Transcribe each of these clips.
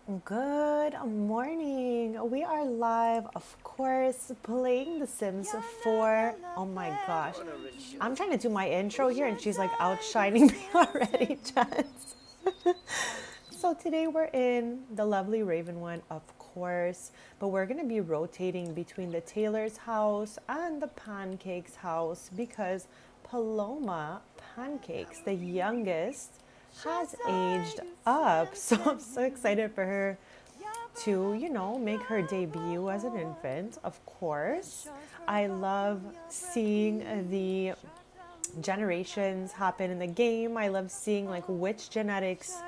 Good morning. We are live, of course, playing The Sims 4. Oh my gosh. I'm trying to do my intro here and she's like outshining me already, Jess. So today we're in the lovely Ravenwood, of course, but we're going to be rotating between the Taylor's house and the Pancakes house because Paloma Pancakes, the youngest, has aged up. So I'm so excited for her to, make her debut as an infant, of course. I love seeing the generations happen in the game. I love seeing like which genetics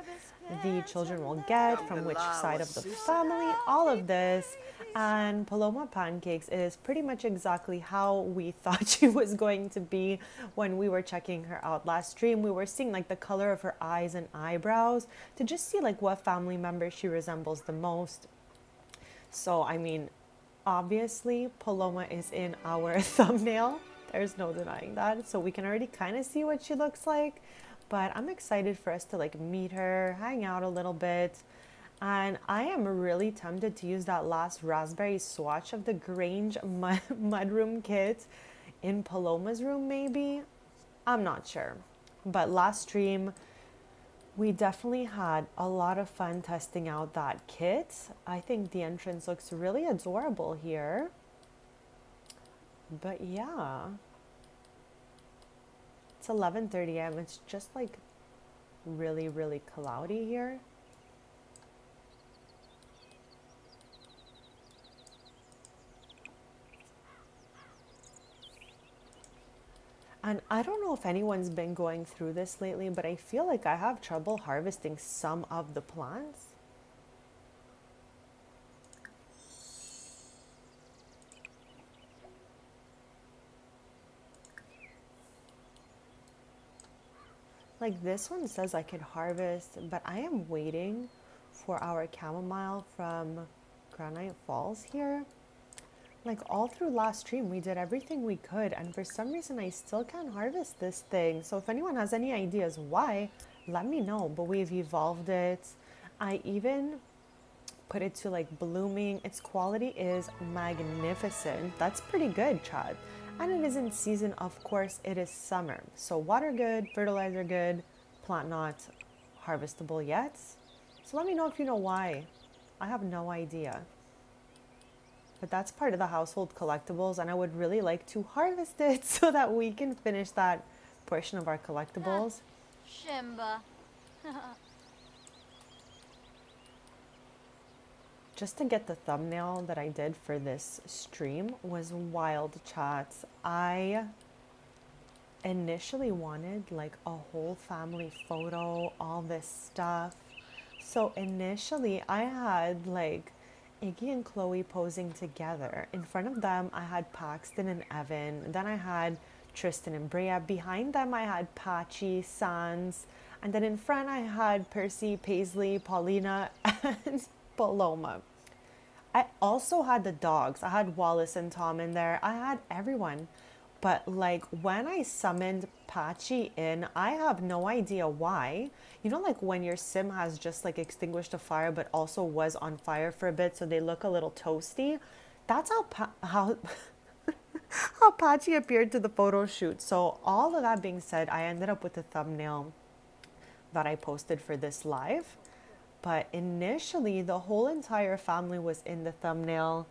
the children will get from which side of the family, all of this. And Paloma Pancakes is pretty much exactly how we thought she was going to be when we were checking her out last stream. We were seeing like the color of her eyes and eyebrows to just see like what family member she resembles the most. So, I mean, obviously, Paloma is in our thumbnail. There's no denying that. So we can already kind of see what she looks like. But I'm excited for us to like meet her, hang out a little bit. And I am really tempted to use that last raspberry swatch of the Grange mudroom kit in Paloma's room, maybe. I'm not sure. But last stream, we definitely had a lot of fun testing out that kit. I think the entrance looks really adorable here. But yeah, it's 11:30 a.m. It's just like really, really cloudy here. And I don't know if anyone's been going through this lately, but I feel like I have trouble harvesting some of the plants. Like this one says I could harvest, but I am waiting for our chamomile from Granite Falls here. Like all through last stream, we did everything we could, and for some reason, I still can't harvest this thing. So if anyone has any ideas why, let me know. But we've evolved it. I even put it to like blooming. Its quality is magnificent. That's pretty good, Chad. And it is in season, of course, it is summer. So water good, fertilizer good, plant not harvestable yet. So let me know if you know why. I have no idea. But that's part of the household collectibles, and I would really like to harvest it so that we can finish that portion of our collectibles. Shimba. Just to get the thumbnail that I did for this stream was wild, chats. I initially wanted like a whole family photo, all this stuff. So initially I had like Iggy and Chloe posing together. In front of them I had Paxton and Evan. Then I had Tristan and Brea. Behind them I had Patchy, Sans. And then in front I had Percy, Paisley, Paulina, and Paloma. I also had the dogs. I had Wallace and Tom in there. I had everyone. But like when I summoned Patchy in, I have no idea why. You know, like when your sim has just like extinguished a fire but also was on fire for a bit, so they look a little toasty. That's how how Patchy appeared to the photo shoot. So all of that being said, I ended up with the thumbnail that I posted for this live. But initially, the whole entire family was in the thumbnail,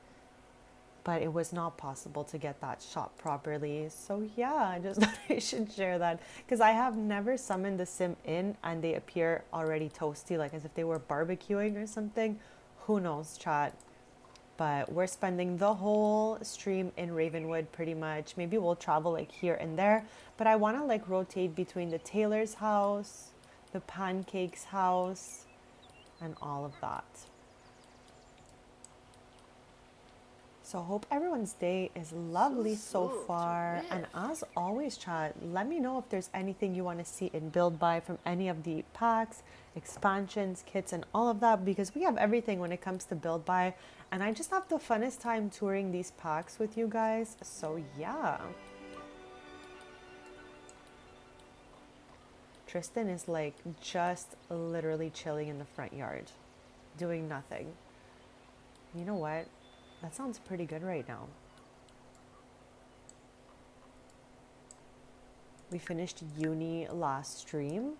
but it was not possible to get that shot properly. So yeah, I just thought I should share that because I have never summoned the sim in and they appear already toasty, like as if they were barbecuing or something. Who knows, chat? But we're spending the whole stream in Ravenwood pretty much. Maybe we'll travel like here and there, but I want to like rotate between the Taylor's house, the Pancakes house, and all of that. So hope everyone's day is lovely so far. And as always, chat, let me know if there's anything you want to see in build by from any of the packs, expansions, kits, and all of that, because we have everything when it comes to build by. And I just have the funnest time touring these packs with you guys. So yeah. Tristan is like just literally chilling in the front yard. doing nothing. You know what? That sounds pretty good right now. We finished uni last stream.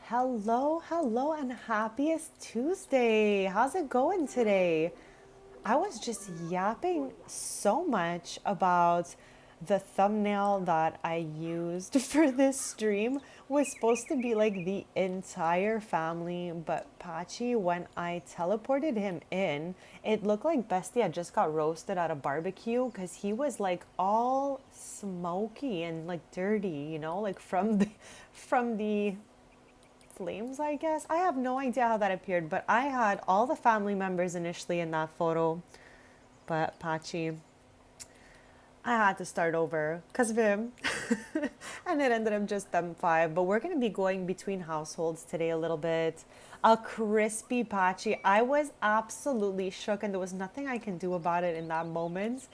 Hello, hello, and happiest Tuesday. How's it going today? I was just yapping so much about the thumbnail that I used for this stream was supposed to be like the entire family, but Pachi, when I teleported him in, it looked like Bestie had just got roasted at a barbecue because he was like all smoky and like dirty, you know, like from the flames, I guess. I have no idea how that appeared, but I had all the family members initially in that photo. But Pachi, I had to start over because of him. And it ended up just them five. But we're going to be going between households today a little bit. A crispy Pachi. I was absolutely shook, and there was nothing I can do about it in that moment.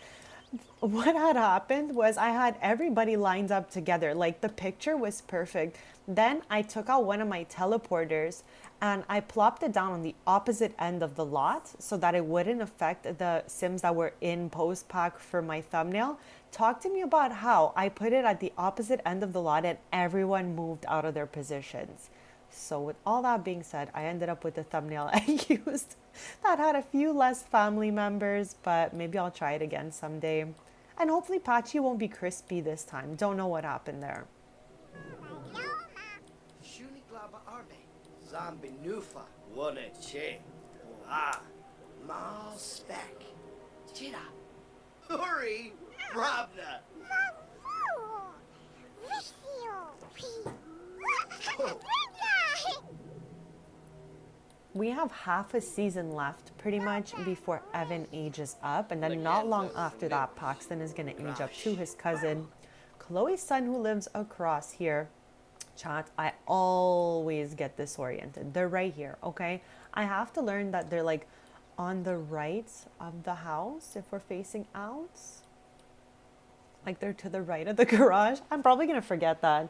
What had happened was I had everybody lined up together. Like the picture was perfect. Then I took out one of my teleporters and I plopped it down on the opposite end of the lot so that it wouldn't affect the Sims that were in post pack for my thumbnail. Talk to me about how I put it at the opposite end of the lot and everyone moved out of their positions. So with all that being said, I ended up with the thumbnail I used that had a few less family members, but maybe I'll try it again someday. And hopefully Pachi won't be crispy this time. Don't know what happened there. Zombie Nufa, one che, ah, mal spec, chita, hurry, Pravda. We have half a season left pretty much before Evan ages up, and then not long after that Paxton is going to age up to his cousin Chloe's son who lives across here. Chat, I always get disoriented. They're right here, okay? I have to learn that they're like on the right of the house if we're facing out. Like they're to the right of the garage. I'm probably going to forget that.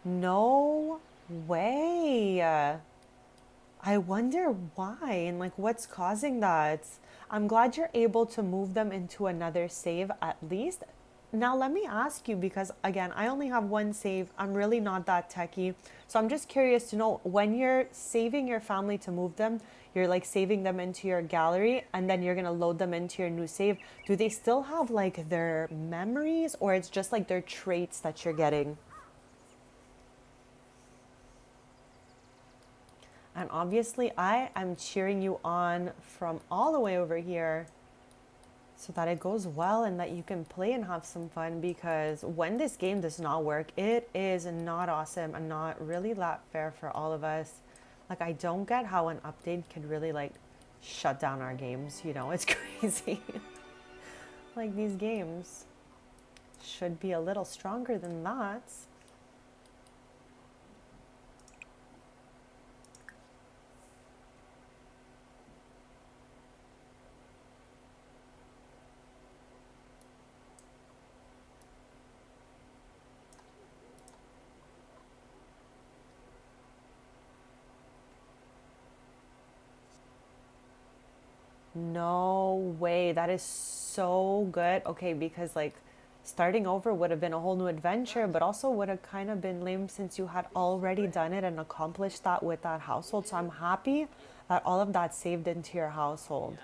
No way. I wonder why and like what's causing that. I'm glad you're able to move them into another save at least. Now let me ask you, because again, I only have one save. I'm really not that techie. So I'm just curious to know, when you're saving your family to move them, you're like saving them into your gallery and then you're going to load them into your new save. Do they still have like their memories, or it's just like their traits that you're getting? And obviously I am cheering you on from all the way over here so that it goes well and that you can play and have some fun, because when this game does not work, it is not awesome and not really that fair for all of us. Like, I don't get how an update can really like shut down our games, you know, it's crazy. Like, these games should be a little stronger than that. No way. That is so good. Okay, because like starting over would have been a whole new adventure, but also would have kind of been lame since you had already done it and accomplished that with that household. So I'm happy that all of that saved into your household.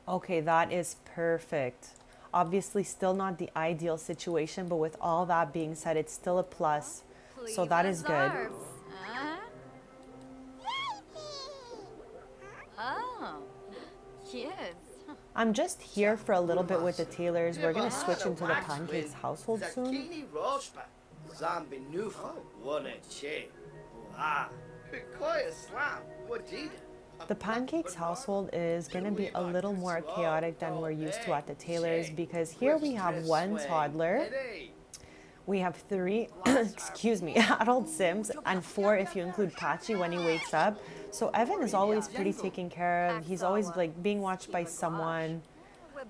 Okay, that is perfect. Obviously, still not the ideal situation, but with all that being said, it's still a plus. So that is good. Oh, yes. I'm just here for a little bit with the Taylors. We're going to switch into the Pancakes household soon. Zombie Nufa, one che, ah, slam, what did? The Pancakes household is going to be a little more chaotic than we're used to at the Taylors, because here we have one toddler, We have 3, excuse me, adult Sims and 4 if you include Pachi when he wakes up. So Evan is always pretty taken care of. He's always like being watched by someone.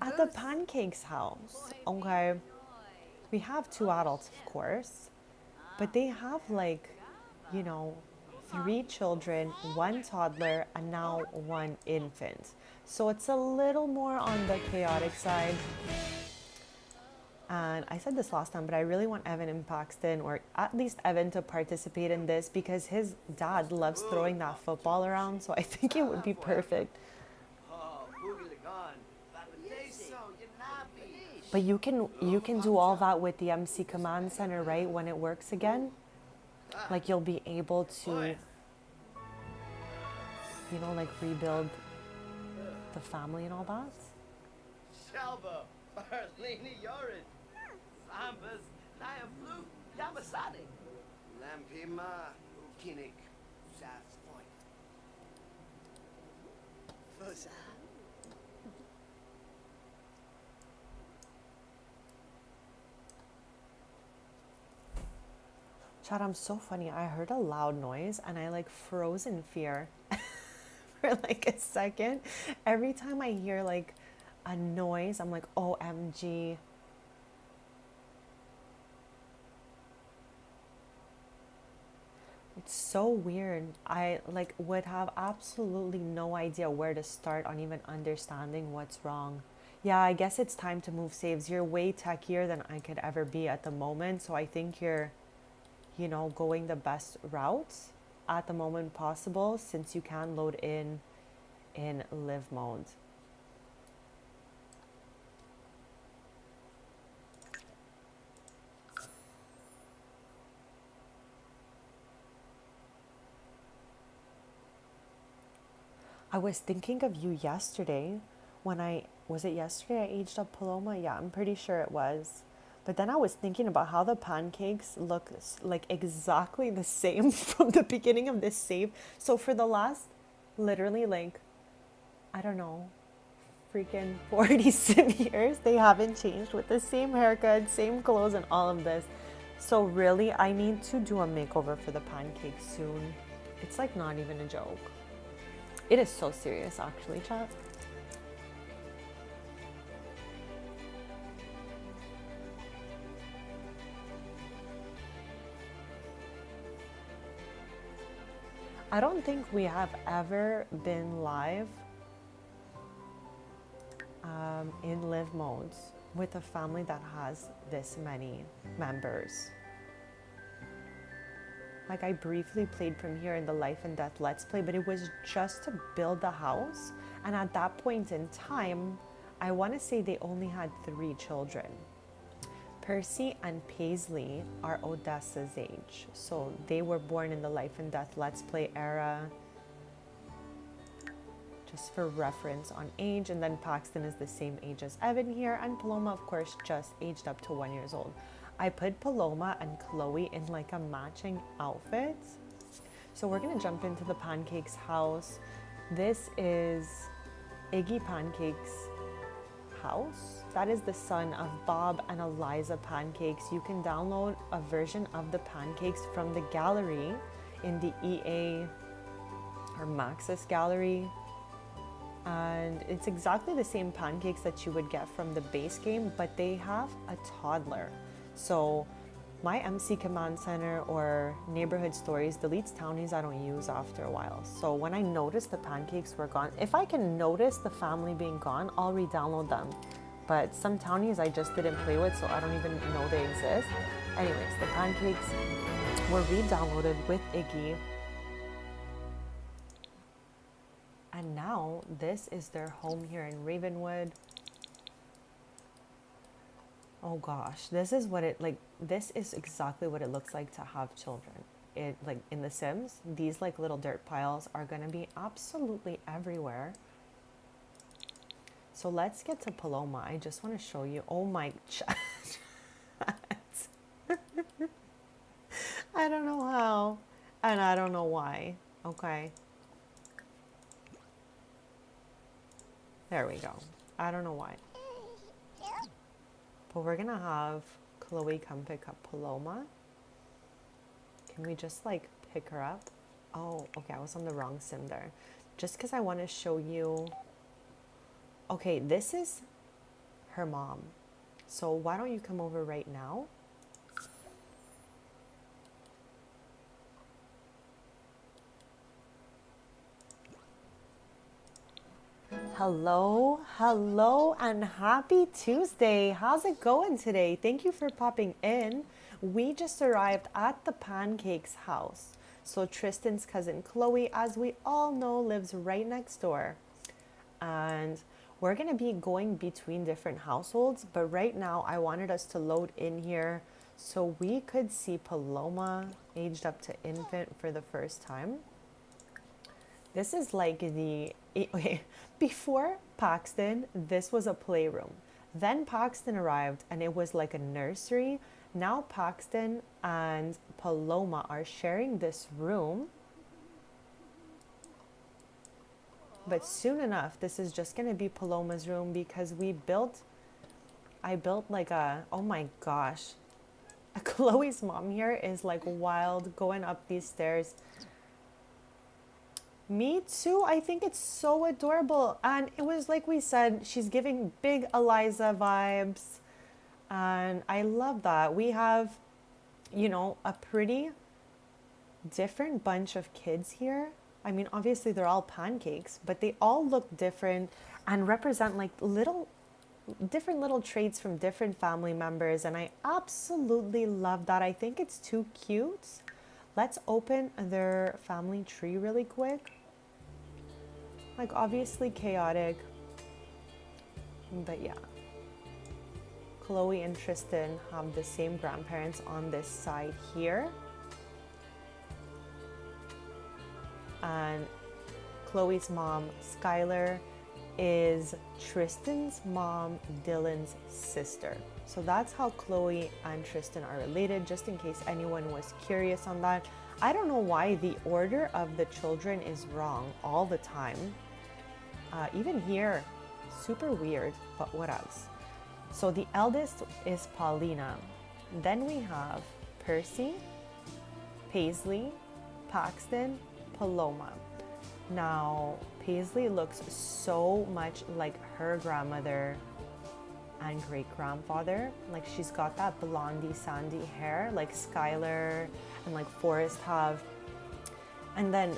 At the Pancakes house, okay, we have 2 adults, of course, but they have like, you know, 3 children, 1 toddler, and now 1 infant. So it's a little more on the chaotic side. And I said this last time, but I really want Evan and Paxton, or at least Evan, to participate in this because his dad loves throwing that football around. So I think it would be perfect. But you can do all that with the MC Command Center, right? When it works again, like you'll be able to, you know, like rebuild the family and all that. Shalva, Arlene Yorin, Zambas, Naya Blue, Yamasani, Lampima, Ukinik, Sas Point. Fosa. Chad, I'm so funny. I heard a loud noise and I like froze in fear for like a second. Every time I hear like a noise, I'm like, OMG. It's so weird. I like would have absolutely no idea where to start on even understanding what's wrong. Yeah, I guess it's time to move saves. You're way techier than I could ever be at the moment. So I think you're, you know, going the best route at the moment possible since you can load in live mode. I was thinking of you yesterday when was it yesterday I aged up Paloma? Yeah, I'm pretty sure it was. But then I was thinking about how the pancakes look like exactly the same from the beginning of this save. So for the last, literally like, I don't know, freaking 40 sim years, they haven't changed with the same haircut, same clothes and all of this. So really, I need to do a makeover for the pancakes soon. It's like not even a joke. It is so serious actually, chat. I don't think we have ever been live in live modes with a family that has this many members. Like I briefly played from here in the Life and Death Let's Play, but it was just to build the house. And at that point in time, I want to say they only had 3 children. Percy and Paisley are Odessa's age. So they were born in the Life and Death Let's Play era. Just for reference on age. And then Paxton is the same age as Evan here. And Paloma, of course, just aged up to 1 year old. I put Paloma and Chloe in like a matching outfit. So we're gonna jump into the Pancakes house. This is Iggy Pancakes' house. That is the son of Bob and Eliza Pancakes. You can download a version of the pancakes from the gallery in the EA or Maxis gallery. And it's exactly the same pancakes that you would get from the base game, but they have a toddler. So my MC Command Center or Neighborhood Stories deletes townies I don't use after a while. So when I notice the pancakes were gone, if I can notice the family being gone, I'll re-download them. But some townies I just didn't play with, so I don't even know they exist. Anyways, the pancakes were re-downloaded with Iggy. And now this is their home here in Ravenwood. Oh gosh, this is what it like. This is exactly what it looks like to have children. It like in The Sims, these like little dirt piles are gonna be absolutely everywhere. So let's get to Paloma. I just want to show you. Oh my, I don't know how, and I don't know why. Okay. There we go. I don't know why. But we're gonna have Chloe come pick up Paloma. Can we just like pick her up? Oh, okay, I was on the wrong sim there. Just because I want to show you. Okay, this is her mom. So why don't you come over right now? Hello, and happy Tuesday. How's it going today? Thank you for popping in. We just arrived at the Pancakes house. So Tristan's cousin Chloe, as we all know, lives right next door. And we're going to be going between different households, but right now I wanted us to load in here so we could see Paloma aged up to infant for the first time. This is like before Paxton, this was a playroom. Then Paxton arrived and it was like a nursery. Now Paxton and Paloma are sharing this room. But soon enough, this is just going to be Paloma's room because I built like oh my gosh. Chloe's mom here is like wild going up these stairs. Me too. I think it's so adorable. And it was like we said, she's giving big Eliza vibes. And I love that. We have, a pretty different bunch of kids here. I mean, obviously they're all pancakes, but they all look different and represent like different little traits from different family members. And I absolutely love that. I think it's too cute. Let's open their family tree really quick. Like obviously chaotic, but yeah. Chloe and Tristan have the same grandparents on this side here. And Chloe's mom, Skylar, is Tristan's mom, Dylan's sister. So that's how Chloe and Tristan are related, just in case anyone was curious on that. I don't know why the order of the children is wrong all the time. Even here, super weird, but what else? So the eldest is Paulina. Then we have Percy, Paisley, Paxton, Paloma. Now, Paisley looks so much like her grandmother and great-grandfather. Like she's got that blondie sandy hair like Skylar and like Forrest have. And then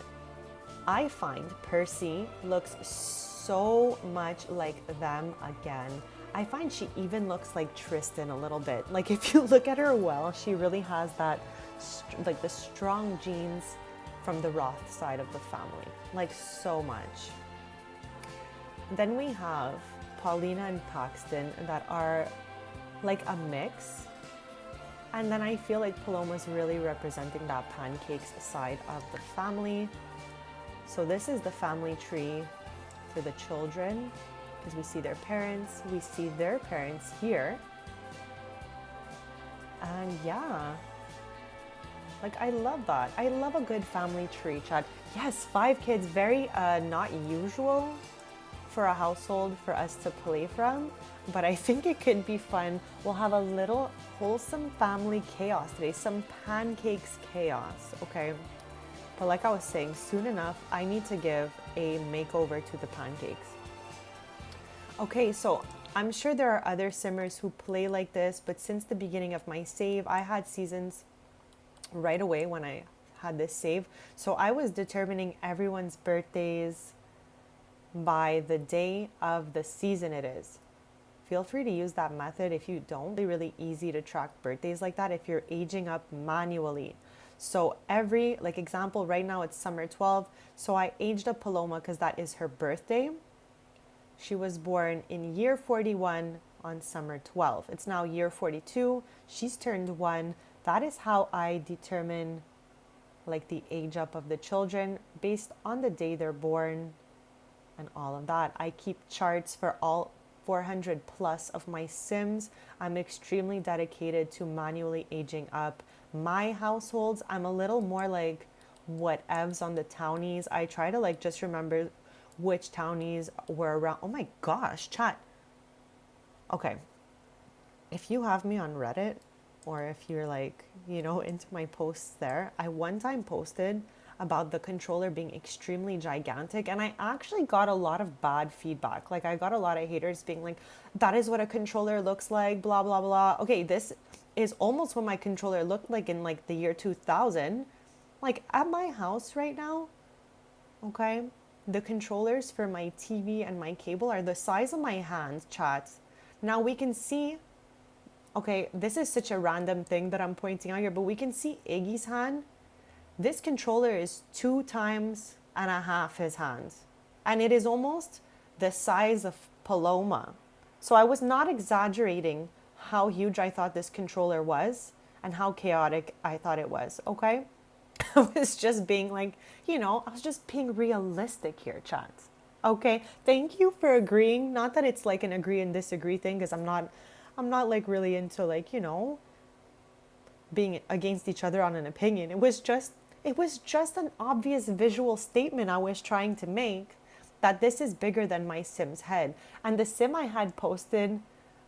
I find Percy looks so much like them again. I find she even looks like Tristan a little bit. Like if you look at her well, she really has that like the strong genes from the Roth side of the family, like so much. Then we have Paulina and Paxton that are like a mix. And then I feel like Paloma's really representing that pancakes side of the family. So this is the family tree for the children because we see their parents, we see their parents here. And yeah, like I love that. I love a good family tree, Chad. Yes, 5 kids, very not usual for a household for us to play from, but I think it could be fun. We'll have a little wholesome family chaos today, some pancakes chaos, okay? But like I was saying, soon enough, I need to give a makeover to the pancakes. Okay, so I'm sure there are other simmers who play like this, but since the beginning of my save, I had seasons right away when I had this save. So I was determining everyone's birthdays by the day of the season it is. Feel free to use that method if you don't. It's really easy to track birthdays like that if you're aging up manually. So every, like example, right now it's summer 12. So I aged up Paloma because that is her birthday. She was born in year 41 on summer 12. It's now year 42. She's turned 1. That is how I determine like the age up of the children based on the day they're born and all of that. I keep charts for all 400 plus of my Sims. I'm extremely dedicated to manually aging up my households. I'm a little more like whatevs on the townies. I try to like just remember which townies were around. Oh my gosh, chat. Okay. If you have me on Reddit, or if you're like, you know, into my posts there, I one time posted about the controller being extremely gigantic, and I actually got a lot of bad feedback. Like, I got a lot of haters being like, that is what a controller looks like, blah blah blah. Okay, this is almost what my controller looked like in like the year 2000. Like, at my house right now, okay, the controllers for my TV and my cable are the size of my hand, chat. Now we can see, okay, this is such a random thing that I'm pointing out here, but we can see Iggy's hand. This controller is 2.5 times his hand. And it is almost the size of Paloma. So I was not exaggerating how huge I thought this controller was and how chaotic I thought it was, okay? I was just being like, you know, I was just being realistic here, chat. Okay, thank you for agreeing. Not that it's like an agree and disagree thing, because I'm not like really into like, you know, being against each other on an opinion. It was just an obvious visual statement I was trying to make, that this is bigger than my Sim's head. And the Sim I had posted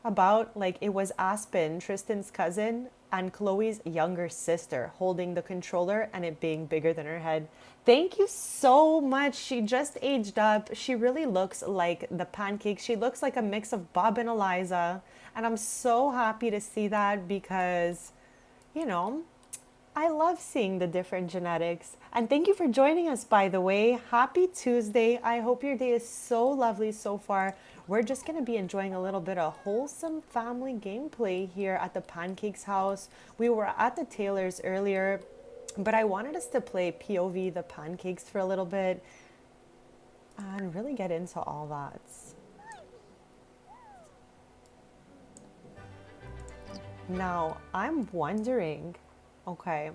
about, like, it was Aspen, Tristan's cousin, and Chloe's younger sister holding the controller and it being bigger than her head. Thank you so much. She just aged up. She really looks like the pancake. She looks like a mix of Bob and Eliza. And I'm so happy to see that, because, you know, I love seeing the different genetics. And thank you for joining us, by the way. Happy Tuesday. I hope your day is so lovely so far. We're just going to be enjoying a little bit of wholesome family gameplay here at the Pancakes house. We were at the Taylors earlier, but I wanted us to play POV the Pancakes for a little bit and really get into all that. Now, I'm wondering, okay,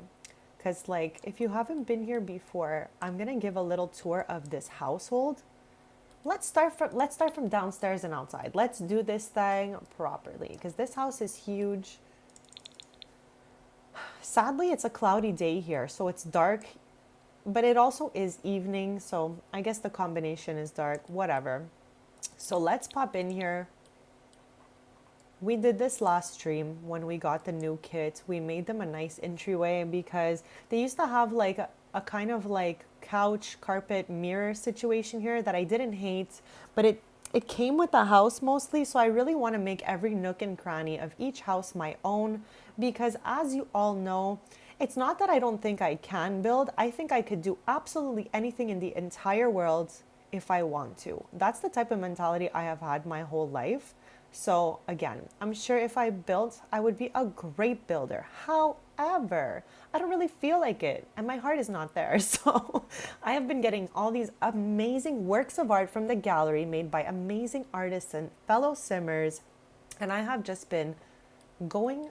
because like, if you haven't been here before, I'm gonna give a little tour of this household. Let's start from downstairs and outside. Let's do this thing properly, because this house is huge. Sadly, it's a cloudy day here, so it's dark, but it also is evening, so I guess the combination is dark, whatever. So let's pop in here. We did this last stream when we got the new kit. We made them a nice entryway because they used to have like a kind of like couch, carpet, mirror situation here that I didn't hate, but it came with the house mostly. So I really want to make every nook and cranny of each house my own, because as you all know, it's not that I don't think I can build. I think I could do absolutely anything in the entire world if I want to. That's the type of mentality I have had my whole life. So again, I'm sure if I built, I would be a great builder. However, I don't really feel like it, and my heart is not there. So I have been getting all these amazing works of art from the gallery made by amazing artists and fellow simmers, and I have just been going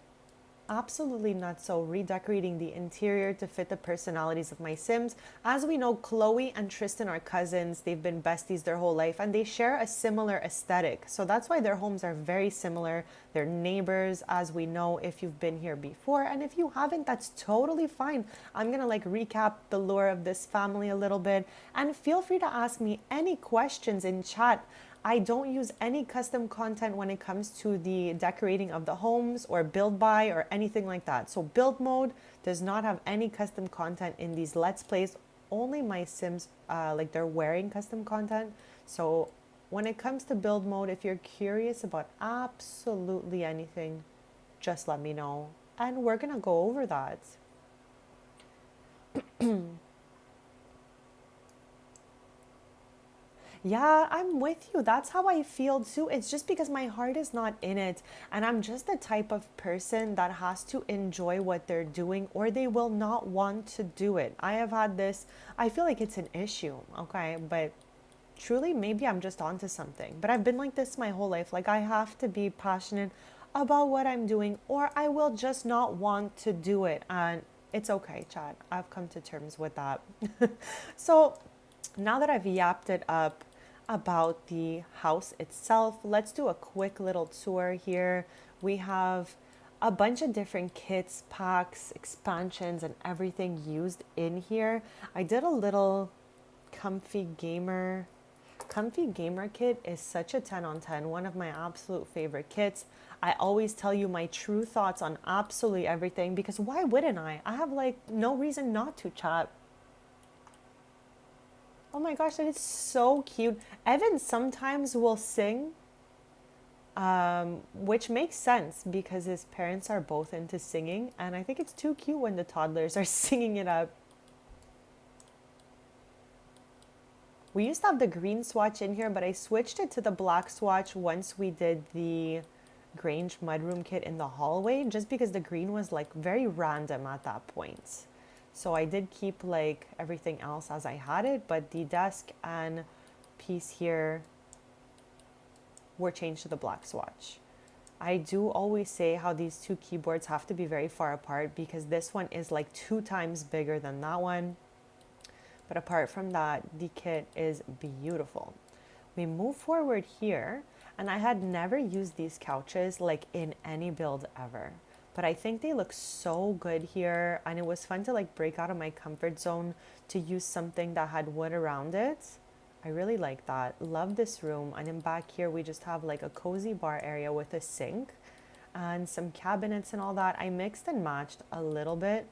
absolutely nuts, so redecorating the interior to fit the personalities of my Sims. As we know, Chloe and Tristan are cousins. They've been besties their whole life, and they share a similar aesthetic. So that's why their homes are very similar. They're neighbors, as we know, if you've been here before. And if you haven't, that's totally fine. I'm gonna like recap the lore of this family a little bit, and feel free to ask me any questions in chat. I don't use any custom content when it comes to the decorating of the homes or build by or anything like that. So build mode does not have any custom content in these Let's Plays. Only my Sims, like they're wearing custom content. So when it comes to build mode, if you're curious about absolutely anything, just let me know. And we're gonna go over that. Yeah, I'm with you. That's how I feel too. It's just because my heart is not in it. And I'm just the type of person that has to enjoy what they're doing, or they will not want to do it. I have had this, I feel like it's an issue, okay? But truly, maybe I'm just onto something. But I've been like this my whole life. Like, I have to be passionate about what I'm doing, or I will just not want to do it. And it's okay, Chad. I've come to terms with that. So now that I've yapped it up about the house itself, let's do a quick little tour here. We have a bunch of different kits, packs, expansions, and everything used in here. I did a little comfy gamer Comfy Gamer kit is such a 10 on 10, one of my absolute favorite kits. I always tell you my true thoughts on absolutely everything because why wouldn't I? I have like no reason not to, chat. Oh my gosh, that is so cute. Evan sometimes will sing, which makes sense because his parents are both into singing, and I think it's too cute when the toddlers are singing it up. We used to have the green swatch in here, but I switched it to the black swatch once we did the Grange mudroom kit in the hallway, just because the green was like very random at that point. So I did keep like everything else as I had it, but the desk and piece here were changed to the black swatch. I do always say how these two keyboards have to be very far apart because this one is like 2 times bigger than that one. But apart from that, the kit is beautiful. We move forward here, and I had never used these couches like in any build ever. But I think they look so good here, and it was fun to like break out of my comfort zone to use something that had wood around it. I really like that. Love this room. And then back here, we just have like a cozy bar area with a sink and some cabinets and all that. I mixed and matched a little bit.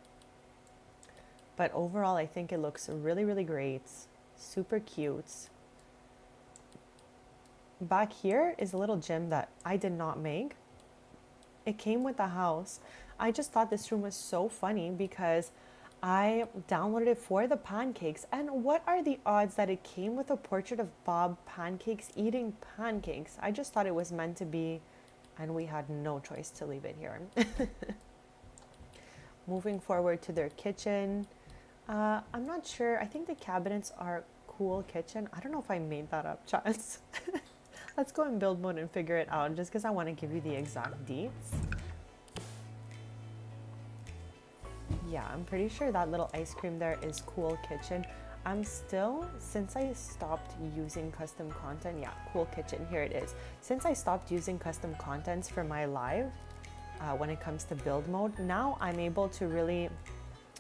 But overall, I think it looks really, really great. Super cute. Back here is a little gym that I did not make. It came with the house. I just thought this room was so funny because I downloaded it for the pancakes. And what are the odds that it came with a portrait of Bob Pancakes eating pancakes? I just thought it was meant to be, and we had no choice to leave it here. Moving forward to their kitchen. I'm not sure. I think the cabinets are cool kitchen. I don't know if I made that up, Chance. Let's go in build mode and figure it out just because I want to give you the exact deets. Yeah, I'm pretty sure that little ice cream there is cool kitchen. I'm still, since I stopped using custom content, yeah, cool kitchen, here it is. Since I stopped using custom contents for my live, when it comes to build mode, now I'm able to really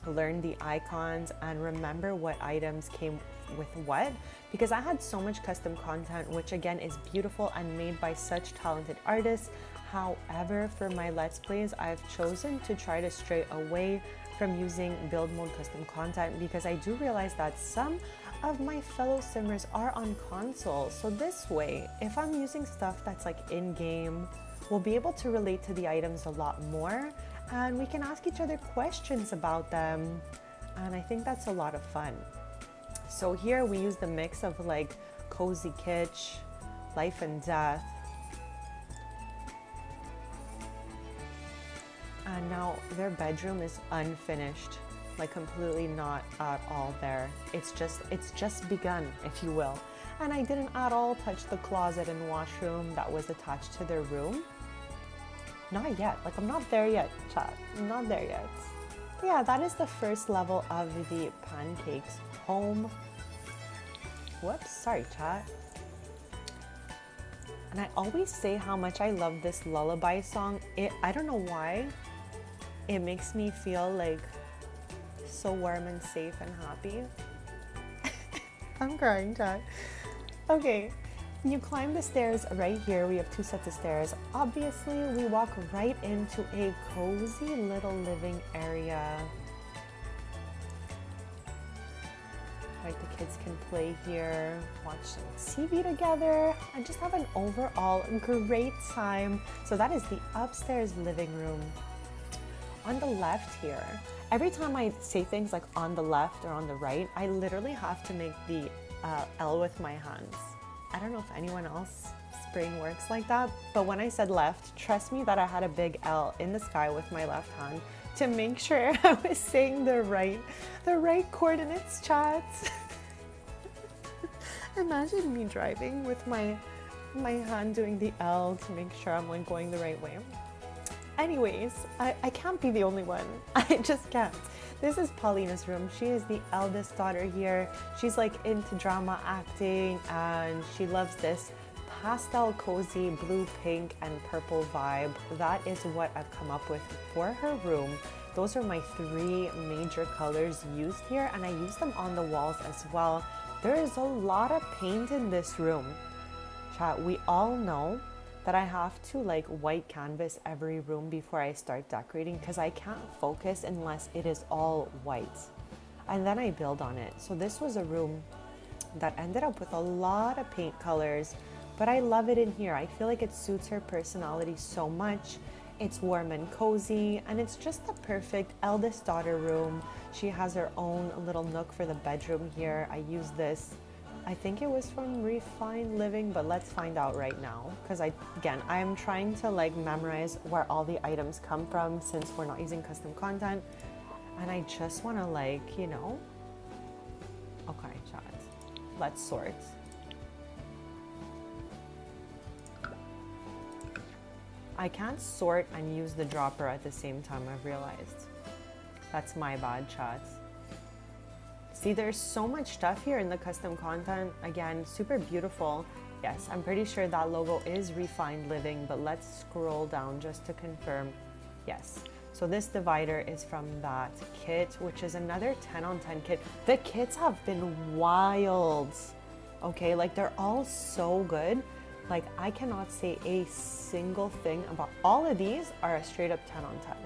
learn the icons and remember what items came with what, because I had so much custom content, which again is beautiful and made by such talented artists. However, for my Let's Plays, I've chosen to try to stray away from using build mode custom content because I do realize that some of my fellow simmers are on console. So this way, if I'm using stuff that's like in-game, we'll be able to relate to the items a lot more, and we can ask each other questions about them, and I think that's a lot of fun. So here we use the mix of like cozy kitsch, life and death, and now their bedroom is unfinished, like completely not at all there. It's just begun, if you will. And I didn't at all touch the closet and washroom that was attached to their room. Not yet. Like, I'm not there yet, chat. I'm not there yet. But yeah, that is the first level of the pancakes home. Whoops, sorry, chat. And I always say how much I love this lullaby song. I don't know why. It makes me feel like so warm and safe and happy. I'm crying, chat. Okay. You climb the stairs right here. We have 2 sets of stairs. Obviously, we walk right into a cozy little living area. Like the kids can play here, watch some TV together, and just have an overall great time. So that is the upstairs living room. On the left here, every time I say things like on the left or on the right, I literally have to make the L with my hands. I don't know if anyone else brain works like that, but when I said left, trust me that I had a big L in the sky with my left hand to make sure I was saying the right coordinates, chat. Imagine me driving with my hand doing the L to make sure I'm like going the right way. Anyways, I can't be the only one. I just can't. This is Paulina's room. She is the eldest daughter here. She's like into drama acting, and she loves this pastel, cozy, blue, pink, and purple vibe. That is what I've come up with for her room. Those are my 3 major colors used here, and I use them on the walls as well. There is a lot of paint in this room. Chat, we all know that I have to like white canvas every room before I start decorating because I can't focus unless it is all white. And then I build on it. So this was a room that ended up with a lot of paint colors, but I love it in here. I feel like it suits her personality so much. It's warm and cozy, and it's just the perfect eldest daughter room. She has her own little nook for the bedroom here. I use this, I think it was from Refined Living, but let's find out right now. Because I'm trying to like memorize where all the items come from since we're not using custom content. And I just want to like, you know, okay, chat, let's sort. I can't sort and use the dropper at the same time, I've realized. That's my bad, chat. See, there's so much stuff here in the custom content. Again, super beautiful. Yes, I'm pretty sure that logo is Refined Living, but let's scroll down just to confirm. Yes. So this divider is from that kit, which is another 10 on 10 kit. The kits have been wild. Okay, like they're all so good. Like I cannot say a single thing about all of these are a straight up 10 on 10.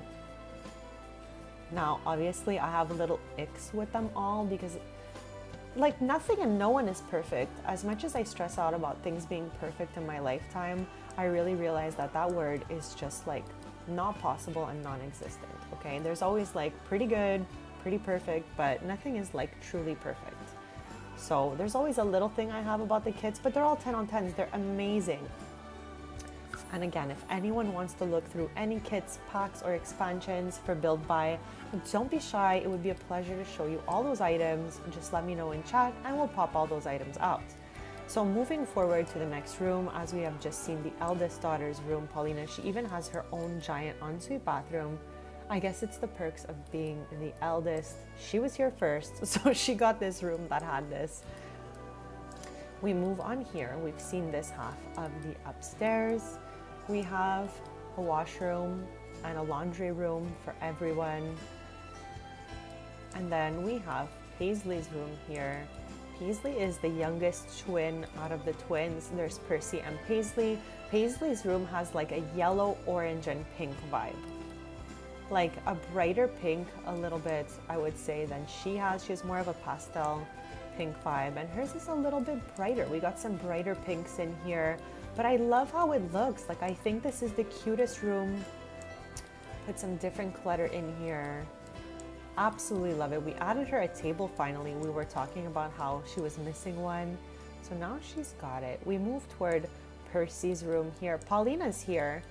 Now, obviously I have a little icks with them all because like nothing and no one is perfect. As much as I stress out about things being perfect in my lifetime, I really realize that that word is just like not possible and non-existent. Okay, there's always like pretty good, pretty perfect, but nothing is like truly perfect. So there's always a little thing I have about the kits, but they're all 10 on 10s. They're amazing. And again, if anyone wants to look through any kits, packs, or expansions for Build Buy, don't be shy. It would be a pleasure to show you all those items. Just let me know in chat and we'll pop all those items out. So moving forward to the next room, as we have just seen the eldest daughter's room, Paulina, she even has her own giant ensuite bathroom. I guess it's the perks of being the eldest. She was here first, so she got this room that had this. We move on here. We've seen this half of the upstairs. We have a washroom and a laundry room for everyone. And then we have Paisley's room here. Paisley is the youngest twin out of the twins. There's Percy and Paisley. Paisley's room has like a yellow, orange, and pink vibe. Like a brighter pink a little bit, I would say, than she has. She has more of a pastel pink vibe, and hers is a little bit brighter. We got some brighter pinks in here, but I love how it looks. Like I think this is the cutest room. Put some different clutter in here. Absolutely love it. We added her a table finally. We were talking about how she was missing one, so now she's got it. We move toward Percy's room here. Paulina's here.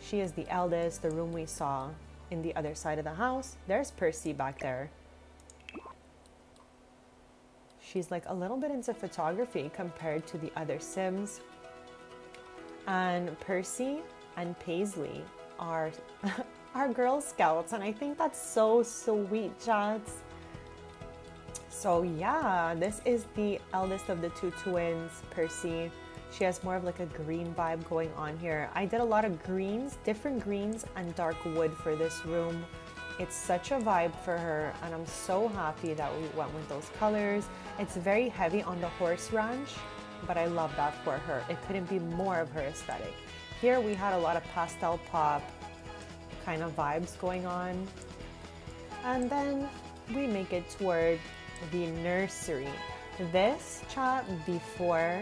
She is the eldest, the room we saw in the other side of the house. There's Percy back there. She's like a little bit into photography compared to the other Sims. And Percy and Paisley are Girl Scouts, and I think that's so sweet, chats. So yeah, this is the eldest of the two twins, Percy. She has more of like a green vibe going on here. I did a lot of greens, different greens and dark wood for this room. It's such a vibe for her, and I'm so happy that we went with those colors. It's very heavy on the horse ranch, but I love that for her. It couldn't be more of her aesthetic. Here we had a lot of pastel pop kind of vibes going on. And then we make it toward the nursery. This chat before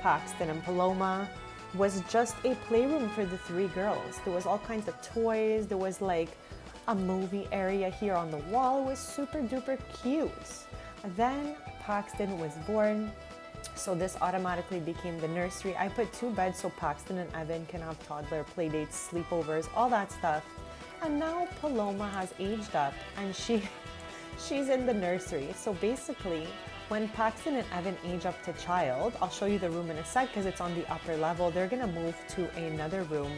Paxton and Paloma was just a playroom for the three girls. There was all kinds of toys. There was like a movie area here on the wall. It was super duper cute. Then Paxton was born, so this automatically became the nursery. I put 2 beds so Paxton and Evan can have toddler play dates, sleepovers, all that stuff. And now Paloma has aged up and she's in the nursery. So basically, when Paxton and Evan age up to child, I'll show you the room in a sec because it's on the upper level. They're gonna move to another room.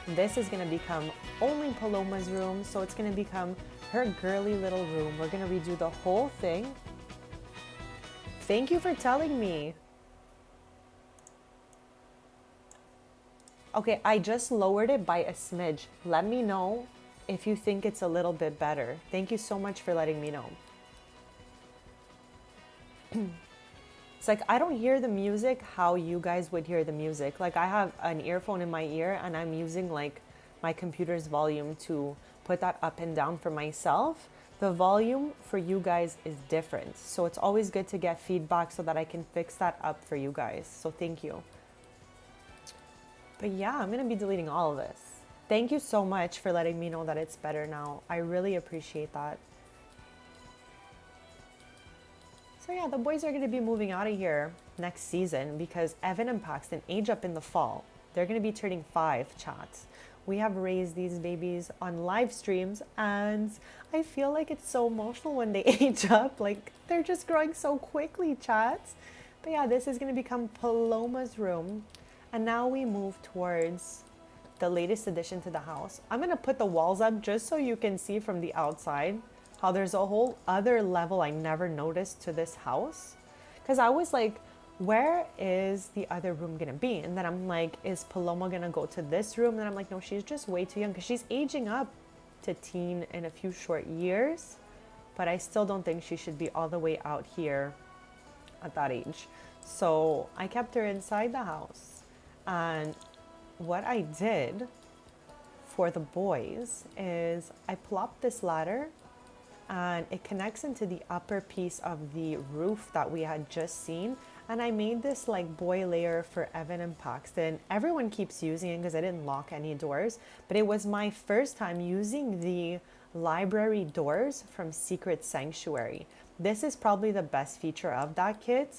This is gonna become only Paloma's room, so it's gonna become her girly little room. We're gonna redo the whole thing. Thank you for telling me. Okay, I just lowered it by a smidge. Let me know if you think it's a little bit better. Thank you so much for letting me know. It's like I don't hear the music how you guys would hear the music. Like I have an earphone in my ear and I'm using like my computer's volume to put that up and down for myself. The volume for you guys is different. So it's always good to get feedback so that I can fix that up for you guys. So thank you. But yeah, I'm going to be deleting all of this. Thank you so much for letting me know that it's better now. I really appreciate that. So yeah, the boys are going to be moving out of here next season because Evan and Paxton age up in the fall. They're going to be turning 5, chats. We have raised these babies on live streams and I feel like it's so emotional when they age up. Like they're just growing so quickly, chats. But yeah, this is going to become Paloma's room. And now we move towards the latest addition to the house. I'm going to put the walls up just so you can see from the outside how there's a whole other level I never noticed to this house. Because I was like, where is the other room gonna be? And then I'm like, is Paloma gonna go to this room? And then I'm like, no, she's just way too young because she's aging up to teen in a few short years. But I still don't think she should be all the way out here at that age. So I kept her inside the house. And what I did for the boys is I plopped this ladder and it connects into the upper piece of the roof that we had just seen. And I made this like boy layer for Evan and Paxton. Everyone keeps using it because I didn't lock any doors, but it was my first time using the library doors from Secret Sanctuary. This is probably the best feature of that kit.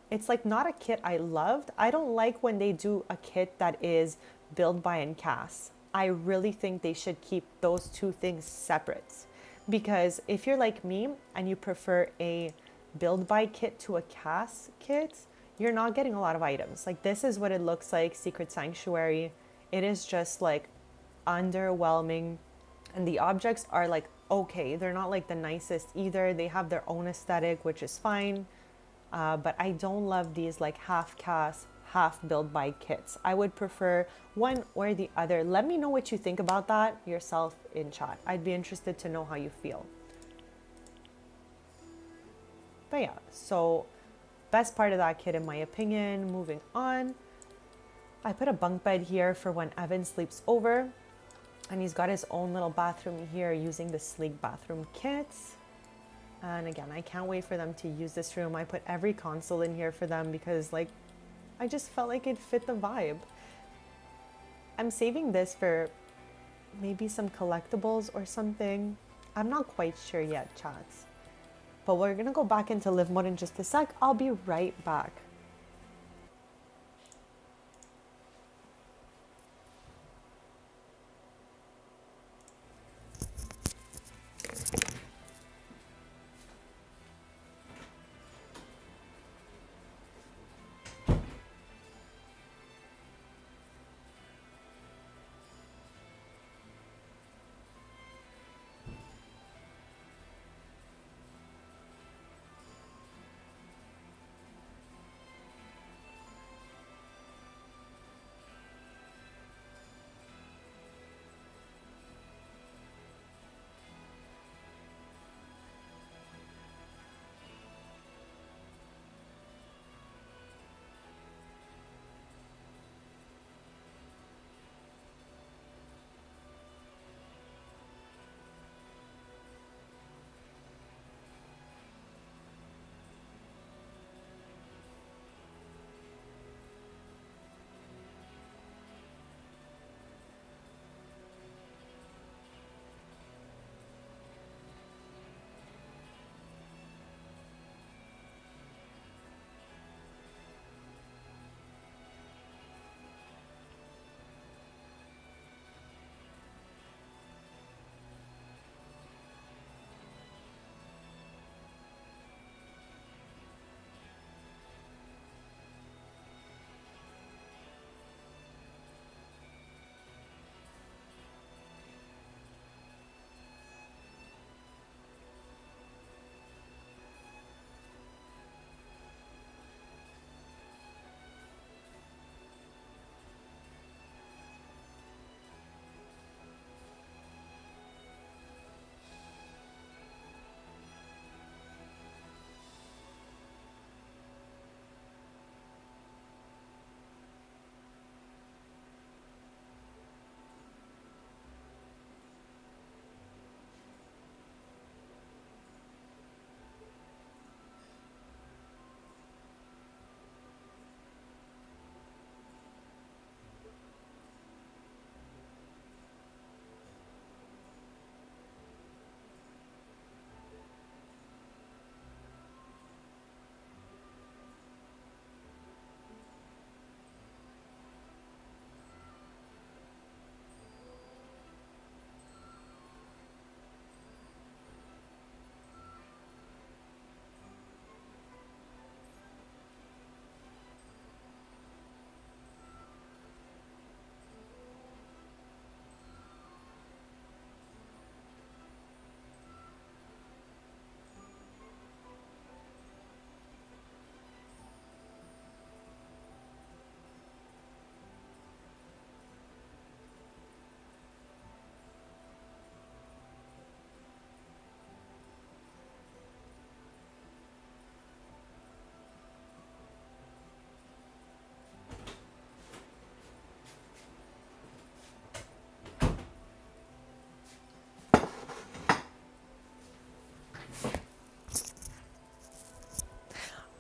It's like not a kit I loved. I don't like when they do a kit that is build, buy, and cast. I really think they should keep those two things separate. Because if you're like me and you prefer a build buy kit to a cast kit, you're not getting a lot of items. Like this is what it looks like, Secret Sanctuary. It is just like underwhelming. And the objects are like, okay, they're not like the nicest either. They have their own aesthetic, which is fine. But I don't love these like half cast, half build by kits. I would prefer one or the other. Let me know what you think about that yourself in chat. I'd be interested to know how you feel. But yeah, so best part of that kit in my opinion. Moving on, I put a bunk bed here for when Evan sleeps over, and he's got his own little bathroom here using the sleek bathroom kit. And again, I can't wait for them to use this room. I put every console in here for them because like I just felt like it fit the vibe. I'm saving this for maybe some collectibles or something. I'm not quite sure yet, chats. But we're gonna go back into live mode in just a sec. I'll be right back.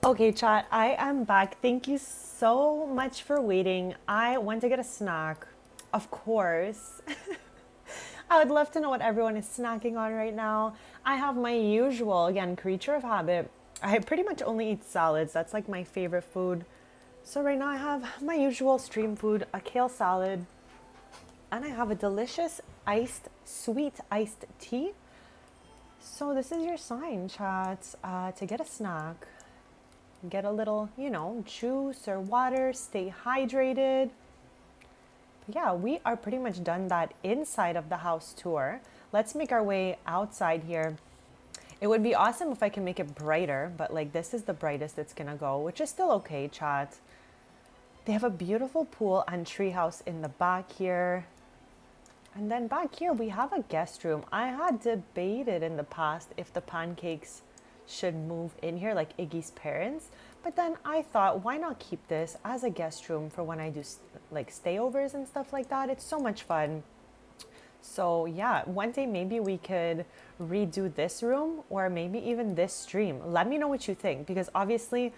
Okay, chat, I am back. Thank you so much for waiting. I went to get a snack, of course. I would love to know what everyone is snacking on right now. I have my usual, again, creature of habit. I pretty much only eat salads. That's like my favorite food. So right now I have my usual stream food, a kale salad, and I have a delicious sweet iced tea. So this is your sign, chat, to get a snack. Get a little, juice or water, stay hydrated. Yeah, we are pretty much done that inside of the house tour. Let's make our way outside here. It would be awesome if I can make it brighter, but like this is the brightest it's gonna go, which is still okay, chat. They have a beautiful pool and treehouse in the back here. And then back here we have a guest room. I had debated in the past if the pancakes should move in here like Iggy's parents, but then I thought, why not keep this as a guest room for when I do like stayovers and stuff like that. It's so much fun. So yeah, one day maybe we could redo this room or maybe even this stream. Let me know what you think, because obviously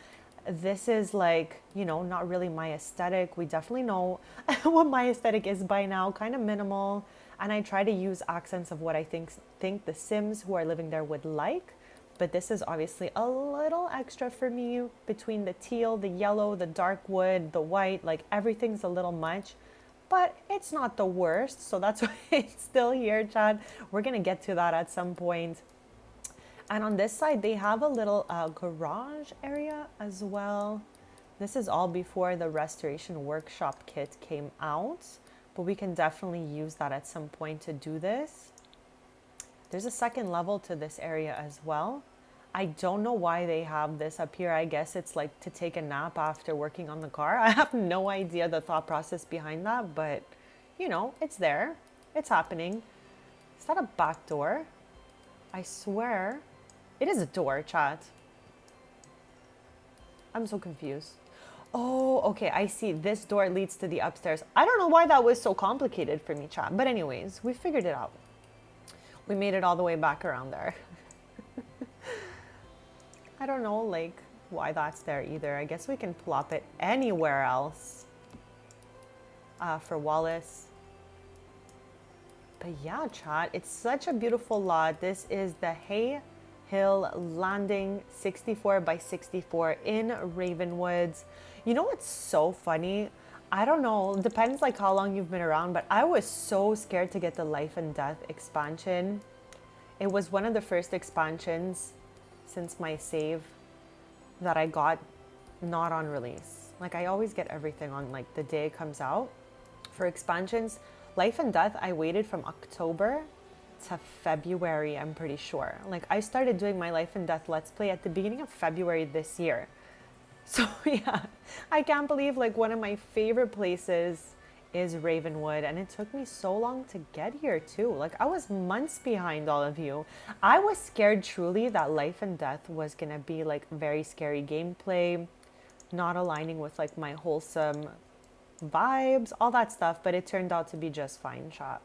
this is like, not really my aesthetic. We definitely know what my aesthetic is by now, kind of minimal. And I try to use accents of what I think the Sims who are living there would like. But this is obviously a little extra for me, between the teal, the yellow, the dark wood, the white, like everything's a little much. But it's not the worst, so that's why it's still here, Chad. We're gonna get to that at some point. And on this side, they have a little garage area as well. This is all before the restoration workshop kit came out, but we can definitely use that at some point to do this. There's a second level to this area as well. I don't know why they have this up here. I guess it's like to take a nap after working on the car. I have no idea the thought process behind that, but it's there. It's happening. Is that a back door? I swear. It is a door, chat. I'm so confused. Oh, okay, I see. This door leads to the upstairs. I don't know why that was so complicated for me, chat. But anyways, we figured it out. We made it all the way back around there. I don't know, like, why that's there either. I guess we can plop it anywhere else for Wallace. But yeah, chat, it's such a beautiful lot. This is the Hay Hill Landing 64 by 64 in Ravenwoods. You know what's so funny? I don't know, depends like how long you've been around, but I was so scared to get the Life and Death expansion. It was one of the first expansions since my save that I got not on release. Like I always get everything on like the day it comes out. For expansions, Life and Death, I waited from October to February, I'm pretty sure. Like I started doing my Life and Death Let's Play at the beginning of February this year. So yeah, I can't believe like one of my favorite places is Ravenwood, and it took me so long to get here too. Like I was months behind all of you. I was scared truly that Life and Death was gonna be like very scary gameplay, not aligning with like my wholesome vibes, all that stuff, but it turned out to be just fine, chat.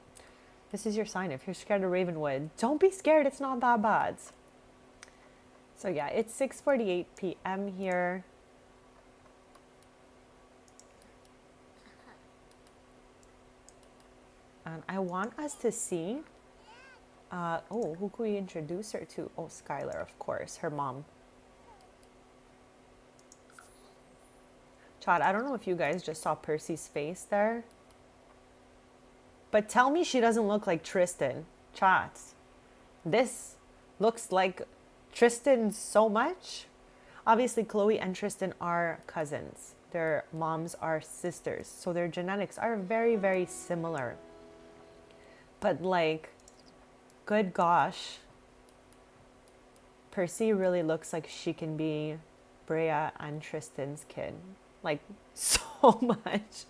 This is your sign. If you're scared of Ravenwood, don't be scared, it's not that bad. So yeah, it's 6:48 p.m. here. And I want us to see, who could we introduce her to? Oh, Skylar, of course, her mom. Chad, I don't know if you guys just saw Percy's face there, but tell me she doesn't look like Tristan. Chat, this looks like Tristan so much. Obviously, Chloe and Tristan are cousins. Their moms are sisters, so their genetics are very, very similar. But like, good gosh, Percy really looks like she can be Brea and Tristan's kid. Like, so much.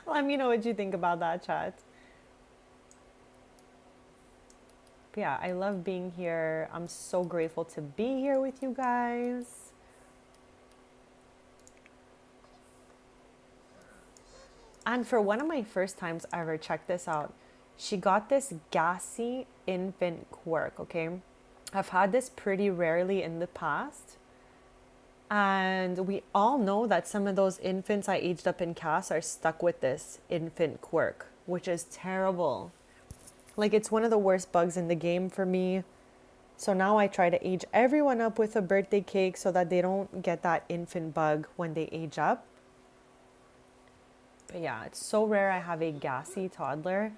Let me know what you think about that, chat. But yeah, I love being here. I'm so grateful to be here with you guys. And for one of my first times ever, check this out. She got this gassy infant quirk, okay? I've had this pretty rarely in the past. And we all know that some of those infants I aged up in CAS are stuck with this infant quirk, which is terrible. Like, it's one of the worst bugs in the game for me. So now I try to age everyone up with a birthday cake so that they don't get that infant bug when they age up. But yeah, it's so rare I have a gassy toddler.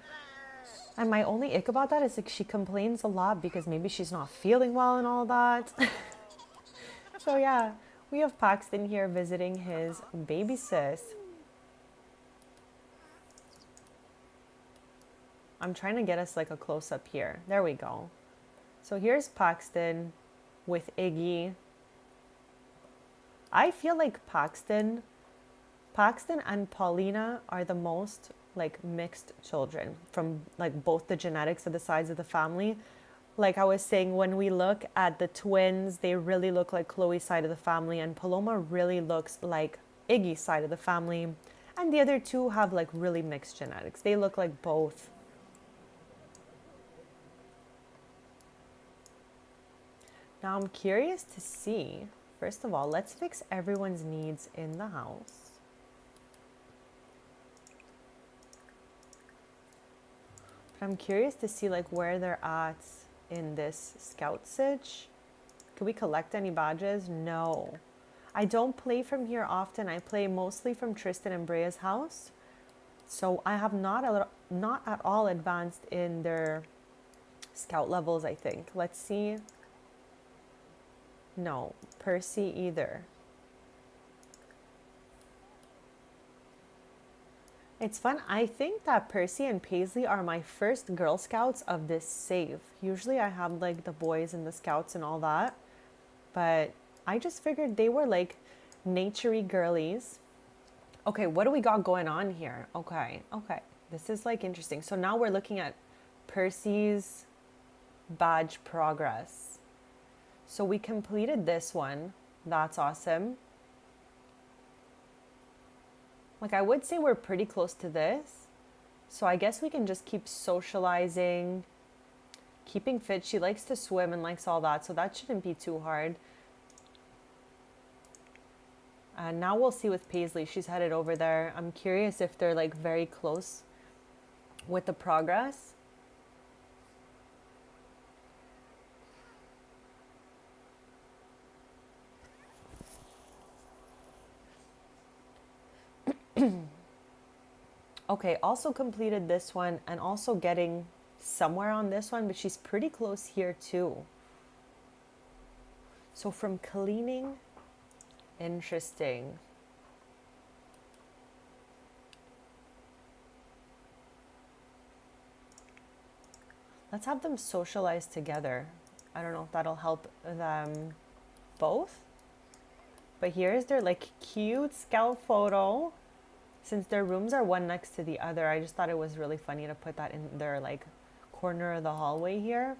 And my only ick about that is like she complains a lot because maybe she's not feeling well and all that. So yeah, we have Paxton here visiting his baby sis. I'm trying to get us like a close up here. There we go. So here's Paxton with Iggy. I feel like Paxton and Paulina are the most like mixed children from like both the genetics of the sides of the family. Like I was saying, when we look at the twins, they really look like Chloe's side of the family, and Paloma really looks like Iggy's side of the family. And the other two have like really mixed genetics. They look like both. Now I'm curious to see, first of all, let's fix everyone's needs in the house. But I'm curious to see like where they're at in this scout sitch. Can we collect any badges? No. I don't play from here often. I play mostly from Tristan and Brea's house. So I have not at all advanced in their scout levels, I think. Let's see. No, Percy either. It's fun. I think that Percy and Paisley are my first Girl Scouts of this save. Usually I have like the boys and the scouts and all that. But I just figured they were like naturey girlies. Okay, what do we got going on here? Okay. This is like interesting. So now we're looking at Percy's badge progress. So we completed this one. That's awesome. Like I would say we're pretty close to this. So I guess we can just keep socializing, keeping fit. She likes to swim and likes all that. So that shouldn't be too hard. And now we'll see with Paisley. She's headed over there. I'm curious if they're like very close with the progress. Okay, also completed this one and also getting somewhere on this one, but she's pretty close here too. So from cleaning, interesting. Let's have them socialize together. I don't know if that'll help them both. But here's their like cute scout photo. Since their rooms are one next to the other, I just thought it was really funny to put that in their like corner of the hallway here.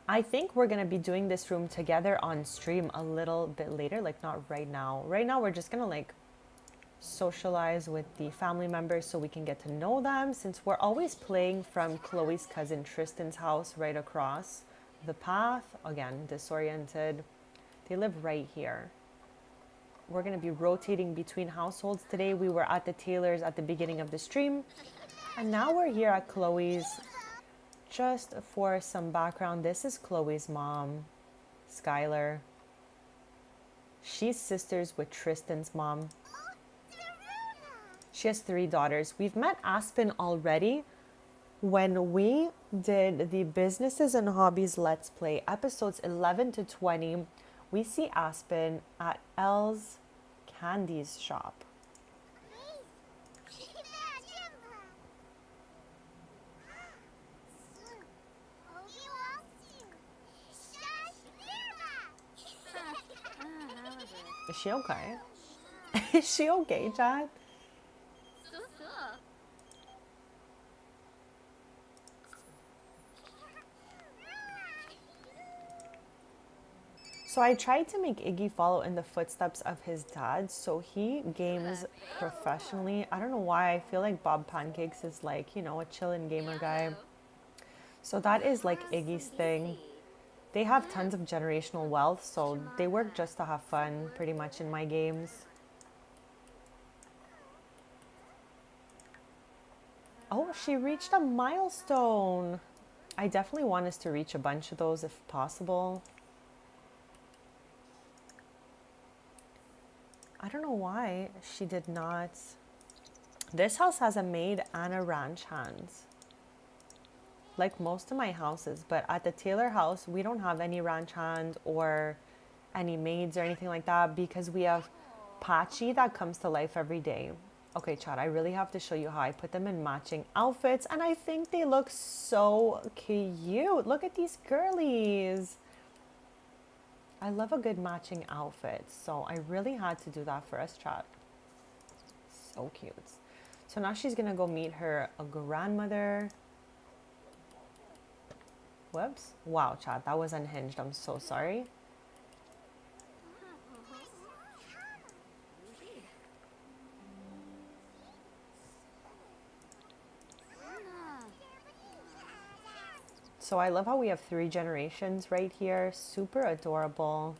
I think we're gonna be doing this room together on stream a little bit later, like not right now. Right now we're just gonna like socialize with the family members so we can get to know them, since we're always playing from Chloe's cousin Tristan's house right across the path. Again, disoriented. They live right here. We're going to be rotating between households today. We were at the Taylors at the beginning of the stream. And now we're here at Chloe's. Just for some background, this is Chloe's mom, Skylar. She's sisters with Tristan's mom. She has 3 daughters. We've met Aspen already when we did the Businesses and Hobbies Let's Play episodes 11 to 20. We see Aspen at Elle's Candy's shop. Is she okay? Is she okay, Chad? So I tried to make Iggy follow in the footsteps of his dad, so he games professionally. I don't know why, I feel like Bob Pancakes is like, you know, a chillin' gamer guy. So that is like Iggy's thing. They have tons of generational wealth, so they work just to have fun pretty much in my games. Oh, she reached a milestone. I definitely want us to reach a bunch of those if possible. I don't know why she did not. This house has a maid and a ranch hand, like most of my houses, but at the Taylor house, we don't have any ranch hand or any maids or anything like that because we have Patchy that comes to life every day. Okay, Chad, I really have to show you how I put them in matching outfits, and I think they look so cute. Look at these girlies. I love a good matching outfit, so I really had to do that for us, Chad. So cute. So now she's gonna go meet her grandmother. Whoops. Wow, Chad, that was unhinged. I'm so sorry. So I love how we have 3 generations right here. Super adorable.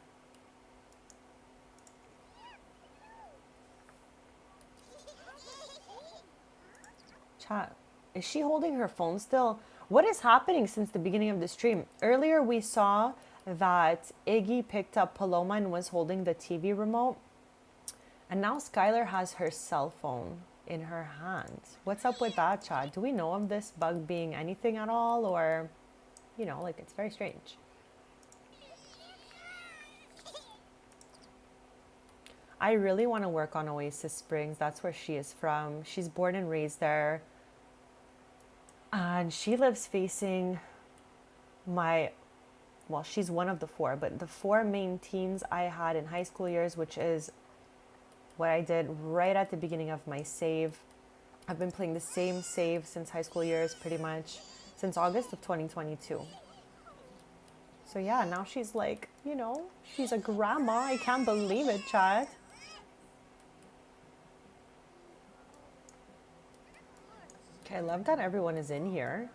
Chat, is she holding her phone still? What is happening since the beginning of the stream? Earlier we saw that Iggy picked up Paloma and was holding the TV remote. And now Skylar has her cell phone in her hands. What's up with that, Chad? Do we know of this bug being anything at all, or, you know, like, it's very strange. I really want to work on Oasis Springs. That's where she is from. She's born and raised there. And she lives facing well, she's one of the 4, but the 4 main teens I had in high school years, which is what I did right at the beginning of my save. I've been playing the same save since high school years, pretty much, since August of 2022. So yeah, now she's like, you know, she's a grandma. I can't believe it, Chad. Okay, I love that everyone is in here.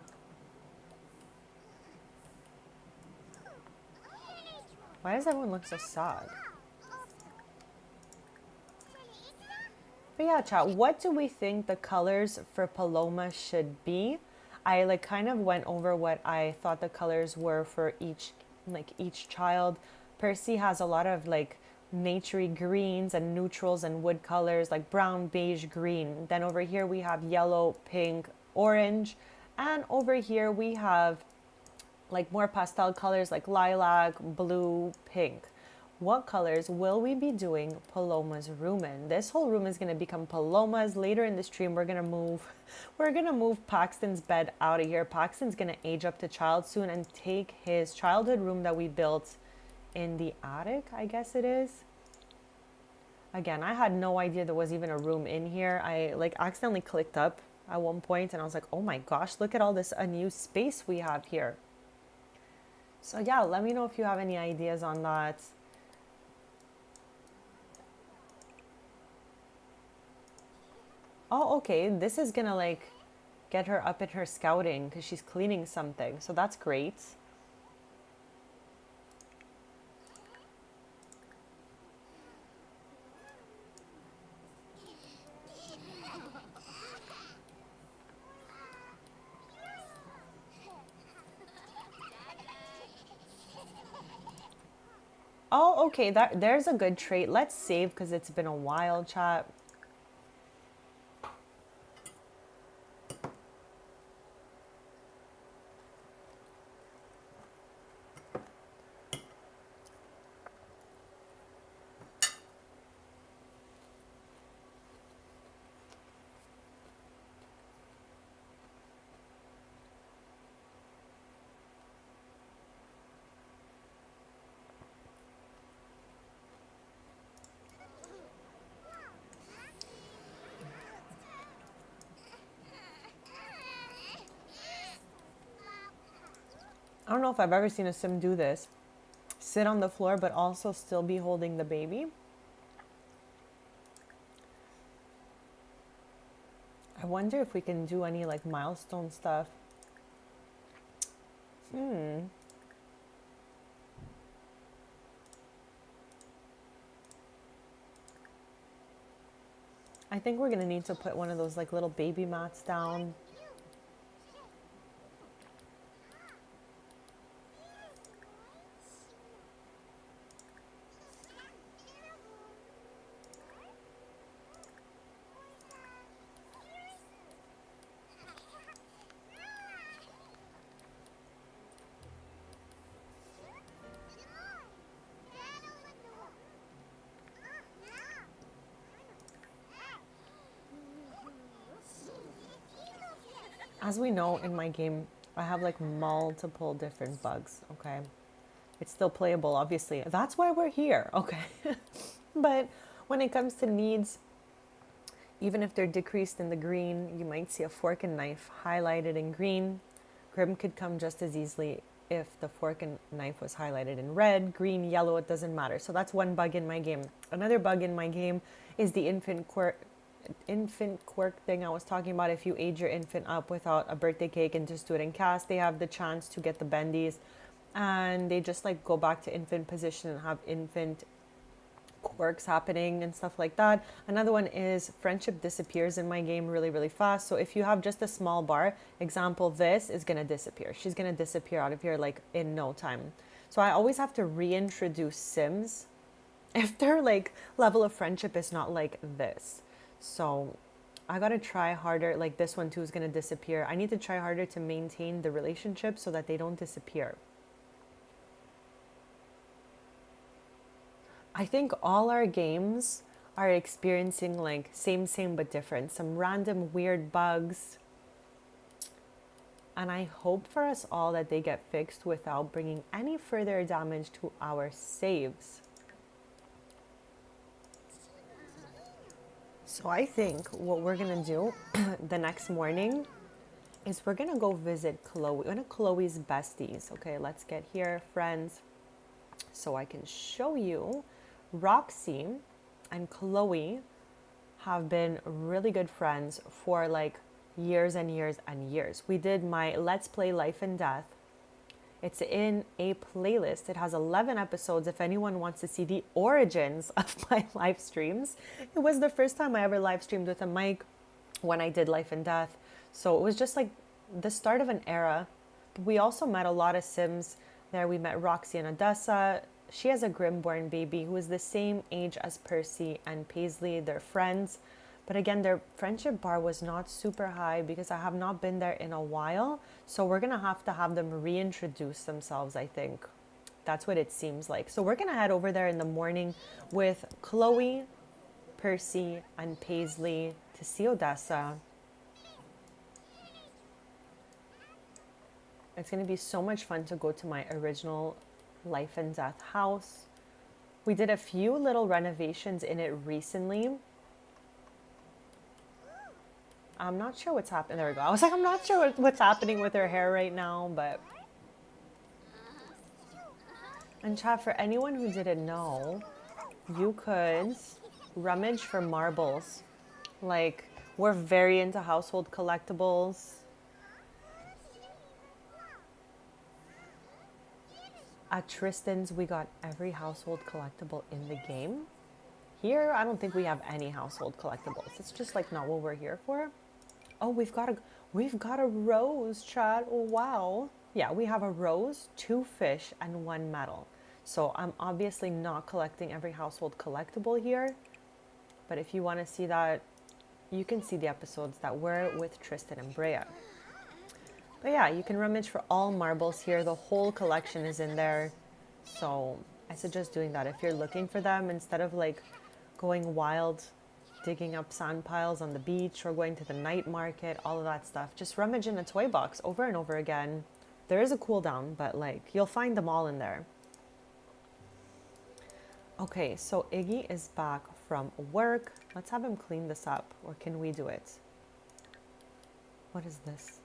Why does everyone look so sad? But yeah, chat, what do we think the colors for Paloma should be? I like kind of went over what I thought the colors were for each child. Percy has a lot of like naturey greens and neutrals and wood colors like brown, beige, green. Then over here we have yellow, pink, orange. And over here we have like more pastel colors like lilac, blue, pink. What colors will we be doing Paloma's room in? This whole room is going to become Paloma's. Later in the stream, we're going to move Paxton's bed out of here. Paxton's going to age up to child soon and take his childhood room that we built in the attic, I guess it is. Again, I had no idea there was even a room in here. I like accidentally clicked up at one point and I was like, oh my gosh, look at all this unused space we have here. So yeah, let me know if you have any ideas on that. Oh, okay, this is gonna like get her up in her scouting because she's cleaning something. So that's great. Oh, okay, there's a good trait. Let's save because it's been a while, chat. I don't know if I've ever seen a sim do this. Sit on the floor, but also still be holding the baby. I wonder if we can do any like milestone stuff. I think we're gonna need to put one of those like little baby mats down. As we know in my game, I have like multiple different bugs, okay? It's still playable, obviously. That's why we're here, okay? But when it comes to needs, even if they're decreased in the green, you might see a fork and knife highlighted in green. Grim could come just as easily if the fork and knife was highlighted in red, green, yellow, it doesn't matter. So that's one bug in my game. Another bug in my game is the infant quirk thing I was talking about. If you age your infant up without a birthday cake and just do it in cast, they have the chance to get the bendies, and they just like go back to infant position and have infant quirks happening and stuff like that. Another one is friendship disappears in my game really, really fast. So if you have just a small bar, example, this is going to disappear. She's going to disappear out of here like in no time. So I always have to reintroduce Sims if their like level of friendship is not like this. So I got to try harder. Like this one too is going to disappear. I need to try harder to maintain the relationship so that they don't disappear. I think all our games are experiencing like same but different, some random weird bugs. And I hope for us all that they get fixed without bringing any further damage to our saves. So I think what we're gonna do the next morning is we're gonna go visit Chloe, one of Chloe's besties. Okay, let's get here, friends, so I can show you. Roxy and Chloe have been really good friends for like years and years and years. We did my Let's Play Life and Death. It's in a playlist. It has 11 episodes if anyone wants to see the origins of my live streams. It was the first time I ever live streamed with a mic when I did Life and Death. So it was just like the start of an era. We also met a lot of Sims there. We met Roxy and Odessa. She has a Grimborn baby who is the same age as Percy and Paisley. They're friends. But again, their friendship bar was not super high because I have not been there in a while. So we're going to have them reintroduce themselves, I think. That's what it seems like. So we're going to head over there in the morning with Chloe, Percy, and Paisley to see Odessa. It's going to be so much fun to go to my original Life and Death house. We did a few little renovations in it recently. I'm not sure what's happening. There we go. I was like, I'm not sure what's happening with her hair right now, but... And chat, for anyone who didn't know, you could rummage for marbles. Like, we're very into household collectibles. At Tristan's, we got every household collectible in the game. Here, I don't think we have any household collectibles. It's just like not what we're here for. Oh, we've got a rose, chat. Oh, wow. Yeah, we have a rose, 2 fish, and 1 medal. So I'm obviously not collecting every household collectible here. But if you want to see that, you can see the episodes that were with Tristan and Brea. But yeah, you can rummage for all marbles here. The whole collection is in there. So I suggest doing that if you're looking for them instead of like going wild, digging up sand piles on the beach or going to the night market, all of that stuff. Just rummage in a toy box over and over again. There is a cooldown, but like you'll find them all in there. Okay, so Iggy is back from work. Let's have him clean this up, or can we do it? What is this?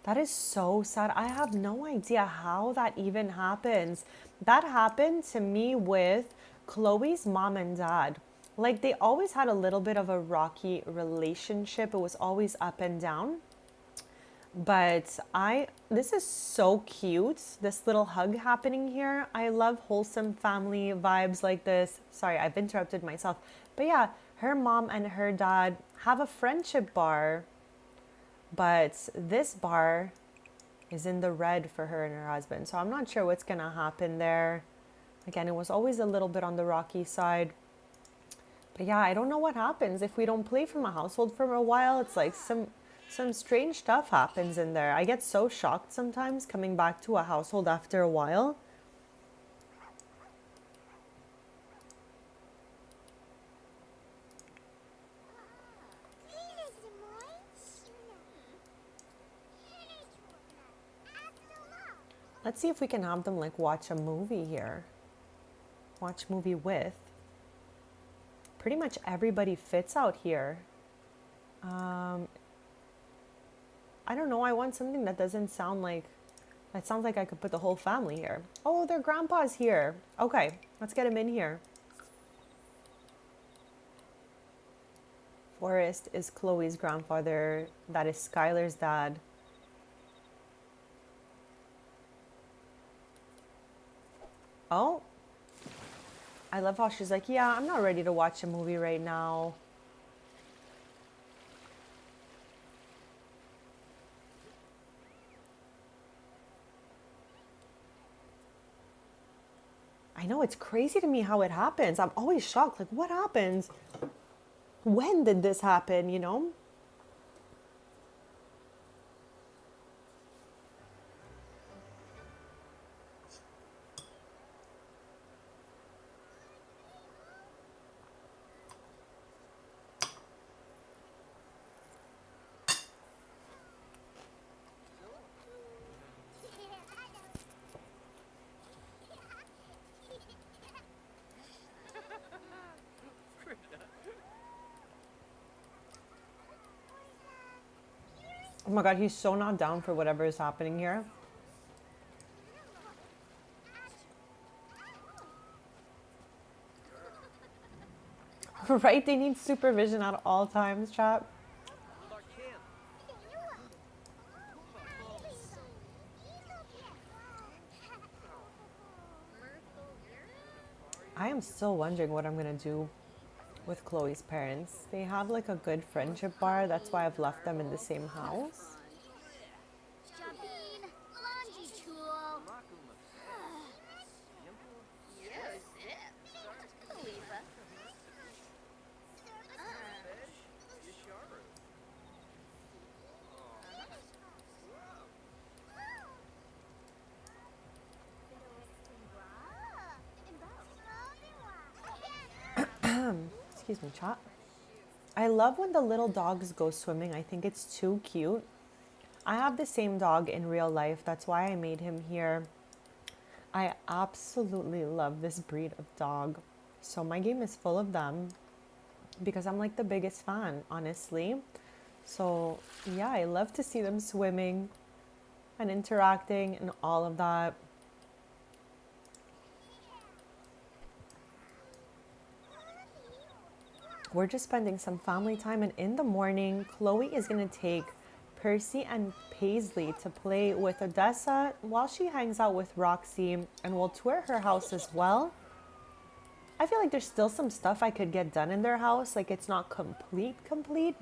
That is so sad. I have no idea how that even happens. That happened to me with Chloe's mom and dad. Like they always had a little bit of a rocky relationship. It was always up and down. But this is so cute. This little hug happening here. I love wholesome family vibes like this. Sorry, I've interrupted myself. But yeah, her mom and her dad have a friendship bar. But this bar is in the red for her and her husband. So I'm not sure what's going to happen there. Again, it was always a little bit on the rocky side. But yeah, I don't know what happens if we don't play from a household for a while. It's like some strange stuff happens in there. I get so shocked sometimes coming back to a household after a while. Let's see if we can have them like watch a movie here. Watch movie with. Pretty much everybody fits out here. I don't know. I want something that doesn't sound like... That sounds like I could put the whole family here. Oh, their grandpa's here. Okay, let's get him in here. Forrest is Chloe's grandfather. That is Skylar's dad. Oh. I love how she's like, yeah, I'm not ready to watch a movie right now. I know, it's crazy to me how it happens. I'm always shocked. Like, what happens? When did this happen, you know? Oh my God, he's so not down for whatever is happening here. Right? They need supervision at all times, chat. I am still wondering what I'm going to do with Chloe's parents. They have like a good friendship bar. That's why I've left them in the same house. Excuse me, chat. I love when the little dogs go swimming. I think it's too cute. I have the same dog in real life. That's why I made him here. I absolutely love this breed of dog. So my game is full of them because I'm like the biggest fan, honestly. So yeah, I love to see them swimming and interacting and all of that. We're just spending some family time, and in the morning, Chloe is going to take Percy and Paisley to play with Odessa while she hangs out with Roxy, and we'll tour her house as well. I feel like there's still some stuff I could get done in their house. Like, it's not complete,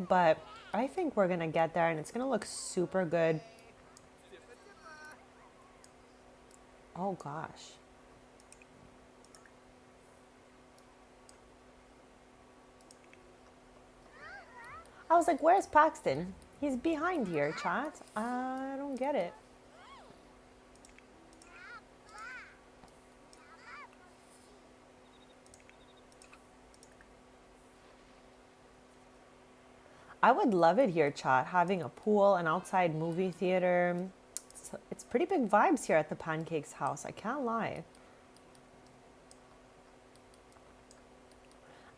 but I think we're going to get there, and it's going to look super good. Oh, gosh. I was like, where's Paxton? He's behind here, chat. I don't get it. I would love it here, chat, having a pool, an outside movie theater. It's pretty big vibes here at the Pancakes house, I can't lie.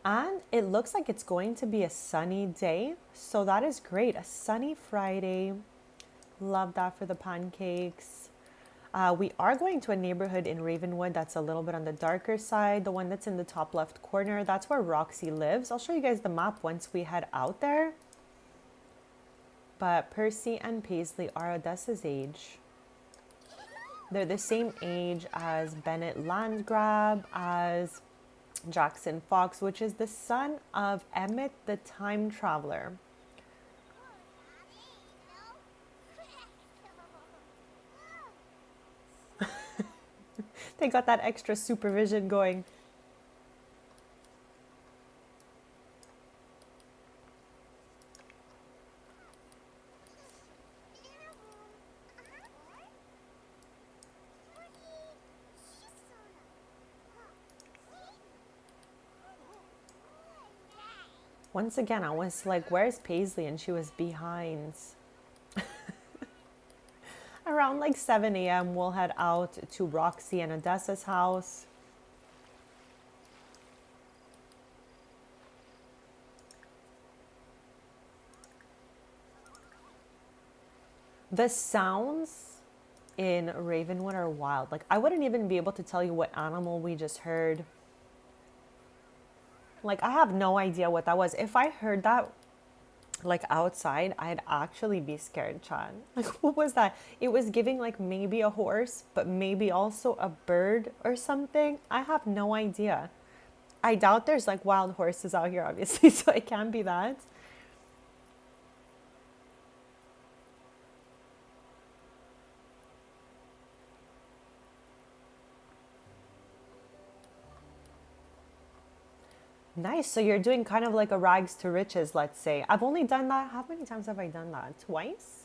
And it looks like it's going to be a sunny day, so that is great. A sunny Friday. Love that for the pancakes. We are going to a neighborhood in Ravenwood that's a little bit on the darker side. The one that's in the top left corner, that's where Roxy lives. I'll show you guys the map once we head out there. But Percy and Paisley are Odessa's age. They're the same age as Bennett Landgrab, as Jackson Fox, which is the son of Emmett the Time Traveler. They got that extra supervision going. Once again, I was like, where's Paisley? And she was behind. Around like 7 a.m., we'll head out to Roxy and Odessa's house. The sounds in Ravenwood are wild. Like, I wouldn't even be able to tell you what animal we just heard. Like, I have no idea what that was. If I heard that, like, outside, I'd actually be scared, Chan. Like, what was that? It was giving, like, maybe a horse, but maybe also a bird or something. I have no idea. I doubt there's, like, wild horses out here, obviously, so it can't be that. Nice. So you're doing kind of like a rags to riches, let's say. I've only done that. How many times have I done that? Twice?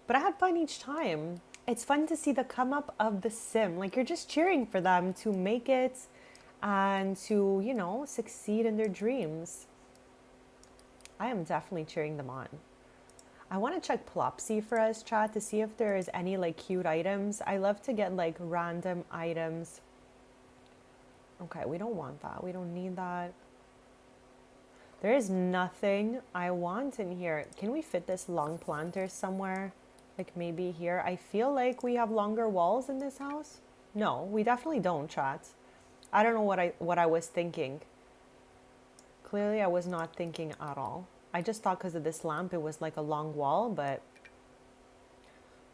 But I had fun each time. It's fun to see the come up of the sim. Like, you're just cheering for them to make it and to, you know, succeed in their dreams. I am definitely cheering them on. I want to check Plopsy for us, chat, to see if there is any like cute items. I love to get like random items. Okay, we don't want that. We don't need that. There is nothing I want in here. Can we fit this long planter somewhere? Like maybe here. I feel like we have longer walls in this house. No, we definitely don't, chat. I don't know what I was thinking. Clearly I was not thinking at all. I just thought because of this lamp it was like a long wall, but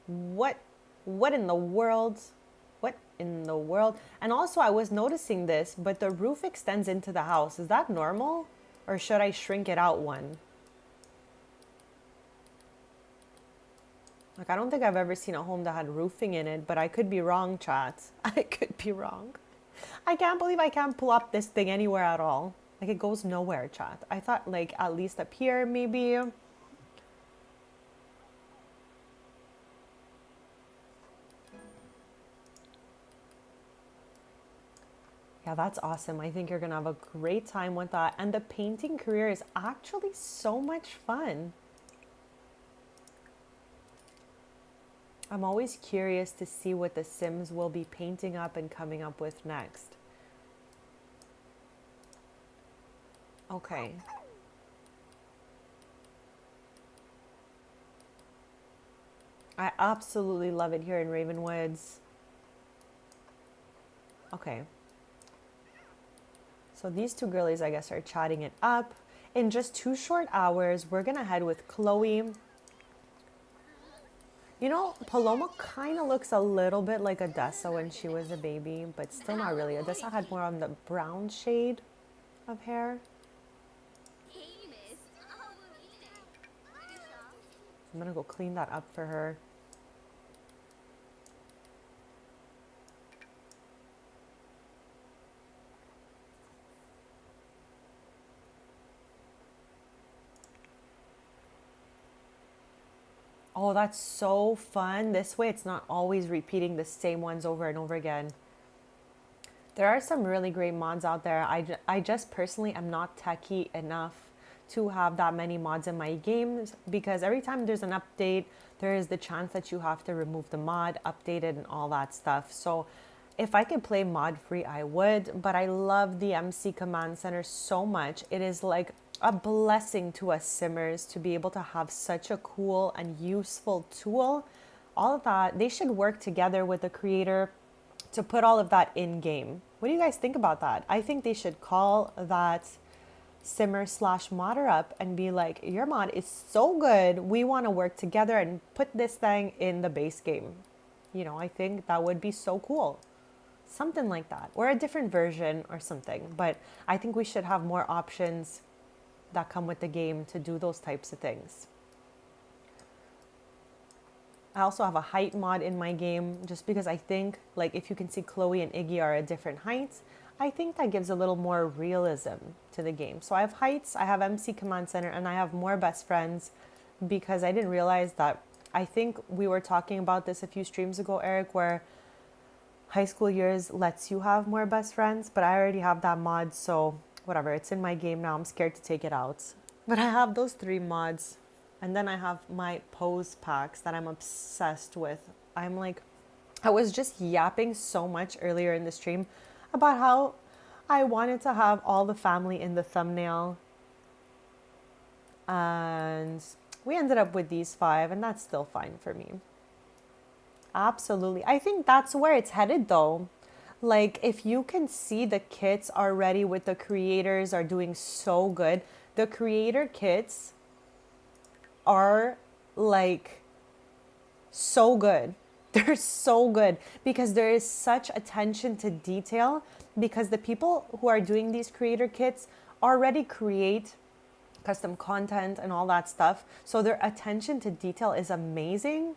what in the world? What in the world? And also I was noticing this, but the roof extends into the house. Is that normal? Or should I shrink it out one? Like, I don't think I've ever seen a home that had roofing in it, but I could be wrong, chat. I could be wrong. I can't believe I can't pull up this thing anywhere at all. Like, it goes nowhere, chat. I thought, like, at least up here, maybe. Yeah, that's awesome. I think you're going to have a great time with that. And the painting career is actually so much fun. I'm always curious to see what the Sims will be painting up and coming up with next. Okay. I absolutely love it here in Ravenwoods. Okay. So these two girlies, I guess, are chatting it up. In just 2 short hours, we're going to head with Chloe. You know, Paloma kind of looks a little bit like Odessa when she was a baby, but still not really. Odessa had more on the brown shade of hair. I'm going to go clean that up for her. Oh, that's so fun. This way it's not always repeating the same ones over and over again. There are some really great mods out there. I just personally am not techie enough to have that many mods in my games because every time there's an update, there is the chance that you have to remove the mod, update it, and all that stuff. So if I could play mod free, I would, but I love the MC Command Center so much. It is like a blessing to us simmers to be able to have such a cool and useful tool. all of that, they should work together with the creator to put all of that in game. What do you guys think about that? I think they should call that simmer slash modder up and be like, your mod is so good, we want to work together and put this thing in the base game. You know, I think that would be so cool. Something like that, or a different version or something. But I think we should have more options that come with the game to do those types of things. I also have a height mod in my game just because I think, like, if you can see Chloe and Iggy are at different heights, I think that gives a little more realism to the game. So I have heights, I have MC Command Center, and I have more best friends because I didn't realize that. I think we were talking about this a few streams ago, Eric, where high school years lets you have more best friends, but I already have that mod, so whatever, it's in my game now. I'm scared to take it out. But I have those 3 mods. And then I have my pose packs that I'm obsessed with. I was just yapping so much earlier in the stream about how I wanted to have all the family in the thumbnail. And we ended up with these 5, and that's still fine for me. Absolutely. I think that's where it's headed though. Like, if you can see the kits already with the creators are doing so good. The creator kits are like so good. They're so good because there is such attention to detail, because the people who are doing these creator kits already create custom content and all that stuff. So their attention to detail is amazing.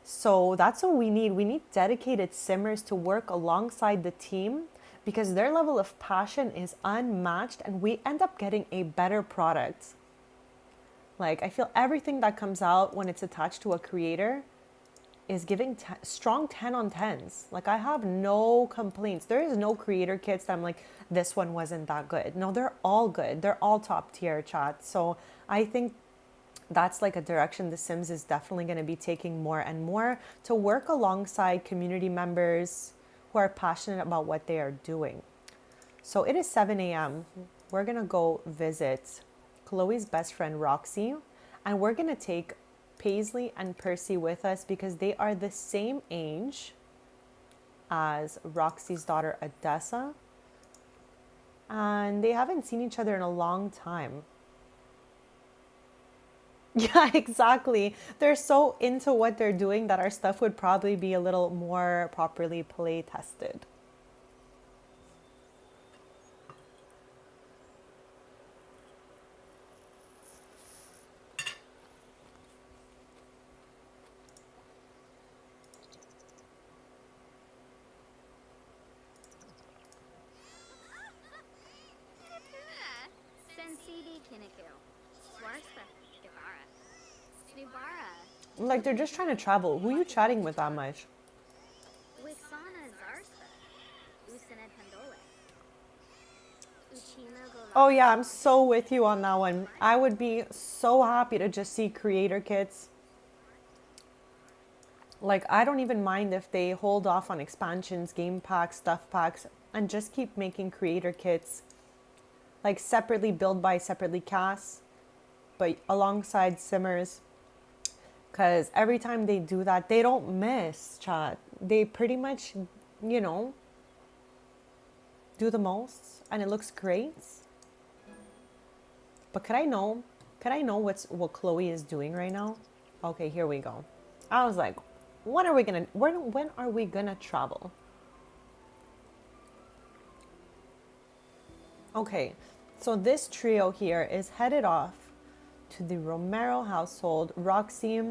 So that's what we need. We need dedicated simmers to work alongside the team because their level of passion is unmatched and we end up getting a better product. Like, I feel everything that comes out when it's attached to a creator is giving strong 10 on 10s. Like, I have no complaints. There is no creator kits that I'm like, this one wasn't that good. No, they're all good. They're all top tier, chat. So I think that's like a direction The Sims is definitely going to be taking more and more, to work alongside community members who are passionate about what they are doing. So it is 7 a.m. We're going to go visit Chloe's best friend Roxy, and we're going to take Paisley and Percy with us because they are the same age as Roxy's daughter Odessa, and they haven't seen each other in a long time. Yeah, exactly. They're so into what they're doing that our stuff would probably be a little more properly play tested. Like, they're just trying to travel. Who are you chatting with that much? Oh yeah, I'm so with you on that one. I would be so happy to just see creator kits. Like, I don't even mind if they hold off on expansions, game packs, stuff packs, and just keep making creator kits. Like, separately build by separately cast, but alongside simmers. Because every time they do that, they don't miss, chat. They pretty much, you know, do the most, and it looks great. But could I know what Chloe is doing right now? Okay, here we go. I was like, when are we gonna travel? Okay, so this trio here is headed off to the Romero household. Roxy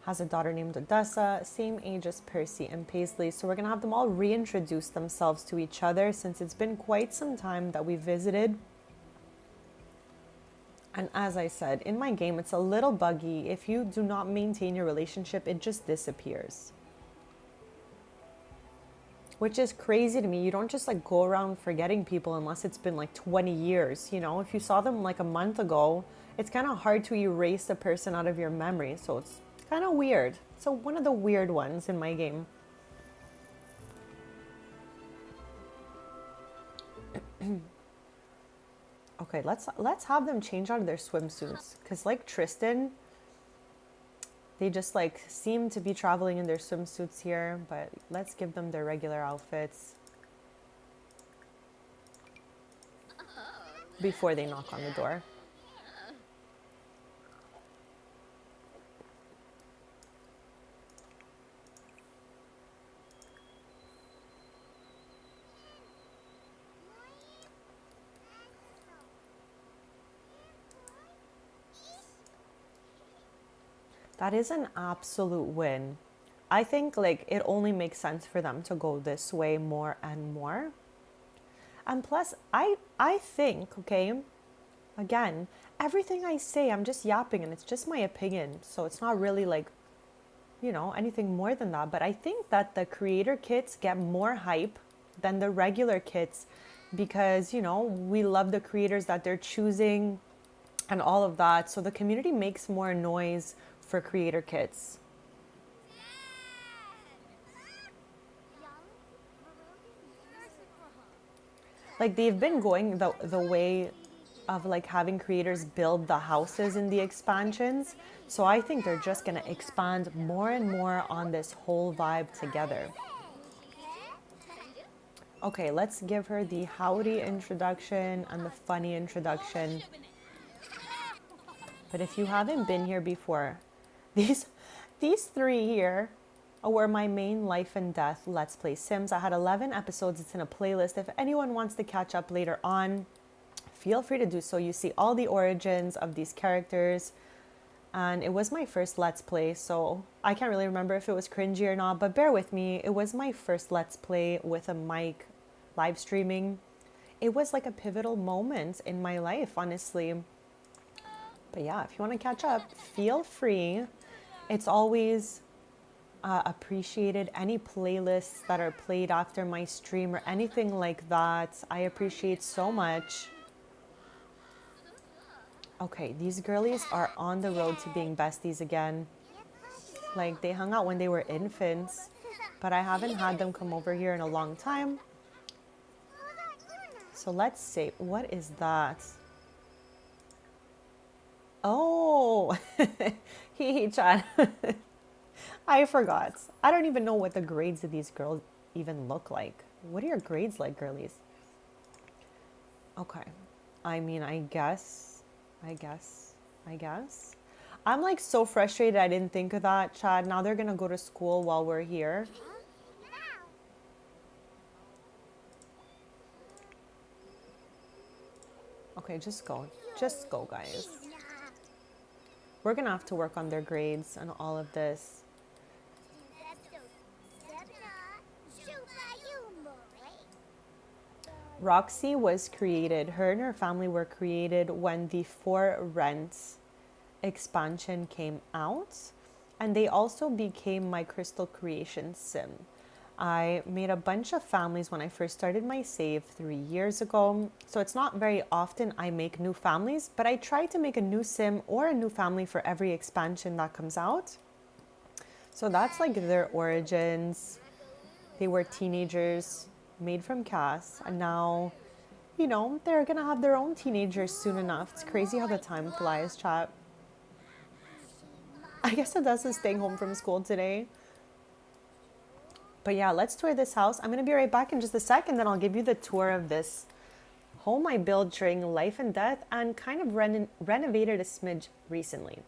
has a daughter named Odessa, same age as Percy and Paisley. So we're gonna have them all reintroduce themselves to each other since it's been quite some time that we visited. And as I said, in my game, it's a little buggy. If you do not maintain your relationship, it just disappears. Which is crazy to me. You don't just like go around forgetting people unless it's been like 20 years. You know, if you saw them like a month ago, it's kind of hard to erase a person out of your memory. So it's kind of weird. So one of the weird ones in my game. Okay, let's have them change out of their swimsuits. Because like Tristan, They just like seem to be traveling in their swimsuits here, but let's give them their regular outfits before they knock on the door. That is an absolute win. I think like it only makes sense for them to go this way more and more. And plus, I think, okay, again, everything I say, I'm just yapping and it's just my opinion. So it's not really like, anything more than that. But I think that the creator kits get more hype than the regular kits because, we love the creators that they're choosing and all of that. So the community makes more noise for creator kits. Like they've been going the way of like having creators build the houses in the expansions. So I think they're just going to expand more and more on this whole vibe together. Okay, let's give her the howdy introduction and the funny introduction. But if you haven't been here before, these three here were my main life and death Let's Play Sims. I had 11 episodes. It's in a playlist. If anyone wants to catch up later on, feel free to do so. You see all the origins of these characters. And it was my first Let's Play, so I can't really remember if it was cringy or not, but bear with me. It was my first Let's Play with a mic, live streaming. It was like a pivotal moment in my life, honestly. But yeah, if you want to catch up, feel free. It's always appreciated. Any playlists that are played after my stream or anything like that, I appreciate so much. Okay, these girlies are on the road to being besties again. Like, they hung out when they were infants, but I haven't had them come over here in a long time. So let's see, what is that? Oh, hee chat. I forgot. I don't even know what the grades of these girls even look like. What are your grades like, girlies? Okay. I mean, I guess. I'm like so frustrated I didn't think of that, Chad. Now they're gonna go to school while we're here. Okay, just go. Just go, guys. We're gonna have to work on their grades and all of this. Roxy was created, her and her family were created when the For Rent expansion came out, and they also became my Crystal Creation sim. I made a bunch of families when I first started my save 3 years ago, so it's not very often I make new families, but I try to make a new sim or a new family for every expansion that comes out. So that's like their origins. They were teenagers made from Cass, and now, they're gonna have their own teenagers soon enough. It's crazy how the time flies, chat. I guess Odessa's staying home from school today. But yeah, let's tour this house. I'm gonna be right back in just a sec, and then I'll give you the tour of this home I built during life and death and kind of renovated a smidge recently.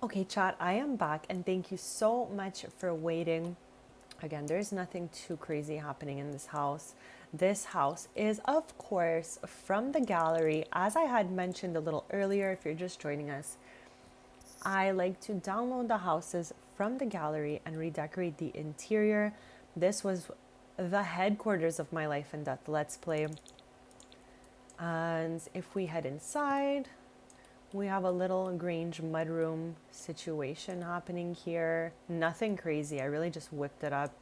Okay, chat, I am back and thank you so much for waiting. Again, there's nothing too crazy happening in this house. This house is, of course, from the gallery. As I had mentioned a little earlier, if you're just joining us, I like to download the houses from the gallery and redecorate the interior. This was the headquarters of my Life and Death Let's Play. And if we head inside, we have a little Grange mudroom situation happening here. Nothing crazy. I really just whipped it up.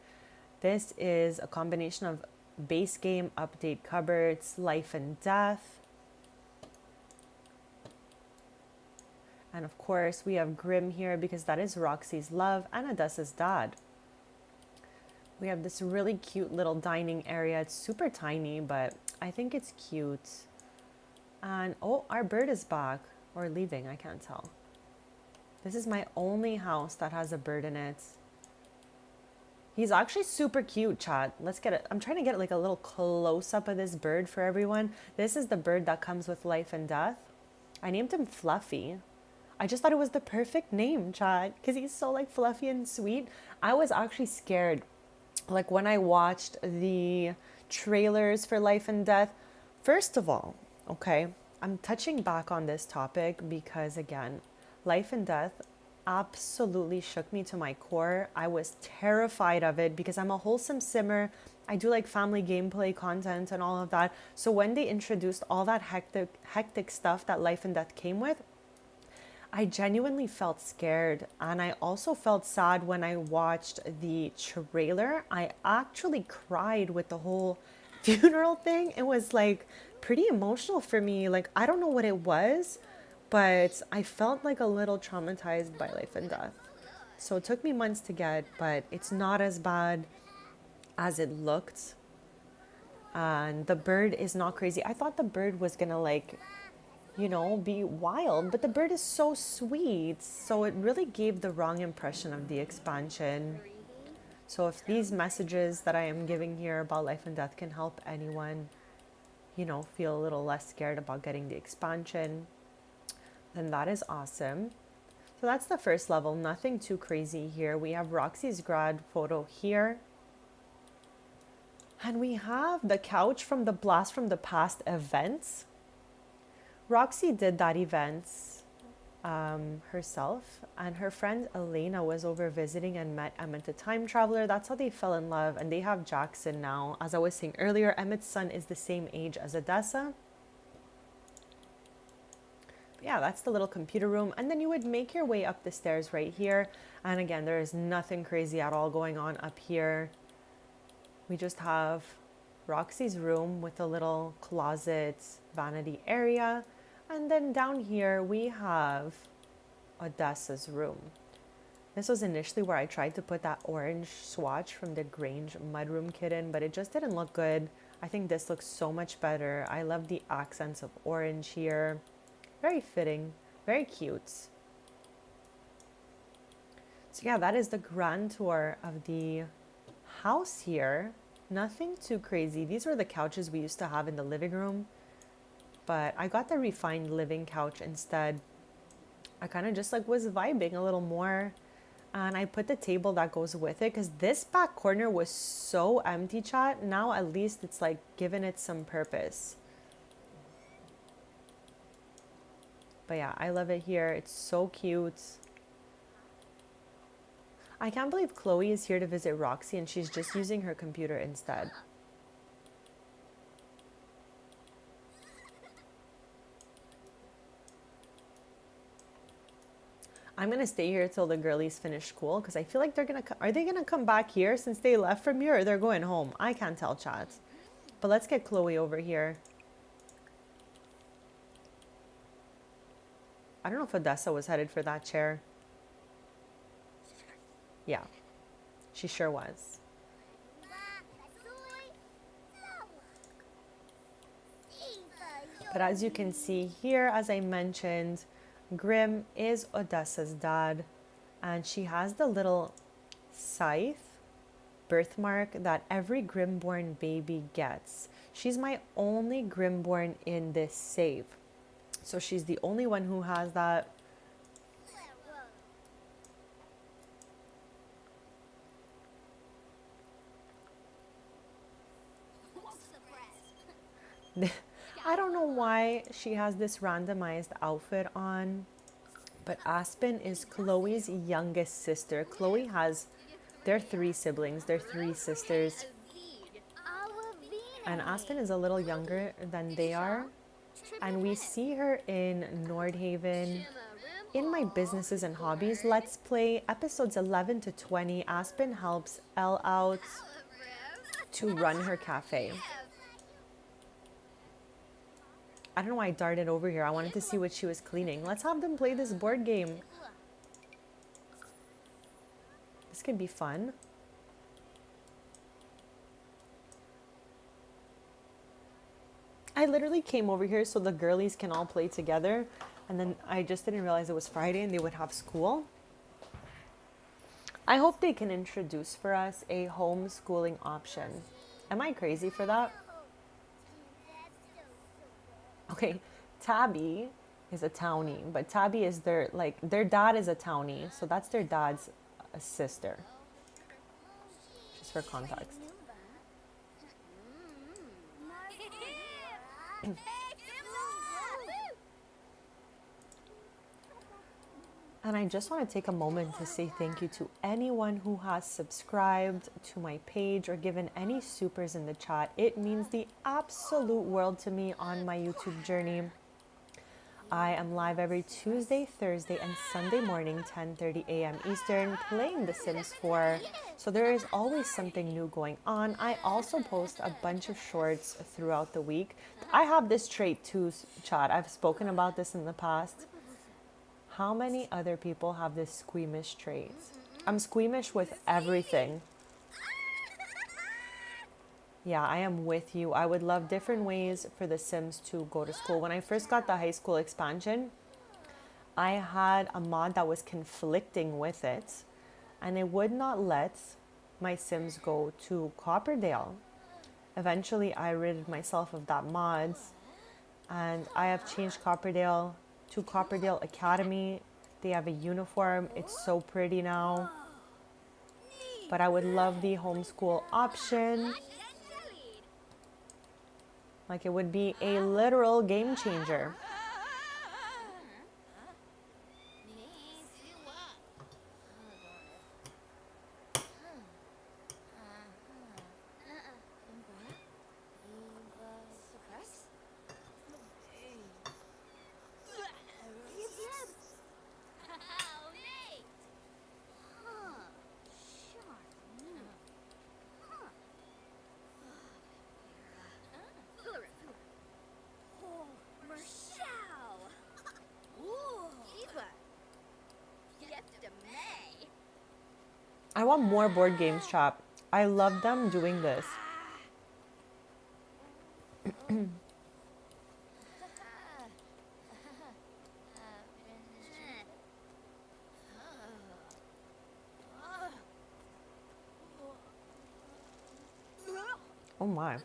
This is a combination of base game, update cupboards, Life and Death. And of course, we have Grim here because that is Roxy's love and Odessa's dad. We have this really cute little dining area. It's super tiny, but I think it's cute. And oh, our bird is back. Or leaving, I can't tell. This is my only house that has a bird in it. He's actually super cute, chat. Let's get it. I'm trying to get like a little close up of this bird for everyone. This is the bird that comes with Life and Death. I named him Fluffy. I just thought it was the perfect name, chat, because he's so like fluffy and sweet. I was actually scared. Like when I watched the trailers for Life and Death, first of all, okay, I'm touching back on this topic because, again, Life and Death absolutely shook me to my core. I was terrified of it because I'm a wholesome simmer. I do like family gameplay content and all of that. So when they introduced all that hectic stuff that Life and Death came with, I genuinely felt scared. And I also felt sad when I watched the trailer. I actually cried with the whole funeral thing. It was like pretty emotional for me. Like, I don't know what it was, but I felt like a little traumatized by Life and Death. So it took me months to get, but it's not as bad as it looked. And the bird is not crazy. I thought the bird was gonna like, you know, be wild, but the bird is so sweet. So it really gave the wrong impression of the expansion. So if these messages that I am giving here about Life and Death can help anyone, you know, feel a little less scared about getting the expansion, then that is awesome. So that's the first level. Nothing too crazy here. We have Roxy's grad photo here. And we have the couch from the Blast from the Past events. Roxy did that event herself, and her friend Elena was over visiting and met Emmett, the time traveler. That's how they fell in love, and they have Jackson now. As I was saying earlier, Emmett's son is the same age as Odessa. But yeah, that's the little computer room, and then you would make your way up the stairs right here. And again, there is nothing crazy at all going on up here. We just have Roxy's room with a little closet vanity area. And then down here we have Odessa's room. This was initially where I tried to put that orange swatch from the Grange mudroom kitten, but it just didn't look good. I think this looks so much better. I love the accents of orange here. Very fitting, very cute. So yeah, that is the grand tour of the house here. Nothing too crazy. These were the couches we used to have in the living room, but I got the refined living couch instead. I kind of just like was vibing a little more, and I put the table that goes with it because this back corner was so empty, chat. Now at least it's like giving it some purpose. But yeah, I love it here. It's so cute. I can't believe Chloe is here to visit Roxy and she's just using her computer instead. I'm gonna stay here till the girlies finish school because I feel like they're gonna are they gonna come back here since they left from here, or they're going home? I can't tell, chat. But let's get Chloe over here. I don't know if Odessa was headed for that chair. Yeah, she sure was. But as you can see here, as I mentioned, Grim is Odessa's dad, and she has the little scythe birthmark that every Grimborn baby gets. She's my only Grimborn in this save. So she's the only one who has that. I don't know why she has this randomized outfit on, but Aspen is Chloe's youngest sister. Chloe has, they're three siblings, they're three sisters, and Aspen is a little younger than they are. And we see her in Nordhaven. In my businesses and hobbies, let's play episodes 11 to 20. Aspen helps Elle out to run her cafe. I don't know why I darted over here. I wanted to see what she was cleaning. Let's have them play this board game. This could be fun. I literally came over here so the girlies can all play together. And then I just didn't realize it was Friday and they would have school. I hope they can introduce for us a homeschooling option. Am I crazy for that? Okay, Tabby is a townie, but Tabby is their dad is a townie, so that's their dad's sister. Just for context. And I just want to take a moment to say thank you to anyone who has subscribed to my page or given any supers in the chat. It means the absolute world to me on my YouTube journey. I am live every Tuesday, Thursday, and Sunday morning, 10:30 a.m. Eastern, playing The Sims 4. So there is always something new going on. I also post a bunch of shorts throughout the week. I have this trait too, chat. I've spoken about this in the past. How many other people have this squeamish trait? I'm squeamish with everything. Yeah, I am with you. I would love different ways for the Sims to go to school. When I first got the high school expansion, I had a mod that was conflicting with it, and it would not let my Sims go to Copperdale. Eventually, I rid myself of that mod, and I have changed Copperdale to Copperdale Academy. They have a uniform. It's so pretty now. But I would love the homeschool option. Like, it would be a literal game changer. I want more board games, chat. I love them doing this. Oh my.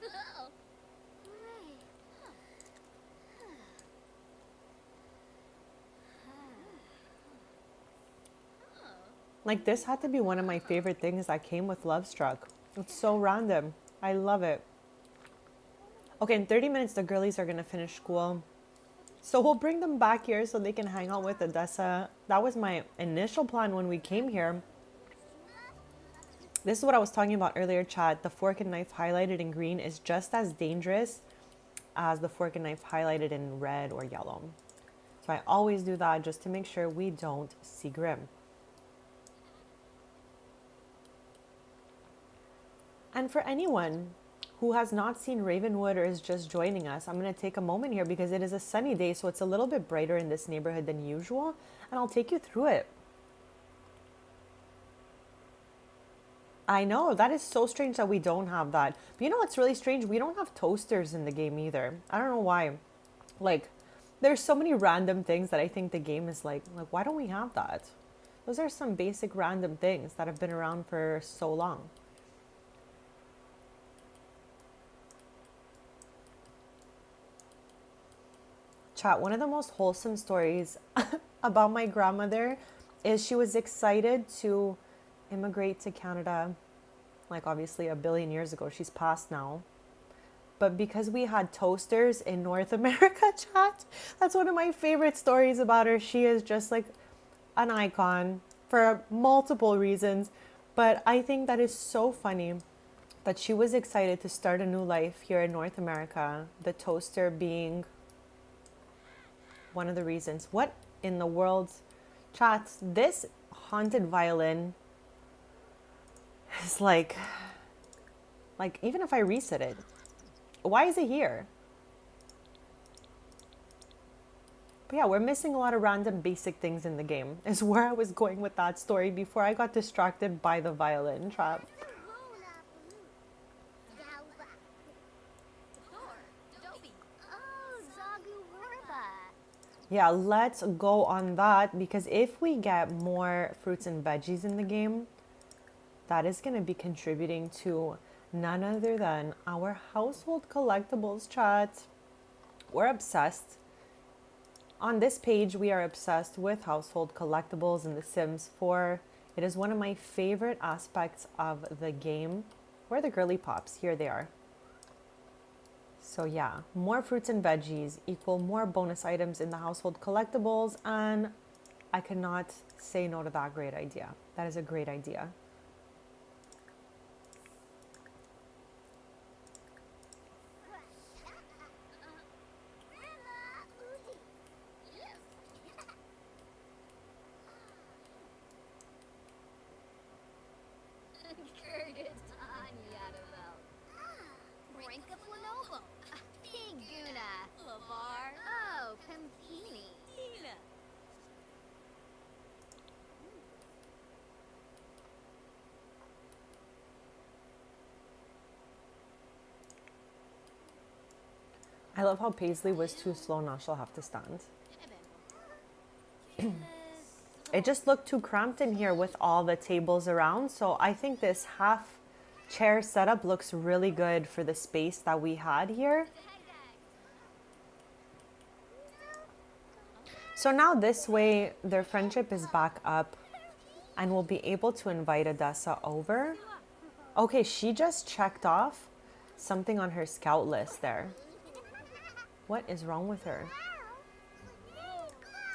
Like, this had to be one of my favorite things that came with Love Struck. It's so random. I love it. Okay, in 30 minutes, the girlies are going to finish school. So we'll bring them back here so they can hang out with Odessa. That was my initial plan when we came here. This is what I was talking about earlier, chat. The fork and knife highlighted in green is just as dangerous as the fork and knife highlighted in red or yellow. So I always do that just to make sure we don't see Grim. And for anyone who has not seen Ravenwood or is just joining us, I'm going to take a moment here because it is a sunny day, so it's a little bit brighter in this neighborhood than usual, and I'll take you through it. I know, that is so strange that we don't have that. But you know what's really strange? We don't have toasters in the game either. I don't know why. Like, there's so many random things that I think the game is like, why don't we have that? Those are some basic random things that have been around for so long. Chat, one of the most wholesome stories about my grandmother is she was excited to immigrate to Canada, like obviously a billion years ago. She's passed now. but because we had toasters in North America, chat, that's one of my favorite stories about her. She is just like an icon for multiple reasons, but I think that is so funny that she was excited to start a new life here in North America, the toaster being one of the reasons. What in the world, chat, this haunted violin is like even if I reset it, why is it here? But yeah, we're missing a lot of random basic things in the game, is where I was going with that story before I got distracted by the violin trap. Yeah, let's go on that, because if we get more fruits and veggies in the game, that is going to be contributing to none other than our household collectibles, chat. We're obsessed. On this page, we are obsessed with household collectibles in The Sims 4. It is one of my favorite aspects of the game. Where are the girly pops? Here they are. So yeah, more fruits and veggies equal more bonus items in the household collectibles, and I cannot say no to that great idea. That is a great idea. I love how Paisley was too slow, now she'll have to stand. It just looked too cramped in here with all the tables around, so I think this half chair setup looks really good for the space that we had here. So now this way, their friendship is back up and we'll be able to invite Odessa over. Okay, she just checked off something on her scout list there. What is wrong with her?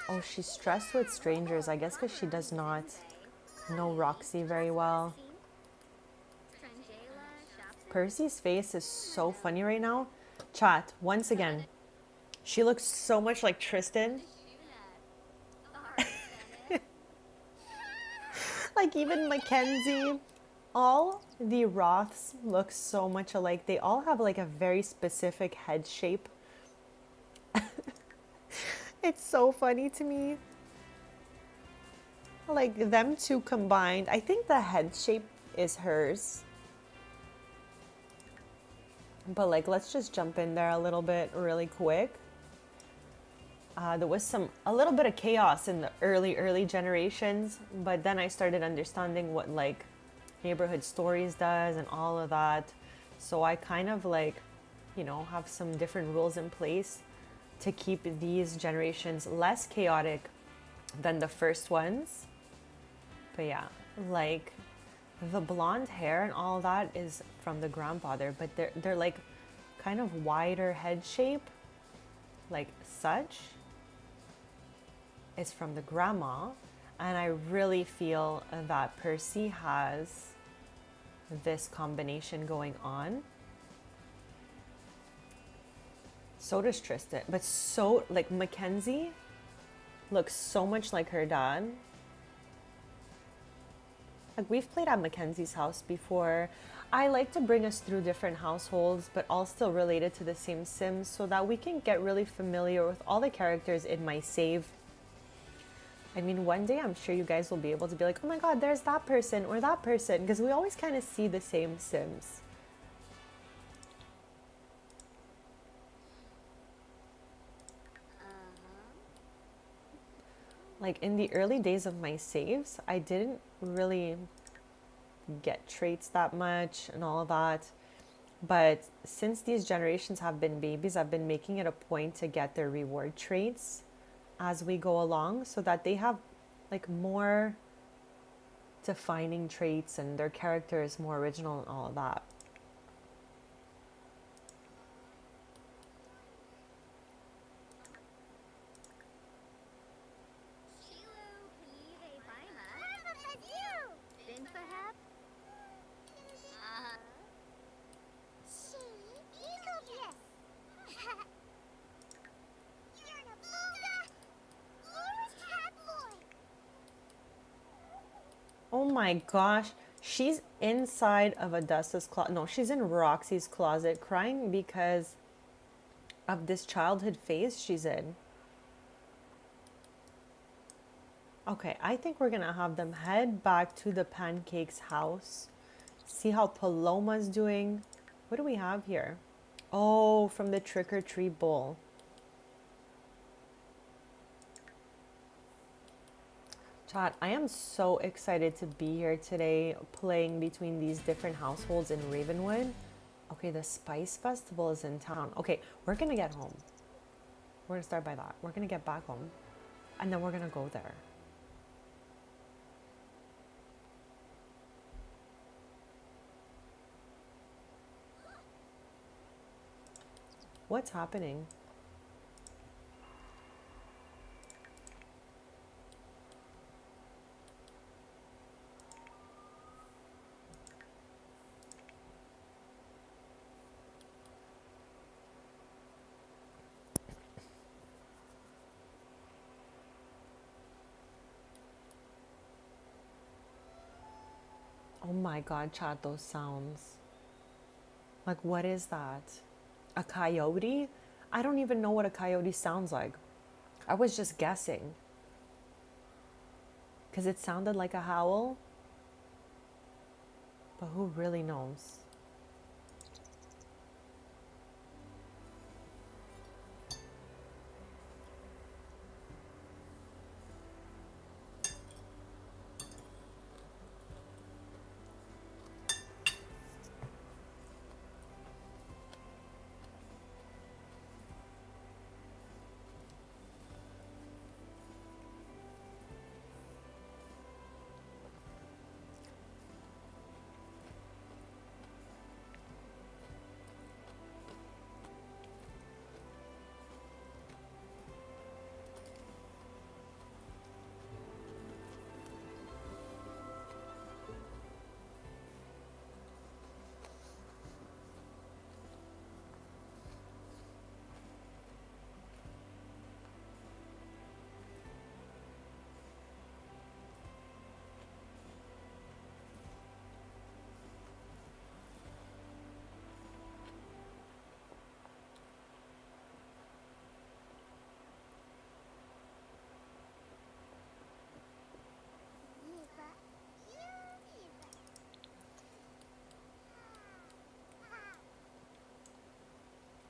Oh, she's stressed with strangers, I guess because she does not know Roxy very well. Percy's face is so funny right now. Chat, once again, she looks so much like Tristan. Like even Mackenzie. All the Roths look so much alike. They all have like a very specific head shape. It's so funny to me. Like them two combined. I think the head shape is hers. But like, let's just jump in there a little bit really quick. There was a little bit of chaos in the early generations, but then I started understanding what like Neighborhood Stories does and all of that. So I kind of like, you know, have some different rules in place to keep these generations less chaotic than the first ones. But yeah, like the blonde hair and all that is from the grandfather, but they're like kind of wider head shape, like such, is from the grandma. And I really feel that Percy has this combination going on. So does Tristan, but so like Mackenzie looks so much like her dad. Like we've played at Mackenzie's house before. I like to bring us through different households, but all still related to the same Sims, so that we can get really familiar with all the characters in my save. I mean, one day I'm sure you guys will be able to be like, oh my god, there's that person or that person, because we always kind of see the same Sims. Like in the early days of my saves, I didn't really get traits that much and all of that. But since these generations have been babies, I've been making it a point to get their reward traits as we go along, so that they have like more defining traits and their character is more original and all of that. my gosh. She's inside of Adessa's closet. No, she's in Roxy's closet crying because of this childhood phase she's in. Okay, I think we're gonna have them head back to the Pancakes house. See how Paloma's doing. What do we have here? Oh, from the trick-or-treat bowl. Chat, I am so excited to be here today playing between these different households in Ravenwood. Okay, the Spice Festival is in town. Okay, we're gonna get home. We're gonna start by that. We're gonna get back home and then we're gonna go there. What's happening? Oh my god, chat, those sounds. Like, what is that? A coyote? I don't even know what a coyote sounds like. I was just guessing. Because it sounded like a howl. But who really knows?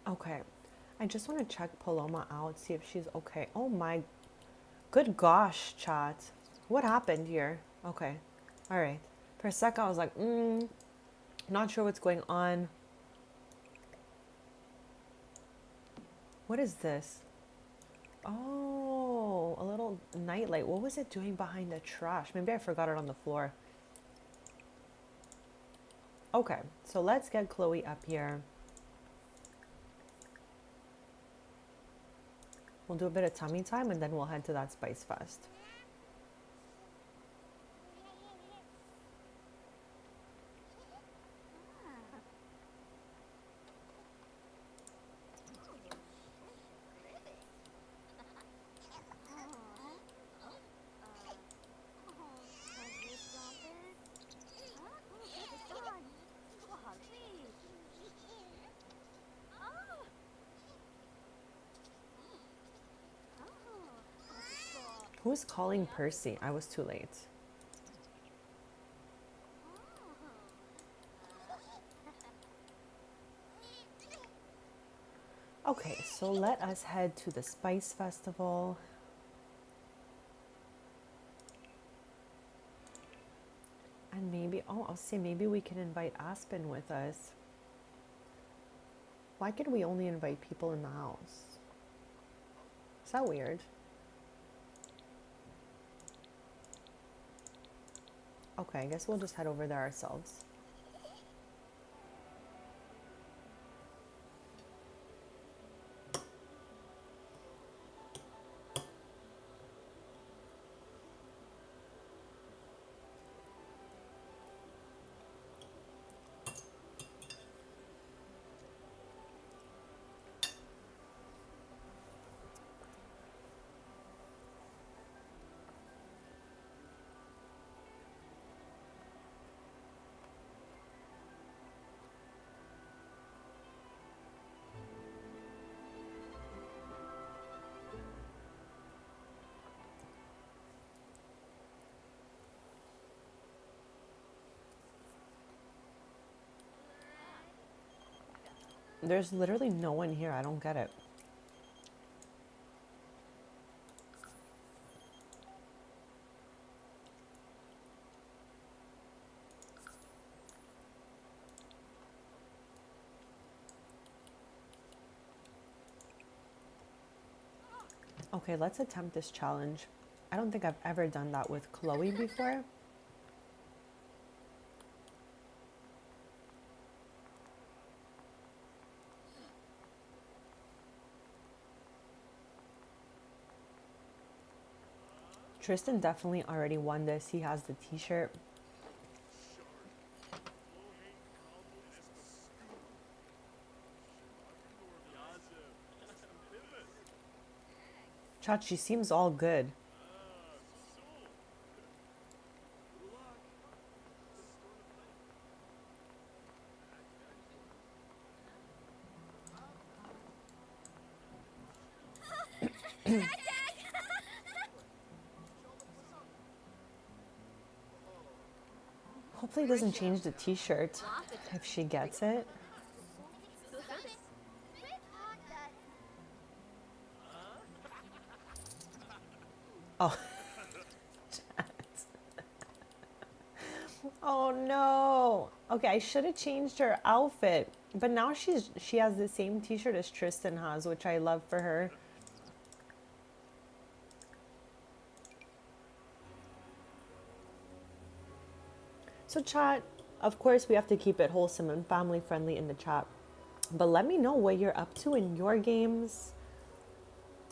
Okay. I just want to check Paloma out, see if she's okay. Oh my good gosh, chat. What happened here? Okay. All right. For a second, I was like, not sure what's going on. What is this? Oh, a little nightlight. What was it doing behind the trash? Maybe I forgot it on the floor. Okay, so let's get Chloe up here. We'll do a bit of tummy time and then we'll head to that Spice Fest. Who's calling Percy? I was too late. Okay, so let us head to the Spice Festival. And maybe, I'll say maybe we can invite Aspen with us. Why could we only invite people in the house? Is that weird? Okay, I guess we'll just head over there ourselves. There's literally no one here. I don't get it. Okay, let's attempt this challenge. I don't think I've ever done that with Chloe before. Tristan definitely already won this. He has the t-shirt. Chat, she seems all good. Hopefully it doesn't change the t-shirt if she gets it. Oh. Oh no. Okay, I should have changed her outfit. But now she has the same t-shirt as Tristan has, which I love for her. So chat, of course we have to keep it wholesome and family friendly in the chat. But let me know what you're up to in your games.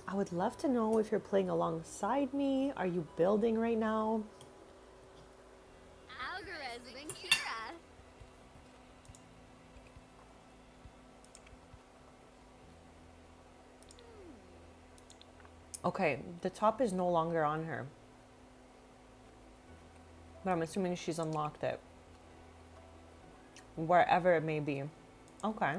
I would love to know if you're playing alongside me. Are you building right now? Okay, the top is no longer on her. But I'm assuming she's unlocked it. Wherever it may be. Okay.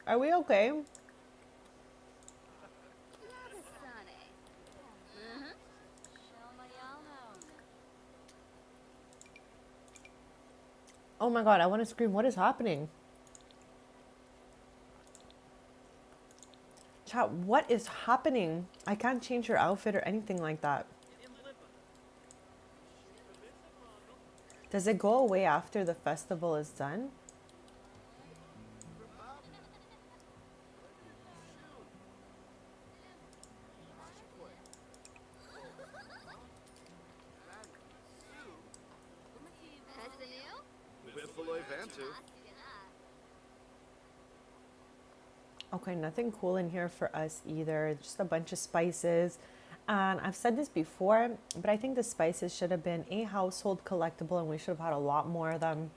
Are we okay? Oh my god, I want to scream. What is happening? Chat, what is happening? I can't change her outfit or anything like that. Does it go away after the festival is done? Okay, nothing cool in here for us either. Just a bunch of spices. And I've said this before, but I think the spices should have been a household collectible and we should have had a lot more of them.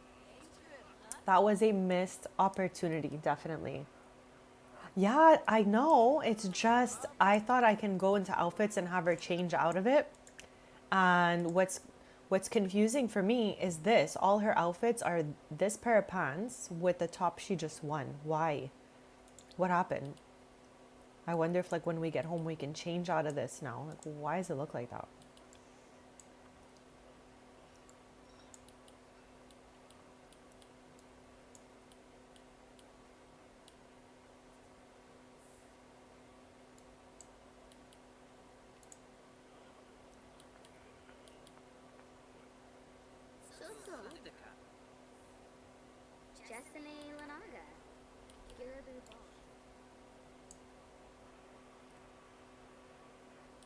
That was a missed opportunity, definitely. Yeah, I know. It's just, I thought I can go into outfits and have her change out of it. And what's confusing for me is this. All her outfits are this pair of pants with the top she just won. Why? What happened? I wonder if like when we get home we can change out of this now. Like why does it look like that?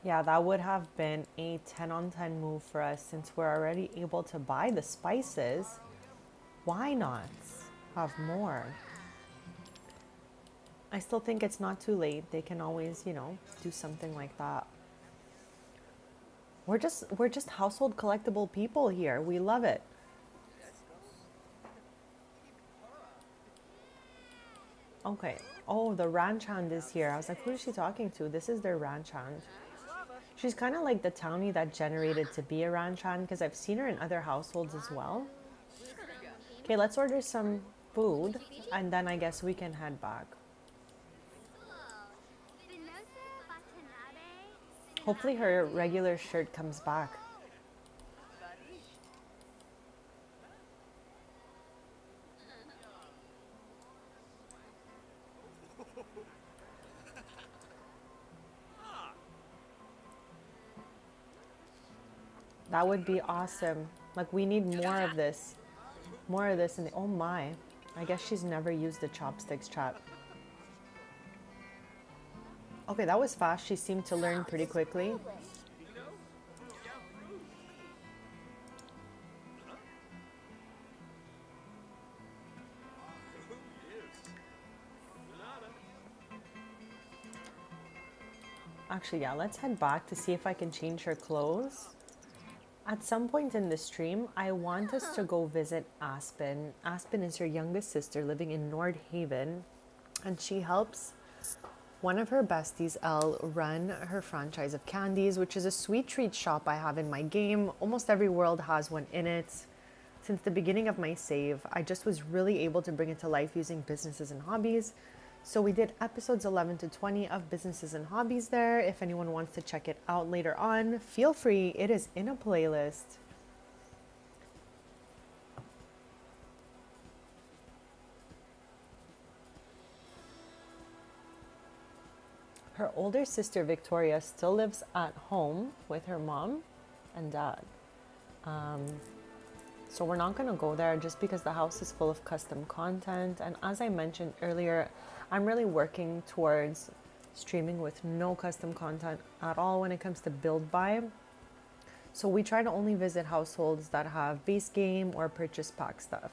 Yeah, that would have been a 10 on 10 move for us since we're already able to buy the spices. Why not have more? I still think it's not too late. They can always, you know, do something like that. We're just household collectible people here. We love it. Okay. Oh, the ranch hand is here. I was like, who is she talking to? This is their ranch hand. She's kind of like the townie that generated to be a ranch hand because I've seen her in other households as well. Okay, let's order some food and then I guess we can head back. Hopefully her regular shirt comes back. That would be awesome. Like we need more of this. More of this and oh my. I guess she's never used the chopsticks, chat. Okay, that was fast. She seemed to learn pretty quickly. Actually, yeah, let's head back to see if I can change her clothes. At some point in the stream, I want us to go visit Aspen. Aspen is her youngest sister living in Nordhaven, and she helps one of her besties, Elle, run her franchise of candies, which is a sweet treat shop I have in my game. Almost every world has one in it. Since the beginning of my save, I just was really able to bring it to life using businesses and hobbies. So we did episodes 11 to 20 of Businesses and Hobbies there. If anyone wants to check it out later on, feel free. It is in a playlist. Her older sister, Victoria, still lives at home with her mom and dad. So we're not going to go there just because the house is full of custom content. And as I mentioned earlier, I'm really working towards streaming with no custom content at all when it comes to build buy. So we try to only visit households that have base game or purchase pack stuff.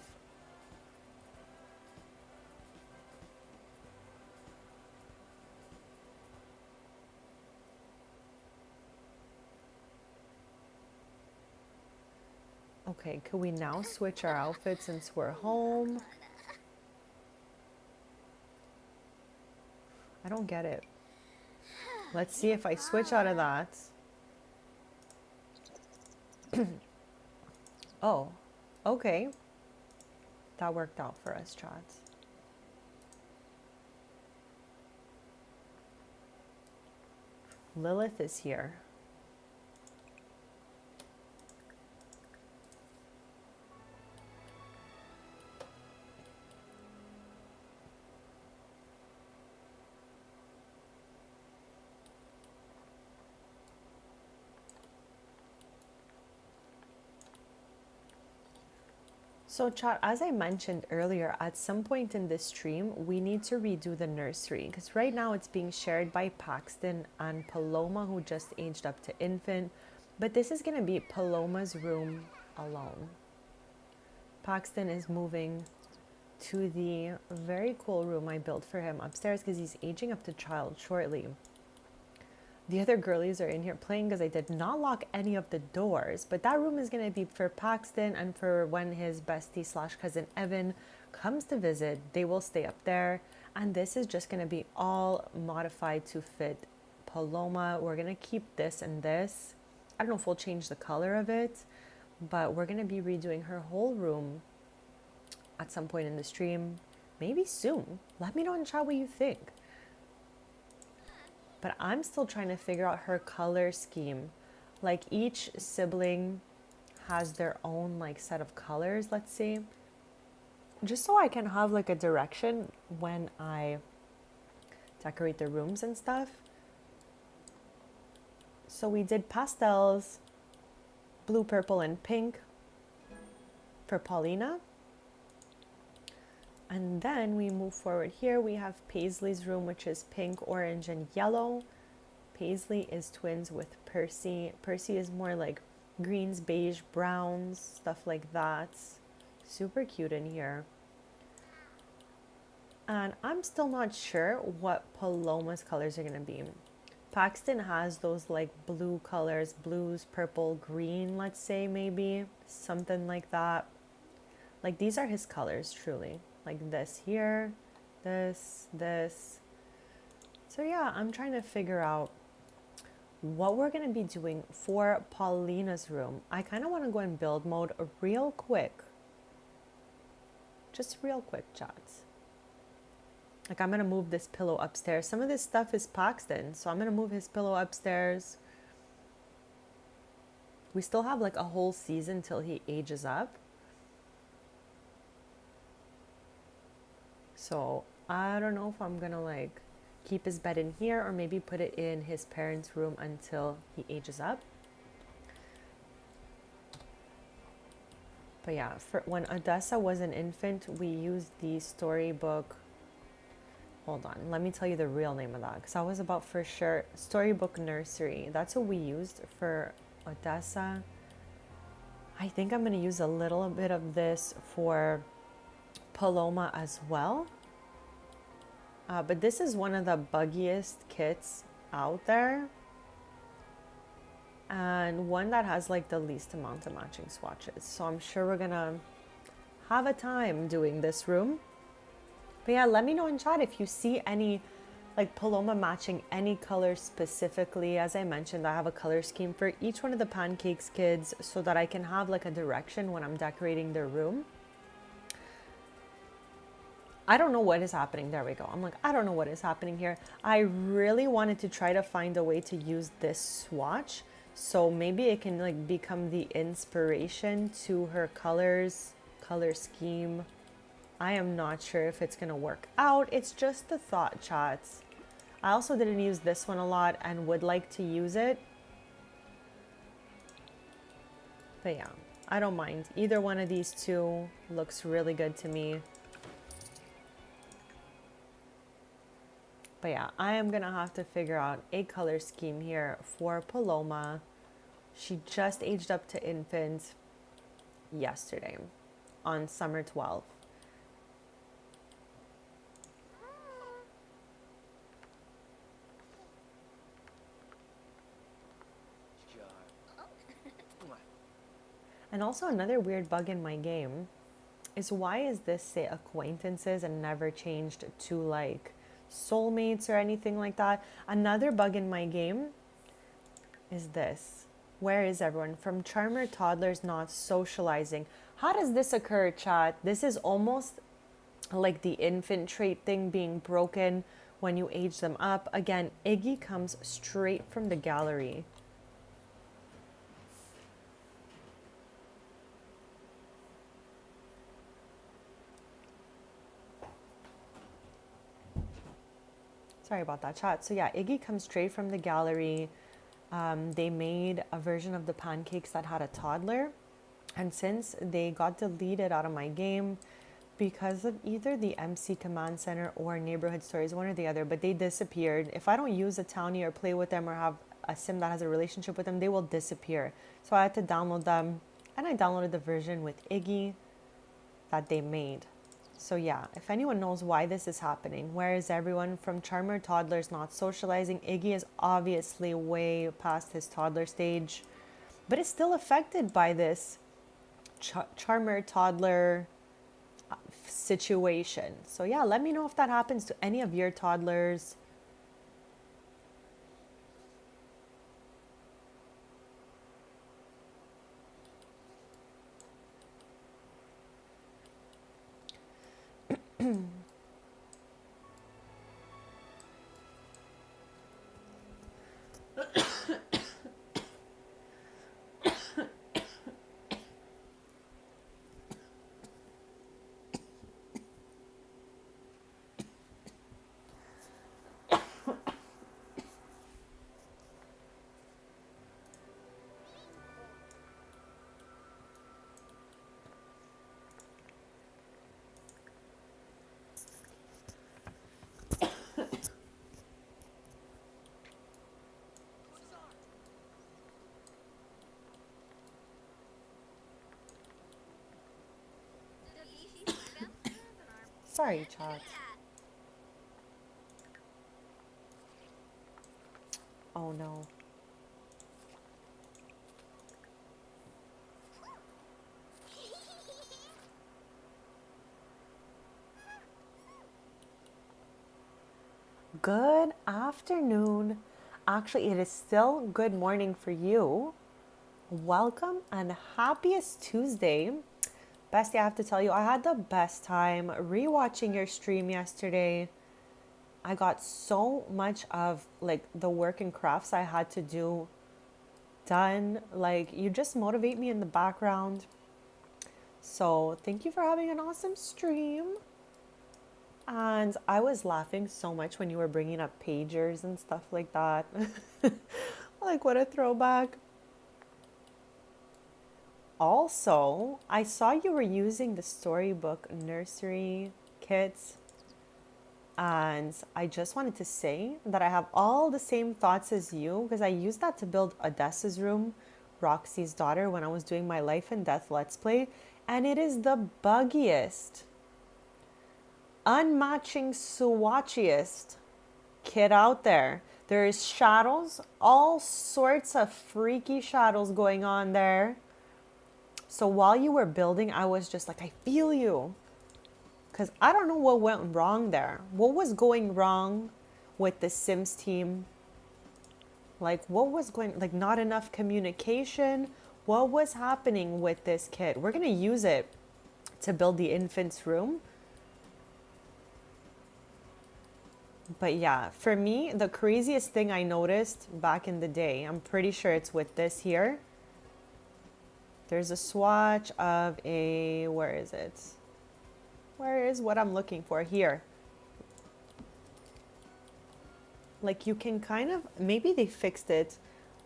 Okay, could we now switch our outfits since we're home? I don't get it. Let's see if I switch out of that. Oh, okay. That worked out for us, chat. Lilith is here. So chat, as I mentioned earlier, at some point in this stream, we need to redo the nursery because right now it's being shared by Paxton and Paloma, who just aged up to infant. But this is going to be Paloma's room alone. Paxton is moving to the very cool room I built for him upstairs because he's aging up to child shortly. The other girlies are in here playing because I did not lock any of the doors. But that room is going to be for Paxton and for when his bestie slash cousin Evan comes to visit. They will stay up there. And this is just going to be all modified to fit Paloma. We're going to keep this and this. I don't know if we'll change the color of it. But we're going to be redoing her whole room at some point in the stream. Maybe soon. Let me know in chat what you think. But I'm still trying to figure out her color scheme. Like each sibling has their own like set of colors, let's see. Just so I can have like a direction when I decorate the rooms and stuff. So we did pastels, blue, purple, and pink for Paulina. And then we move forward here. We have Paisley's room, which is pink, orange, and yellow. Paisley is twins with Percy. Percy is more like greens, beige, browns, stuff like that. Super cute in here. And I'm still not sure what Paloma's colors are going to be. Paxton has those like blue colors, blues, purple, green, let's say maybe, something like that. Like these are his colors, truly. Like this here, this. So yeah, I'm trying to figure out what we're going to be doing for Paulina's room. I kind of want to go in build mode real quick. Just real quick, chats. Like I'm going to move this pillow upstairs. Some of this stuff is Paxton, so I'm going to move his pillow upstairs. We still have like a whole season till he ages up. So I don't know if I'm going to like keep his bed in here or maybe put it in his parents' room until he ages up. But yeah, for when Odessa was an infant, we used the storybook. Hold on, let me tell you the real name of that, because I was about for sure. Storybook Nursery. That's what we used for Odessa. I think I'm going to use a little bit of this for Paloma as well. But this is one of the buggiest kits out there. And one that has like the least amount of matching swatches. So I'm sure we're going to have a time doing this room. But yeah, let me know in chat if you see any like Paloma matching any color specifically. As I mentioned, I have a color scheme for each one of the Pancakes kids so that I can have like a direction when I'm decorating their room. I don't know what is happening. There we go. I'm like, I don't know what is happening here. I really wanted to try to find a way to use this swatch. So maybe it can like become the inspiration to her colors, color scheme. I am not sure if it's going to work out. It's just the thought, chats. I also didn't use this one a lot and would like to use it. But yeah, I don't mind. Either one of these two looks really good to me. But yeah, I am going to have to figure out a color scheme here for Paloma. She just aged up to infant yesterday on summer 12th. And also another weird bug in my game is why is this say acquaintances and never changed to like soulmates or anything like that. Another bug in my game is this. Where is everyone? From charmer toddlers not socializing. How does this occur, chat? This is almost like the infant trait thing being broken when you age them up. Again, Iggy comes straight from the gallery. Sorry about that, chat. So yeah, Iggy comes straight from the gallery. They made a version of the Pancakes that had a toddler. And since they got deleted out of my game because of either the MC Command Center or Neighborhood Stories, one or the other, but they disappeared. If I don't use a townie or play with them or have a sim that has a relationship with them, they will disappear. So I had to download them, and I downloaded the version with Iggy that they made. So yeah, if anyone knows why this is happening, where is everyone? From charmer toddlers not socializing. Iggy is obviously way past his toddler stage, but is still affected by this charmer toddler situation. So yeah, let me know if that happens to any of your toddlers. Sorry, chat. Oh no. Good afternoon. Actually, it is still good morning for you. Welcome and happiest Tuesday. Bestie, I have to tell you, I had the best time rewatching your stream yesterday. I got so much of like the work and crafts I had to do done. Like, you just motivate me in the background. So, thank you for having an awesome stream. And I was laughing so much when you were bringing up pagers and stuff like that. Like, what a throwback. Also, I saw you were using the storybook nursery kits. And I just wanted to say that I have all the same thoughts as you because I used that to build Odessa's room, Roxy's daughter, when I was doing my Life and Death Let's Play. And it is the buggiest, unmatching, swatchiest kit out there. There's shadows, all sorts of freaky shadows going on there. So while you were building, I was just like, I feel you. Because I don't know what went wrong there. What was going wrong with the Sims team? Like, what was going, like, not enough communication? What was happening with this kit? We're going to use it to build the infant's room. But yeah, for me, the craziest thing I noticed back in the day, I'm pretty sure it's with this here. There's a swatch of a, where is it? Where is what I'm looking for? Here. Like, you can kind of, maybe they fixed it,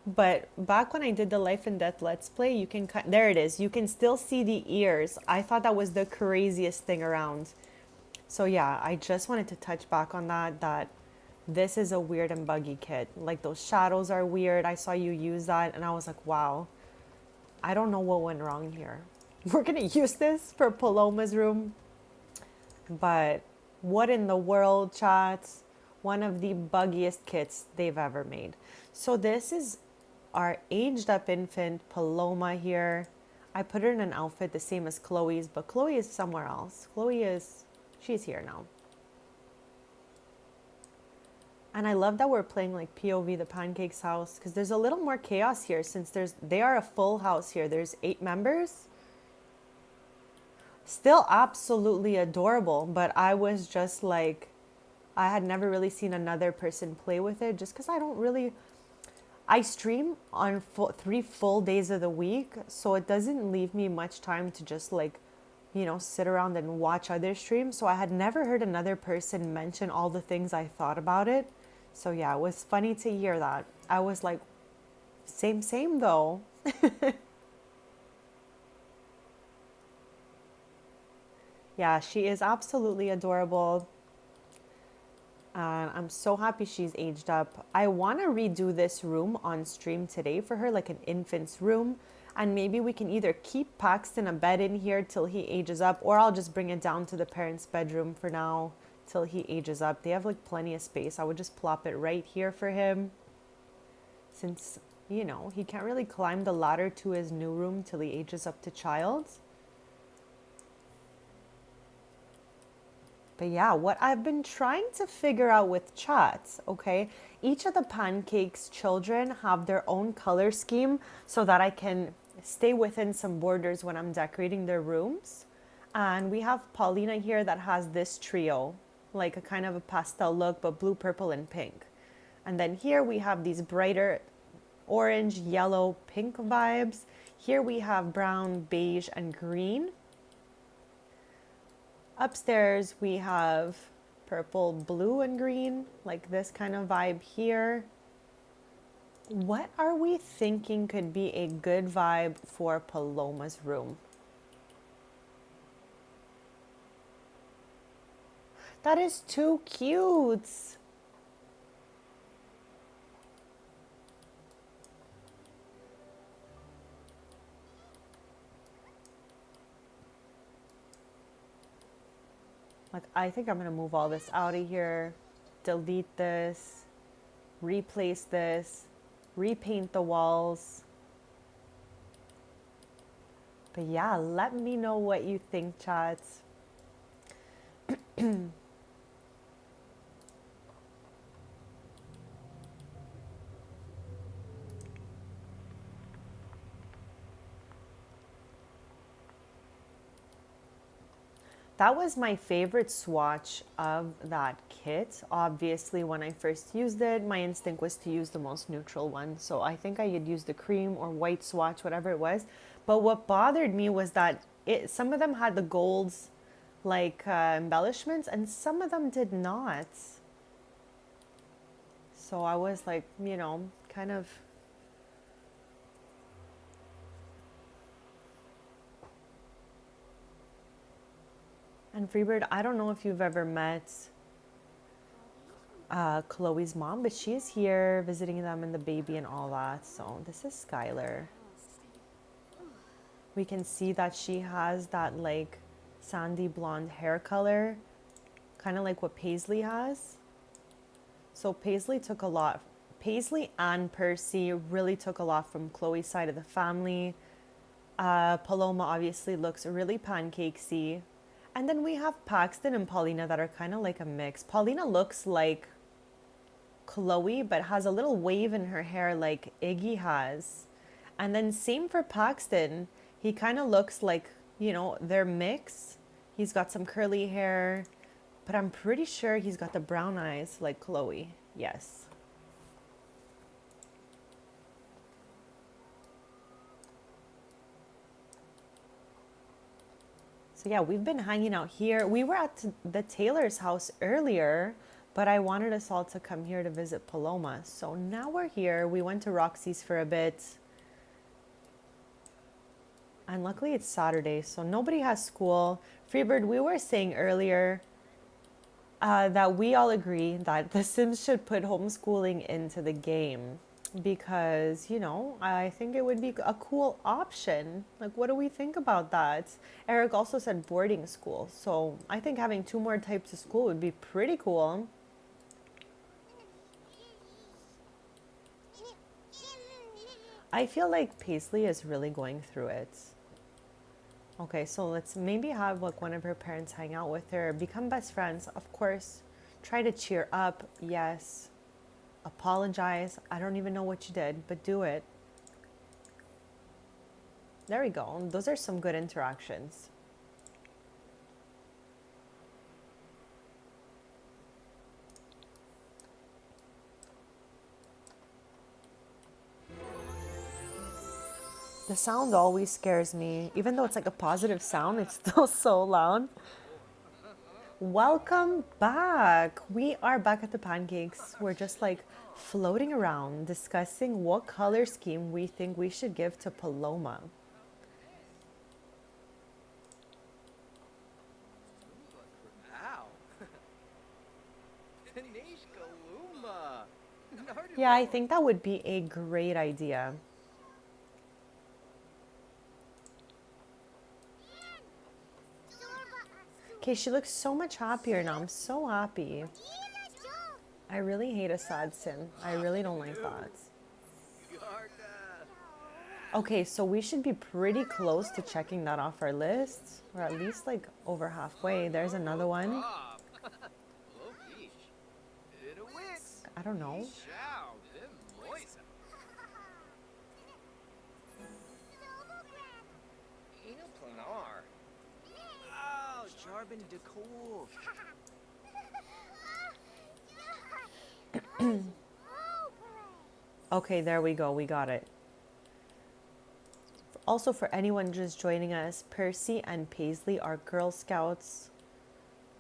but back when I did the Life and Death Let's Play, you can, there it is. You can still see the ears. I thought that was the craziest thing around. So yeah, I just wanted to touch back on that this is a weird and buggy kit. Like, those shadows are weird. I saw you use that and I was like, wow, I don't know what went wrong here. We're going to use this for Paloma's room. But what in the world, chats? One of the buggiest kits they've ever made. So this is our aged up infant Paloma here. I put her in an outfit the same as Chloe's, but Chloe is somewhere else. She's here now. And I love that we're playing like POV the Pancakes house because there's a little more chaos here since they are a full house here. There's 8 members. Still absolutely adorable, but I was just like, I had never really seen another person play with it just because I stream on 3 full days of the week, so it doesn't leave me much time to just like, sit around and watch other streams. So I had never heard another person mention all the things I thought about it. So yeah, it was funny to hear that. I was like, same though. Yeah, she is absolutely adorable. And I'm so happy she's aged up. I want to redo this room on stream today for her, like an infant's room. And maybe we can either keep Paxton a bed in here till he ages up, or I'll just bring it down to the parents' bedroom for now till he ages up. They have like plenty of space. I would just plop it right here for him. Since, he can't really climb the ladder to his new room till he ages up to child. But yeah, what I've been trying to figure out with chats, okay, each of the Pancakes children have their own color scheme so that I can stay within some borders when I'm decorating their rooms. And we have Paulina here that has this trio, like a kind of a pastel look, but blue, purple, and pink. And then here we have these brighter orange, yellow, pink vibes. Here we have brown, beige, and green. Upstairs, we have purple, blue, and green, like this kind of vibe here. What are we thinking could be a good vibe for Paloma's room? That is too cute. Like, I think I'm gonna move all this out of here, delete this. replace this, repaint the walls. But yeah, let me know what you think, chats. That was my favorite swatch of that kit. Obviously, when I first used it, my instinct was to use the most neutral one. So I think I had used the cream or white swatch, whatever it was. But what bothered me was that some of them had the golds like embellishments and some of them did not. So I was like, you know, kind of... And Freebird, I don't know if you've ever met Chloe's mom, but she's here visiting them and the baby and all that. So this is Skylar. We can see that she has that like sandy blonde hair color, kind of like what Paisley has. So Paisley and Percy really took a lot from Chloe's side of the family. Paloma obviously looks really pancakesy. And then we have Paxton and Paulina that are kind of like a mix. Paulina looks like Chloe, but has a little wave in her hair like Iggy has. And then same for Paxton. He kind of looks like, you know, their mix. He's got some curly hair, but I'm pretty sure he's got the brown eyes like Chloe. Yes. So yeah, we've been hanging out here. We were at the Taylor's house earlier, but I wanted us all to come here to visit Paloma. So now we're here. We went to Roxy's for a bit. And luckily it's Saturday, so nobody has school. Freebird, we were saying earlier that we all agree that The Sims should put homeschooling into the game. Because, you know, I think it would be a cool option. Like, what do we think about that? Eric also said boarding school. So I think having 2 more types of school would be pretty cool. I feel like Paisley is really going through it. Okay, so let's maybe have like one of her parents hang out with her, become best friends. Of course, try to cheer up. Yes. Apologize. I don't even know what you did, but do it. There we go. Those are some good interactions. The sound always scares me. Even though it's like a positive sound, it's still so loud. Welcome back. We are back at the pancakes. We're just like floating around discussing what color scheme we think we should give to Paloma. Yeah, I think that would be a great idea. Okay, she looks so much happier now. I'm so happy. I really hate a sad sim. I really don't like that. Okay, so we should be pretty close to checking that off our list. Or at least like over halfway. There's another one. I don't know. Okay, there we go. We got it. Also, for anyone just joining us, Percy and Paisley are Girl Scouts.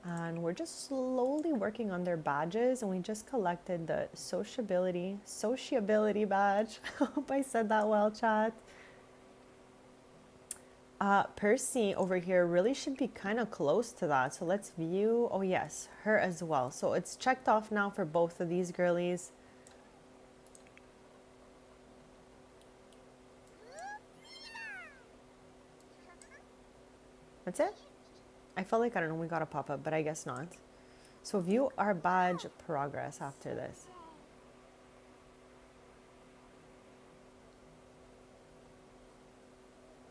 And we're just slowly working on their badges. And we just collected the sociability badge. Hope I said that well, chat. Percy over here really should be kind of close to that. So let's view. Oh yes, her as well. So it's checked off now for both of these girlies. That's it? I felt like, I don't know, we got a pop-up, but I guess not. So view our badge progress after this.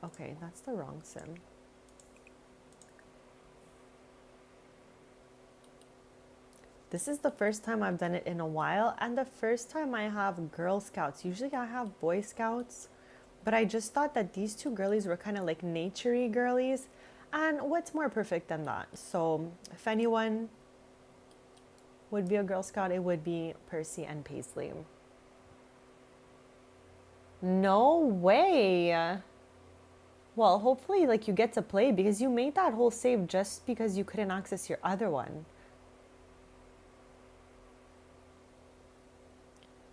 Okay, that's the wrong sim. This is the first time I've done it in a while, and the first time I have Girl Scouts. Usually I have Boy Scouts, but I just thought that these two girlies were kind of like naturey girlies, and what's more perfect than that? So if anyone would be a Girl Scout, it would be Percy and Paisley. No way! Well, hopefully like you get to play, because you made that whole save just because you couldn't access your other one.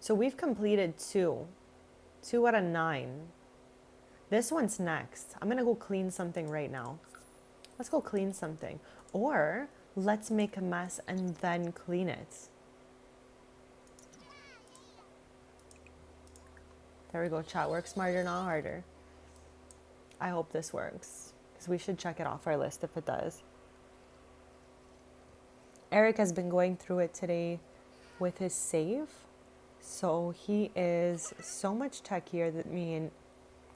So we've completed 2 out of 9. This one's next. I'm gonna go clean something right now. Let's go clean something. Or let's make a mess and then clean it. There we go, chat. Work smarter, not harder. I hope this works, because we should check it off our list if it does. Eric has been going through it today with his save. So he is so much techier than me and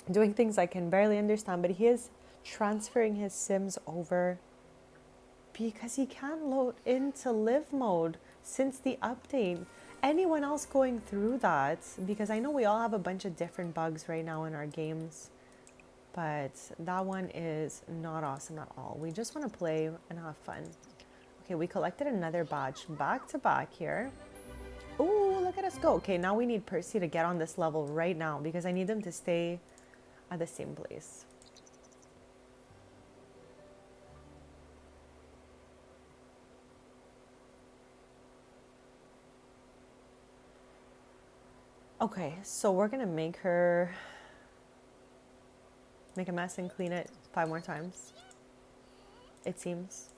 doing things I can barely understand, but he is transferring his Sims over because he can't load into live mode since the update. Anyone else going through that? Because I know we all have a bunch of different bugs right now in our games, but that one is not awesome at all. We just want to play and have fun. Okay, we collected another badge back to back here. Ooh, look at us go. Okay, now we need Percy to get on this level right now because I need them to stay at the same place. Okay, so we're gonna make her make a mess and clean it 5 more times, it seems.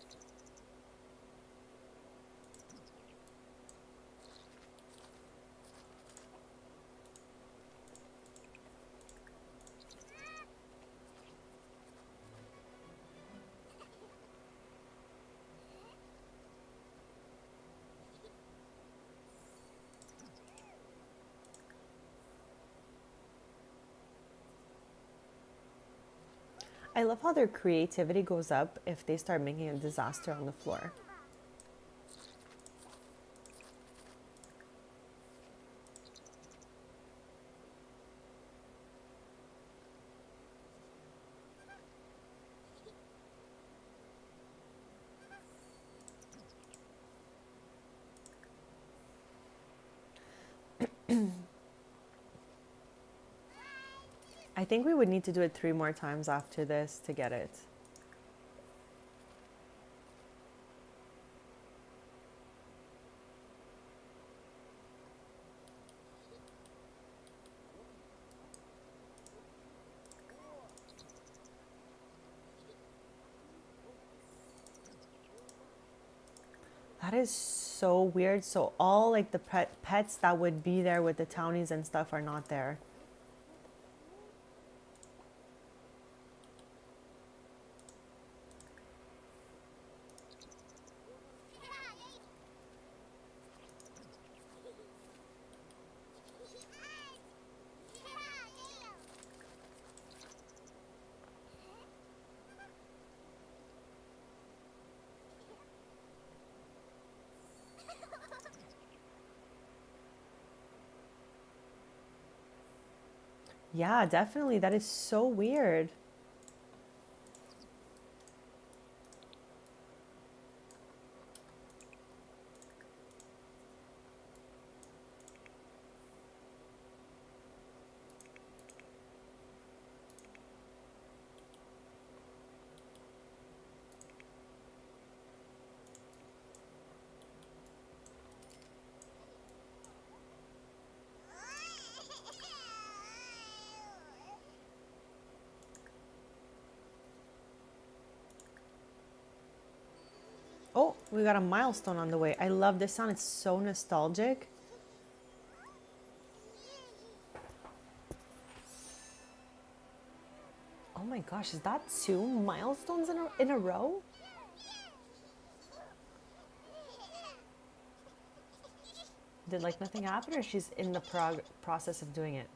I love how their creativity goes up if they start making a disaster on the floor. I think we would need to do it 3 more times after this to get it. That is so weird. So all like the pets that would be there with the townies and stuff are not there. Yeah, definitely. That is so weird. Oh, we got a milestone on the way. I love this sound. It's so nostalgic. Oh my gosh, is that 2 milestones in a row? Did like nothing happen, or she's in the process of doing it?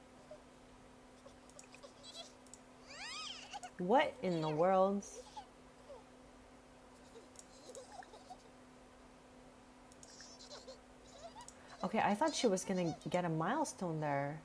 What in the world? Okay, I thought she was gonna get a milestone there.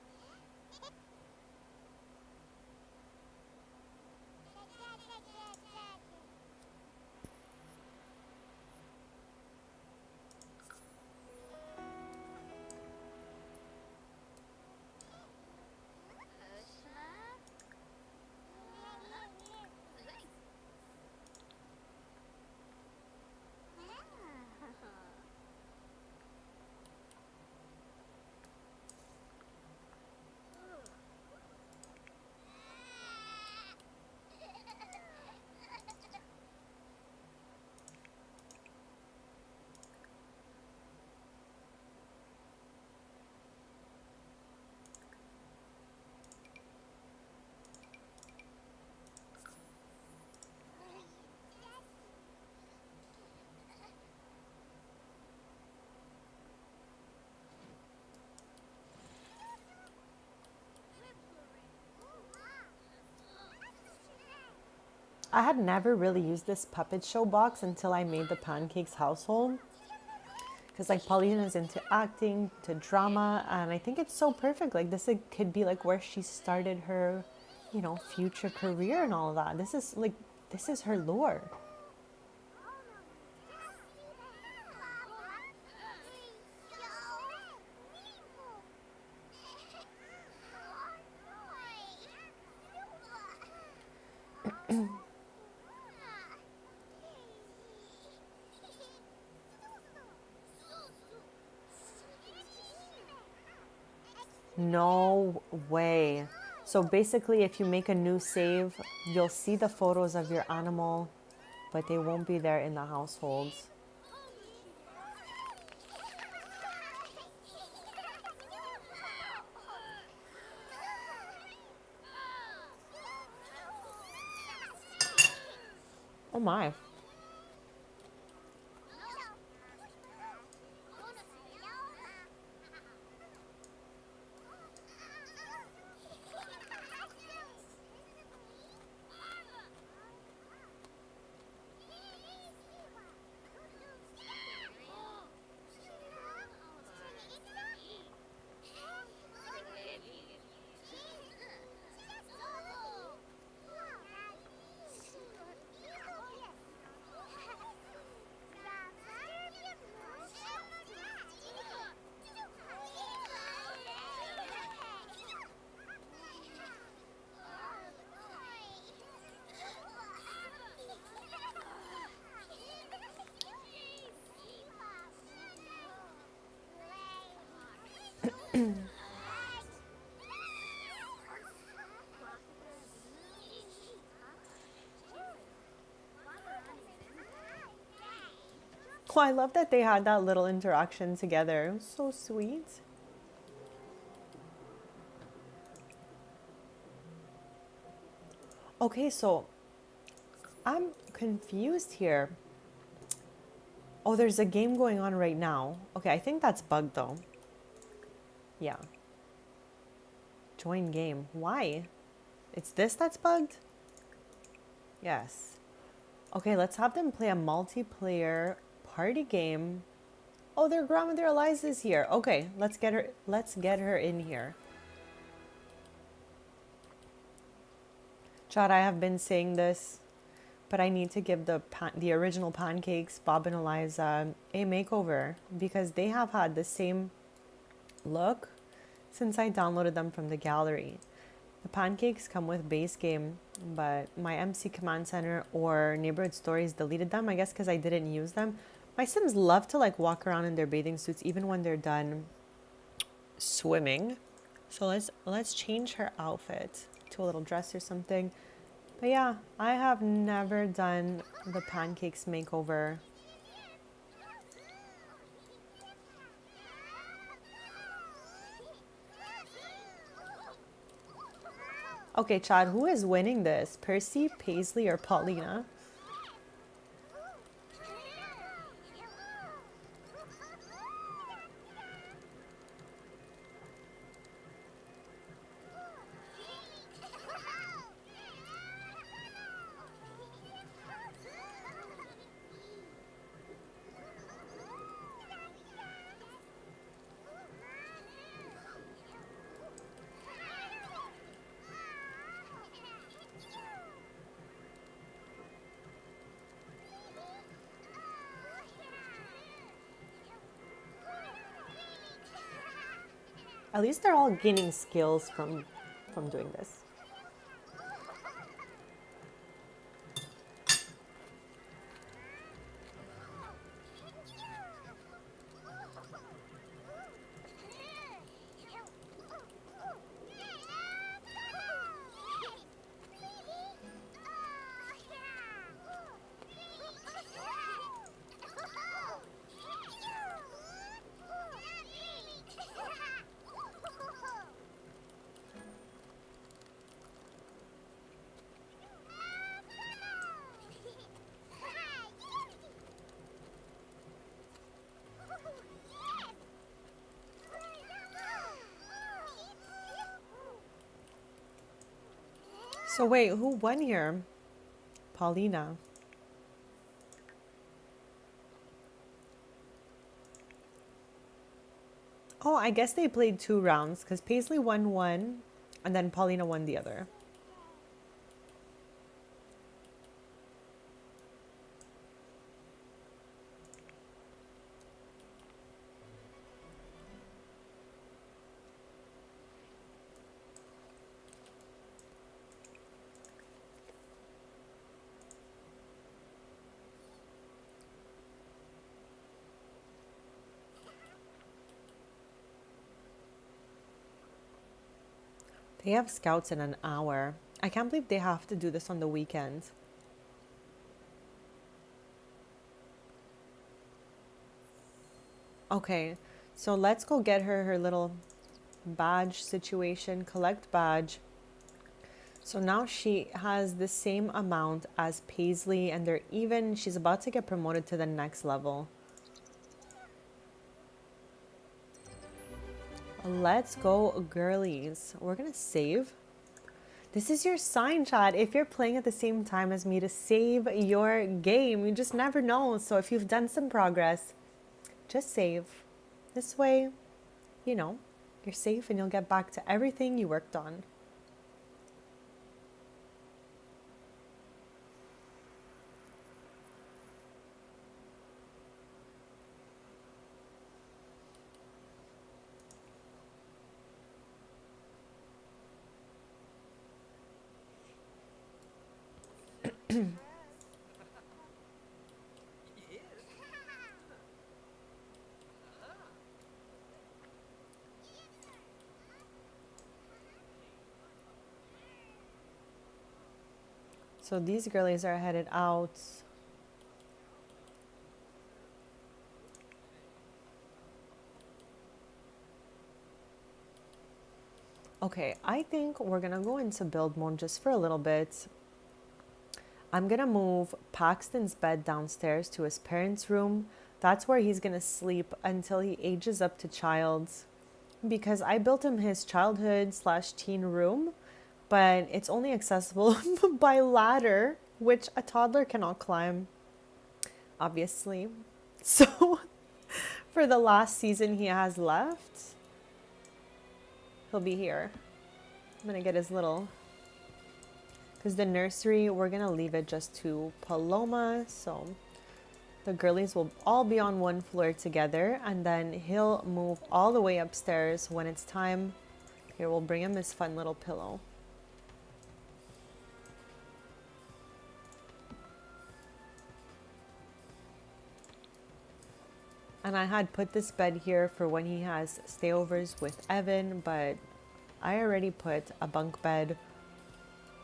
I had never really used this puppet show box until I made the Pancakes household. Because like Paulina's into acting, to drama, and I think it's so perfect. Like this could be like where she started her, you know, future career and all of that. This is her lore. No way. So basically, if you make a new save, you'll see the photos of your animal, but they won't be there in the households. Oh my. Oh, I love that they had that little interaction together. It was so sweet. Okay, so I'm confused here. Oh, there's a game going on right now. Okay, I think that's bugged though. Yeah. Join game. Why? It's this that's bugged? Yes. Okay, let's have them play a multiplayer party game. Oh, their grandmother Eliza's here. Okay, let's get her in here. Chad, I have been saying this, but I need to give the original Pancakes, Bob and Eliza, a makeover because they have had the same look since I downloaded them from the gallery. The Pancakes come with base game, but my MC Command Center or Neighborhood Stories deleted them, I guess because I didn't use them. My Sims love to like walk around in their bathing suits even when they're done swimming. So let's change her outfit to a little dress or something. But yeah, I have never done the Pancakes makeover. Okay, Chad, who is winning this? Percy, Paisley, or Paulina? At least they're all gaining skills from doing this. So wait, who won here? Paulina. Oh, I guess they played 2 rounds because Paisley won one and then Paulina won the other. They have scouts in an hour. I can't believe they have to do this on the weekend. Okay, so let's go get her little badge situation. Collect badge. So now she has the same amount as Paisley and they're even. She's about to get promoted to the next level. Let's go, girlies. We're gonna save. This is your sign, chat. If you're playing at the same time as me, to save your game. You just never know. So if you've done some progress, just save. This way, you know, you're safe and you'll get back to everything you worked on. So these girlies are headed out. Okay, I think we're gonna go into build mode just for a little bit. I'm gonna move Paxton's bed downstairs to his parents' room. That's where he's gonna sleep until he ages up to child. Because I built him his childhood/teen room, but it's only accessible by ladder, which a toddler cannot climb, obviously. So for the last season he has left, he'll be here. I'm gonna get his little, because the nursery, we're gonna leave it just to Paloma, so the girlies will all be on one floor together, and then he'll move all the way upstairs when it's time. Here, we'll bring him his fun little pillow. And I had put this bed here for when he has stayovers with Evan, but I already put a bunk bed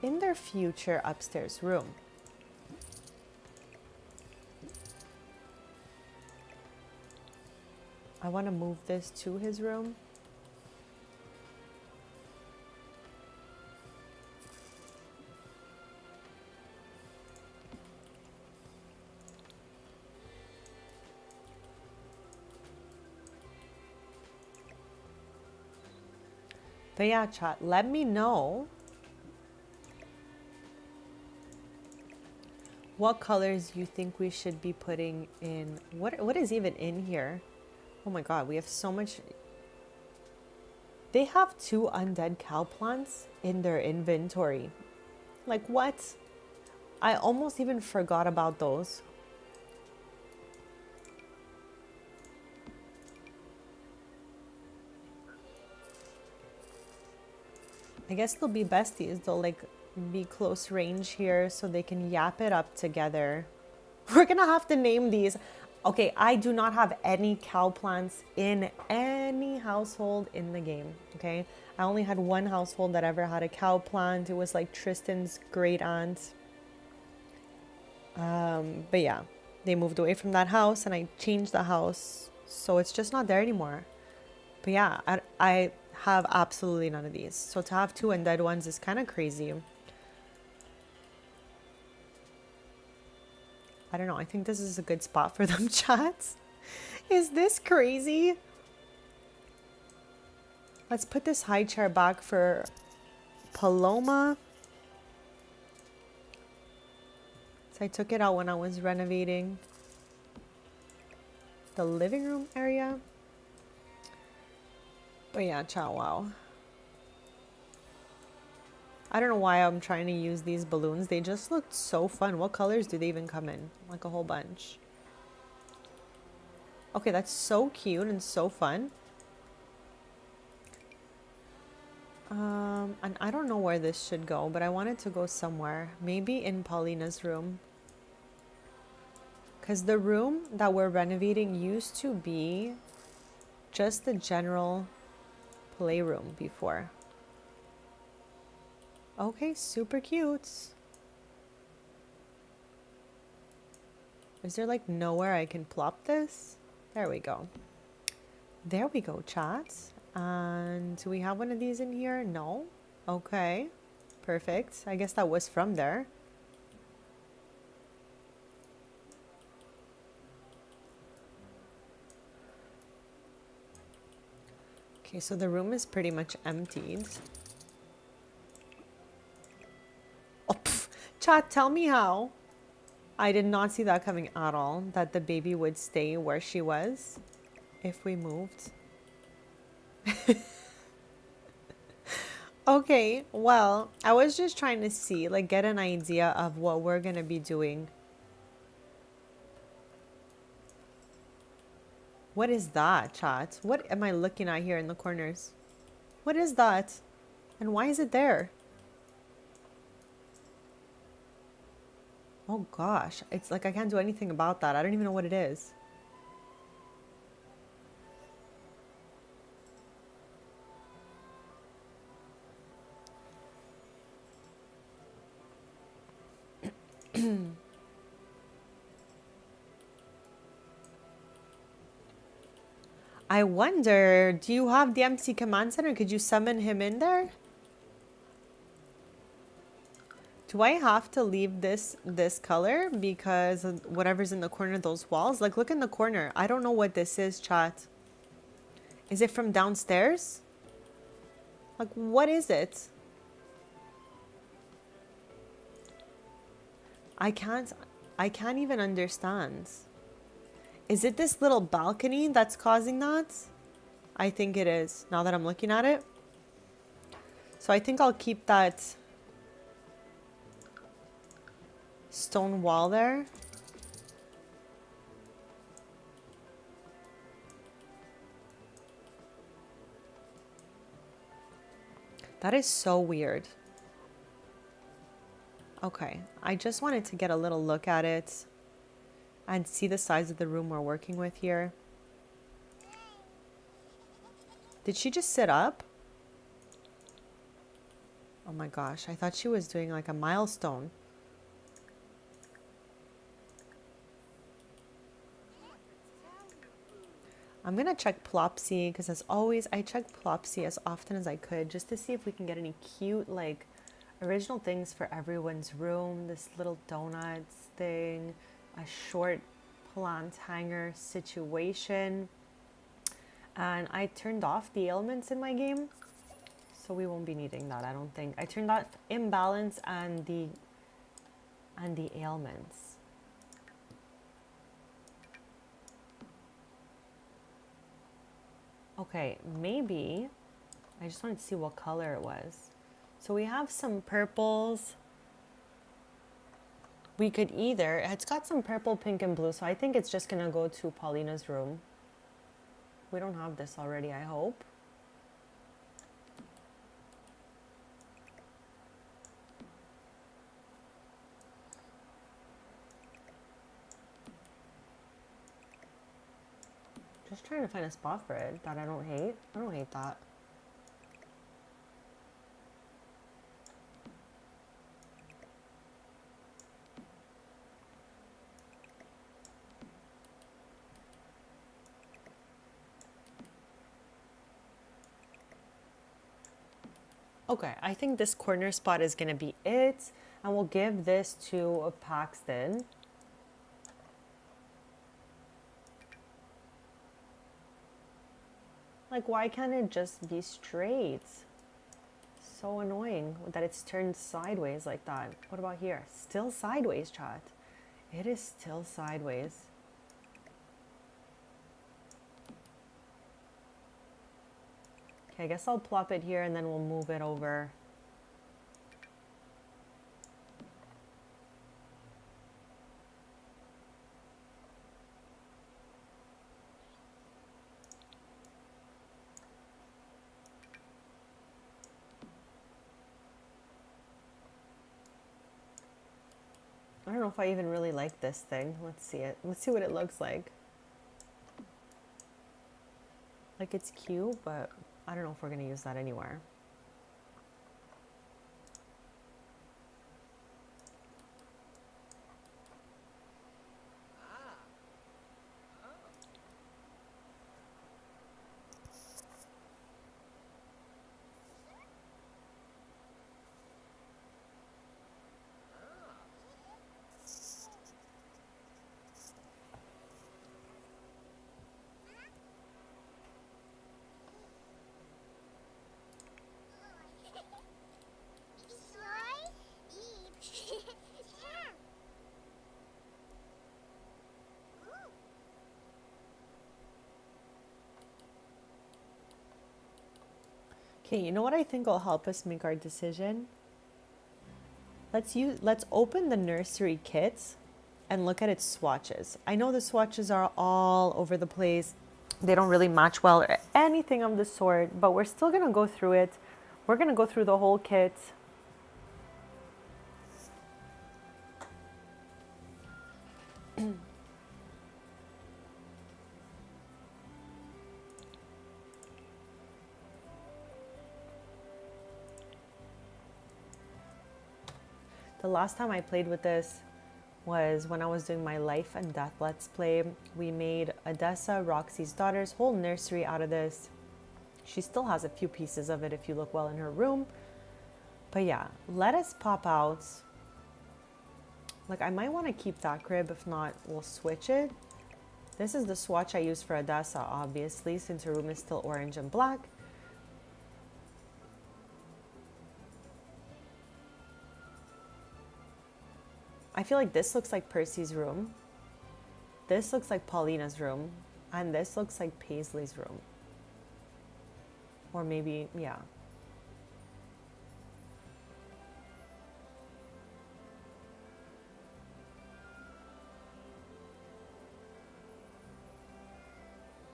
in their future upstairs room. I want to move this to his room. But yeah, chat, let me know what colors you think we should be putting in. What is even in here? Oh my god, we have so much. They have 2 undead cow plants in their inventory. Like, what? I almost even forgot about those. I guess they'll be besties. They'll like be close range here so they can yap it up together. We're gonna have to name these. Okay, I do not have any cow plants in any household in the game, okay? I only had one household that ever had a cow plant. It was like Tristan's great aunt. But yeah, they moved away from that house and I changed the house. So it's just not there anymore. But yeah, I have absolutely none of these. So to have two undead ones is kind of crazy. I don't know. I think this is a good spot for them, chats. Is this crazy? Let's put this high chair back for Paloma. So I took it out when I was renovating the living room area. But yeah, ciao, wow. I don't know why I'm trying to use these balloons. They just looked so fun. What colors do they even come in? Like a whole bunch. Okay, that's so cute and so fun. And I don't know where this should go, but I want it to go somewhere. Maybe in Paulina's room. Because the room that we're renovating used to be just the general playroom before. Okay, super cute. Is there like nowhere I can plop this? There we go. There we go, chat. And do we have one of these in here? No. Okay, perfect. I guess that was from there. Okay, so the room is pretty much emptied. Oh, pff, chat, tell me how. I did not see that coming at all, that the baby would stay where she was if we moved. Okay, well, I was just trying to see, like, get an idea of what we're going to be doing. What is that, chat? What am I looking at here in the corners? What is that? And why is it there? Oh gosh, it's like I can't do anything about that. I don't even know what it is. I wonder, do you have the MC Command Center? Could you summon him in there? Do I have to leave this color because of whatever's in the corner of those walls? Like, look in the corner. I don't know what this is, chat. Is it from downstairs? Like, what is it? I can't even understand. Is it this little balcony that's causing that? I think it is, now that I'm looking at it. So I think I'll keep that stone wall there. That is so weird. Okay, I just wanted to get a little look at it and see the size of the room we're working with here. Did she just sit up? Oh my gosh, I thought she was doing like a milestone. I'm gonna check Plopsy because as always, I check Plopsy as often as I could just to see if we can get any cute like original things for everyone's room. This little donuts thing, a short plant hanger situation. And I turned off the ailments in my game, so we won't be needing that, I don't think. I turned off imbalance and the ailments. Okay, maybe I just wanted to see what color it was. So we have some purples. We could either, it's got some purple, pink, and blue, so I think it's just gonna go to Paulina's room. We don't have this already, I hope. Just trying to find a spot for it that I don't hate. I don't hate that. Okay, I think this corner spot is gonna be it. And we'll give this to Paxton. Like, why can't it just be straight? So annoying that it's turned sideways like that. What about here? Still sideways, chat. It is still sideways. Okay, I guess I'll plop it here and then we'll move it over. I don't know if I even really like this thing. Let's see it. Let's see what it looks like. Like, it's cute, but I don't know if we're gonna use that anywhere. Okay, you know what I think will help us make our decision? Let's open the nursery kits and look at its swatches. I know the swatches are all over the place. They don't really match well or anything of the sort, but we're still gonna go through it. We're gonna go through the whole kit. The last time I played with this was when I was doing my life and death let's play. We made Odessa, Roxy's daughter's whole nursery out of this. She still has a few pieces of it if you look well in her room. But yeah, let us pop out. Like, I might want to keep that crib. If not, we'll switch it. This is the swatch I use for Odessa, obviously, since her room is still orange and black. I feel like this looks like Percy's room. This looks like Paulina's room. And this looks like Paisley's room. Or maybe, yeah.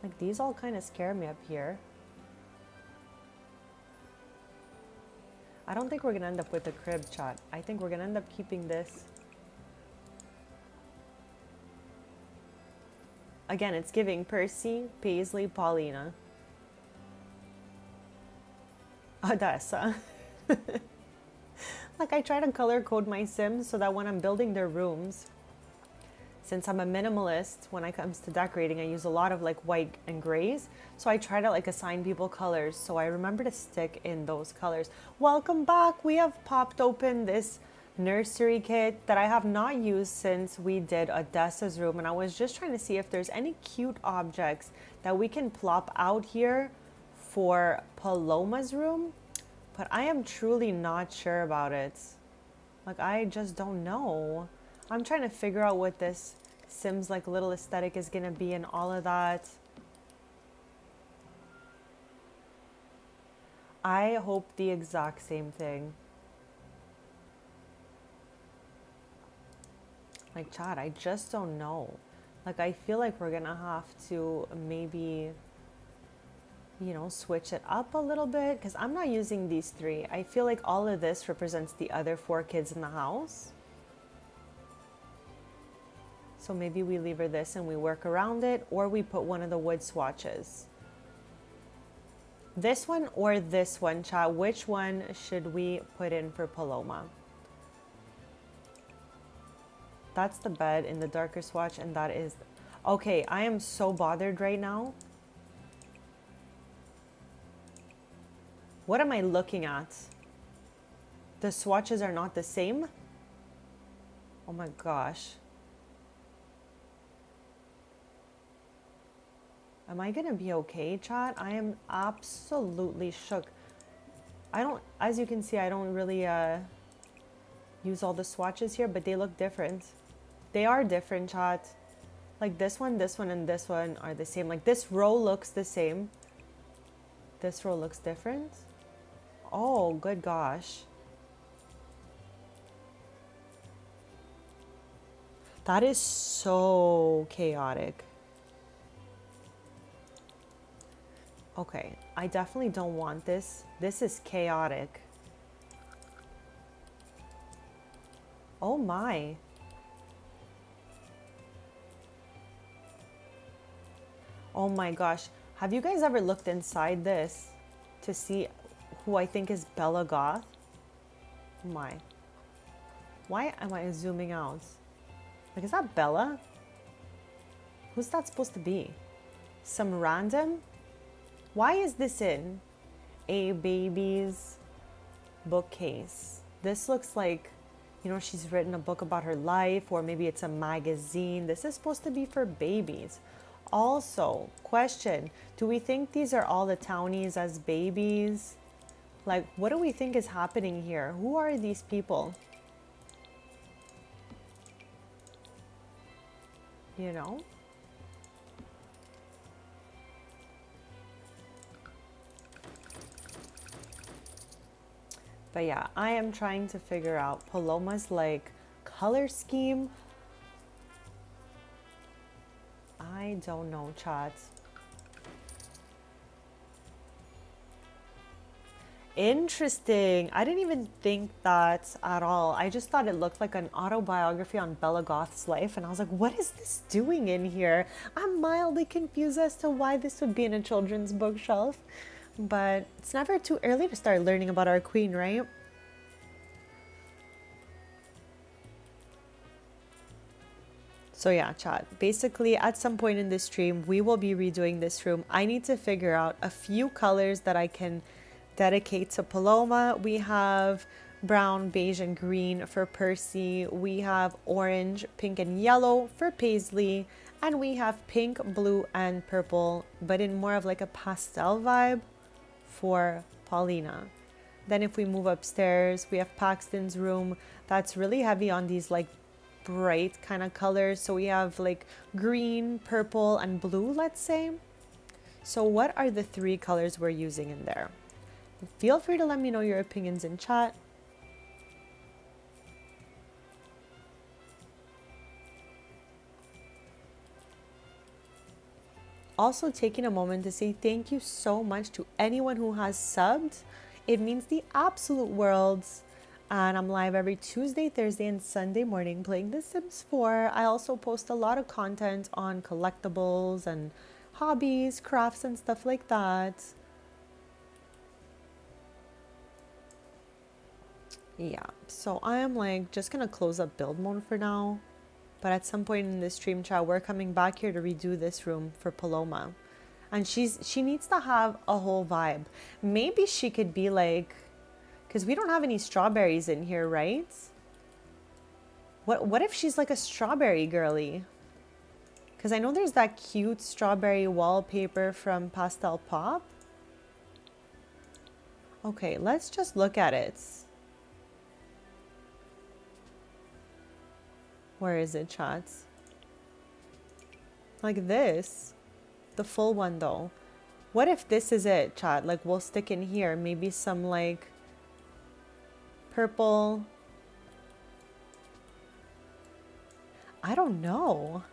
Like, these all kind of scare me up here. I don't think we're gonna end up with a crib, chat. I think we're gonna end up keeping this. Again, it's giving Percy, Paisley, Paulina. Odessa. Like, I try to color code my Sims so that when I'm building their rooms, since I'm a minimalist, when it comes to decorating, I use a lot of like white and grays. So I try to like assign people colors. So I remember to stick in those colors. Welcome back. We have popped open this nursery kit that I have not used since we did Odessa's room. And I was just trying to see if there's any cute objects that we can plop out here for Paloma's room. But I am truly not sure about it. Like, I just don't know. I'm trying to figure out what this Sims like little aesthetic is gonna be and all of that. I hope the exact same thing. Like, Chad, I just don't know. Like, I feel like we're gonna have to maybe, you know, switch it up a little bit because I'm not using these three. I feel like all of this represents the other 4 kids in the house. So maybe we leave her this and we work around it, or we put one of the wood swatches. This one or this one, chat? Which one should we put in for Paloma? That's the bed in the darker swatch, and that is... Okay, I am so bothered right now. What am I looking at? The swatches are not the same? Oh my gosh. Am I gonna be okay, chat? I am absolutely shook. As you can see, I don't really use all the swatches here, but they look different. They are different, chat. Like this one, and this one are the same. Like this row looks the same. This row looks different. Oh, good gosh. That is so chaotic. Okay, I definitely don't want this. This is chaotic. Oh my. Oh my gosh. Have you guys ever looked inside this to see who I think is Bella Goth? Oh my. Why am I zooming out? Like, is that Bella? Who's that supposed to be? Some random? Why is this in a baby's bookcase? This looks like, you know, she's written a book about her life, or maybe it's a magazine. This is supposed to be for babies. Also, question, do we think these are all the townies as babies? Like, what do we think is happening here? Who are these people? You know? But yeah, I am trying to figure out Paloma's like color scheme. I don't know, chat. Interesting. I didn't even think that at all. I just thought it looked like an autobiography on Bella Goth's life, and I was like, what is this doing in here? I'm mildly confused as to why this would be in a children's bookshelf. But it's never too early to start learning about our queen, right? So yeah, chat. Basically, at some point in this stream, we will be redoing this room. I need to figure out a few colors that I can dedicate to Paloma. We have brown, beige, and green for Percy. We have orange, pink, and yellow for Paisley. And we have pink, blue, and purple, but in more of like a pastel vibe for Paulina. Then if we move upstairs, we have Paxton's room. That's really heavy on these like bright kind of colors. So we have like green, purple, and blue, let's say. So what are the three colors we're using in there? Feel free to let me know your opinions in chat. Also taking a moment to say thank you so much to anyone who has subbed. It means the absolute world. And I'm live every Tuesday, Thursday, and Sunday morning playing The Sims 4. I also post a lot of content on collectibles and hobbies, crafts, and stuff like that. Yeah, so I am like just gonna close up build mode for now. But at some point in this stream chat, we're coming back here to redo this room for Paloma. And she needs to have a whole vibe. Maybe she could be like, because we don't have any strawberries in here, right? What if she's like a strawberry girly? Because I know there's that cute strawberry wallpaper from Pastel Pop. Okay, let's just look at it. Where is it, chats? Like this. The full one, though. What if this is it, chat? Like, we'll stick in here. Maybe some, like, purple. I don't know.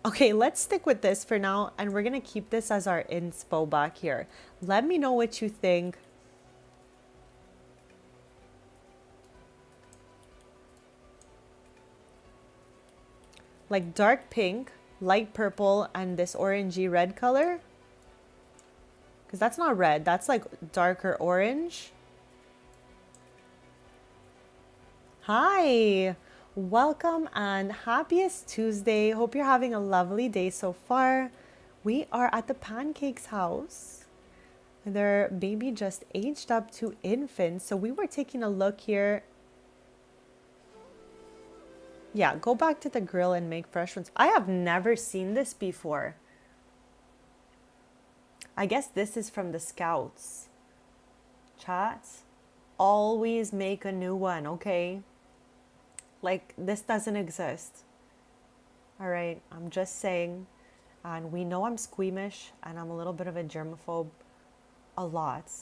Okay, let's stick with this for now. And we're going to keep this as our inspo back here. Let me know what you think. like dark pink, light purple, and this orangey red color. Because that's not red, that's like darker orange. Hi, welcome and happiest Tuesday. Hope you're having a lovely day so far. We are at the Pancakes house. Their baby just aged up to infant. So we were taking a look here. Yeah, go back to the grill and make fresh ones. I have never seen this before. I guess this is from the Scouts. Chats, always make a new one, okay? Like, this doesn't exist. All right, I'm just saying. And we know I'm squeamish and I'm a little bit of a germaphobe. A lot.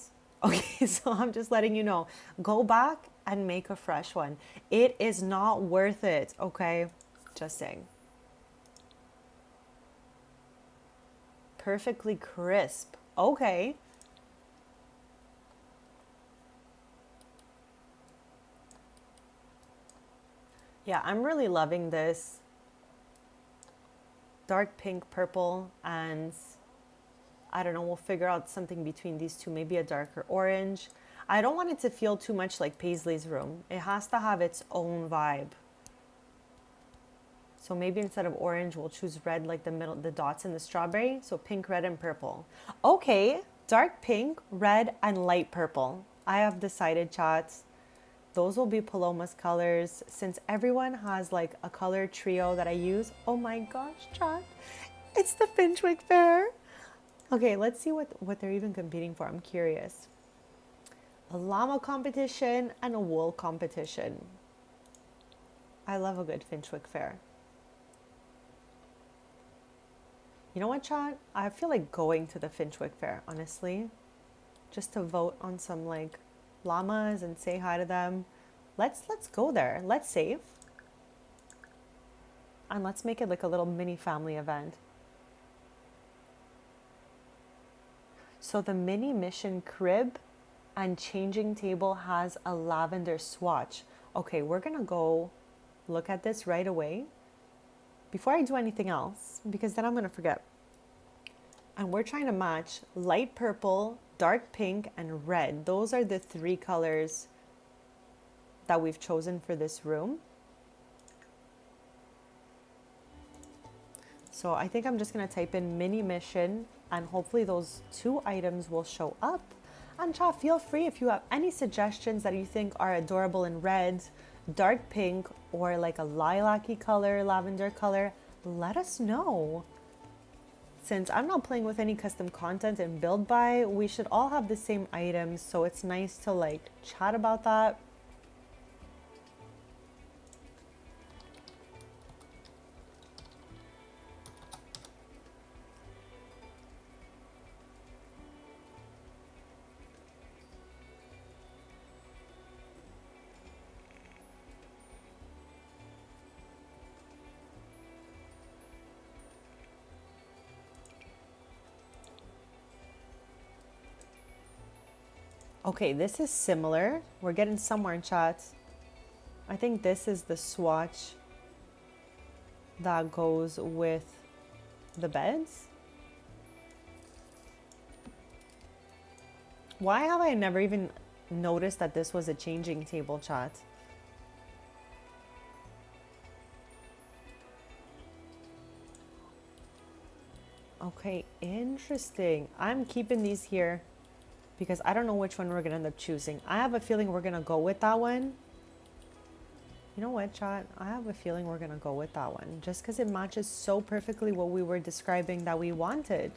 Okay, so I'm just letting you know. Go back and make a fresh one. It is not worth it, okay? Just saying. Perfectly crisp. Okay. Yeah, I'm really loving this dark pink purple, and I don't know, we'll figure out something between these two, maybe a darker orange. I don't want it to feel too much like Paisley's room. It has to have its own vibe. So maybe instead of orange, we'll choose red, like the middle, the dots in the strawberry. So pink, red, and purple. Okay, dark pink, red, and light purple. I have decided, chats. Those will be Paloma's colors. Since everyone has like a color trio that I use. Oh my gosh, chat. It's the Finchwick Fair. Okay, let's see what they're even competing for. I'm curious. A llama competition and a wool competition. I love a good Finchwick Fair. You know what, chat? I feel like going to the Finchwick Fair, honestly. Just to vote on some like llamas and say hi to them. Let's go there. Let's save. And let's make it like a little mini family event. So the mini mission crib and changing table has a lavender swatch. Okay, we're gonna go look at this right away before I do anything else, because then I'm gonna forget. And we're trying to match light purple, dark pink, and red. Those are the three colors that we've chosen for this room. So I think I'm just gonna type in mini mission, and hopefully those two items will show up. And chat, feel free if you have any suggestions that you think are adorable in red, dark pink, or like a lilac-y color, lavender color, let us know. Since I'm not playing with any custom content in Build By, we should all have the same items, so it's nice to like chat about that. Okay, this is similar. We're getting somewhere in chat. I think this is the swatch that goes with the beds. Why have I never even noticed that this was a changing table, chat? Okay, interesting. I'm keeping these here because I don't know which one we're gonna end up choosing. I have a feeling we're gonna go with that one. You know what, chat? I have a feeling we're gonna go with that one just because it matches so perfectly what we were describing that we wanted.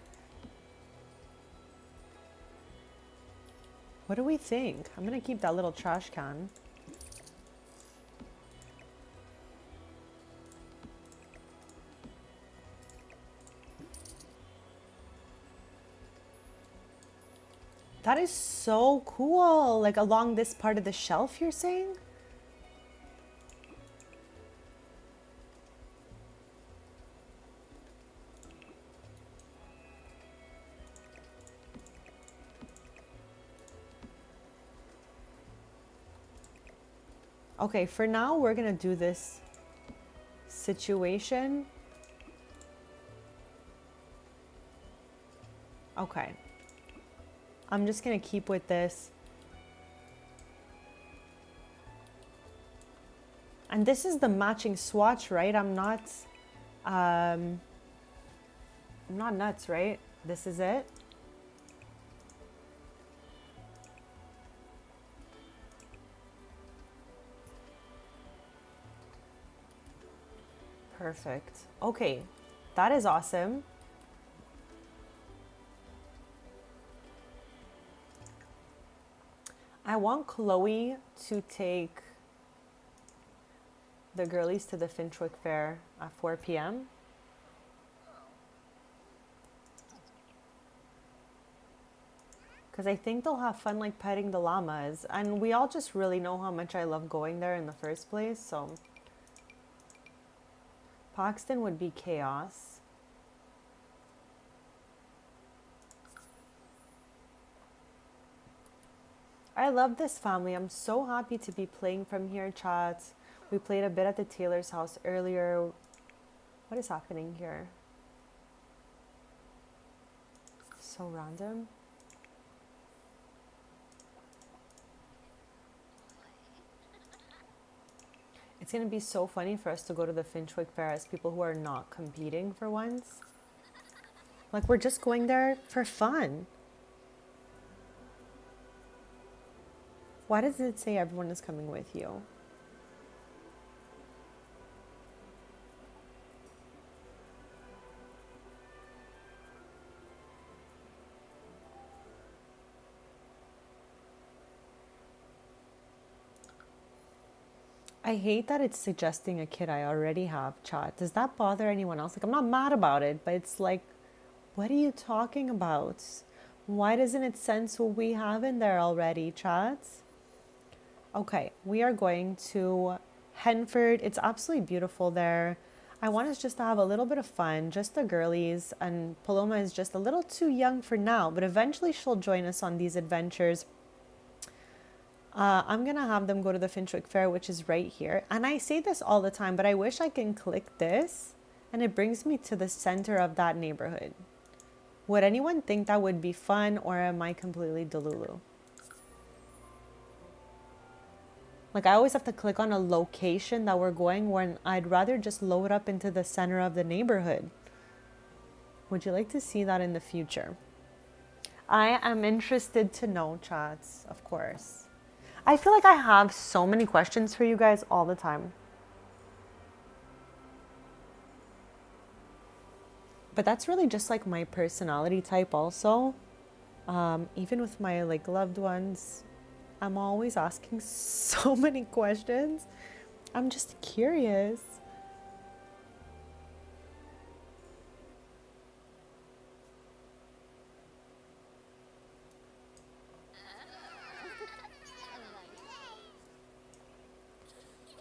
What do we think? I'm gonna keep that little trash can. That is so cool. Like along this part of the shelf, you're saying? Okay, for now, we're gonna do this situation. Okay. I'm just gonna keep with this. And this is the matching swatch, right? I'm not nuts, right? This is it. Perfect. Okay, that is awesome. I want Chloe to take the girlies to the Finchwick Fair at 4 p.m. Because I think they'll have fun like petting the llamas. And we all just really know how much I love going there in the first place, so. Paxton would be chaos. I love this family. I'm so happy to be playing from here, chat. We played a bit at the Taylor's house earlier. What is happening here? So random. It's going to be so funny for us to go to the Finchwick Fair as people who are not competing for once. Like, we're just going there for fun. Why does it say everyone is coming with you? I hate that it's suggesting a kid I already have, chat. Does that bother anyone else? Like, I'm not mad about it, but it's like, what are you talking about? Why doesn't it sense what we have in there already, chat? Okay, we are going to Henford. It's absolutely beautiful there. I want us just to have a little bit of fun, just the girlies, and Paloma is just a little too young for now, but eventually she'll join us on these adventures. I'm going to have them go to the Finchwick Fair, which is right here. And I say this all the time, but I wish I can click this and it brings me to the center of that neighborhood. Would anyone think that would be fun, or am I completely delulu? Like, I always have to click on a location that we're going when I'd rather just load up into the center of the neighborhood. Would you like to see that in the future? I am interested to know, chats, of course. I feel like I have so many questions for you guys all the time. But that's really just like my personality type also. Even with my like loved ones, I'm always asking so many questions. I'm just curious.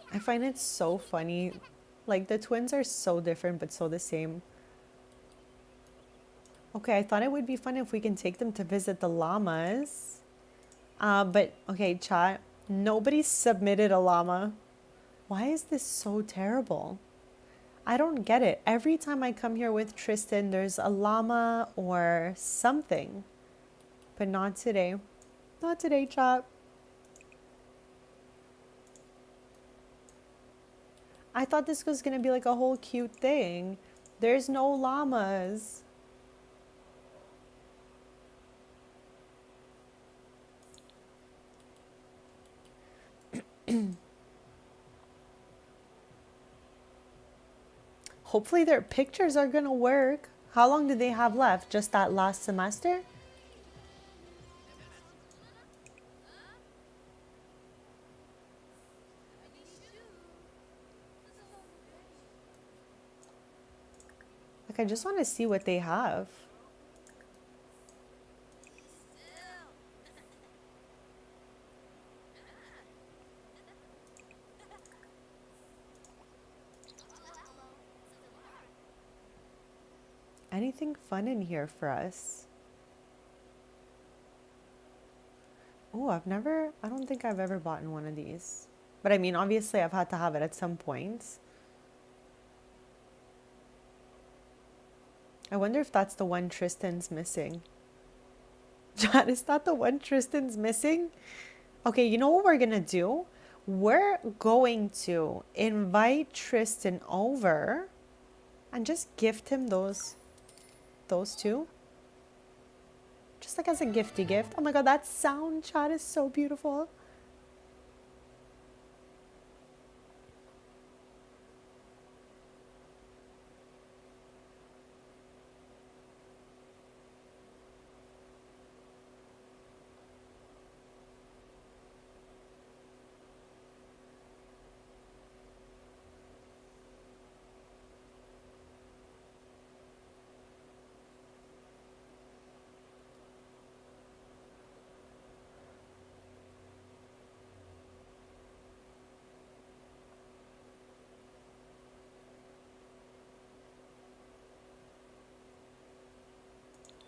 I find it so funny. Like, the twins are so different but so the same. Okay, I thought it would be fun if we can take them to visit the llamas. But, okay, chat. Nobody submitted a llama. Why is this so terrible? I don't get it. Every time I come here with Tristan, there's a llama or something. But not today. Not today, chat. I thought this was going to be like a whole cute thing. There's no llamas. Hopefully their pictures are going to work. How long do they have left? Just that last semester? Like, I just want to see what they have. Anything fun in here for us? Oh, I don't think I've ever bought one of these. But I mean, obviously I've had to have it at some point. I wonder if that's the one Tristan's missing. John, is that the one Tristan's missing? Okay, you know what we're gonna do? We're going to invite Tristan over and just gift him those two. Just like as a gifty gift. Oh my god, that sound, chat, is so beautiful.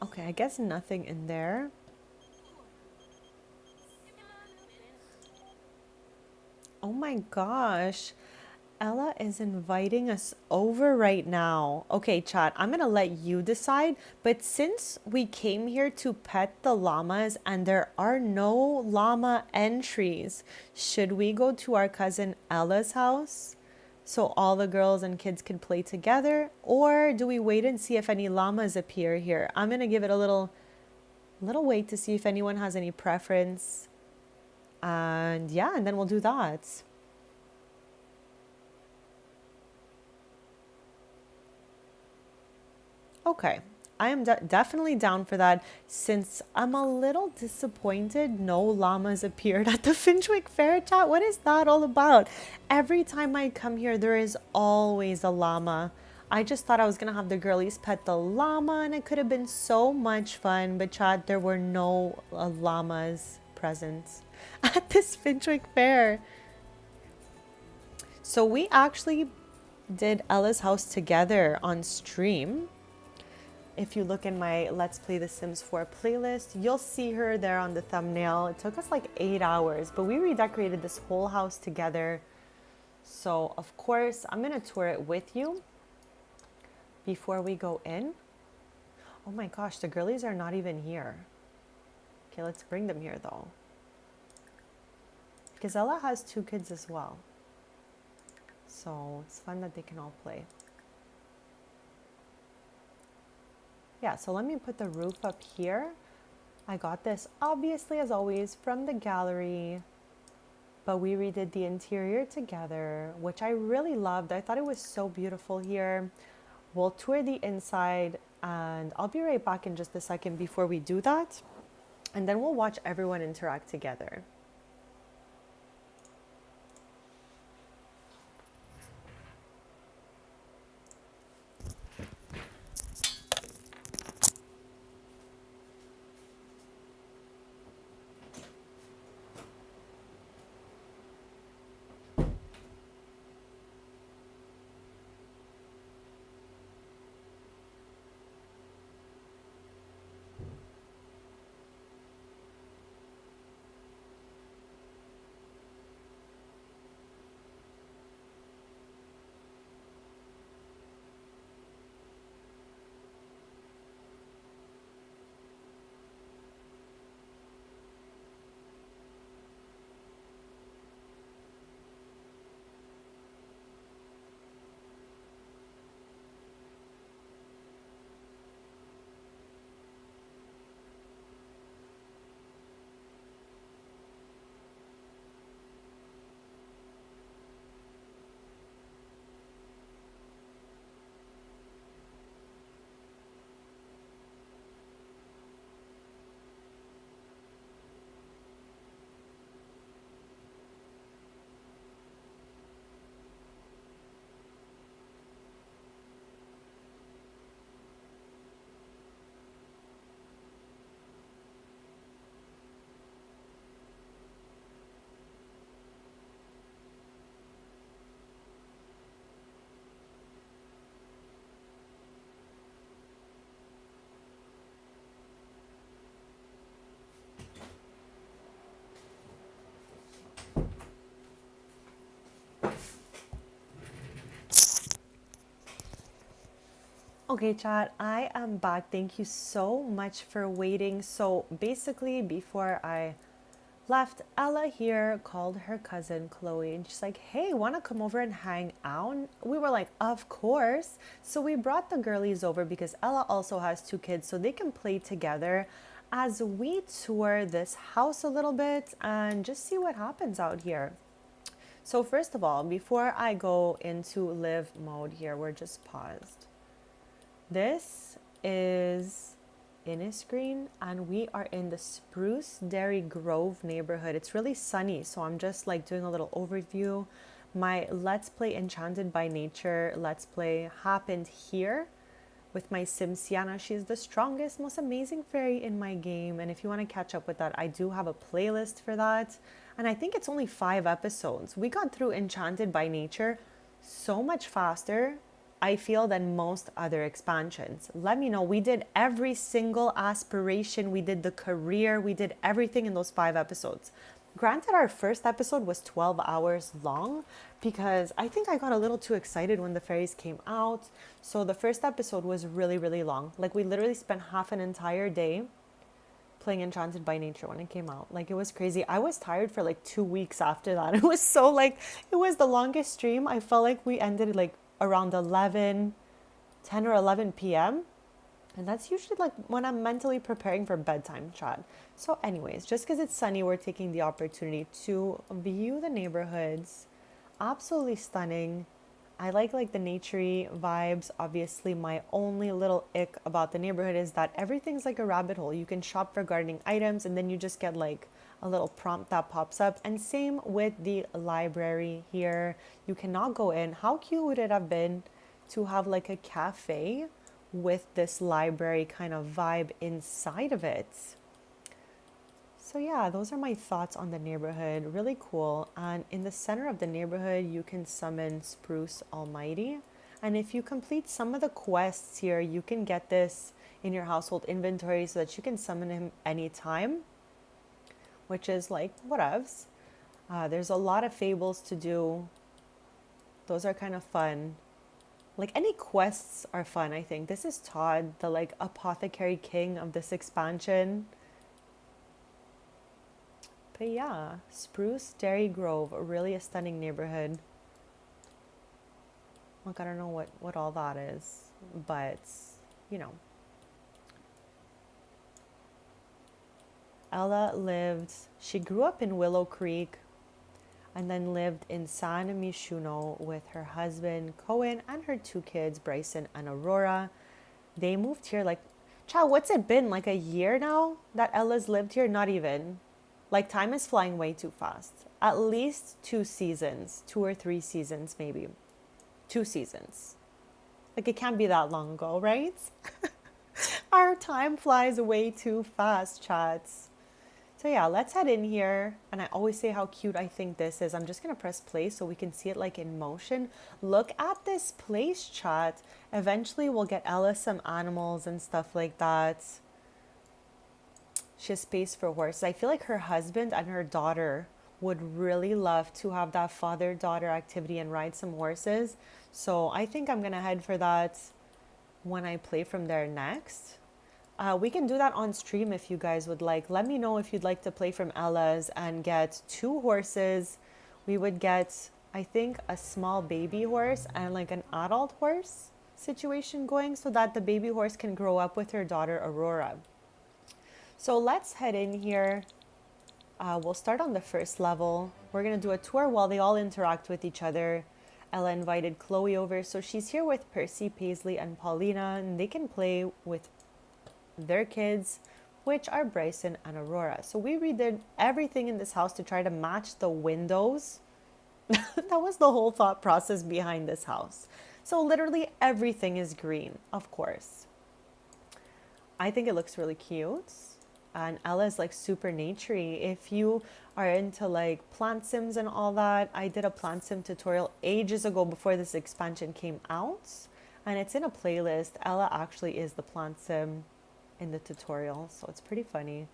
Okay, I guess nothing in there. Oh my gosh. Ella is inviting us over right now. Okay, chat, I'm gonna let you decide. But since we came here to pet the llamas and there are no llama entries, should we go to our cousin Ella's house so all the girls and kids can play together? Or do we wait and see if any llamas appear here? I'm gonna give it a little wait to see if anyone has any preference. And yeah, and then we'll do that. Okay, I am definitely down for that. Since I'm a little disappointed no llamas appeared at the Finchwick Fair, chat. What is that all about? Every time I come here, there is always a llama. I just thought I was gonna have the girlies pet the llama and it could have been so much fun, but chat, there were no llamas present at this Finchwick Fair. So we actually did Ella's house together on stream. If you look in my Let's Play The Sims 4 playlist, you'll see her there on the thumbnail. It took us like 8 hours, but we redecorated this whole house together. So, of course, I'm going to tour it with you before we go in. Oh my gosh, the girlies are not even here. Okay, let's bring them here though. Because Ella has 2 kids as well. So, it's fun that they can all play. Yeah, so let me put the roof up here. I got this, obviously, as always, from the gallery. But we redid the interior together, which I really loved. I thought it was so beautiful here. We'll tour the inside, and I'll be right back in just a second before we do that. And then we'll watch everyone interact together. Okay, chat, I am back. Thank you so much for waiting. So basically, before I left, Ella here called her cousin Chloe and she's like, hey, want to come over and hang out? And we were like, of course. So we brought the girlies over because Ella also has two kids so they can play together as we tour this house a little bit and just see what happens out here. So first of all, before I go into live mode here, we're just paused. This is Innisgreen and we are in the Spruce Dairy Grove neighborhood. It's really sunny, so I'm just like doing a little overview. My Let's Play Enchanted by Nature Let's Play happened here with my sim Sienna. She's the strongest, most amazing fairy in my game, and if you want to catch up with that, I do have a playlist for that. And I think it's only 5 episodes. We got through Enchanted by Nature so much faster, I feel, than most other expansions. Let me know. We did every single aspiration. We did the career. We did everything in those 5 episodes. Granted, our first episode was 12 hours long because I think I got a little too excited when the fairies came out. So the first episode was really, really long. Like we literally spent half an entire day playing Enchanted by Nature when it came out. Like it was crazy. I was tired for like 2 weeks after that. It was so like, it was the longest stream. I felt like we ended like around 10 or 11 p.m. And that's usually like when I'm mentally preparing for bedtime, chat. So anyways, just because it's sunny, we're taking the opportunity to view the neighborhoods. Absolutely stunning. I like the naturey vibes. Obviously, my only little ick about the neighborhood is that everything's like a rabbit hole. You can shop for gardening items and then you just get like a little prompt that pops up. And same with the library here. You cannot go in. How cute would it have been to have like a cafe with this library kind of vibe inside of it? So yeah, those are my thoughts on the neighborhood. Really cool. And in the center of the neighborhood, you can summon Spruce Almighty. And if you complete some of the quests here, you can get this in your household inventory so that you can summon him anytime, which is like whatevs. There's a lot of fables to do. Those are kind of fun. Like any quests are fun, I think. This is Todd, the like apothecary king of this expansion. But yeah, Spruce Dairy Grove, really a stunning neighborhood. Like I don't know what all that is, but you know. Ella she grew up in Willow Creek and then lived in San Mishuno with her husband Cohen and her 2 kids, Bryson and Aurora. They moved here like, child, what's it been, like a year now that Ella's lived here? Not even. Like time is flying way too fast. At least 2 seasons, 2 or 3 seasons maybe. 2 seasons. Like it can't be that long ago, right? Our time flies way too fast, chats. So yeah, let's head in here. And I always say how cute I think this is. I'm just going to press play so we can see it like in motion. Look at this place, chat. Eventually we'll get Ella some animals and stuff like that. She has space for horses. I feel like her husband and her daughter would really love to have that father-daughter activity and ride some horses. So I think I'm going to head for that when I play from there next. We can do that on stream if you guys would like. Let me know if you'd like to play from Ella's and get 2 horses. We would get, I think, a small baby horse and like an adult horse situation going so that the baby horse can grow up with her daughter Aurora. So let's head in here. We'll start on the first level. We're going to do a tour while they all interact with each other. Ella invited Chloe over, so she's here with Percy, Paisley, and Paulina, and they can play with their kids, which are Bryson and Aurora. So we redid everything in this house to try to match the windows. That was the whole thought process behind this house. So literally everything is green, of course. I think it looks really cute. And Ella is like super naturey. If you are into like plant sims and all that, I did a plant sim tutorial ages ago before this expansion came out. And it's in a playlist. Ella actually is the plant sim in the tutorial, so it's pretty funny.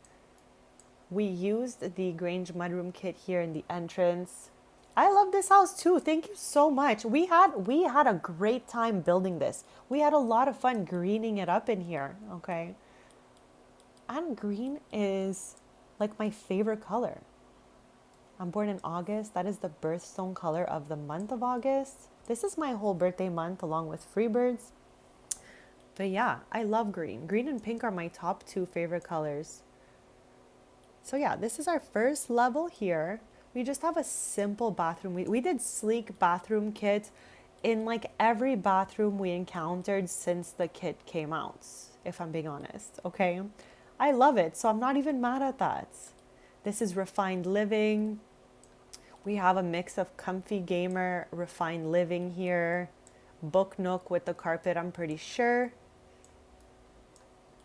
We used the Grange mudroom kit here in the entrance. I love this house too. Thank you so much. We had a great time building this. We had a lot of fun greening it up in here, okay? And green is like my favorite color. I'm born in August. That is the birthstone color of the month of August. This is my whole birthday month along with Freebirds. But yeah, I love green. Green and pink are my top two favorite colors. So yeah, this is our first level here. We just have a simple bathroom. We did sleek bathroom kit in like every bathroom we encountered since the kit came out, if I'm being honest, okay? I love it, so I'm not even mad at that. This is refined living. We have a mix of comfy gamer, refined living here. Book nook with the carpet, I'm pretty sure.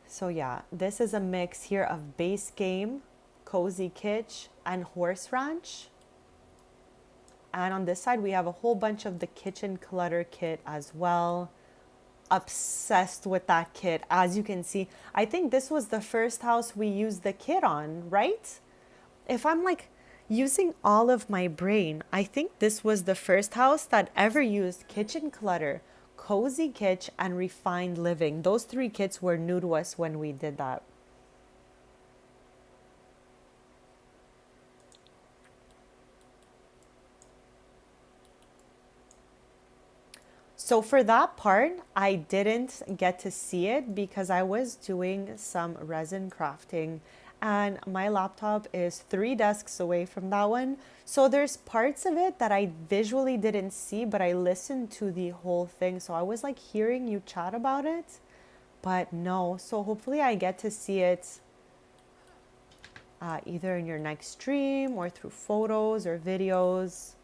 So yeah, this is a mix here of base game, cozy kitsch, and horse ranch. And on this side, we have a whole bunch of the kitchen clutter kit as well. Obsessed with that kit, as you can see. I think this was the first house we used the kit on, right? If I'm like using all of my brain, I think this was the first house that ever used kitchen clutter, cozy kitsch, and refined living. Those three kits were new to us when we did that. So for that part, I didn't get to see it because I was doing some resin crafting and my laptop is 3 desks away from that one. So there's parts of it that I visually didn't see, but I listened to the whole thing. So I was like hearing you chat about it, but no. So hopefully I get to see it either in your next stream or through photos or videos.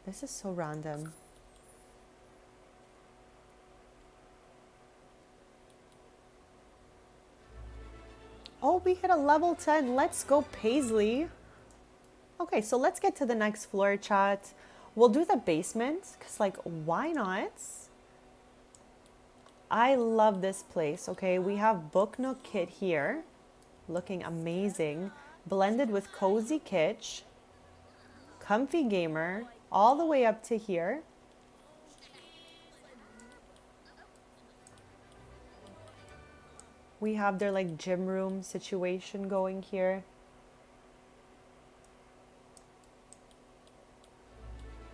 This is so random. Oh, we hit a level 10. Let's go, Paisley. Okay, so let's get to the next floor, chat. We'll do the basement, because, like, why not? I love this place, okay? We have Book Nook Kit here, looking amazing. Blended with Cozy Kitsch, Comfy Gamer, all the way up to here. We have their like gym room situation going here.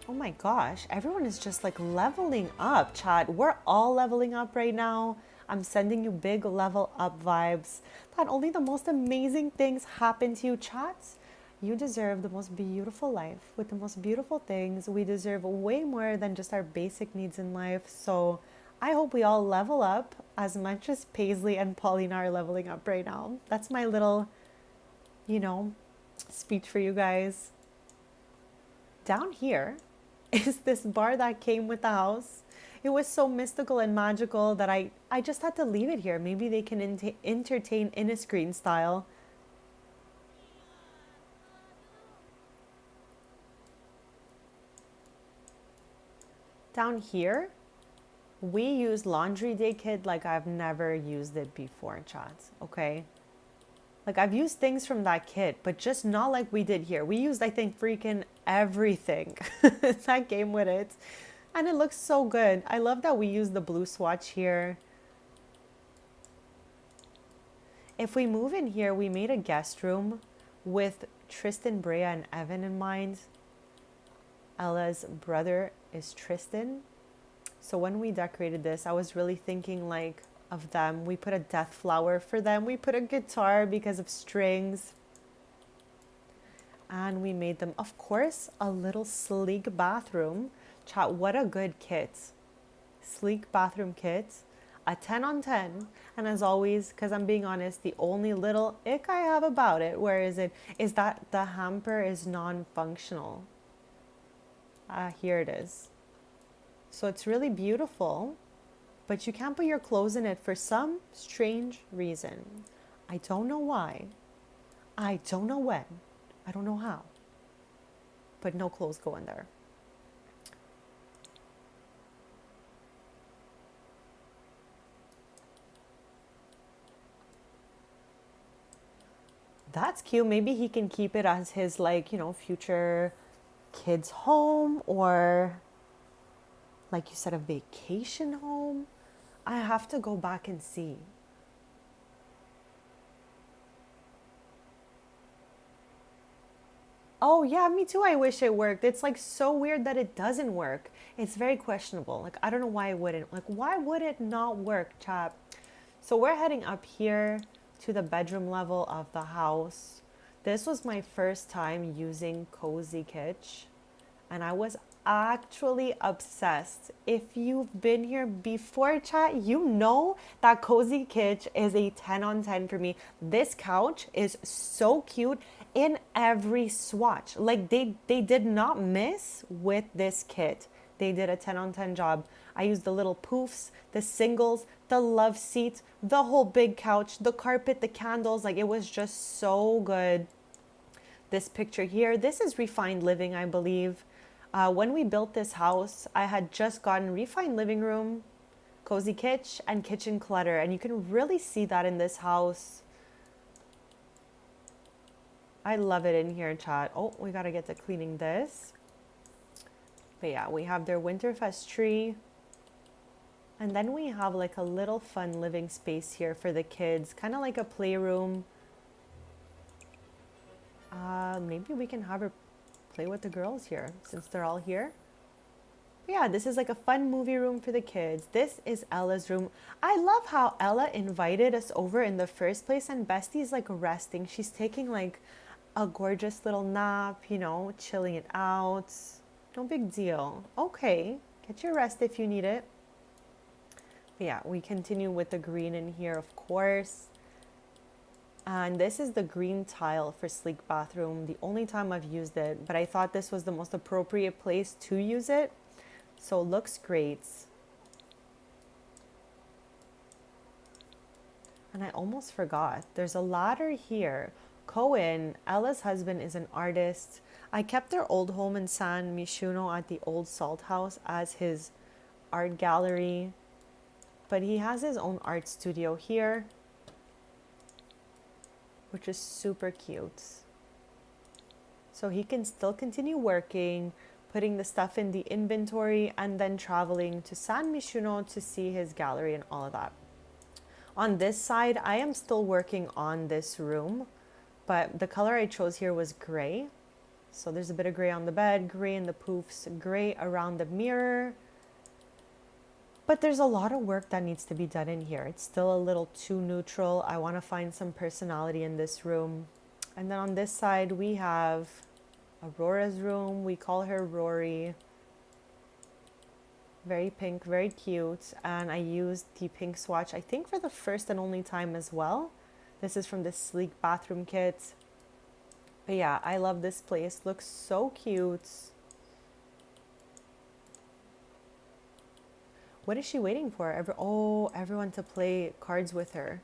Oh my gosh, everyone is just like leveling up, chat. We're all leveling up right now. I'm sending you big level up vibes. That only the most amazing things happen to you, chats. You deserve the most beautiful life with the most beautiful things. We deserve way more than just our basic needs in life. So I hope we all level up as much as Paisley and Paulina are leveling up right now. That's my little, speech for you guys. Down here is this bar that came with the house. It was so mystical and magical that I just had to leave it here. Maybe they can entertain in a screen style. Down here, we use laundry day kit like I've never used it before, chat, okay? Like I've used things from that kit, but just not like we did here. We used, I think, freaking everything that came with it. And it looks so good. I love that we use the blue swatch here. If we move in here, we made a guest room with Tristan, Brea, and Evan in mind. Ella's brother is Tristan. So when we decorated this, I was really thinking like of them. We put a death flower for them. We put a guitar because of strings. And we made them, of course, a little sleek bathroom. Chat, what a good kit. Sleek bathroom kit. A 10 on 10. And as always, because I'm being honest, the only little ick I have about it, where is it, is that the hamper is non-functional. Here it is. So it's really beautiful, but you can't put your clothes in it for some strange reason. I don't know why. I don't know when. I don't know how. But no clothes go in there. That's cute. Maybe he can keep it as his, like, you know, future kids' home, or like you said, a vacation home. I have to go back and see. Oh, yeah, me too. I wish it worked. It's like so weird that it doesn't work. It's very questionable. Like, I don't know why it wouldn't. Like, why would it not work, chat? So, we're heading up here to the bedroom level of the house. This was my first time using Cozy Kitch, and I was actually obsessed. If you've been here before, chat, you know that Cozy Kitch is a 10 on 10 for me. This couch is so cute in every swatch. Like they did not miss with this kit. They did a 10 on 10 job. I used the little poofs, the singles, the love seat, the whole big couch, the carpet, the candles. Like, it was just so good. This picture here, this is Refined Living, I believe. When we built this house, I had just gotten Refined Living Room, Cozy Kitch, and Kitchen Clutter. And you can really see that in this house. I love it in here, chat. Oh, we got to get to cleaning this. But yeah, we have their Winterfest tree. And then we have like a little fun living space here for the kids. Kind of like a playroom. Maybe we can have her play with the girls here since they're all here. But yeah, this is like a fun movie room for the kids. This is Ella's room. I love how Ella invited us over in the first place, and Bestie's like resting. She's taking like a gorgeous little nap, you know, chilling it out. No big deal. Okay, get your rest if you need it. But yeah, we continue with the green in here, of course. And this is the green tile for sleek bathroom. The only time I've used it, but I thought this was the most appropriate place to use it. So it looks great. And I almost forgot. There's a ladder here. Cohen, Ella's husband, is an artist. I kept their old home in San Mishuno at the old salt house as his art gallery. But he has his own art studio here, which is super cute. So he can still continue working, putting the stuff in the inventory, and then traveling to San Mishuno to see his gallery and all of that. On this side, I am still working on this room, but the color I chose here was gray. So there's a bit of gray on the bed, gray in the poofs, gray around the mirror. But there's a lot of work that needs to be done in here. It's still a little too neutral. I want to find some personality in this room. And then on this side, we have Aurora's room. We call her Rory. Very pink, very cute. And I used the pink swatch, I think, for the first and only time as well. This is from the sleek bathroom kit. But yeah, I love this place. Looks so cute. What is she waiting for? Everyone to play cards with her.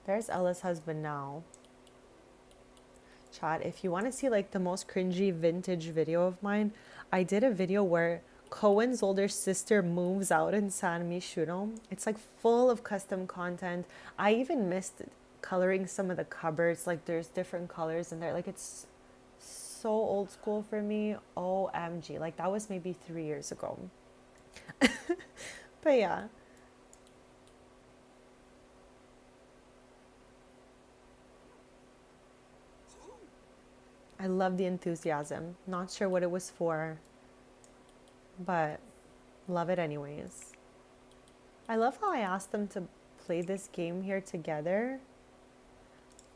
There's Ella's husband now. Chat, if you want to see like the most cringy vintage video of mine, I did a video where Cohen's older sister moves out in San Mishuno. It's like full of custom content. I even missed coloring some of the cupboards. Like, there's different colors in there. Like, it's so old school for me. OMG. Like, that was maybe 3 years ago. But yeah. I love the enthusiasm. Not sure what it was for, but love it anyways. I love how I asked them to play this game here together.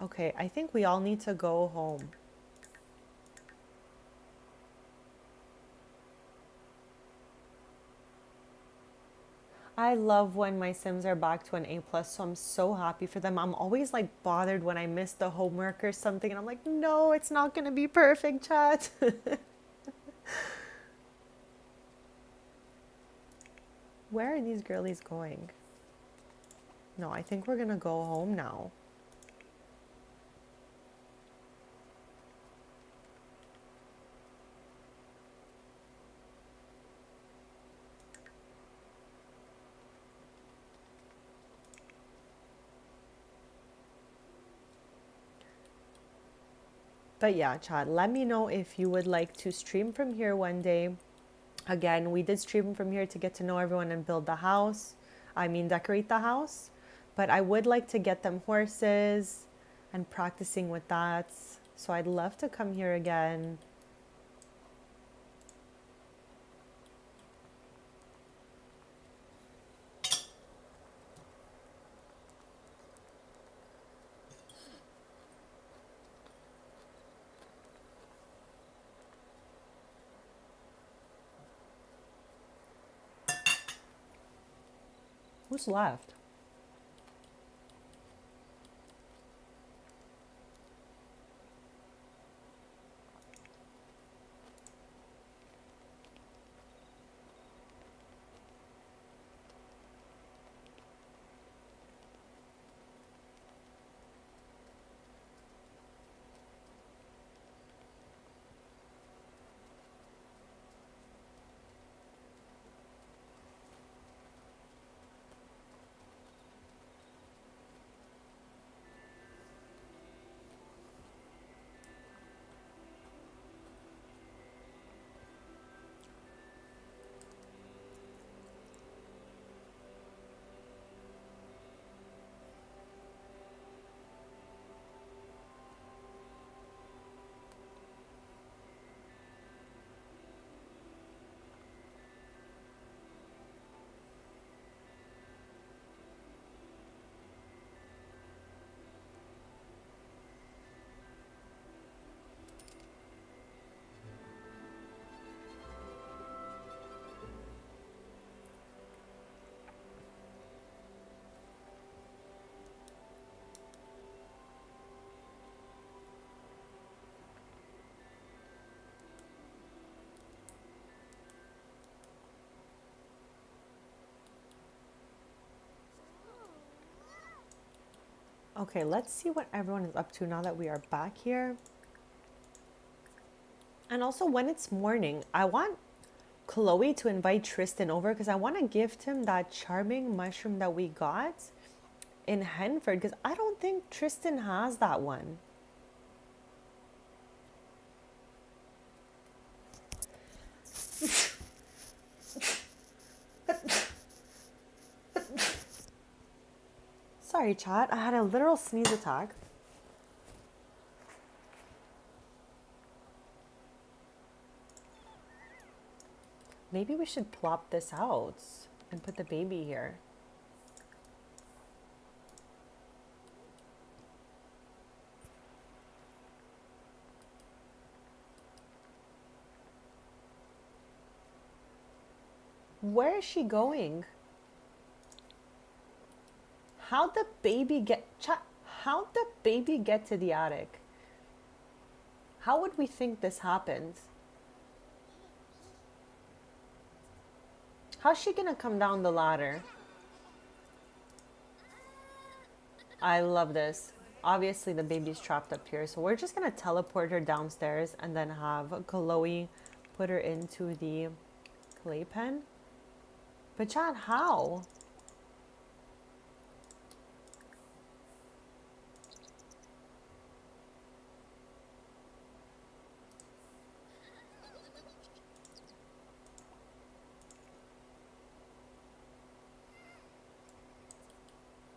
Okay, I think we all need to go home. I love when my Sims are back to an A+, so I'm so happy for them. I'm always like bothered when I miss the homework or something, and I'm like, no, it's not gonna be perfect, chat. Where are these girlies going? No, I think we're gonna go home now. But yeah, Chad, let me know if you would like to stream from here one day. Again, we did stream from here to get to know everyone and build the house. I mean, decorate the house. But I would like to get them horses and practicing with that. So I'd love to come here again. Who's left? Okay, let's see what everyone is up to now that we are back here. And also, when it's morning, I want Chloe to invite Tristan over because I want to gift him that charming mushroom that we got in Henford because I don't think Tristan has that one. Sorry, chat. I had a literal sneeze attack. Maybe we should plop this out and put the baby here. Where is she going? How'd the baby get to the attic? How would we think this happened? How's she gonna come down the ladder? I love this. Obviously the baby's trapped up here, so we're just gonna teleport her downstairs and then have Chloe put her into the playpen. But Chad, how?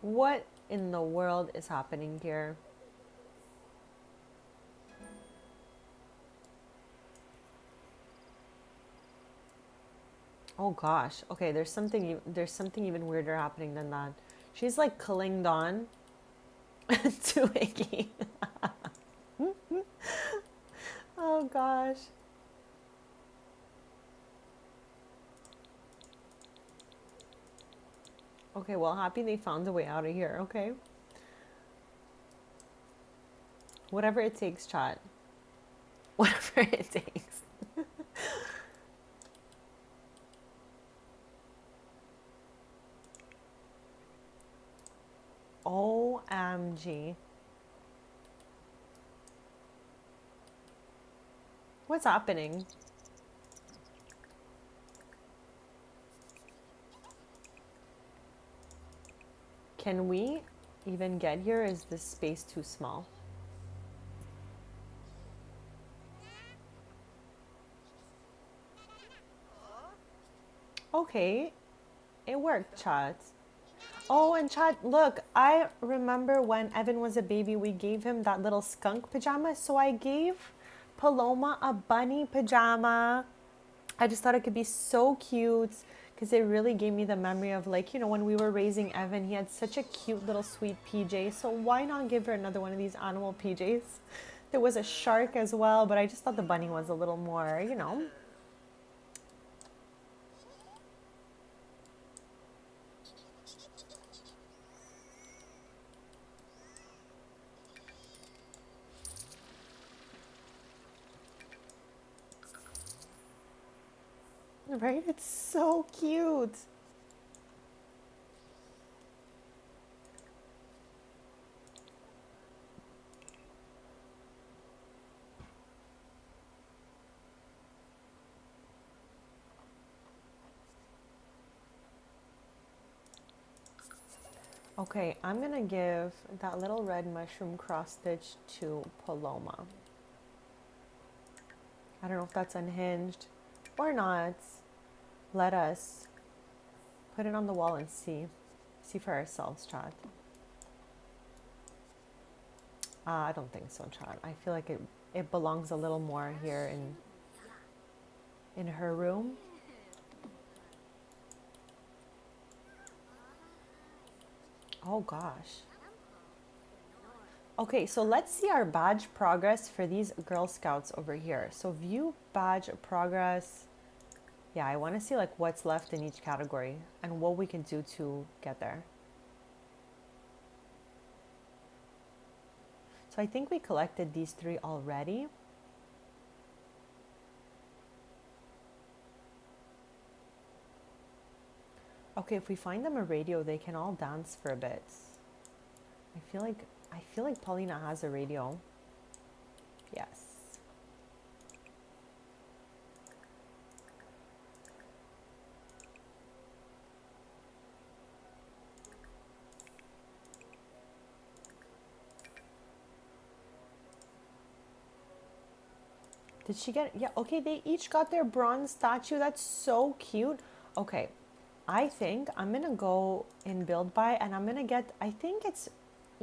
What in the world is happening here? Oh gosh. Okay, there's something even weirder happening than that. She's like clinged on to Iggy. Oh gosh. Okay, well, happy they found a way out of here, okay? Whatever it takes, chat. Whatever it takes. OMG. What's happening? Can we even get here? Is this space too small? Okay, it worked, chat. Oh, and chat, look, I remember when Evan was a baby, we gave him that little skunk pajama. So I gave Paloma a bunny pajama. I just thought it could be so cute because it really gave me the memory of, like, you know, when we were raising Evan, he had such a cute little sweet PJ. So why not give her another one of these animal PJs? There was a shark as well, but I just thought the bunny was a little more, you know. Right? It's so cute. Okay, I'm gonna give that little red mushroom cross stitch to Paloma. I don't know if that's unhinged or not. Let us put it on the wall and see for ourselves, Chad. I don't think so, Chad. I feel like it belongs a little more here in her room. Oh gosh. Okay, so let's see our badge progress for these Girl Scouts over here. So view badge progress. Yeah, I want to see like what's left in each category and what we can do to get there. So I think we collected these 3 already. Okay, if we find them a radio, they can all dance for a bit. I feel like Paulina has a radio. Yes. Did she get, yeah, okay, they each got their bronze statue. That's so cute. Okay, I think I'm gonna go in build by and I'm gonna get, I think it's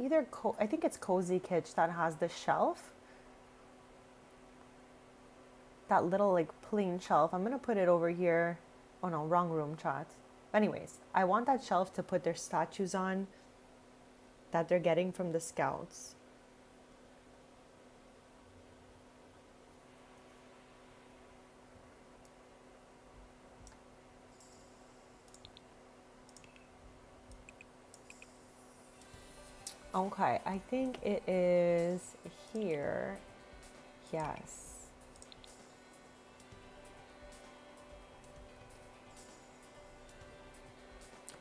either, I think it's Cozy Kitsch that has the shelf. That little like plain shelf. I'm gonna put it over here. Oh no, wrong room, chat. Anyways, I want that shelf to put their statues on that they're getting from the scouts. Okay, I think it is here. Yes.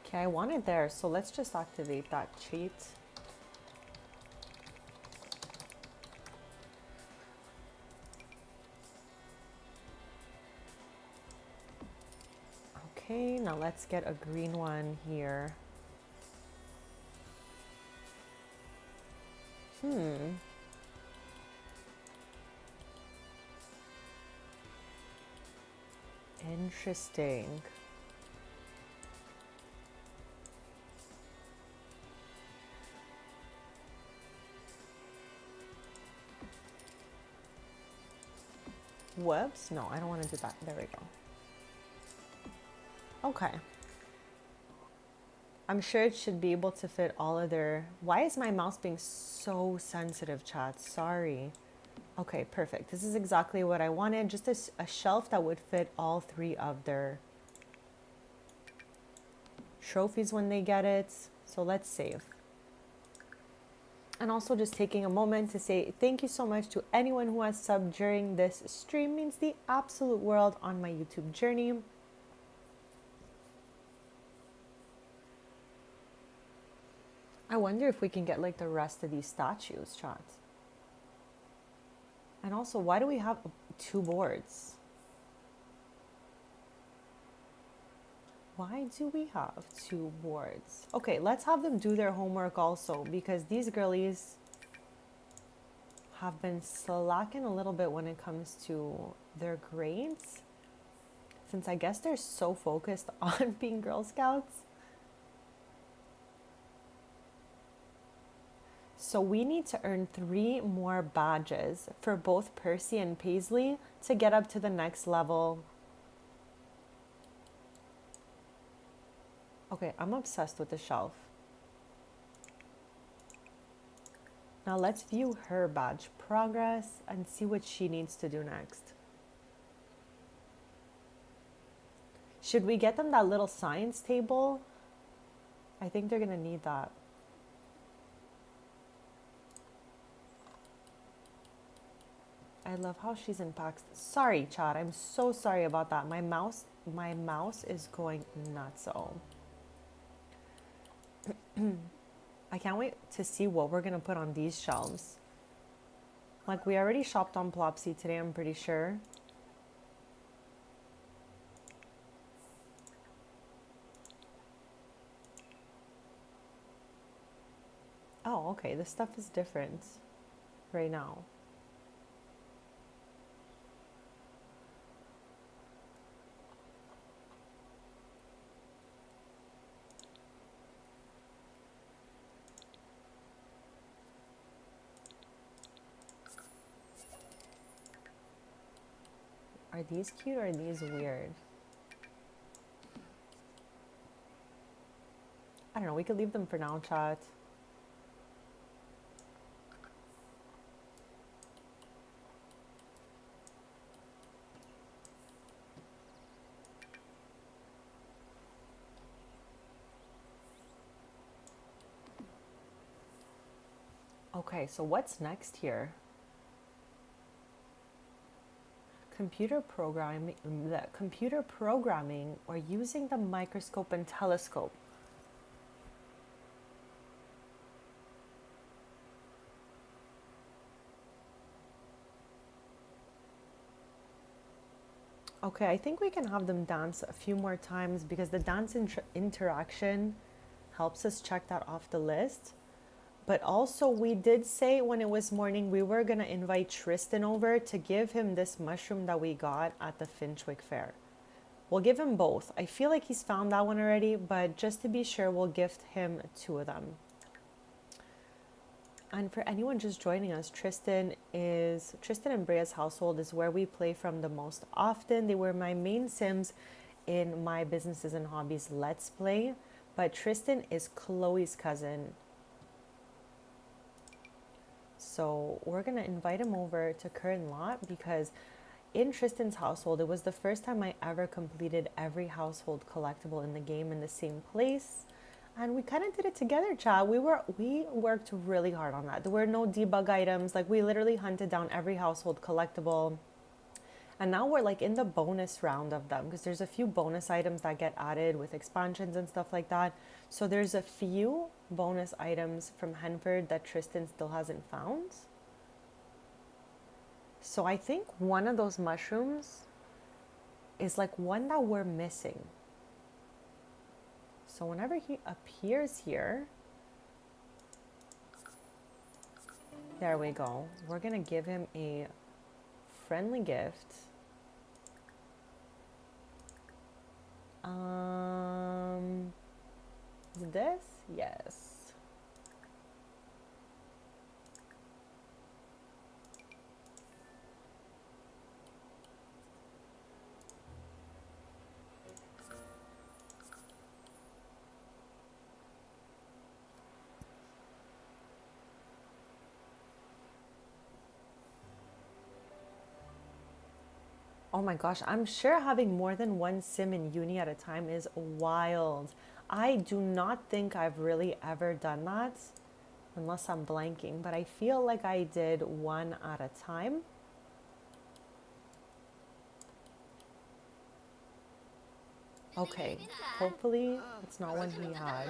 Okay, I want it there, so let's just activate that cheat. Okay, now let's get a green one here. Interesting. Whoops, no, I don't want to do that. There we go. Okay. I'm sure it should be able to fit all of their... Why is my mouse being so sensitive, chat? Sorry. Okay, perfect. This is exactly what I wanted. Just a shelf that would fit all 3 of their trophies when they get it. So let's save. And also just taking a moment to say thank you so much to anyone who has subbed during this stream. Means the absolute world on my YouTube journey. I wonder if we can get like the rest of these statues, chat. And also, why do we have 2 boards? Why do we have 2 boards? Okay, let's have them do their homework also, because these girlies have been slacking a little bit when it comes to their grades. since I guess they're so focused on being Girl Scouts. So we need to earn 3 more badges for both Percy and Paisley to get up to the next level. Okay, I'm obsessed with the shelf. Now let's view her badge progress and see what she needs to do next. Should we get them that little science table? I think they're gonna need that. I love how she's in packs. Sorry, Chad. I'm so sorry about that. My mouse is going nuts. I can't wait to see what we're gonna put on these shelves. Like, we already shopped on Plopsy today, I'm pretty sure. Oh, okay. This stuff is different right now. Are these cute or are these weird? I don't know. We could leave them for now, chat. Okay, so what's next here? Computer programming or using the microscope and telescope. Okay, I think we can have them dance a few more times because the dance interaction helps us check that off the list. But also we did say when it was morning, we were gonna invite Tristan over to give him this mushroom that we got at the Finchwick Fair. We'll give him both. I feel like he's found that one already, but just to be sure, we'll gift him 2 of them. And for anyone just joining us, Tristan and Brea's household is where we play from the most often. They were my main Sims in my Businesses and Hobbies Let's Play, but Tristan is Chloe's cousin. So we're gonna invite him over to Current Lot because in Tristan's household, it was the first time I ever completed every household collectible in the game in the same place. And we kind of did it together, chat. We worked really hard on that. There were no debug items. Like, we literally hunted down every household collectible. And now we're like in the bonus round of them because there's a few bonus items that get added with expansions and stuff like that. So there's a few bonus items from Henford that Tristan still hasn't found. So I think one of those mushrooms is like one that we're missing. So whenever he appears here, there we go. We're gonna give him a friendly gift. Is this? Yes. Oh my gosh, I'm sure having more than one sim in uni at a time is wild. I do not think I've really ever done that, unless I'm blanking, but I feel like I did one at a time. Okay, hopefully it's not one he had.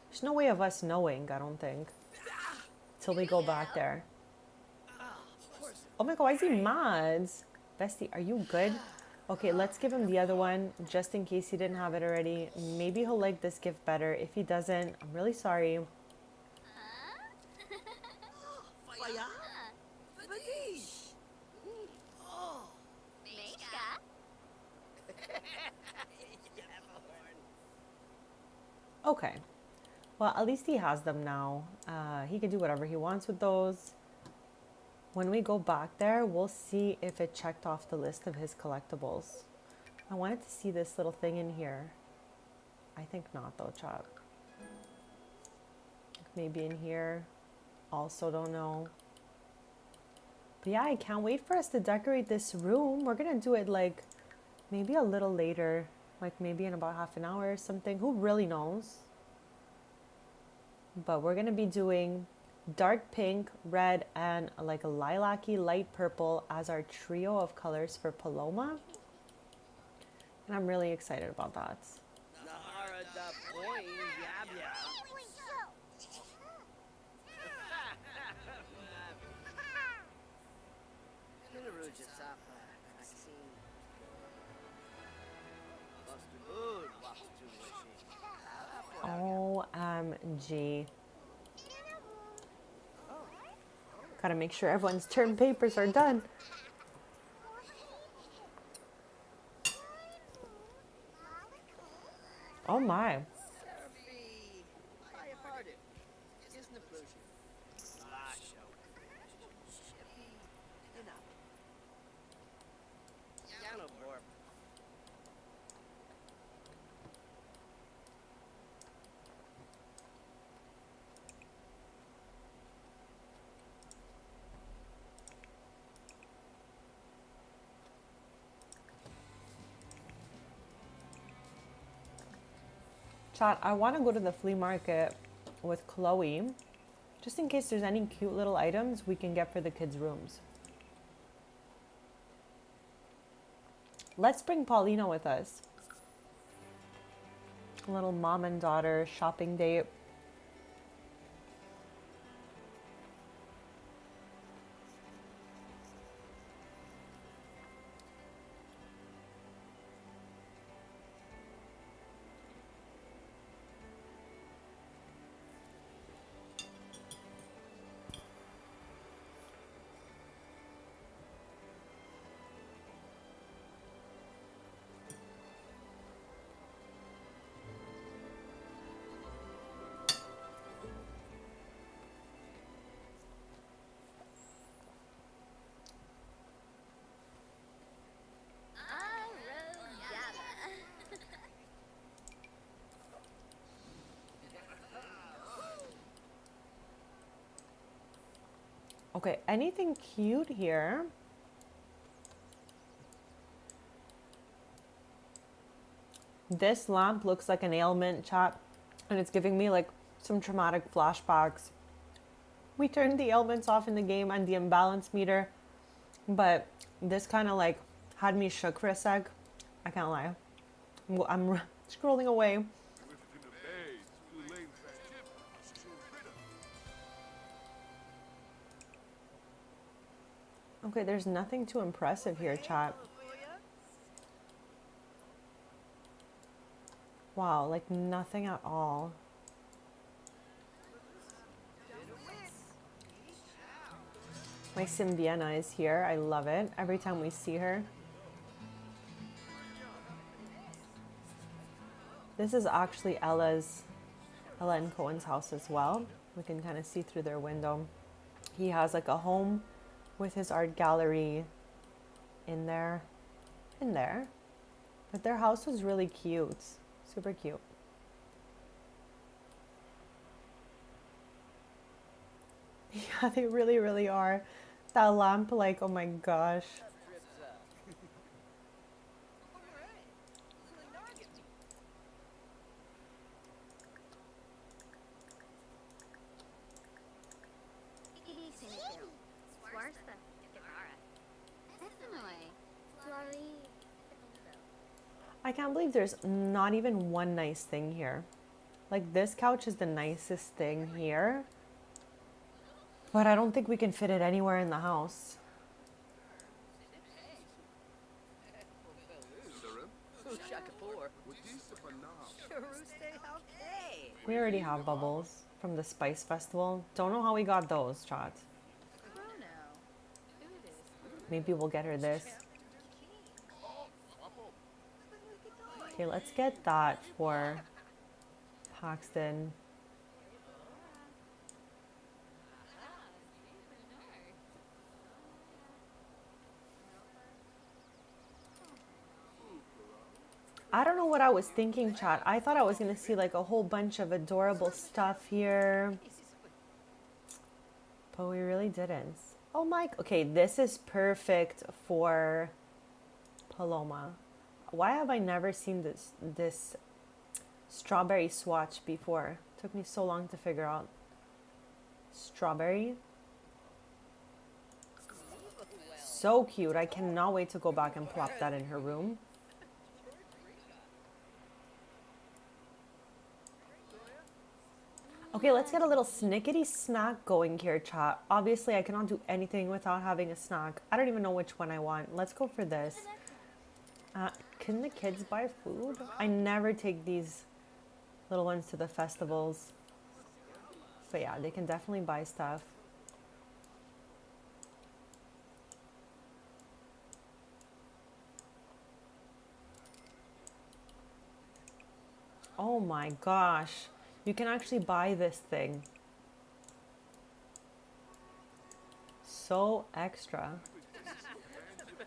There's no way of us knowing, I don't think, till we go back there. Oh my god, why is he mad? Bestie, are you good? Okay, let's give him the other one just in case he didn't have it already. Maybe he'll like this gift better. If he doesn't, I'm really sorry. Okay. Well, at least he has them now. He can do whatever he wants with those. When we go back there, we'll see if it checked off the list of his collectibles. I wanted to see this little thing in here. I think not though, Chop. Maybe in here. Also don't know. But yeah, I can't wait for us to decorate this room. We're gonna do it like maybe a little later. Like maybe in about half an hour or something. Who really knows? But we're gonna be doing dark pink, red, and like a lilac-y light purple as our trio of colors for Paloma. And I'm really excited about that. Nahara da point, yabya. Niruja sapa, vaccine. Buster Hood, walks to OMG. Gotta make sure everyone's term papers are done. Oh my. Seraphy, light-hearted. Isn't a pollution. Ah, show. Shippy, enough. Yano Borb. Chat, I want to go to the flea market with Chloe, just in case there's any cute little items we can get for the kids' rooms. Let's bring Paulina with us. A little mom and daughter shopping date. Okay, anything cute here? This lamp looks like an ailment, chat, and it's giving me like some traumatic flashbacks. We turned the ailments off in the game and the imbalance meter, but this kind of like had me shook for a sec. I can't lie. I'm scrolling away. Okay, there's nothing too impressive here, chat. Wow, like nothing at all. My Symbiana is here. I love it. Every time we see her. This is actually Ella and Cohen's house as well. We can kind of see through their window. He has like a home with his art gallery in there. But their house was really cute. Super cute. Yeah, they really, really are. That lamp, like, oh my gosh. I can't believe there's not even one nice thing here. Like, this couch is the nicest thing here, but I don't think we can fit it anywhere in the house. We already have bubbles from the Spice Festival. Don't know how we got those, chat. Maybe we'll get her this. Okay, let's get that for Paxton. I don't know what I was thinking, chat. I thought I was going to see like a whole bunch of adorable stuff here. But we really didn't. Oh my, okay, this is perfect for Paloma. Why have I never seen this strawberry swatch before? Took me so long to figure out. Strawberry. So cute. I cannot wait to go back and plop that in her room. Okay, let's get a little snickety snack going here, chat. Obviously, I cannot do anything without having a snack. I don't even know which one I want. Let's go for this. Can the kids buy food? I never take these little ones to the festivals. But yeah, they can definitely buy stuff. Oh my gosh. You can actually buy this thing. So extra.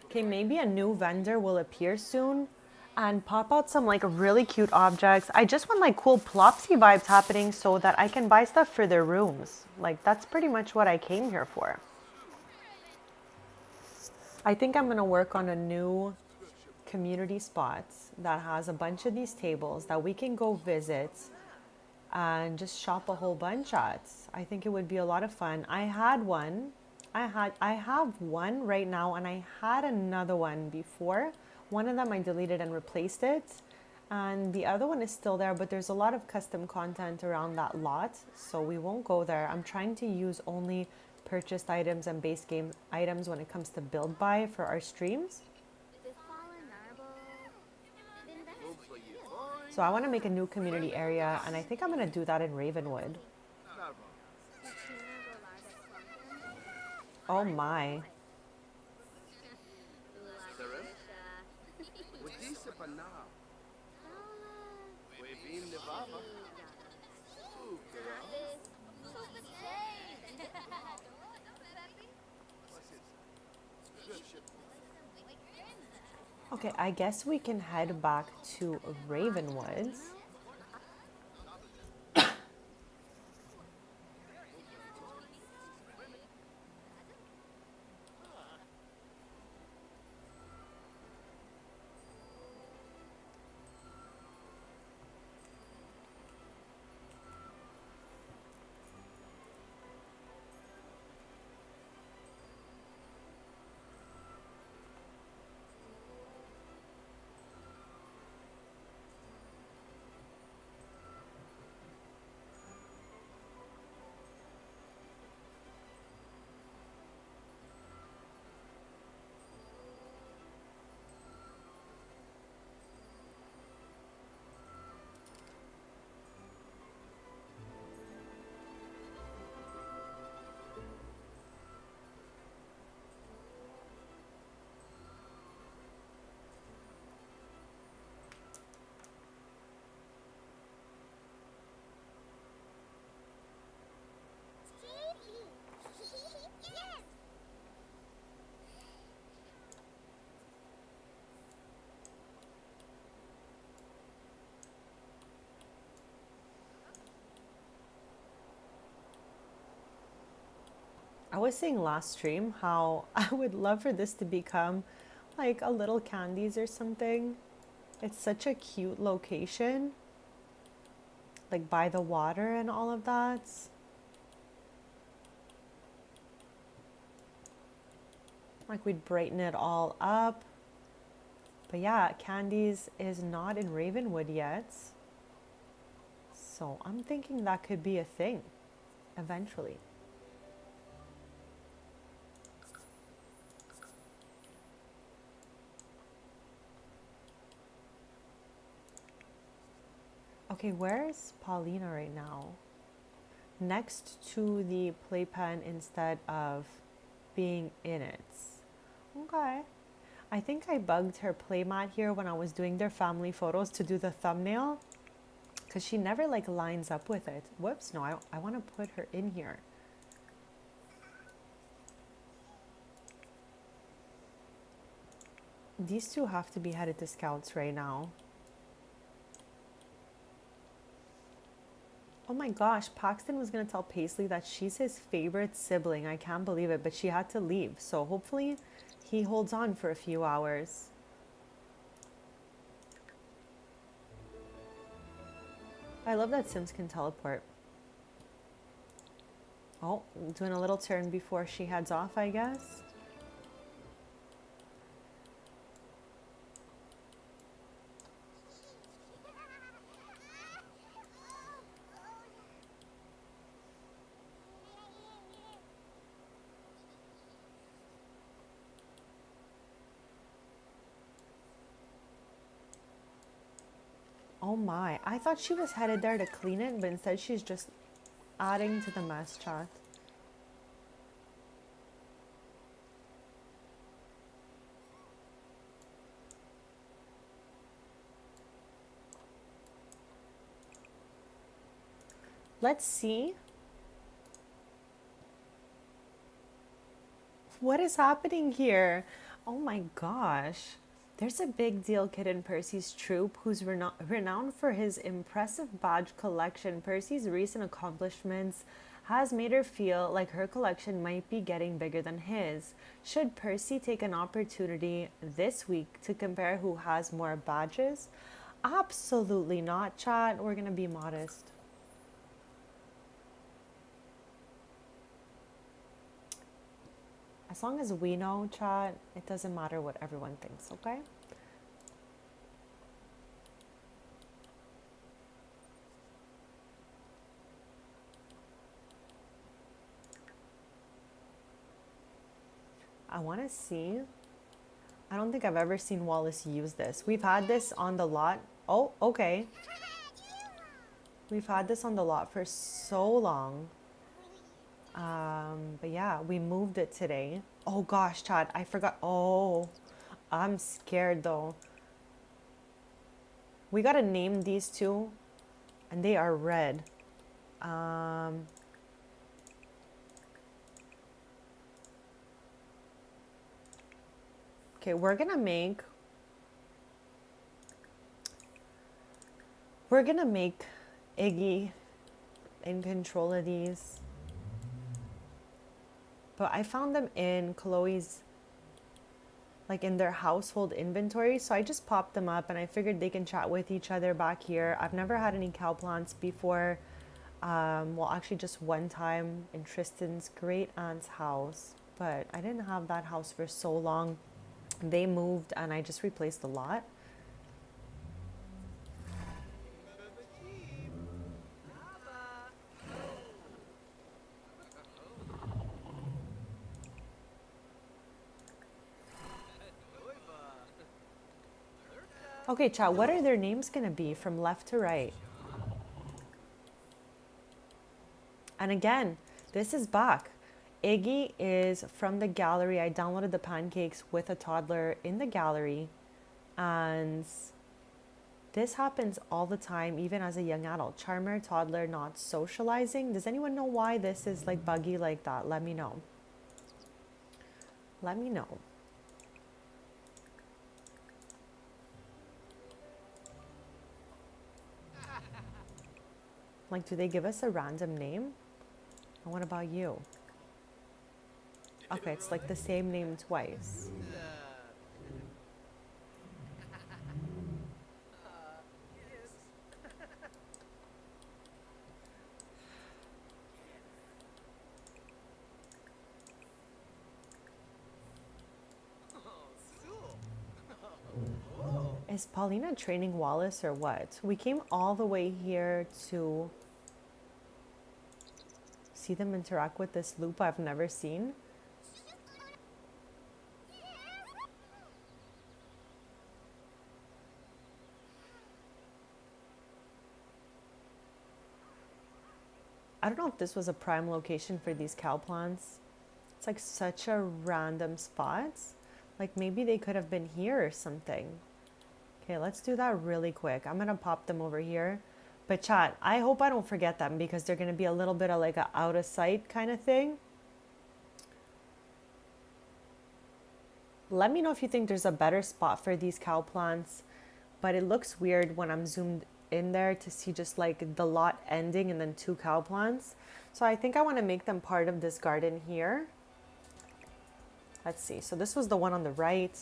Okay, maybe a new vendor will appear soon and pop out some like really cute objects. I just want like cool Plopsy vibes happening so that I can buy stuff for their rooms. Like that's pretty much what I came here for. I think I'm gonna work on a new community spot that has a bunch of these tables that we can go visit and just shop a whole bunch at. I think it would be a lot of fun. I have one right now, and I had another one before. One of them I deleted and replaced it, and the other one is still there, but there's a lot of custom content around that lot, so we won't go there. I'm trying to use only purchased items and base game items when it comes to build buy for our streams. So I want to make a new community area, and I think I'm going to do that in Ravenwood. Oh my. Okay, I guess we can head back to Ravenwood. I was saying last stream how I would love for this to become like a little Candies or something. It's such a cute location, like by the water and all of that. Like we'd brighten it all up. But yeah, Candies is not in Ravenwood yet. So I'm thinking that could be a thing eventually. Okay, where's Paulina right now? Next to the playpen instead of being in it. Okay. I think I bugged her playmat here when I was doing their family photos to do the thumbnail. Because she never like lines up with it. Whoops, no, I want to put her in here. These two have to be headed to scouts right now. Oh my gosh, Paxton was going to tell Paisley that she's his favorite sibling. I can't believe it, but she had to leave. So hopefully he holds on for a few hours. I love that Sims can teleport. Oh, doing a little turn before she heads off, I guess. Oh my, I thought she was headed there to clean it, but instead she's just adding to the mess, chat. Let's see. What is happening here? Oh my gosh. There's a big deal kid in Percy's troop who's renowned for his impressive badge collection. Percy's recent accomplishments has made her feel like her collection might be getting bigger than his. Should Percy take an opportunity this week to compare who has more badges? Absolutely not, chat. We're gonna be modest. As long as we know, chat, it doesn't matter what everyone thinks, okay? I want to see. I don't think I've ever seen Wallace use this. We've had this on the lot. Oh, okay. We've had this on the lot for so long. But yeah, we moved it today. Oh gosh, Chad, I forgot. Oh, I'm scared though. We gotta name these two, and they are red. Okay, we're gonna make Iggy in control of these. But I found them in Chloe's, like in their household inventory. So I just popped them up and I figured they can chat with each other back here. I've never had any cow plants before. Well, actually just one time in Tristan's great aunt's house. But I didn't have that house for so long. They moved and I just replaced the lot. Okay, chat, what are their names going to be from left to right? And again, this is back. Iggy is from the gallery. I downloaded the pancakes with a toddler in the gallery. And this happens all the time, even as a young adult. Charmer, toddler, not socializing. Does anyone know why this is like buggy like that? Let me know. Let me know. Like, do they give us a random name? And what about you? Okay, it's like the same name twice. Is Paulina training Wallace or what? We came all the way here to see them interact with this loop I've never seen. I don't know if this was a prime location for these cow plants. It's like such a random spot. Like maybe they could have been here or something. Okay, let's do that really quick. I'm gonna pop them over here. But chat, I hope I don't forget them because they're going to be a little bit of like a out of sight kind of thing. Let me know if you think there's a better spot for these cow plants, but it looks weird when I'm zoomed in there to see just like the lot ending and then 2 cow plants. So I think I want to make them part of this garden here. Let's see. So this was the one on the right.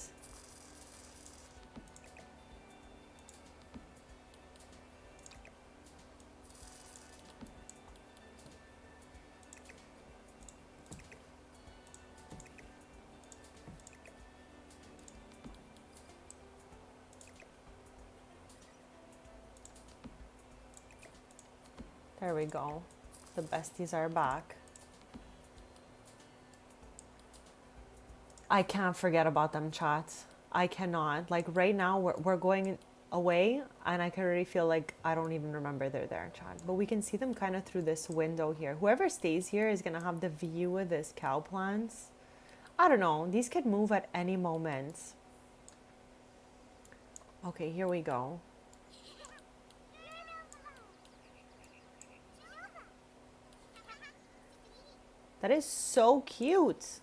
There we go. The besties are back. I can't forget about them, chats. I cannot. Like right now, we're going away, and I can already feel like I don't even remember they're there, chat. But we can see them kind of through this window here. Whoever stays here is gonna have the view of this cow plants. I don't know. These could move at any moment. Okay, here we go. That is so cute.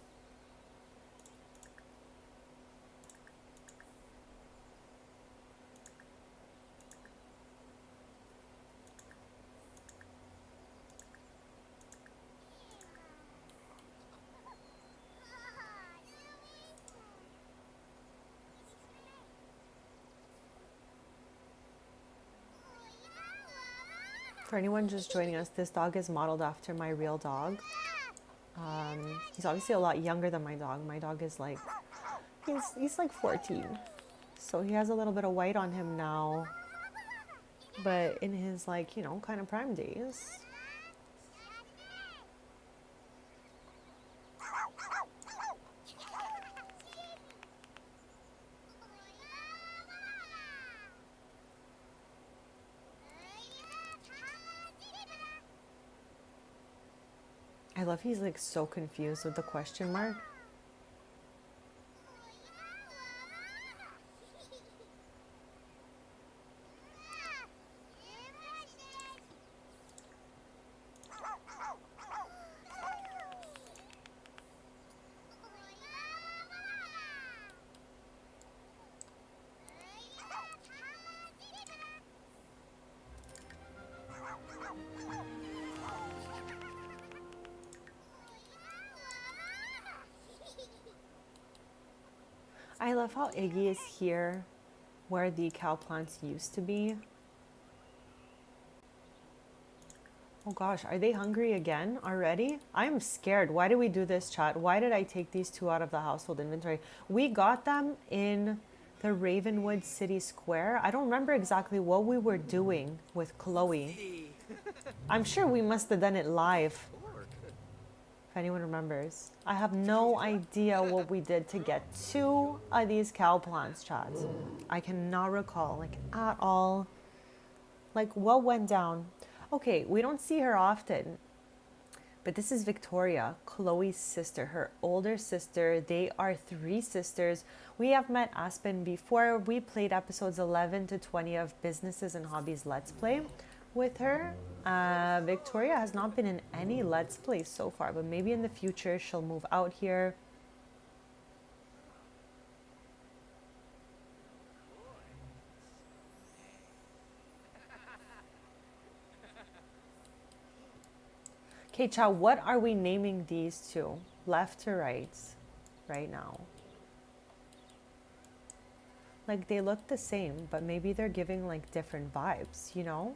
For anyone just joining us, this dog is modeled after my real dog. He's obviously a lot younger than my dog. My dog is like, he's like 14. So he has a little bit of white on him now. But in his like, you know, kind of prime days. I love he's like so confused with the question mark. I love how Iggy is here where the cow plants used to be. Oh gosh, are they hungry again already? I'm scared. Why did we do this, chat? Why did I take these 2 out of the household inventory? We got them in the Ravenwood City Square. I don't remember exactly what we were doing with Chloe. I'm sure we must have done it live. If anyone remembers. I have no idea what we did to get 2 of these cow plants, chat. I cannot recall, like, at all. Like, what went down? Okay, we don't see her often. But this is Victoria, Chloe's sister, her older sister. They are 3 sisters. We have met Aspen before. We played episodes 11 to 20 of Businesses and Hobbies Let's Play with her. Victoria has not been in any Let's Plays so far, but maybe in the future she'll move out here. Okay, Chow, what are we naming these 2? Left to right now. Like, they look the same, but maybe they're giving like different vibes, you know?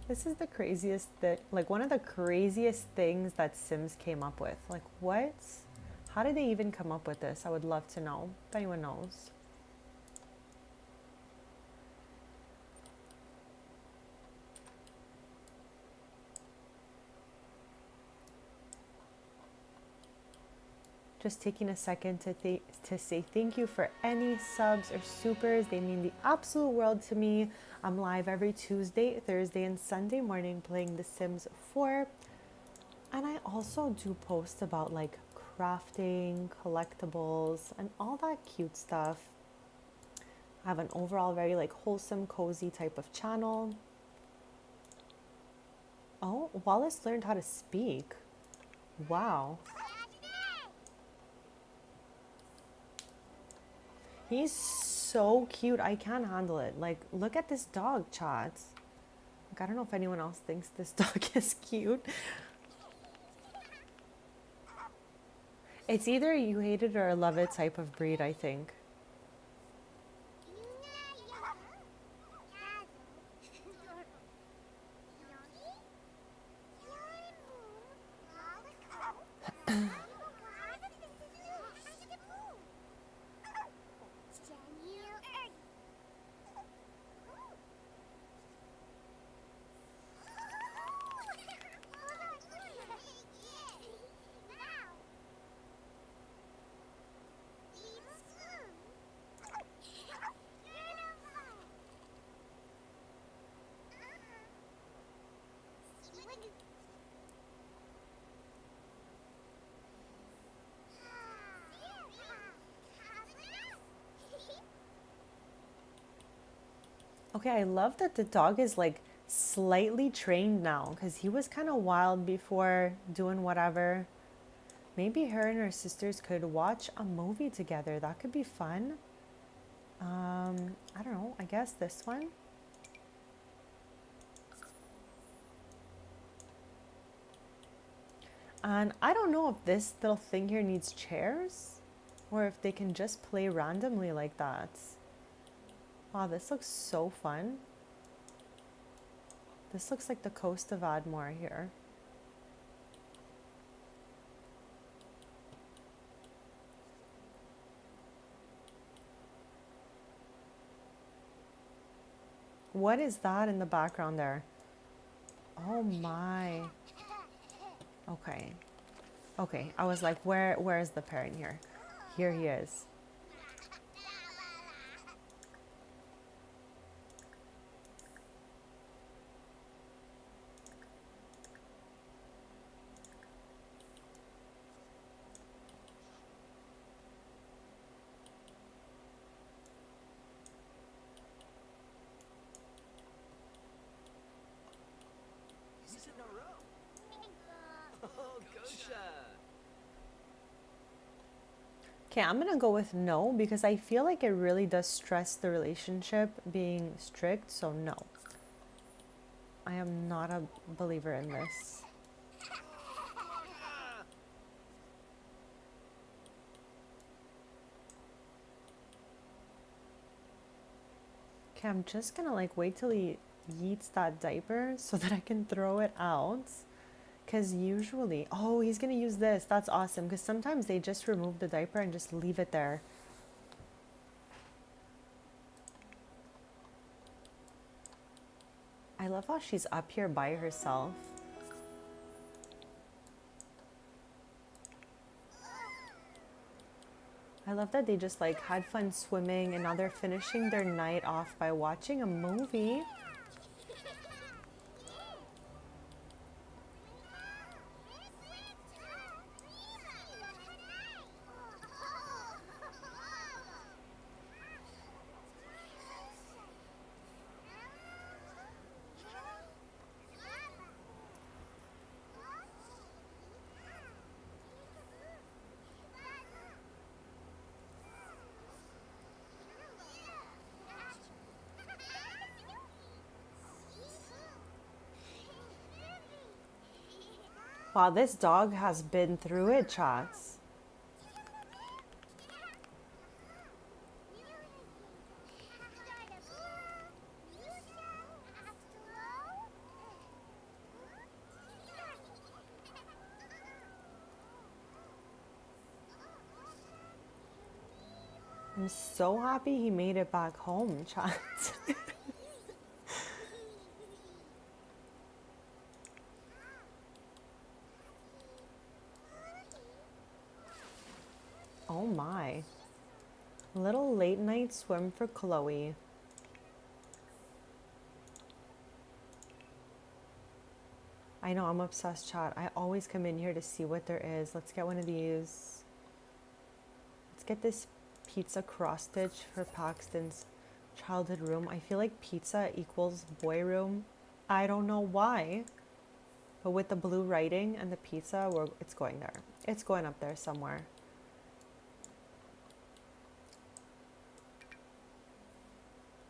This is the craziest thing, like one of the craziest things that Sims came up with. Like, what? How did they even come up with this? I would love to know if anyone knows. Just taking a second to say thank you for any subs or supers. They mean the absolute world to me. I'm live every Tuesday, Thursday, and Sunday morning playing The Sims 4. And I also do post about like crafting, collectibles, and all that cute stuff. I have an overall very like wholesome, cozy type of channel. Oh, Wallace learned how to speak. Wow. He's so cute. I can't handle it. Like, look at this dog, chat. Like, I don't know if anyone else thinks this dog is cute. It's either you hate it or love it type of breed, I think. Okay, I love that the dog is like slightly trained now because he was kind of wild before doing whatever. Maybe her and her sisters could watch a movie together. That could be fun. I don't know. I guess this one. And I don't know if this little thing here needs chairs or if they can just play randomly like that. Wow, this looks so fun. This looks like the coast of Ardmore here. What is that in the background there? Oh my. Okay. Okay, I was like, where is the parent here? Here he is. He's in a row. Oh, Gosha. Okay, I'm gonna go with no because I feel like it really does stress the relationship being strict, so no. I am not a believer in this. Okay, I'm just gonna like wait till he yeets that diaper so that I can throw it out. Because usually, oh, he's gonna use this. That's awesome. Because sometimes they just remove the diaper and just leave it there. I love how she's up here by herself. I love that they just like had fun swimming and now they're finishing their night off by watching a movie. Wow, this dog has been through it, chats. I'm so happy he made it back home, chat. Oh my. Little late night swim for Chloe. I know, I'm obsessed, chat. I always come in here to see what there is. Let's get one of these. Let's get this pizza cross stitch for Paxton's childhood room. I feel like pizza equals boy room. I don't know why. But with the blue writing and the pizza, it's going there. It's going up there somewhere.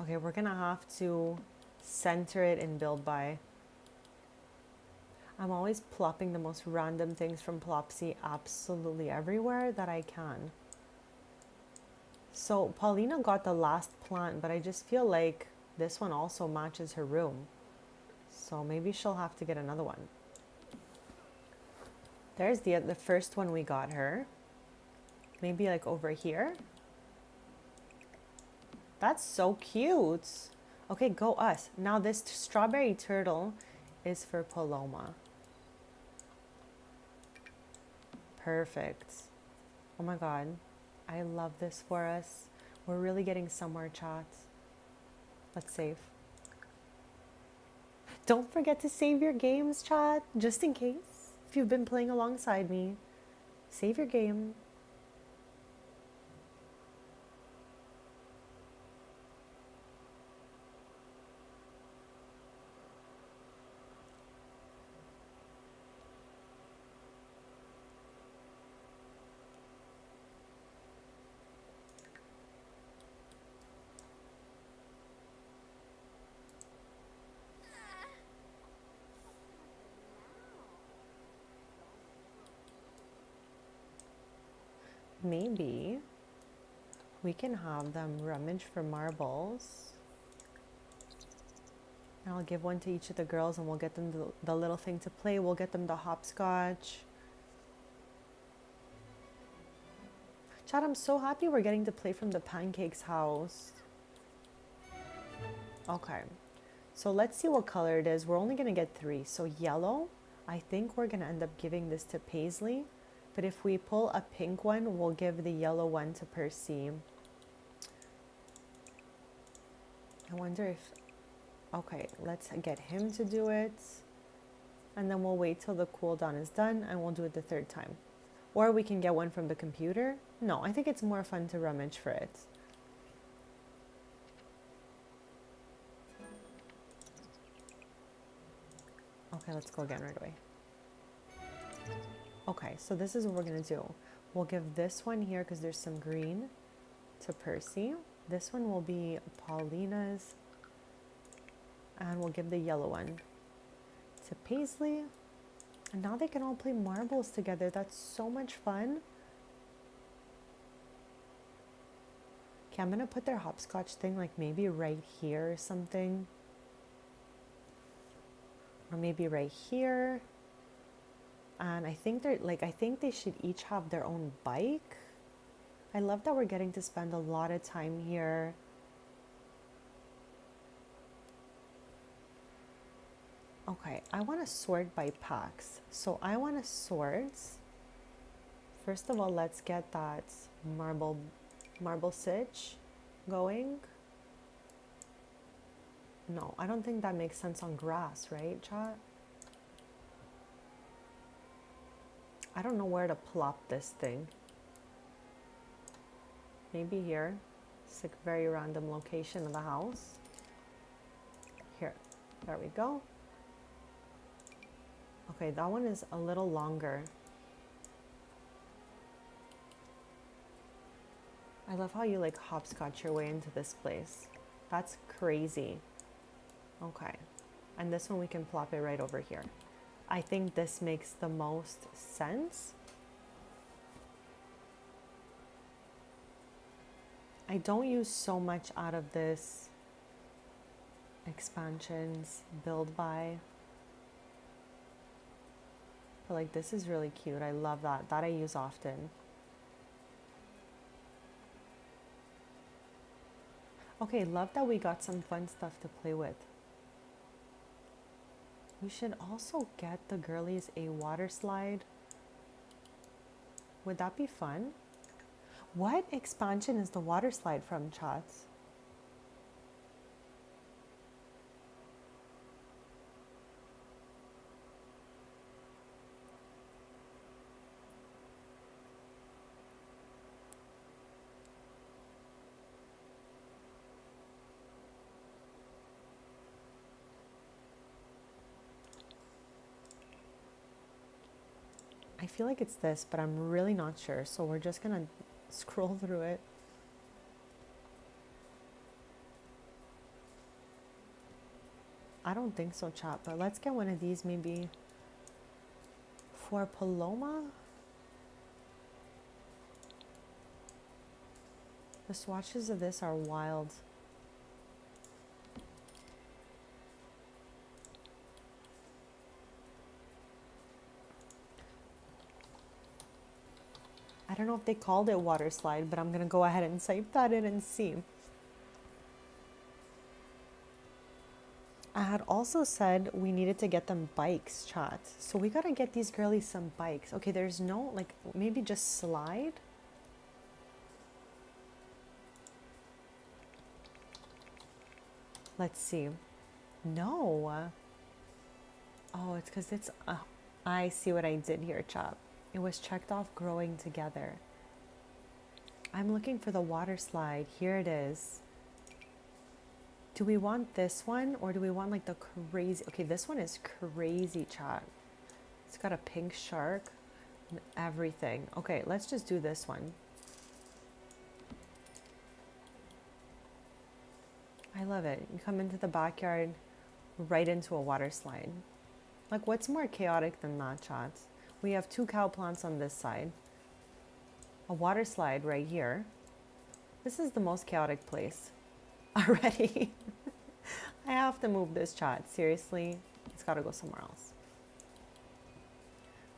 Okay, we're gonna have to center it and build by. I'm always plopping the most random things from Plopsy absolutely everywhere that I can. So Paulina got the last plant, but I just feel like this one also matches her room. So maybe she'll have to get another one. There's the first one we got her. Maybe like over here. That's so cute. Okay, go us. Now this strawberry turtle is for Paloma. Perfect. Oh my God. I love this for us. We're really getting somewhere, chat. Let's save. Don't forget to save your games, chat, just in case. If you've been playing alongside me, save your game. Maybe we can have them rummage for marbles. And I'll give one to each of the girls and we'll get them the little thing to play. We'll get them the hopscotch. Chad, I'm so happy we're getting to play from the Pancakes house. Okay, so let's see what color it is. We're only gonna get 3. So yellow, I think we're gonna end up giving this to Paisley. But if we pull a pink one, we'll give the yellow one to Percy. I wonder if... Okay, let's get him to do it. And then we'll wait till the cooldown is done and we'll do it the 3rd time. Or we can get one from the computer. No, I think it's more fun to rummage for it. Okay, let's go again right away. Okay, so this is what we're gonna do. We'll give this one here because there's some green to Percy. This one will be Paulina's. And we'll give the yellow one to Paisley. And now they can all play marbles together. That's so much fun. Okay, I'm gonna put their hopscotch thing like maybe right here or something. Or maybe right here. And I think they should each have their own bike. I love that we're getting to spend a lot of time here. Okay, I want to sort by packs. So I want to sort. First of all, let's get that marble sitch going. No, I don't think that makes sense on grass, right, chat? I don't know where to plop this thing. Maybe here. It's like a very random location of the house. Here, there we go. Okay, that one is a little longer. I love how you like hopscotch your way into this place. That's crazy. Okay, and this one we can plop it right over here. I think this makes the most sense. I don't use so much out of this expansions build by. But like this is really cute. I love that. That I use often. Okay, love that we got some fun stuff to play with. We should also get the girlies a water slide. Would that be fun? What expansion is the water slide from, chats? I feel like it's this, but I'm really not sure. So we're just gonna scroll through it. I don't think so, chat, but let's get one of these maybe for Paloma. The swatches of this are wild. I don't know if they called it water slide, but I'm gonna go ahead and type that in and see. I had also said we needed to get them bikes, chat. So we gotta get these girlies some bikes. Okay, there's no, like, maybe just slide? Let's see. No. Oh, it's because it's, I see what I did here, chat. It was checked off growing together. I'm looking for the water slide. Here it is. Do we want this one or do we want like the crazy? Okay, this one is crazy, chat. It's got a pink shark and everything. Okay, let's just do this one. I love it. You come into the backyard, right into a water slide. Like, what's more chaotic than that, chat? We have 2 cow plants on this side. A water slide right here. This is the most chaotic place already. I have to move this, chat. Seriously, it's got to go somewhere else.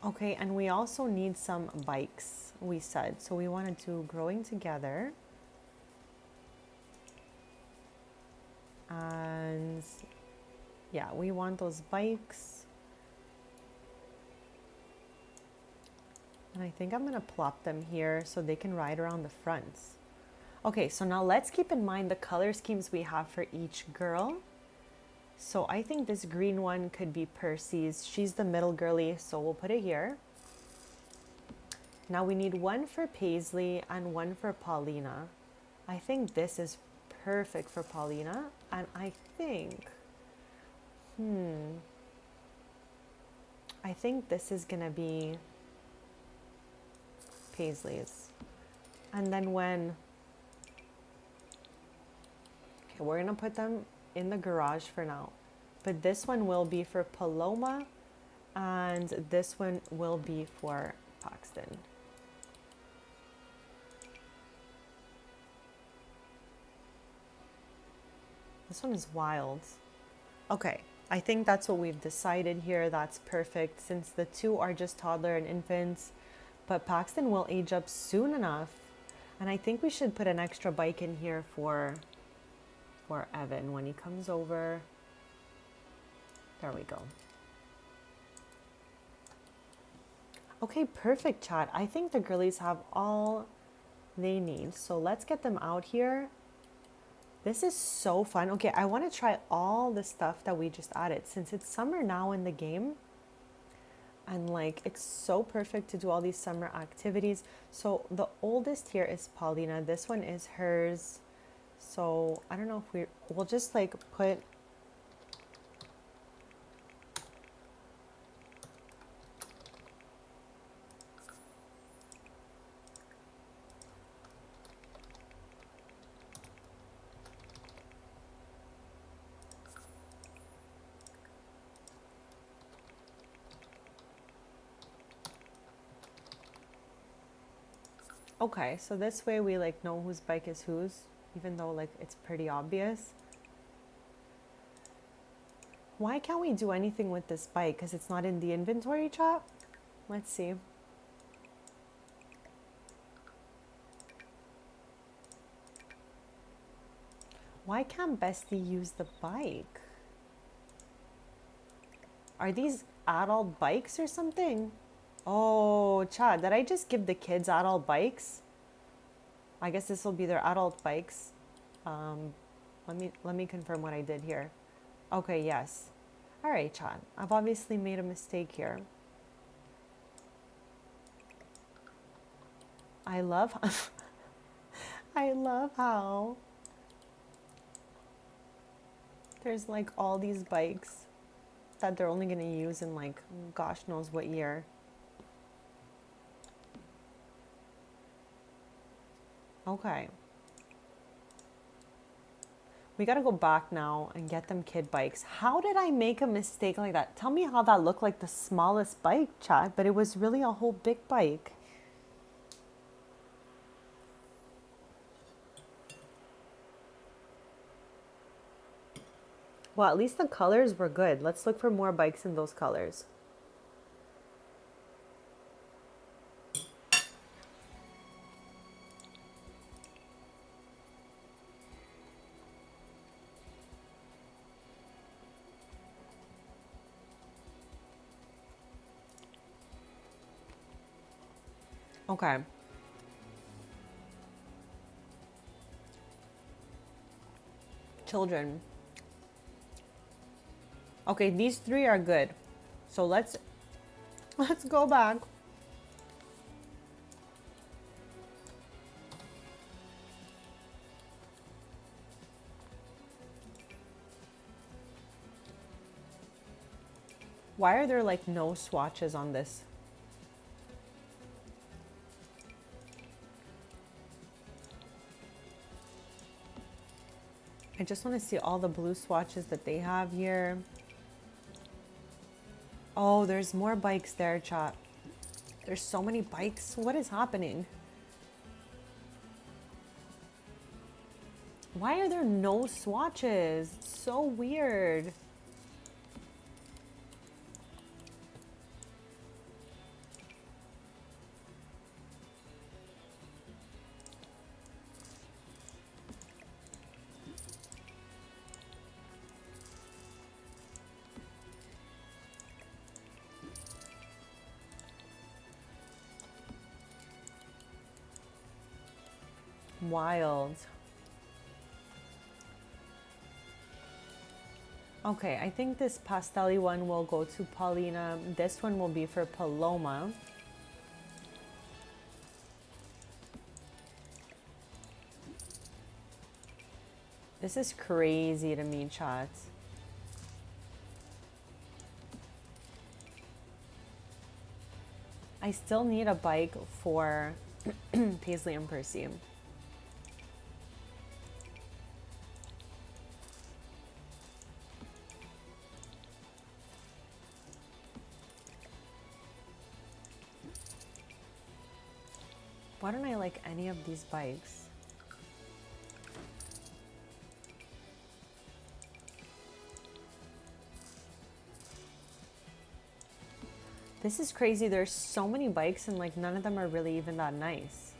Okay, and we also need some bikes, we said. So we want to do growing together. And yeah, we want those bikes. And I think I'm going to plop them here so they can ride around the fronts. Okay, so now let's keep in mind the color schemes we have for each girl. So I think this green one could be Percy's. She's the middle girly, so we'll put it here. Now we need one for Paisley and one for Paulina. I think this is perfect for Paulina. And I think, I think this is gonna be Paisley's. And then when, okay, we're gonna put them in the garage for now. But this one will be for Paloma and this one will be for Paxton. This one is wild. Okay, I think that's what we've decided here. That's perfect since the 2 are just toddler and infants, but Paxton will age up soon enough. And I think we should put an extra bike in here for Evan when he comes over. There we go. Okay, perfect, chat. I think the girlies have all they need. So let's get them out here. This is so fun. Okay, I want to try all the stuff that we just added since it's summer now in the game. And like, it's so perfect to do all these summer activities. So the oldest here is Paulina. This one is hers. So I don't know if we'll just like put, okay, so this way we like know whose bike is whose, even though like it's pretty obvious. Why can't we do anything with this bike? Because it's not in the inventory, chat? Let's see. Why can't Bestie use the bike? Are these adult bikes or something? Oh, chat, did I just give the kids adult bikes? I guess this will be their adult bikes. Let me confirm what I did here. Okay, yes. All right, chat. I've obviously made a mistake here. I love I love how there's like all these bikes that they're only going to use in like gosh knows what year. Okay. We gotta go back now and get them kid bikes. How did I make a mistake like that? Tell me how that looked like the smallest bike, chat, but it was really a whole big bike. Well, at least the colors were good. Let's look for more bikes in those colors. Okay. Children. Okay, these three are good. So let's go back. Why are there like no swatches on this? I just want to see all the blue swatches that they have here. Oh, there's more bikes there, chat. There's so many bikes. What is happening? Why are there no swatches? It's so weird. Wild. Okay, I think this pastel-y one will go to Paulina. This one will be for Paloma. This is crazy to me, chat. I still need a bike for Paisley and Percy. Why don't I like any of these bikes? This is crazy. There's so many bikes and like none of them are really even that nice.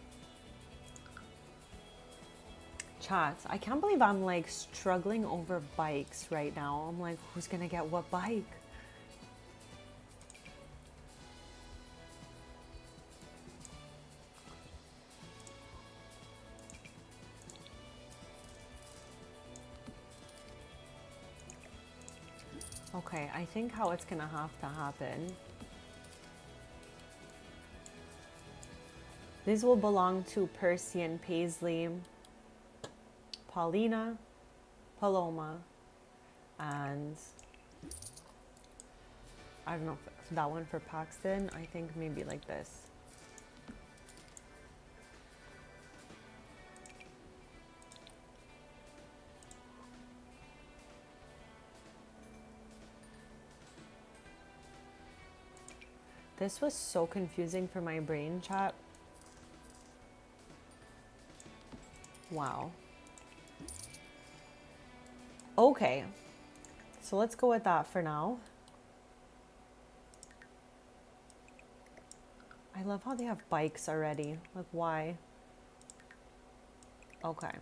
Chat, I can't believe I'm like struggling over bikes right now. I'm like, who's gonna get what bike? Okay, I think how it's gonna have to happen. These will belong to Percy and Paisley, Paulina, Paloma, and I don't know if that one for Paxton. I think maybe like this. This was so confusing for my brain, chat. Wow. Okay. So let's go with that for now. I love how they have bikes already. Like, why? Okay.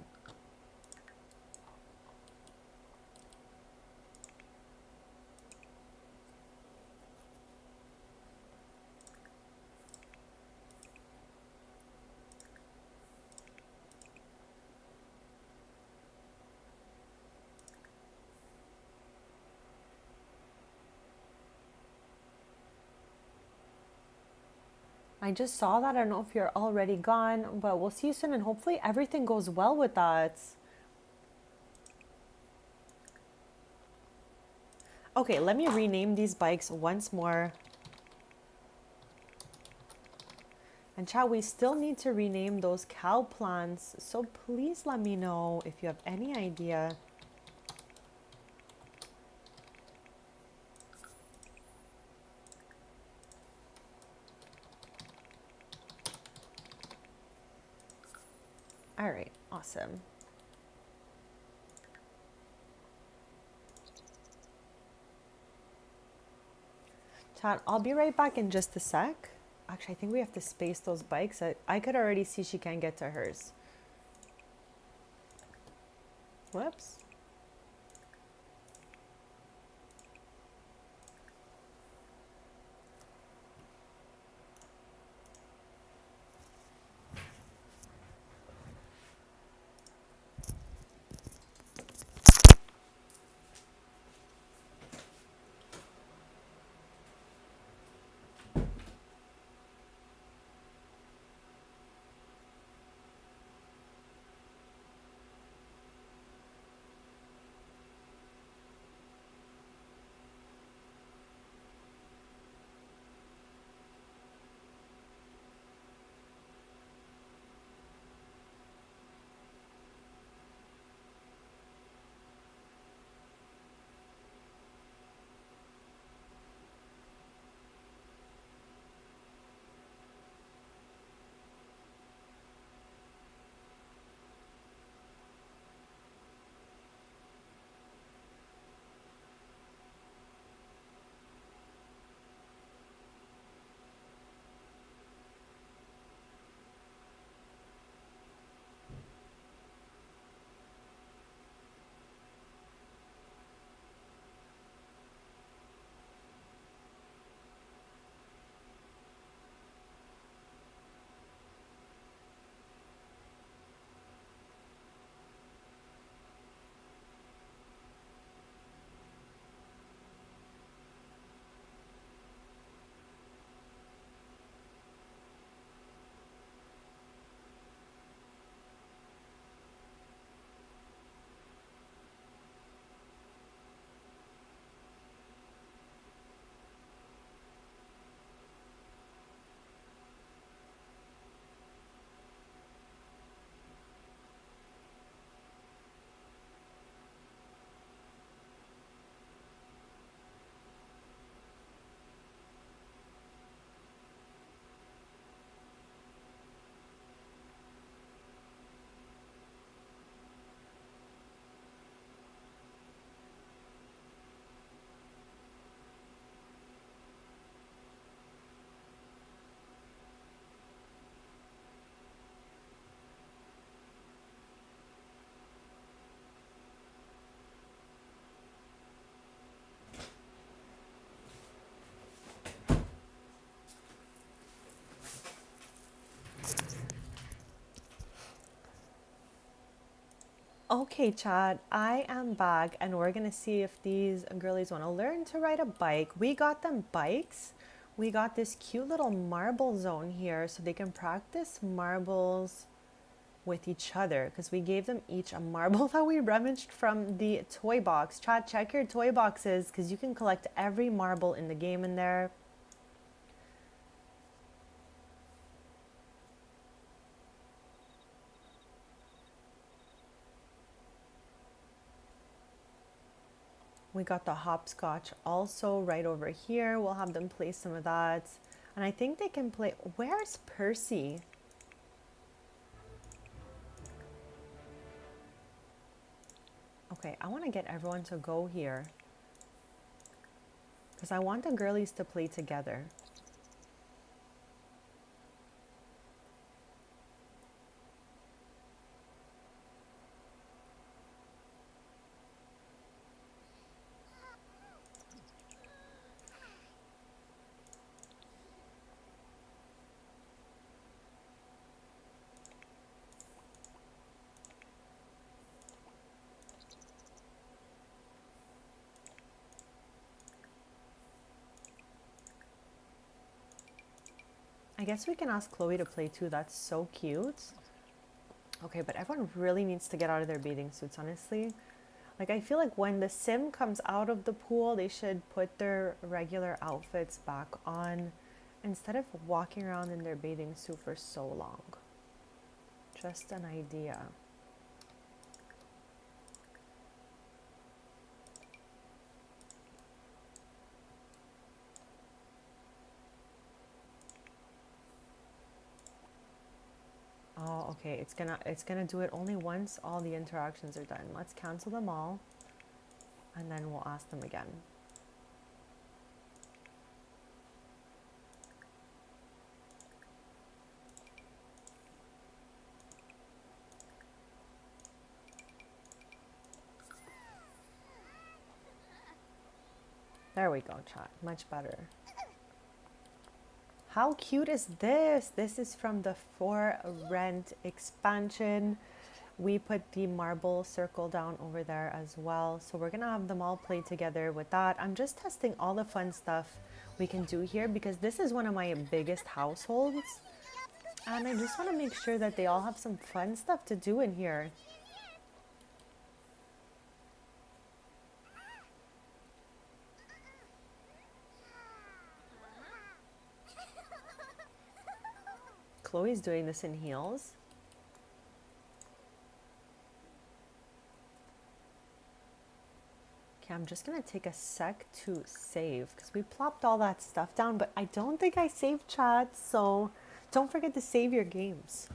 I just saw that. I don't know if you're already gone, but we'll see you soon and hopefully everything goes well with that. Okay, let me rename these bikes once more. And chat, we still need to rename those cow plants. So please let me know if you have any idea. All right, awesome. Chat, I'll be right back in just a sec. Actually, I think we have to space those bikes. I could already see she can't get to hers. Whoops. Okay, Chad, I am back and we're gonna see if these girlies wanna learn to ride a bike. We got them bikes. We got this cute little marble zone here so they can practice marbles with each other because we gave them each a marble that we rummaged from the toy box. Chad, check your toy boxes because you can collect every marble in the game in there. We got the hopscotch also right over here. We'll have them play some of that. And I think they can play. Where's Percy? Okay, I want to get everyone to go here because I want the girlies to play together. I guess we can ask Chloe to play too. That's so cute. Okay, but everyone really needs to get out of their bathing suits, honestly. Like, I feel like when the sim comes out of the pool, they should put their regular outfits back on Instead of walking around in their bathing suit for so long. Just an idea. Oh, okay. It's gonna do it only once all the interactions are done. Let's cancel them all, and then we'll ask them again. There we go, chat. Much better. How cute is this? This is from the For Rent expansion. We put the marble circle down over there as well. So we're gonna have them all play together with that. I'm just testing all the fun stuff we can do here because this is one of my biggest households. And I just wanna make sure that they all have some fun stuff to do in here. Chloe's doing this in heels. Okay, I'm just gonna take a sec to save because we plopped all that stuff down, but I don't think I saved chat, so don't forget to save your games.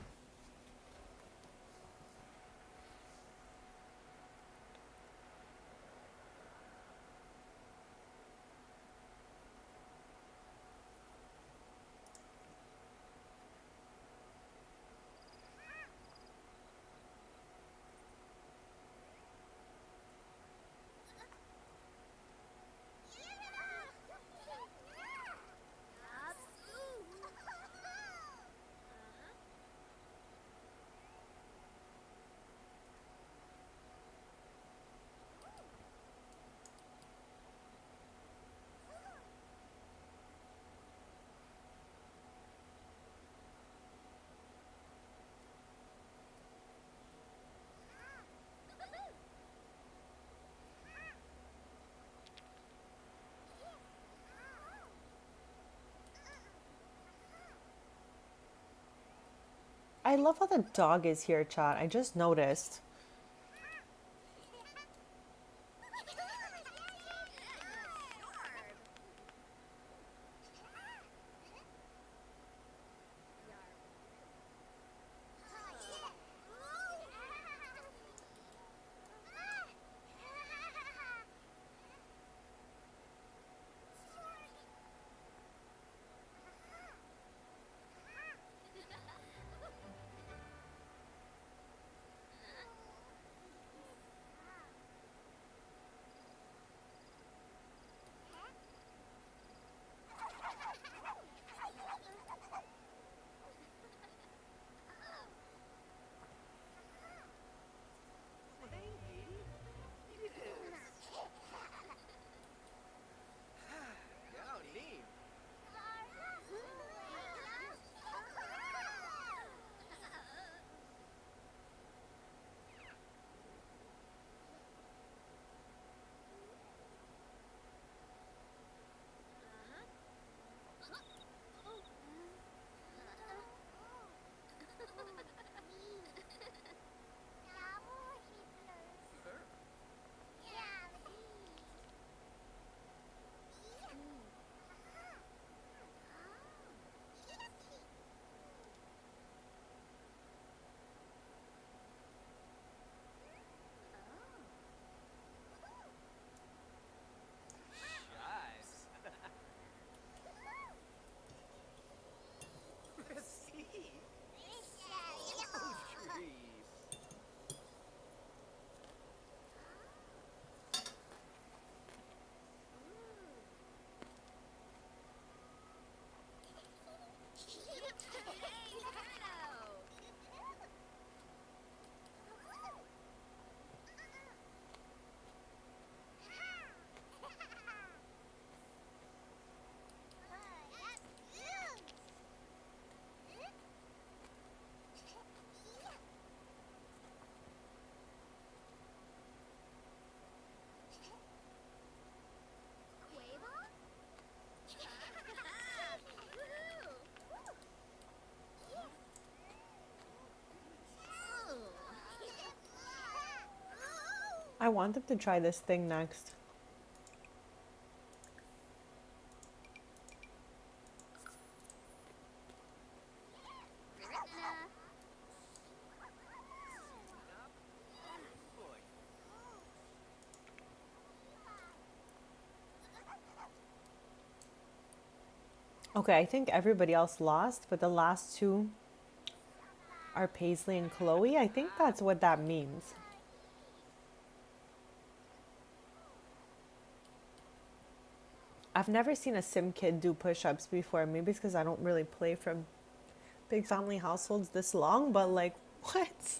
I love how the dog is here, chat. I just noticed. I want them to try this thing next. Okay, I think everybody else lost, but the last two are Paisley and Chloe. I think that's what that means. I've never seen a sim kid do push-ups before. Maybe it's because I don't really play from big family households this long, but like, what?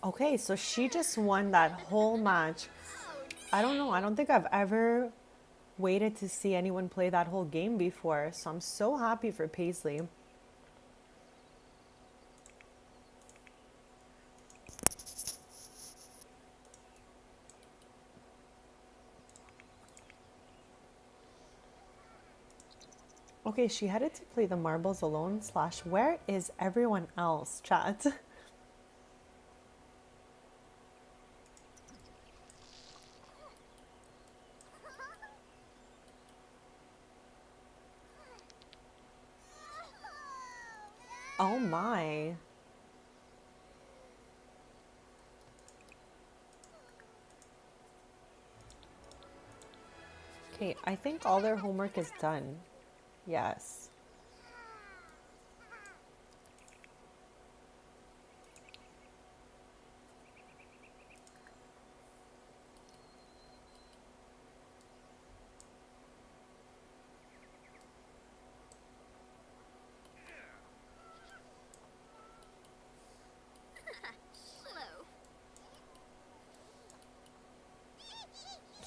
Okay, so she just won that whole match. I don't know. I don't think I've ever waited to see anyone play that whole game before. So I'm so happy for Paisley. Okay, she headed to play the marbles alone / where is everyone else, chat? Oh my. Okay, I think all their homework is done. Yes.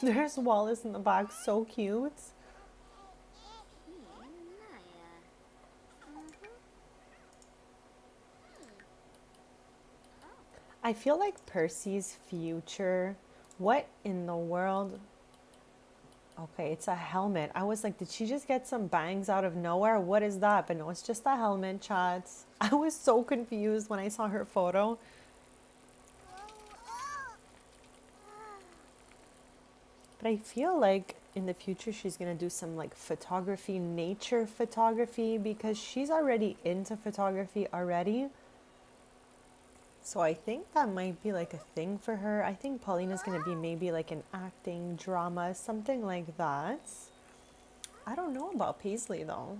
There's Wallace in the back, so cute. I feel like Percy's future. What in the world? Okay, it's a helmet. I was like, did she just get some bangs out of nowhere? What is that? But no, it's just a helmet, chats. I was so confused when I saw her photo. But I feel like in the future she's gonna do some like photography, nature photography, because she's already into photography already. So I think that might be like a thing for her. I think Paulina's gonna be maybe like an acting, drama, something like that. I don't know about Paisley though.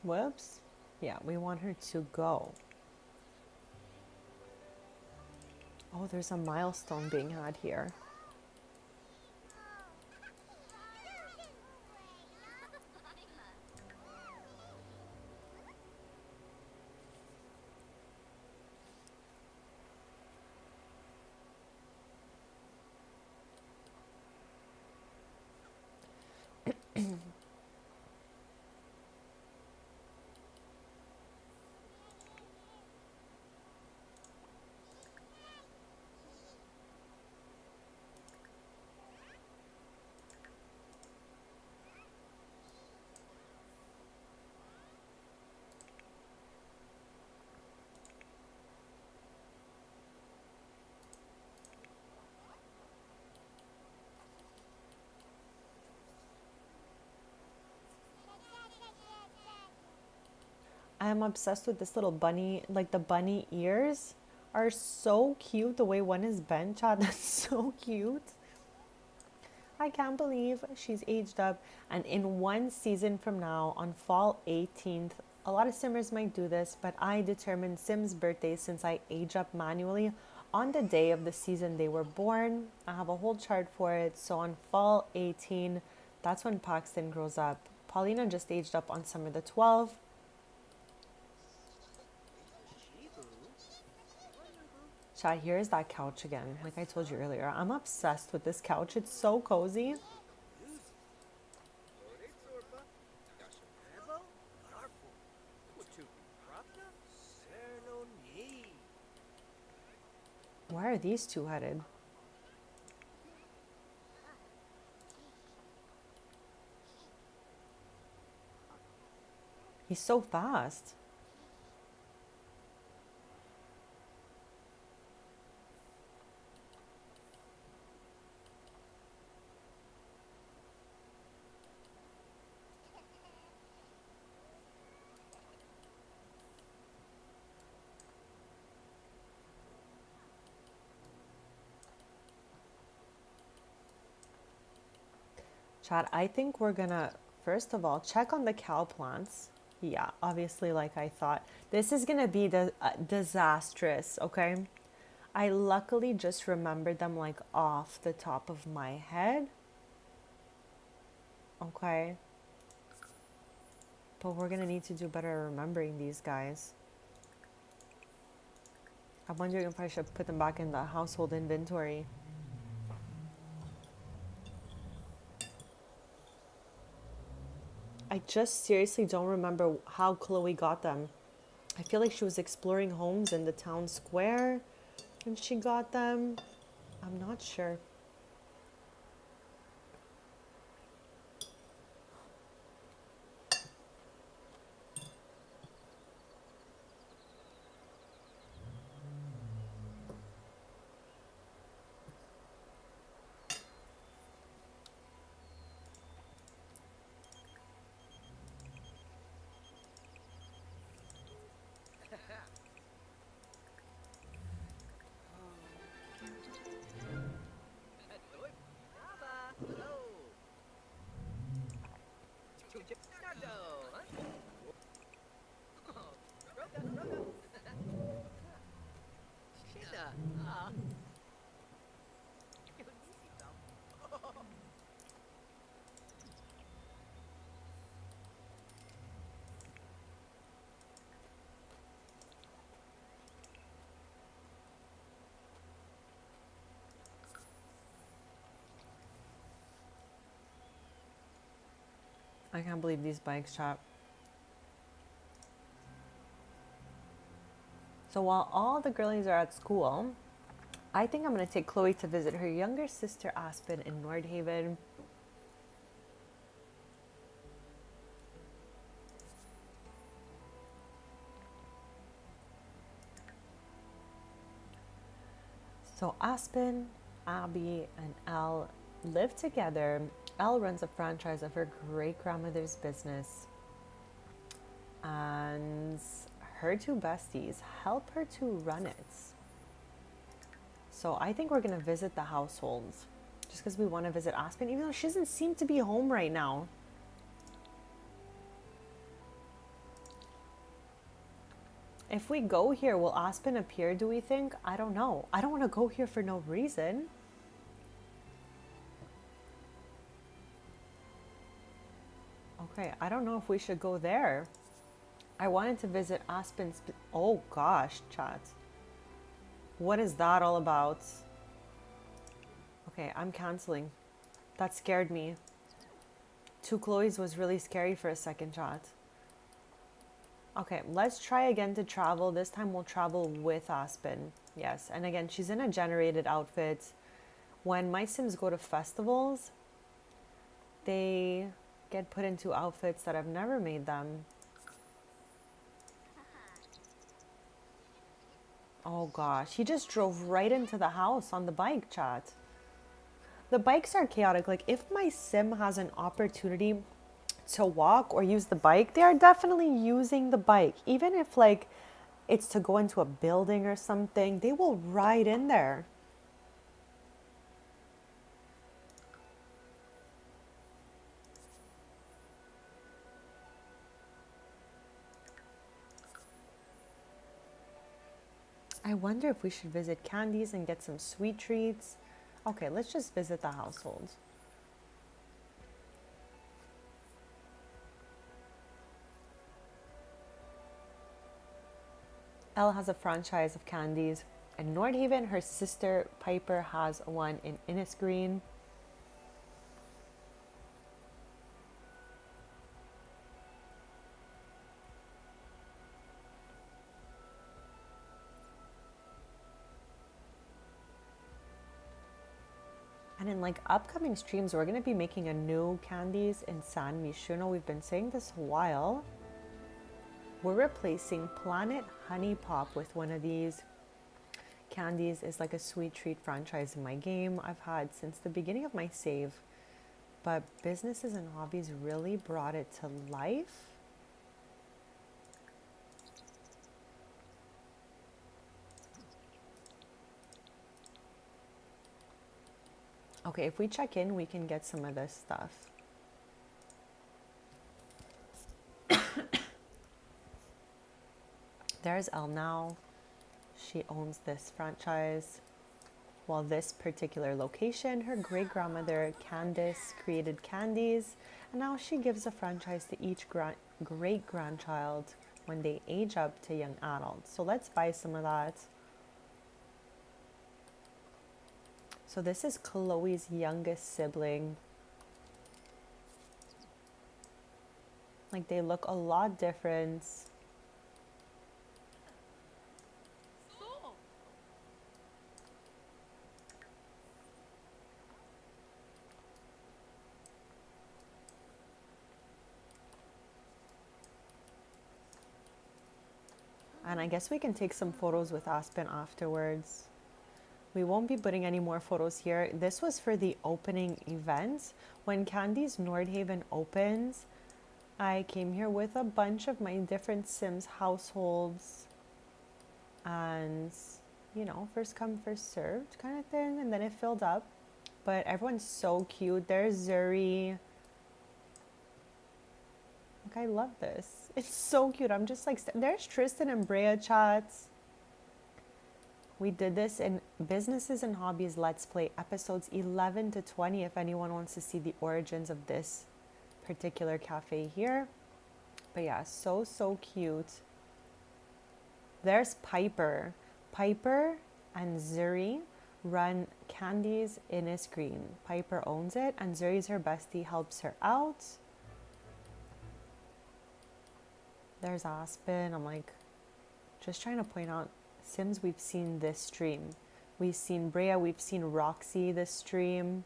Whoops. Yeah, we want her to go. Oh, there's a milestone being had here. I am obsessed with this little bunny, like the bunny ears are so cute. The way one is bent, Chad, that's so cute. I can't believe she's aged up. And in one season from now, on fall 18th, a lot of Simmers might do this, but I determined Sim's birthday since I age up manually on the day of the season they were born. I have a whole chart for it. So on fall 18, that's when Paxton grows up. Paulina just aged up on summer the 12th. Chad, here's that couch again. Like I told you earlier, I'm obsessed with this couch. It's so cozy. Where are these two headed? He's so fast. Chad, I think we're gonna, first of all, check on the cow plants. Yeah, obviously, like I thought. This is gonna be disastrous, okay? I luckily just remembered them like off the top of my head. Okay. But we're gonna need to do better remembering these guys. I'm wondering if I should put them back in the household inventory. I just seriously don't remember how Chloe got them. I feel like she was exploring homes in the town square when she got them. I'm not sure. I can't believe these bikes, chat. So while all the girlies are at school, I think I'm going to take Chloe to visit her younger sister Aspen in Nordhaven. So Aspen, Abby, and Elle live together. Elle runs a franchise of her great-grandmother's business. And her two besties help her to run it. So I think we're going to visit the households just because we want to visit Aspen, even though she doesn't seem to be home right now. If we go here, will Aspen appear, do we think? I don't know. I don't want to go here for no reason. Okay, I don't know if we should go there. I wanted to visit Aspen's... Oh gosh, chat. What is that all about? Okay, I'm canceling. That scared me. Two Chloe's was really scary for a second, chat. Okay, let's try again to travel. This time we'll travel with Aspen. Yes, and again, she's in a generated outfit. When my Sims go to festivals, they get put into outfits that I've never made them. Oh gosh, he just drove right into the house on the bike, chat. The bikes are chaotic. Like, if my Sim has an opportunity to walk or use the bike, they are definitely using the bike. Even if like it's to go into a building or something, they will ride in there. I wonder if we should visit Candy's and get some sweet treats. Okay, let's just visit the household. Elle has a franchise of Candy's in Nordhaven. Her sister Piper has one in Innisgreen. And in like upcoming streams, we're going to be making a new Candy's in San Mishuno. We've been saying this a while. We're replacing Planet Honey Pop with one of these. Candy's is like a sweet treat franchise in my game I've had since the beginning of my save. But Businesses and Hobbies really brought it to life. Okay, if we check in, we can get some of this stuff. There's Elle now. She owns this franchise. While this particular location, her great-grandmother Candice created Candy's, and now she gives a franchise to each great-grandchild when they age up to young adults. So let's buy some of that. So this is Chloe's youngest sibling. Like they look a lot different. And I guess we can take some photos with Aspen afterwards. We won't be putting any more photos here. This was for the opening event. When Candy's Nordhaven opens, I came here with a bunch of my different Sims households. And, you know, first come, first served kind of thing. And then it filled up. But everyone's so cute. There's Zuri. Like, I love this. It's so cute. I'm just like, there's Tristan and Brea chats. We did this in Businesses and Hobbies Let's Play episodes 11 to 20 if anyone wants to see the origins of this particular cafe here. But yeah, so cute. There's Piper. Piper and Zuri run Candy's Innisgreen. Piper owns it and Zuri's her bestie, helps her out. There's Aspen. I'm like, just trying to point out Sims we've seen this stream. We've seen Brea, we've seen Roxy this stream.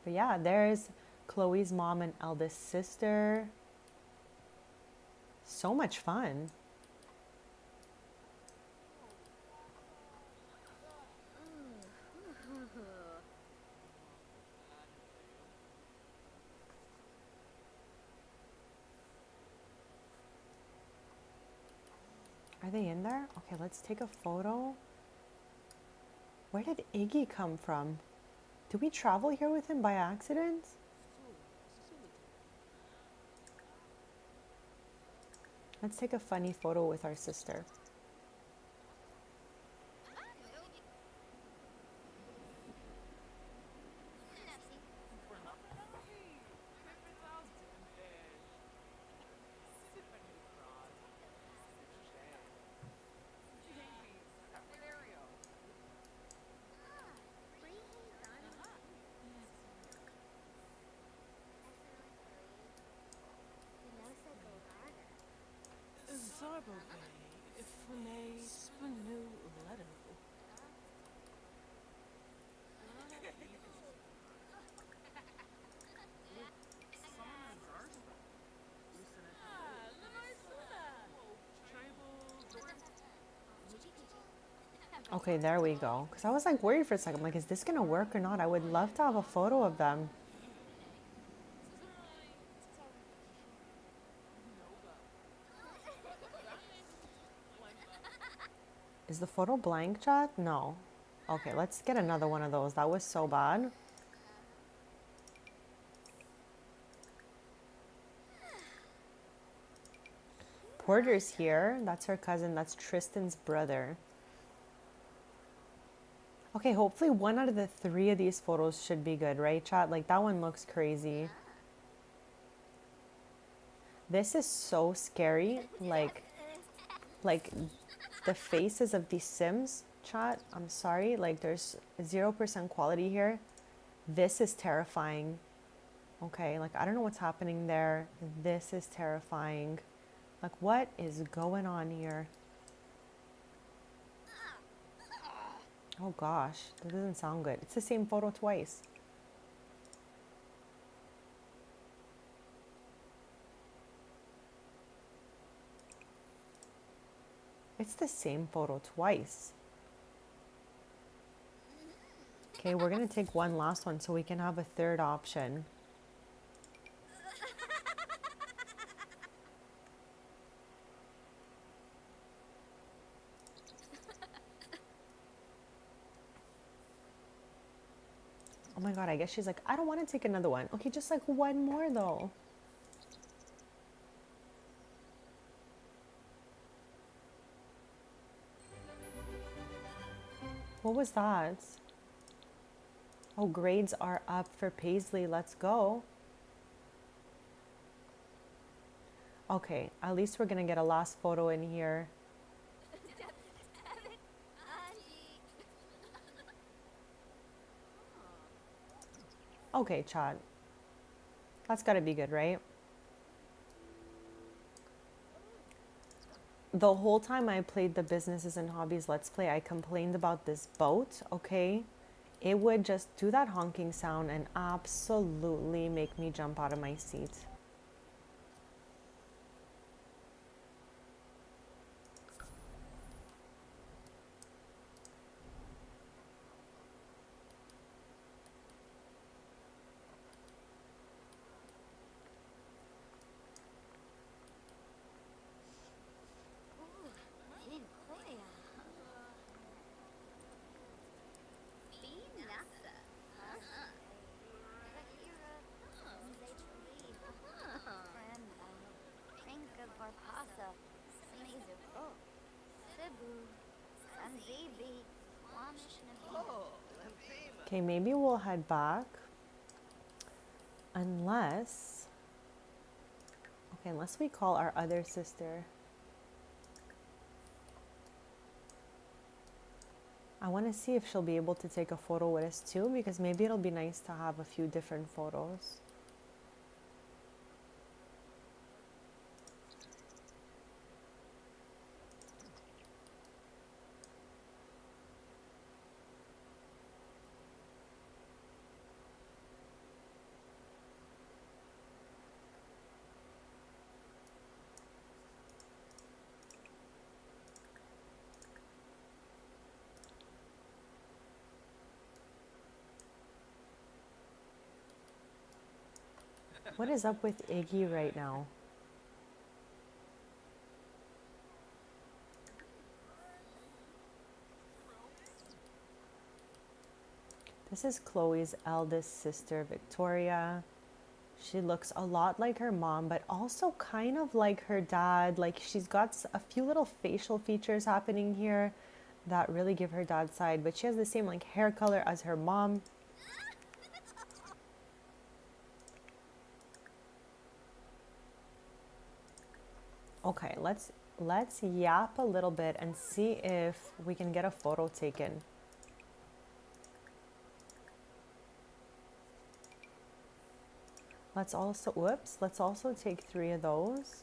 But yeah, there's Chloe's mom and eldest sister. So much fun. Are they in there? Okay, let's take a photo. Where did Iggy come from? Did we travel here with him by accident? Let's take a funny photo with our sister. Okay, there we go. Because I was like worried for a second. I'm like, is this going to work or not? I would love to have a photo of them. Is the photo blank, chat? No. Okay, let's get another one of those. That was so bad. Porter's here. That's her cousin. That's Tristan's brother. Okay, hopefully one out of the three of these photos should be good, right, chat? Like, that one looks crazy. This is so scary. Like the faces of these Sims, chat. I'm sorry. Like, there's 0% quality here. This is terrifying. Okay, like, I don't know what's happening there. This is terrifying. Like, what is going on here? Oh gosh, that doesn't sound good. It's the same photo twice. It's the same photo twice. Okay, we're gonna take one last one so we can have a third option. Oh my god, I guess she's like, I don't want to take another one. Okay, just like one more though. What was that? Oh, grades are up for Paisley. Let's go. Okay, at least we're gonna get a last photo in here. Okay, chat. That's gotta be good, right? The whole time I played the Businesses and Hobbies Let's Play, I complained about this boat, okay? It would just do that honking sound and absolutely make me jump out of my seat. Okay, maybe we'll head back. Unless we call our other sister. I want to see if she'll be able to take a photo with us too, because maybe it'll be nice to have a few different photos. What is up with Iggy right now? This is Chloe's eldest sister, Victoria. She looks a lot like her mom, but also kind of like her dad. Like, she's got a few little facial features happening here that really give her dad's side, but she has the same like hair color as her mom. Okay, let's yap a little bit and see if we can get a photo taken. Let's also take 3 of those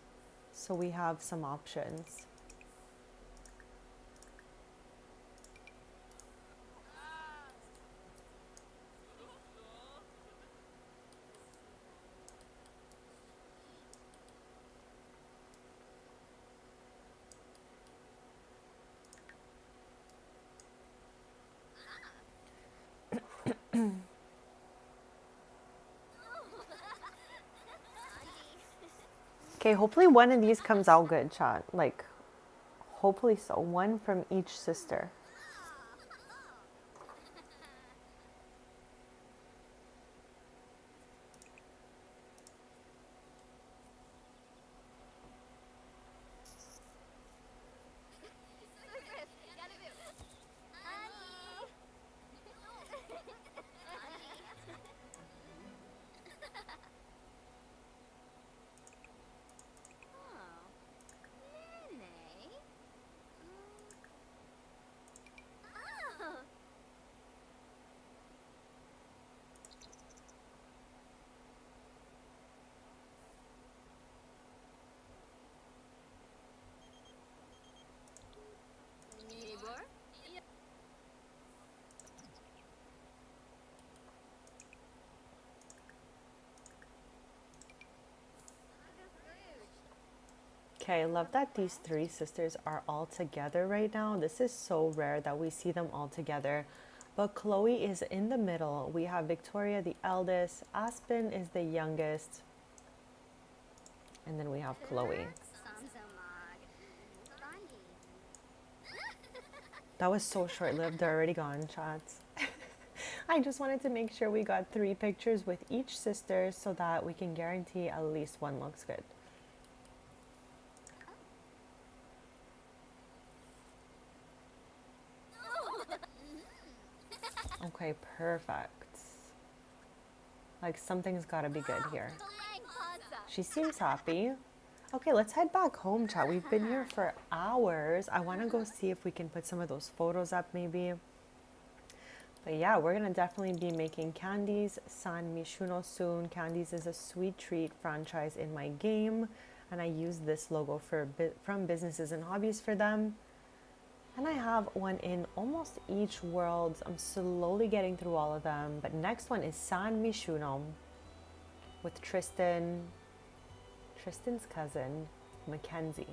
so we have some options. Okay, hopefully one of these comes out good, chat. Like, Hopefully so. One from each sister. Okay, I love that these three sisters are all together right now. This is so rare that we see them all together. But Chloe is in the middle. We have Victoria, the eldest. Aspen is the youngest. And then we have Chloe. That was so short-lived. They're already gone, chats. I just wanted to make sure we got 3 pictures with each sister so that we can guarantee at least one looks good. Okay, perfect. Like something's gotta be good here. She seems happy. Okay, let's head back home, chat. We've been here for hours. I want to go see if we can put some of those photos up maybe. But yeah, we're going to definitely be making Candies San Mishuno soon. Candies is a sweet treat franchise in my game. And I use this logo from Businesses and Hobbies for them. And I have one in almost each world. I'm slowly getting through all of them. But next one is San Mishuno with Tristan's cousin, Mackenzie.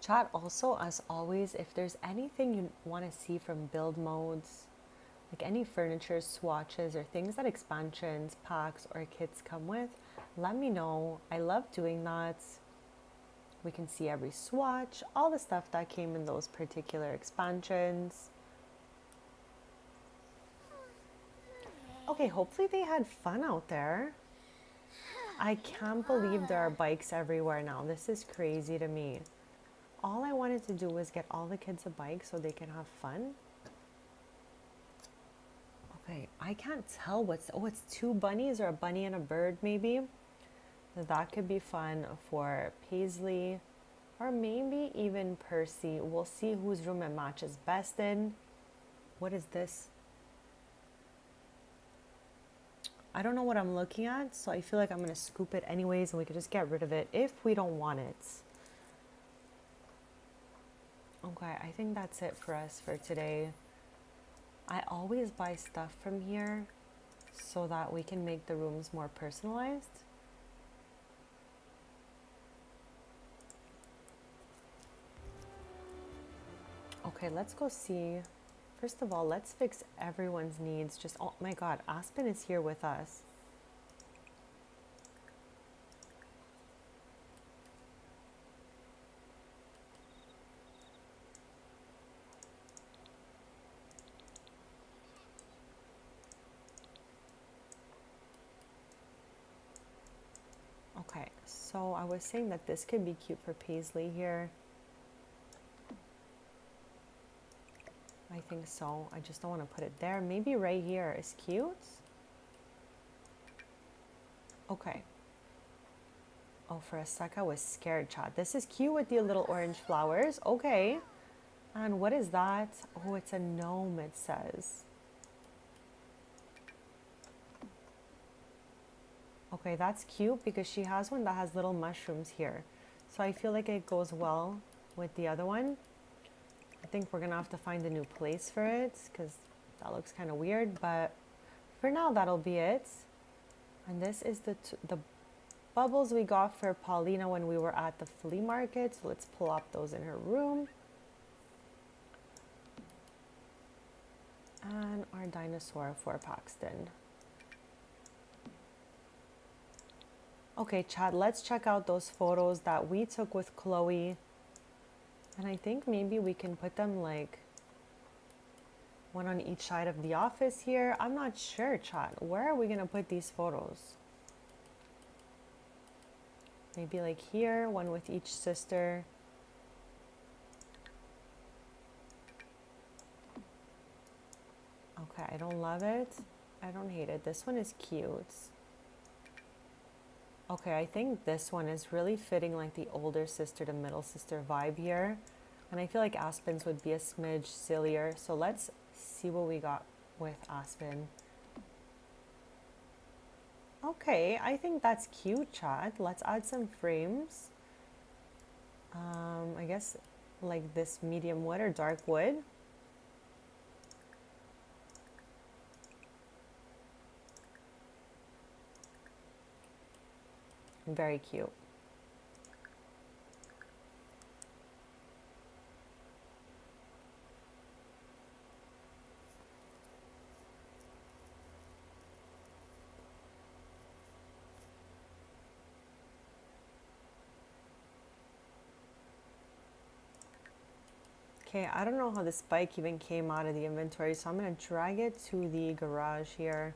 Chat also, as always, if there's anything you want to see from build modes, like any furniture, swatches, or things that expansions, packs, or kits come with, let me know. I love doing that. We can see every swatch, all the stuff that came in those particular expansions. Okay, hopefully they had fun out there. I can't believe there are bikes everywhere now. This is crazy to me. All I wanted to do was get all the kids a bike so they can have fun. Okay, I can't tell what's... Oh, it's 2 bunnies or a bunny and a bird maybe. That could be fun for Paisley or maybe even Percy. We'll see whose room it matches best in. What is this? I don't know what I'm looking at, so I feel like I'm going to scoop it anyways and we could just get rid of it if we don't want it. Okay, I think that's it for us for today. I always buy stuff from here so that we can make the rooms more personalized. Okay, let's go see. First of all, let's fix everyone's needs. Just, oh my God, Aspen is here with us. Okay, so I was saying that this could be cute for Paisley here. I think so. I just don't want to put it there. Maybe right here is cute. Okay. Oh, for a sec I was scared, chat. This is cute with the little orange flowers. Okay. And what is that? Oh, it's a gnome, it says. Okay, that's cute because she has one that has little mushrooms here. So I feel like it goes well with the other one. I think we're gonna have to find a new place for it because that looks kind of weird, but for now that'll be it. And this is the bubbles we got for Paulina when we were at the flea market. So let's pull up those in her room. And our dinosaur for Paxton. Okay, Chad, let's check out those photos that we took with Chloe. And I think maybe we can put them like one on each side of the office here. I'm not sure, Chad. Where are we gonna put these photos? Maybe like here, one with each sister. Okay, I don't love it. I don't hate it. This one is cute. Okay, I think this one is really fitting like the older sister to middle sister vibe here. And I feel like Aspen's would be a smidge sillier. So let's see what we got with Aspen. Okay, I think that's cute, Chad. Let's add some frames. I guess like this medium wood or dark wood. Very cute. Okay, I don't know how this bike even came out of the inventory, so I'm gonna drag it to the garage here.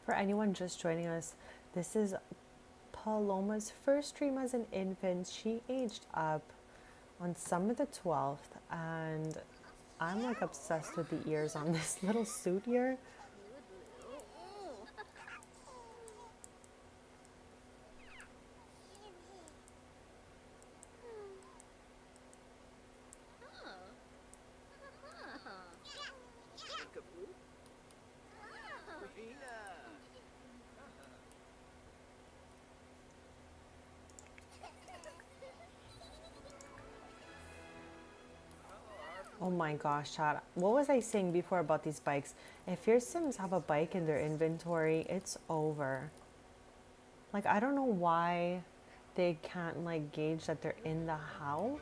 For anyone just joining us, this is Paloma's first stream as an infant. She aged up on summer the 12th, and I'm like obsessed with the ears on this little suit here. Oh my gosh, Chad. What was I saying before about these bikes? If your Sims have a bike in their inventory, it's over. Like, I don't know why they can't like gauge that they're in the house.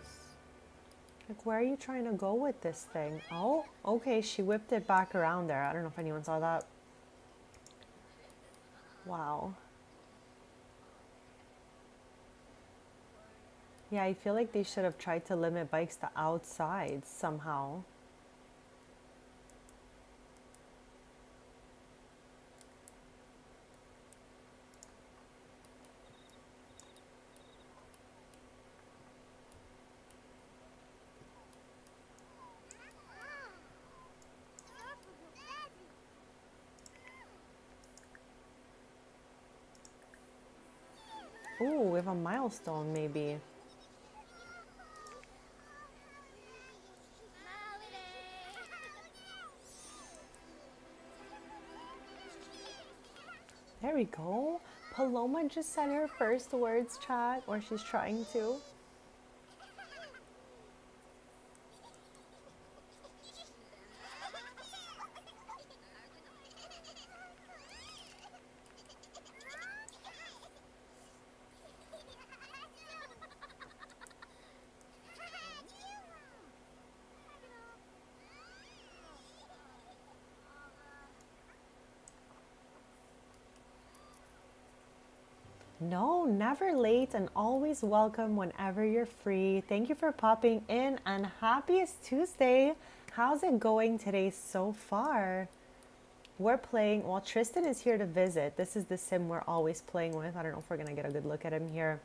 Like, where are you trying to go with this thing? Oh, okay, she whipped it back around there. I don't know if anyone saw that. Wow. Yeah, I feel like they should have tried to limit bikes to outside somehow. Ooh, we have a milestone maybe. There we go. Paloma just said her first words, chat, or she's trying to. No, never late and always welcome whenever you're free. Thank you for popping in and happiest Tuesday. How's it going today so far? We're playing, well, Tristan is here to visit. This is the sim we're always playing with. I don't know if we're going to get a good look at him here.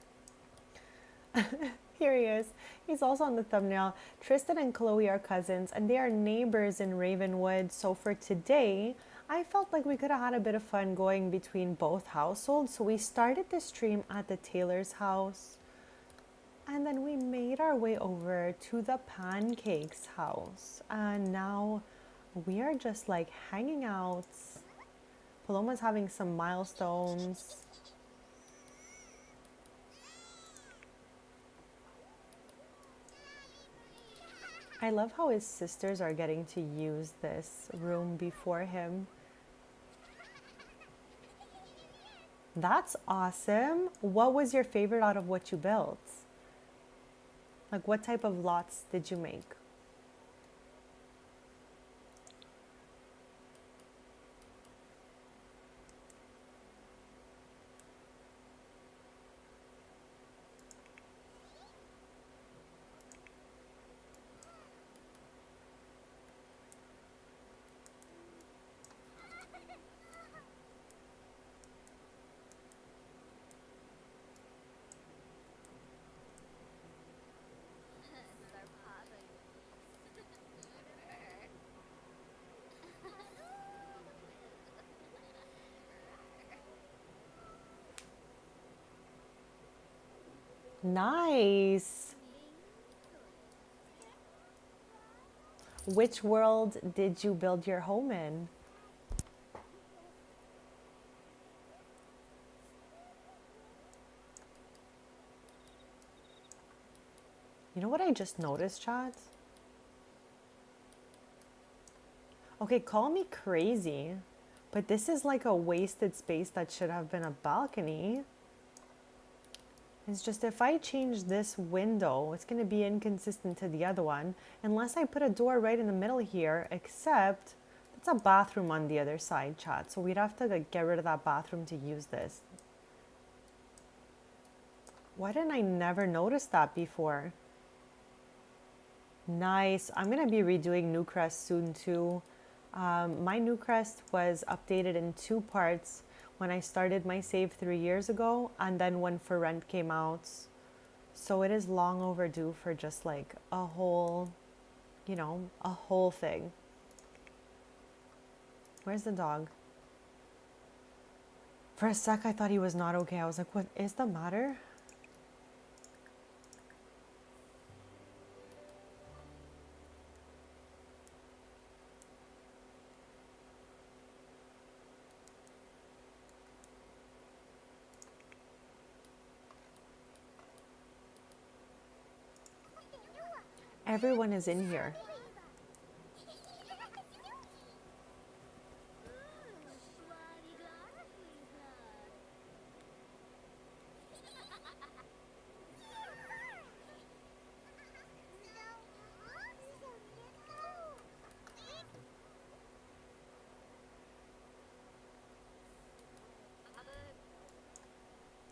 Here he is. He's also on the thumbnail. Tristan and Chloe are cousins and they are neighbors in Ravenwood. So for today, I felt like we could have had a bit of fun going between both households. So we started the stream at the Taylor's house and then we made our way over to the Pancakes house. And now we are just like hanging out. Paloma's having some milestones. I love how his sisters are getting to use this room before him. That's awesome. What was your favorite out of what you built? Like, what type of lots did you make? Nice. Which world did you build your home in? You know what I just noticed, chat? Okay, call me crazy, but this is like a wasted space that should have been a balcony. It's just if I change this window, it's going to be inconsistent to the other one, unless I put a door right in the middle here, except it's a bathroom on the other side, chat. So we'd have to like get rid of that bathroom to use this. Why didn't I never notice that before? Nice. I'm going to be redoing Newcrest soon too. My Newcrest was updated in 2 parts when I started my save 3 years ago and then when For Rent came out. So it is long overdue for just like a whole, you know, a whole thing. Where's the dog? For a sec I thought he was not okay. I was like, what is the matter? Everyone is in here.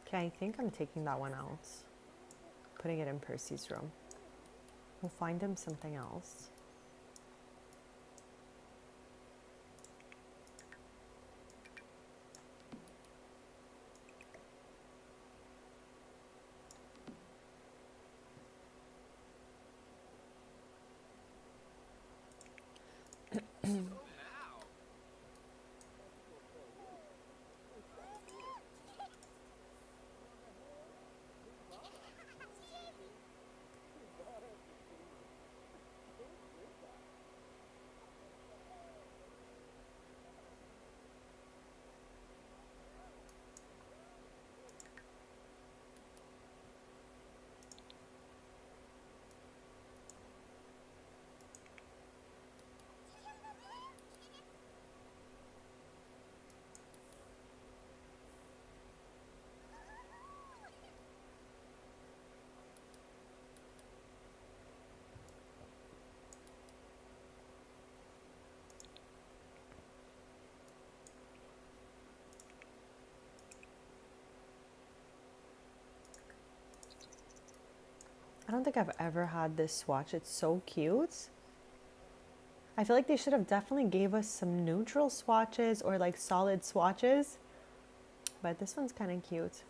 Okay, I think I'm taking that one out. Putting it in Percy's room. We'll find him something else. I don't think I've ever had this swatch. It's so cute. I feel like they should have definitely gave us some neutral swatches or like solid swatches. But this one's kind of cute.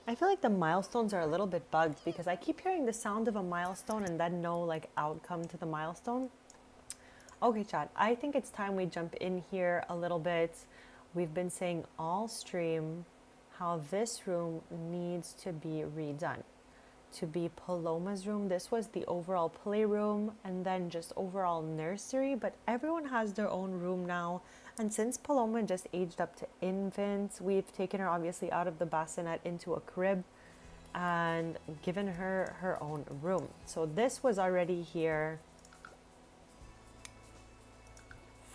I feel like the milestones are a little bit bugged because I keep hearing the sound of a milestone and then no like outcome to the milestone. Okay, chat, I think it's time we jump in here a little bit. We've been saying all stream how this room needs to be redone. To be Paloma's room, this was the overall playroom and then just overall nursery, but everyone has their own room now. And since Paloma just aged up to infant, we've taken her obviously out of the bassinet into a crib and given her her own room. So this was already here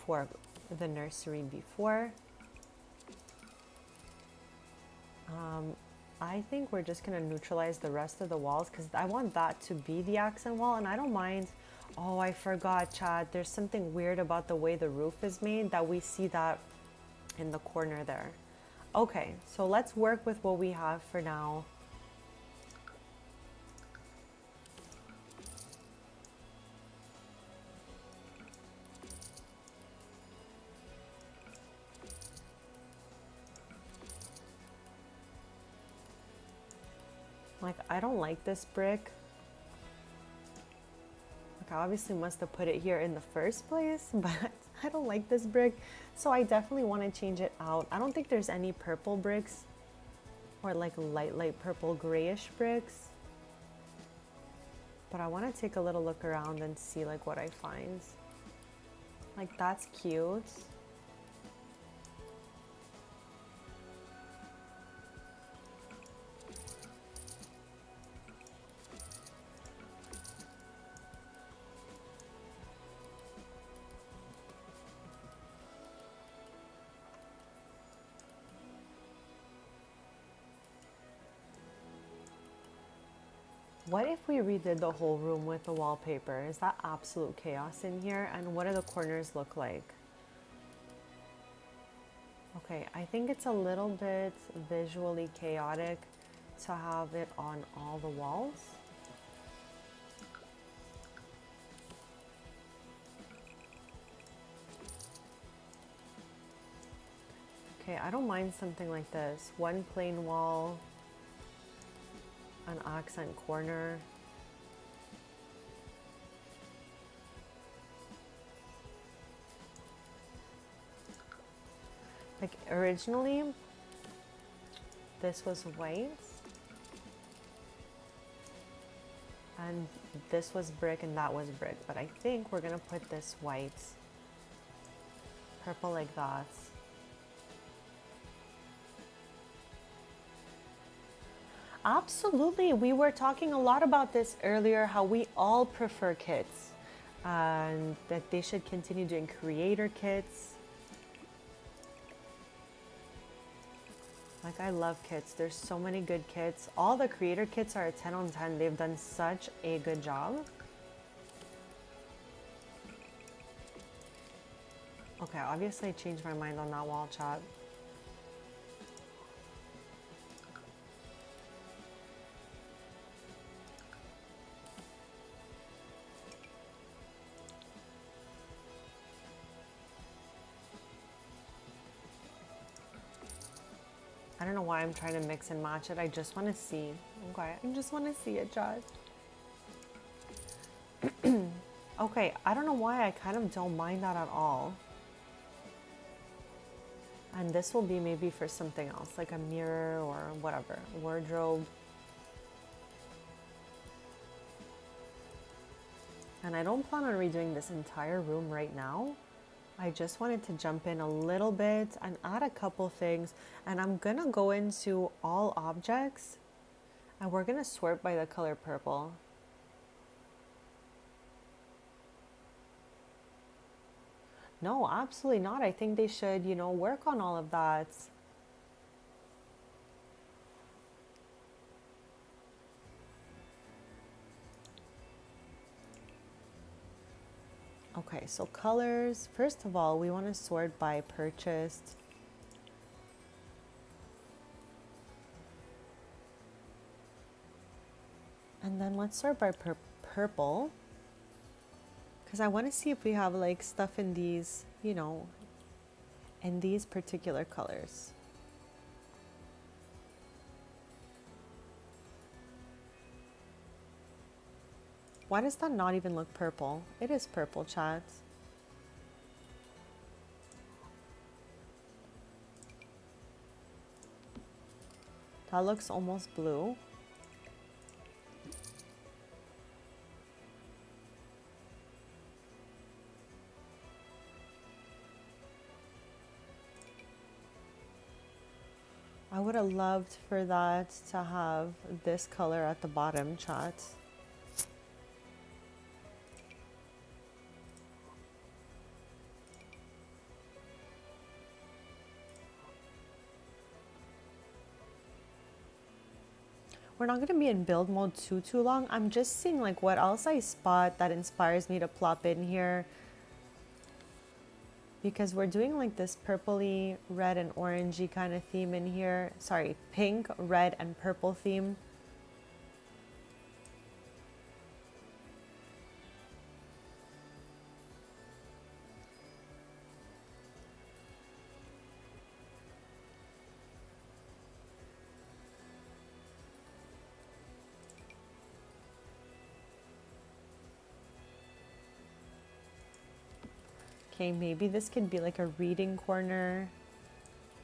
for the nursery before. I think we're just gonna neutralize the rest of the walls because I want that to be the accent wall, and I don't mind. Oh, I forgot, Chad. There's something weird about the way the roof is made that we see that in the corner there. Okay, so let's work with what we have for now. Like, I don't like this brick. Like, I obviously must have put it here in the first place, but I don't like this brick. So I definitely want to change it out. I don't think there's any purple bricks or like light purple grayish bricks. But I want to take a little look around and see like what I find. Like, that's cute. What if we redid the whole room with the wallpaper? Is that absolute chaos in here? And what do the corners look like? Okay, I think it's a little bit visually chaotic to have it on all the walls. Okay, I don't mind something like this. One plain wall, an accent corner. Like, originally, this was white, and this was brick, and that was brick. But I think we're gonna put this white, purple like that. Absolutely, we were talking a lot about this earlier, how we all prefer kits, and that they should continue doing creator kits. Like, I love kits. There's so many good kits. All the creator kits are a 10 on 10. They've done such a good job. Okay, obviously I changed my mind on that wall, chat. I don't know why I'm trying to mix and match it. I just want to see. Okay, I just want to see it, chat. Okay, I don't know why I kind of don't mind that at all. And this will be maybe for something else, like a mirror or whatever, wardrobe. And I don't plan on redoing this entire room right now. I just wanted to jump in a little bit and add a couple things. And I'm gonna go into all objects and we're gonna sort by the color purple. No, absolutely not. I think they should, you know, work on all of that. Okay, so colors. First of all, we want to sort by purchased. And then let's sort by purple. Because I want to see if we have like stuff in these, you know, in these particular colors. Why does that not even look purple? It is purple, chat. That looks almost blue. I would have loved for that to have this color at the bottom, chat. We're not going to be in build mode too long. I'm just seeing like what else I spot that inspires me to plop in here. Because we're doing like this purpley, red and orangey kind of theme in here. Sorry, pink, red and purple theme. Okay, maybe this could be like a reading corner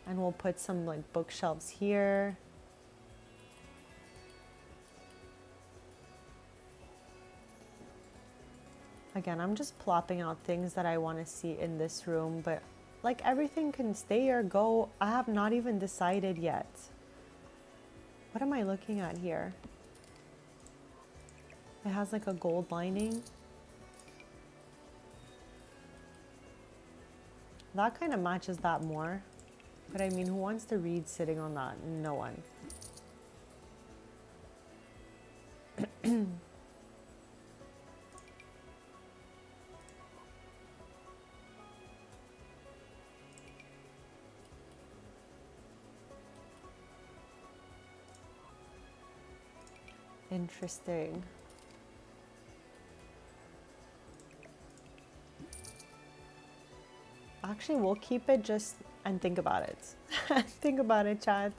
and we'll put some like bookshelves here. Again, I'm just plopping out things that I want to see in this room, but like everything can stay or go. I have not even decided yet. What am I looking at here? It has like a gold lining. That kind of matches that more. But I mean, who wants to read sitting on that? No one. Interesting. Actually, we'll keep it just and think about it. Think about it, chat.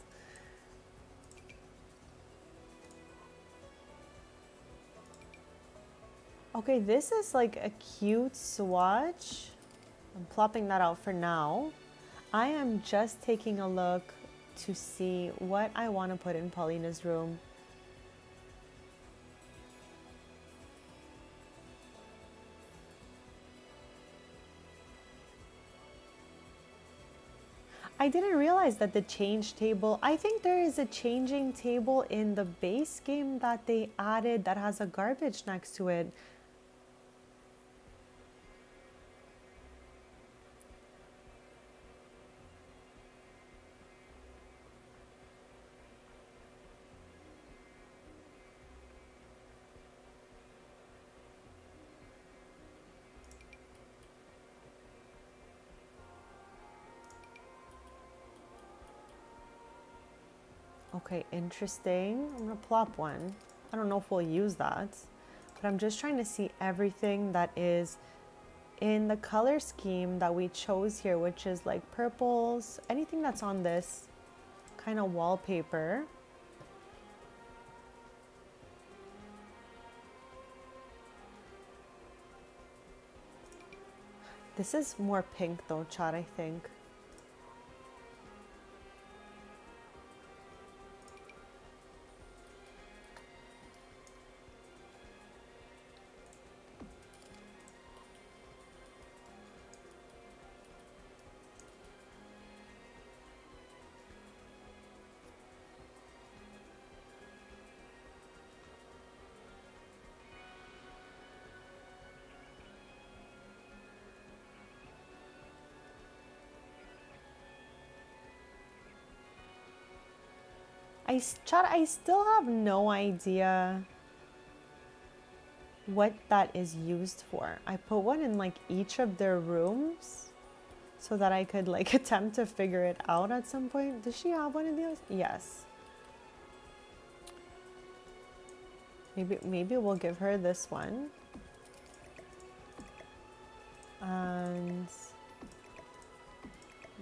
Okay, this is like a cute swatch. I'm plopping that out for now. I am just taking a look to see what I want to put in Paulina's room. I didn't realize that the change table, I think there is a changing table in the base game that they added that has a garbage next to it. Okay, interesting. I'm gonna plop one. I don't know if we'll use that, but I'm just trying to see everything that is in the color scheme that we chose here, which is like purples, anything that's on this kind of wallpaper. This is more pink though, chat, I think. Chad, I still have no idea what that is used for. I put one in like each of their rooms so that I could like attempt to figure it out at some point. Does she have one of these? Yes. Maybe we'll give her this one. And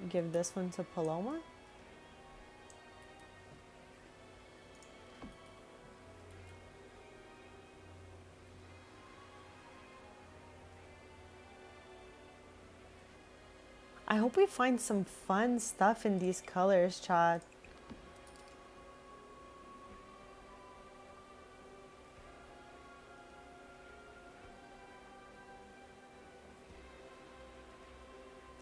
give this one to Paloma. I hope we find some fun stuff in these colors, chat.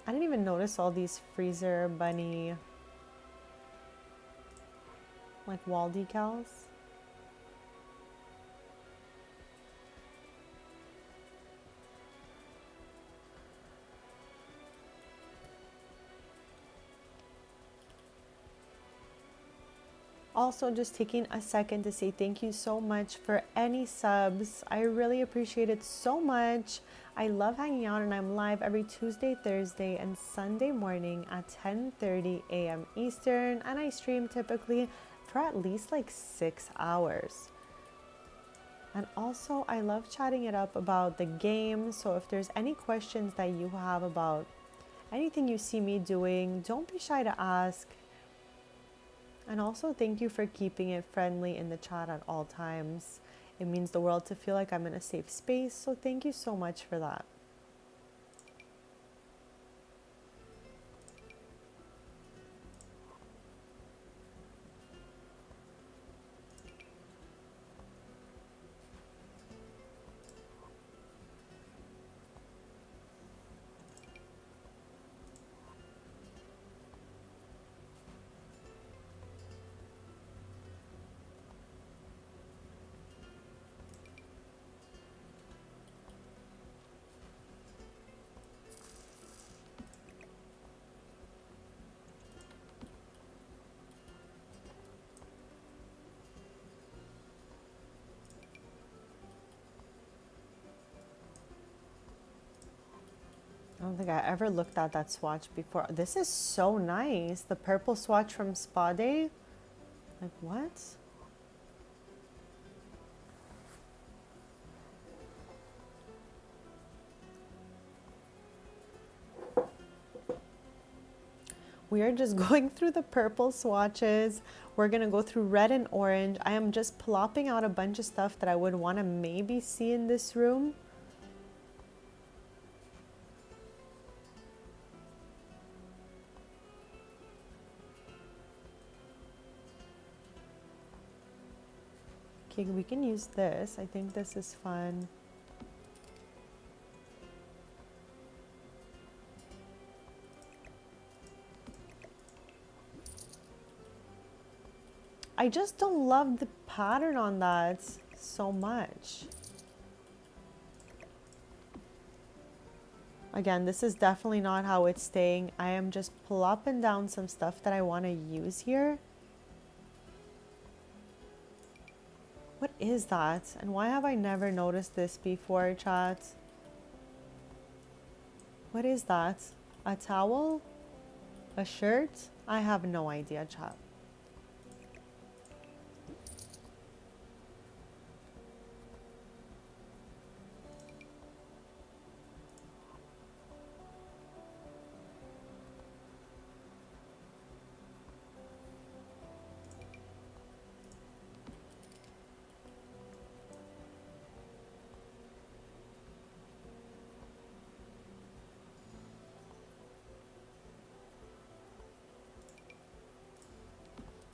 I didn't even notice all these freezer bunny like wall decals. Also, just taking a second to say thank you so much for any subs. I really appreciate it so much. I love hanging out, and I'm live every Tuesday, Thursday, and Sunday morning at 10:30 a.m. Eastern, and I stream typically for at least like 6 hours. And also, I love chatting it up about the game. So if there's any questions that you have about anything you see me doing, don't be shy to ask. And also, thank you for keeping it friendly in the chat at all times. It means the world to feel like I'm in a safe space. So thank you so much for that. I don't think I ever looked at that swatch before. This is so nice. The purple swatch from Spa Day. Like, what? We are just going through the purple swatches. We're going to go through red and orange. I am just plopping out a bunch of stuff that I would want to maybe see in this room. Okay, we can use this. I think this is fun. I just don't love the pattern on that so much. Again, this is definitely not how it's staying. I am just plopping down some stuff that I want to use here. What is that? And why have I never noticed this before, chat? What is that? A towel? A shirt? I have no idea, chat.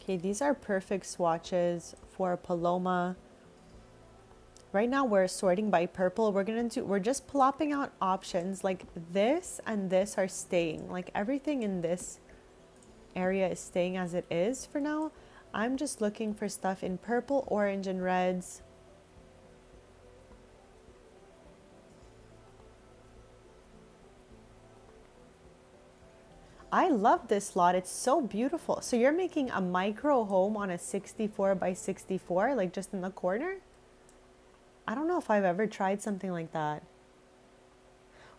Okay, these are perfect swatches for Paloma. Right now we're sorting by purple. We're just plopping out options like this and this are staying. Like everything in this area is staying as it is for now. I'm just looking for stuff in purple, orange, and reds. I love this lot. It's so beautiful. So you're making a micro home on a 64 by 64, like just in the corner? I don't know if I've ever tried something like that.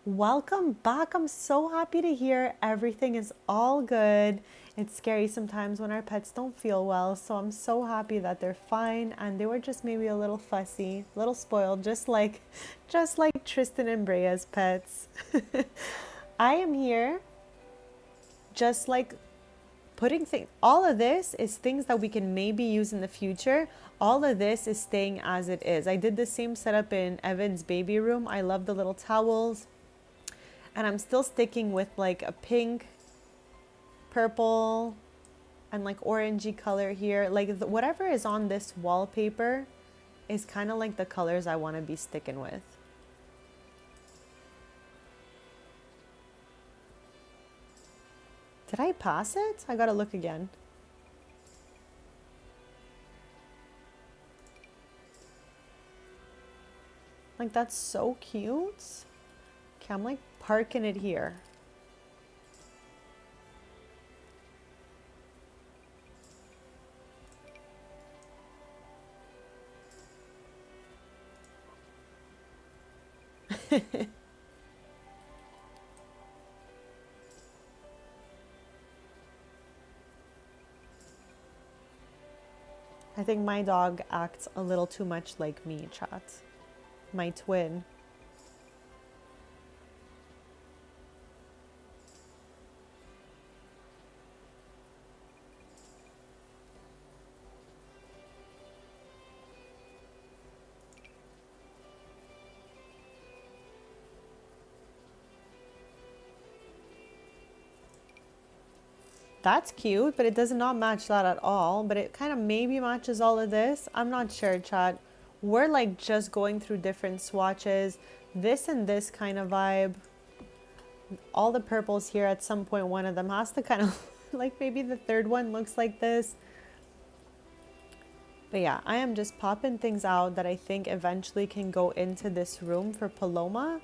Welcome back. I'm so happy to hear everything is all good. It's scary sometimes when our pets don't feel well, so I'm so happy that they're fine and they were just maybe a little fussy, a little spoiled, just like Tristan and Brea's pets. I am here just like putting things, all of this is things that we can maybe use in the future. All of this is staying as it is. I did the same setup in Evan's baby room. I love the little towels. And I'm still sticking with like a pink, purple, and like orangey color here. Like whatever is on this wallpaper is kind of like the colors I want to be sticking with. Did I pass it? I gotta look again. Like that's so cute. Okay, I'm like parking it here. I think my dog acts a little too much like me, chat. My twin. That's cute, but it does not match that at all. But it kind of maybe matches all of this. I'm not sure, chat. We're like just going through different swatches. This and this kind of vibe. All the purples here, at some point one of them has to kind of like maybe the third one looks like this. But yeah, I am just popping things out that I think eventually can go into this room for Paloma.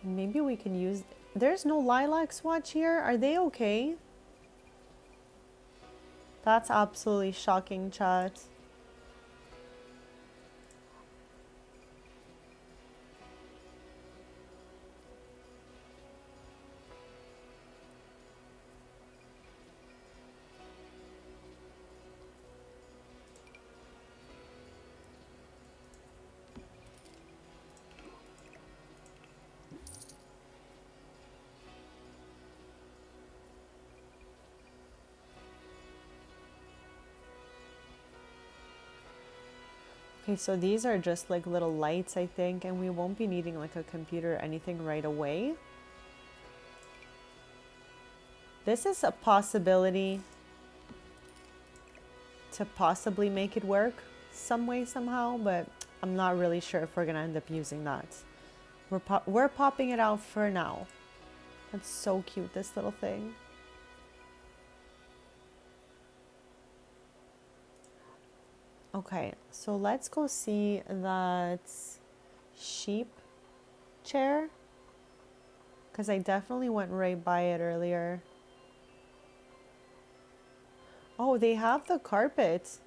Maybe we can use... There's no lilac swatch here. Are they okay? That's absolutely shocking, chat. Okay, so these are just like little lights, I think, and we won't be needing like a computer or anything right away. This is a possibility to possibly make it work some way, somehow, but I'm not really sure if we're gonna end up using that. We're popping it out for now. That's so cute, this little thing. Okay, so let's go see that sheep chair, because I definitely went right by it earlier. Oh, they have the carpet.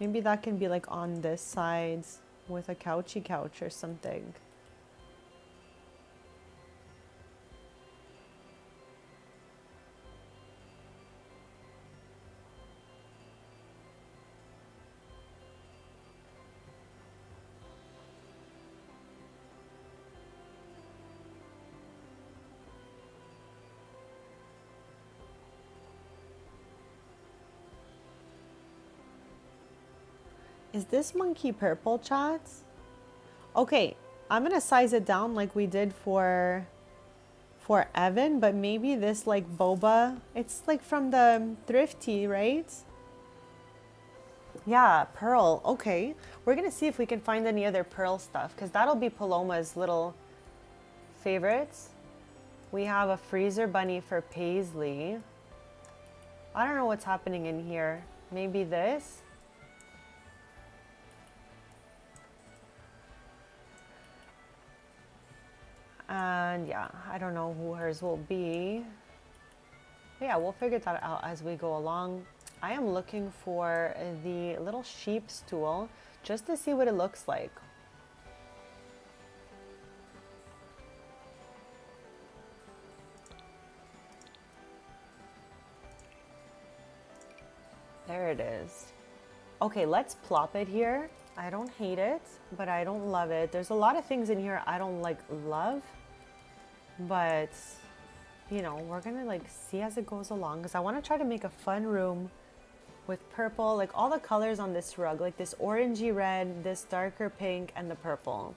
Maybe that can be like on this side with a couchy couch or something. Is this monkey purple, chat? Okay, I'm gonna size it down like we did for Evan, but maybe this like boba, it's like from the thrifty, right? Yeah, pearl. Okay, we're gonna see if we can find any other pearl stuff, because that'll be Paloma's little favorites. We have a freezer bunny for Paisley. I don't know what's happening in here. Maybe this? And yeah, I don't know who hers will be. Yeah, we'll figure that out as we go along. I am looking for the little sheep stool just to see what it looks like. There it is. Okay, let's plop it here. I don't hate it, but I don't love it. There's a lot of things in here I don't like love, but you know, we're gonna like see as it goes along because I want to try to make a fun room with purple, like all the colors on this rug, like this orangey red, this darker pink, and the purple.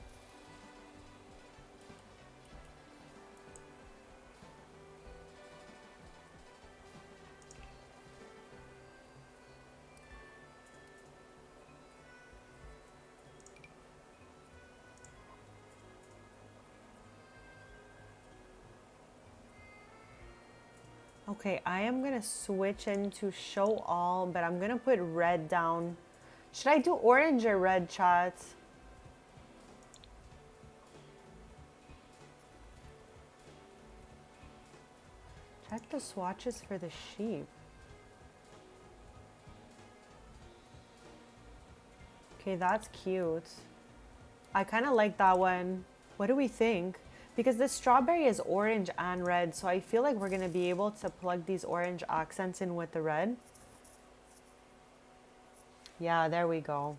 Okay, I am gonna switch into show all, but I'm gonna put red down. Should I do orange or red, chat? Check the swatches for the sheep. Okay, that's cute. I kind of like that one. What do we think? Because this strawberry is orange and red, so I feel like we're gonna be able to plug these orange accents in with the red. Yeah, there we go.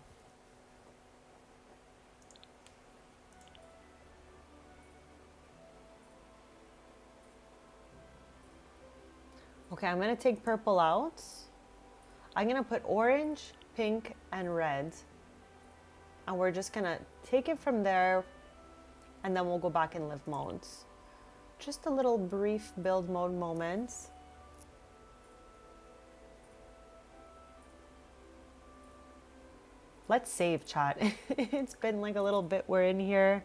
Okay, I'm gonna take purple out. I'm gonna put orange, pink, and red. And we're just gonna take it from there, and then we'll go back in live modes. Just a little brief build mode moment. Let's save, chat. It's been like a little bit we're in here.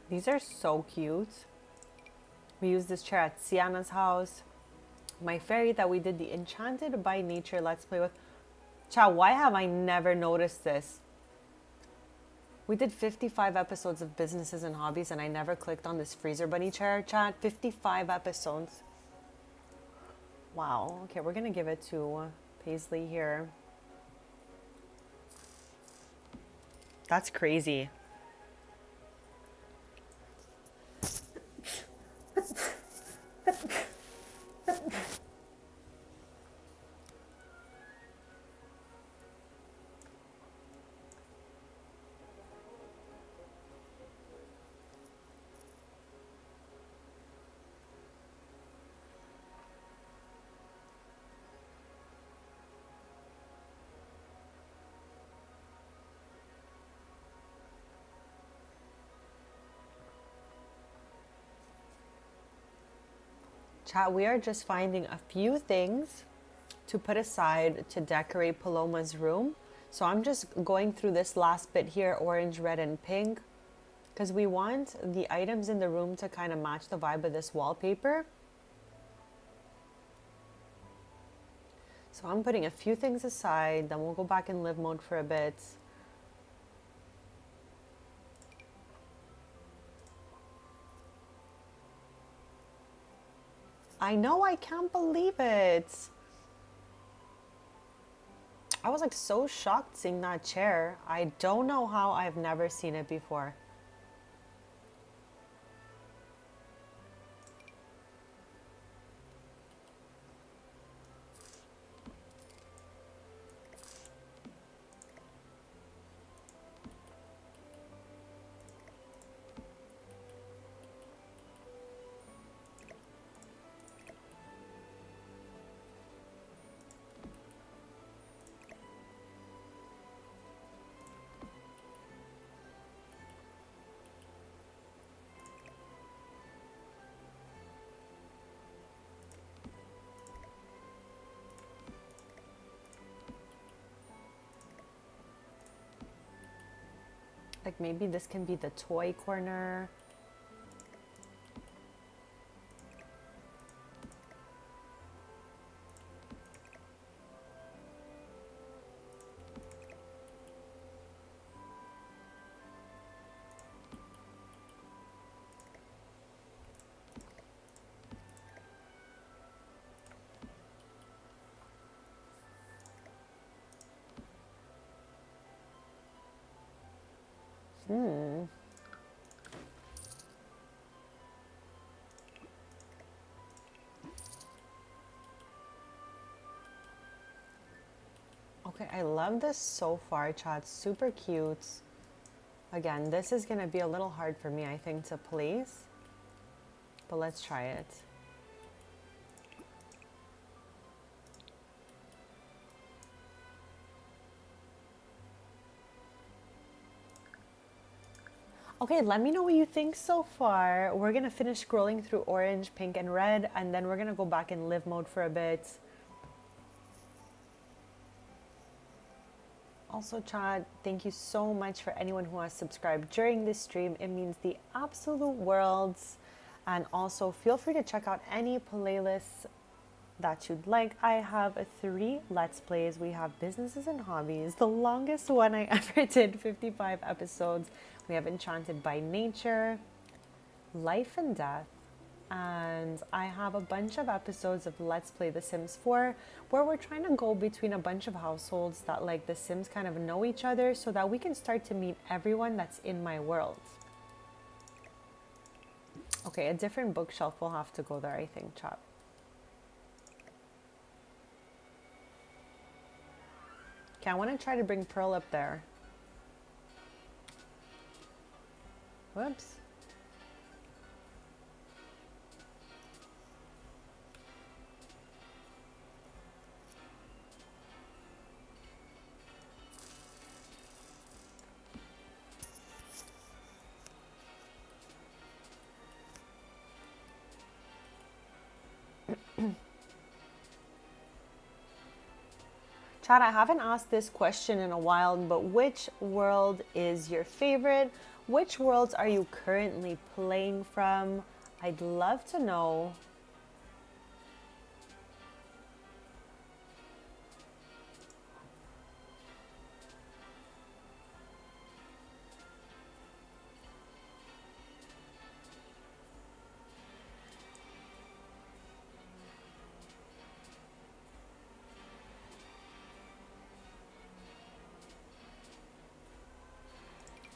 These are so cute. We used this chair at Sienna's house. My fairy that we did the Enchanted by Nature Let's Play with. Chow, why have I never noticed this? We did 55 episodes of Businesses and Hobbies and I never clicked on this freezer bunny chair, chat. 55 episodes. Wow. Okay, we're gonna give it to Paisley here. That's crazy. Chat, we are just finding a few things to put aside to decorate Paloma's room. So I'm just going through this last bit here, orange, red, and pink, because we want the items in the room to kind of match the vibe of this wallpaper. So I'm putting a few things aside, then we'll go back in live mode for a bit. I know, I can't believe it. I was like so shocked seeing that chair. I don't know how I've never seen it before. Like maybe this can be the toy corner. Okay, I love this so far, chat. Super cute. Again, this is gonna be a little hard for me, I think, to place. But let's try it. Okay, let me know what you think so far. We're gonna finish scrolling through orange, pink, and red, and then we're gonna go back in live mode for a bit. Also, chat, thank you so much for anyone who has subscribed during this stream. It means the absolute world. And also, feel free to check out any playlists that you'd like. I have 3 Let's Plays. We have Businesses and Hobbies. The longest one I ever did, 55 episodes. We have Enchanted by Nature, Life and Death, and I have a bunch of episodes of Let's Play The Sims 4 where we're trying to go between a bunch of households that like the Sims kind of know each other so that we can start to meet everyone that's in my world. Okay, a different bookshelf will have to go there, I think, chat. Okay, I want to try to bring Pearl up there. Whoops. Chad, I haven't asked this question in a while, but which world is your favorite? Which worlds are you currently playing from? I'd love to know.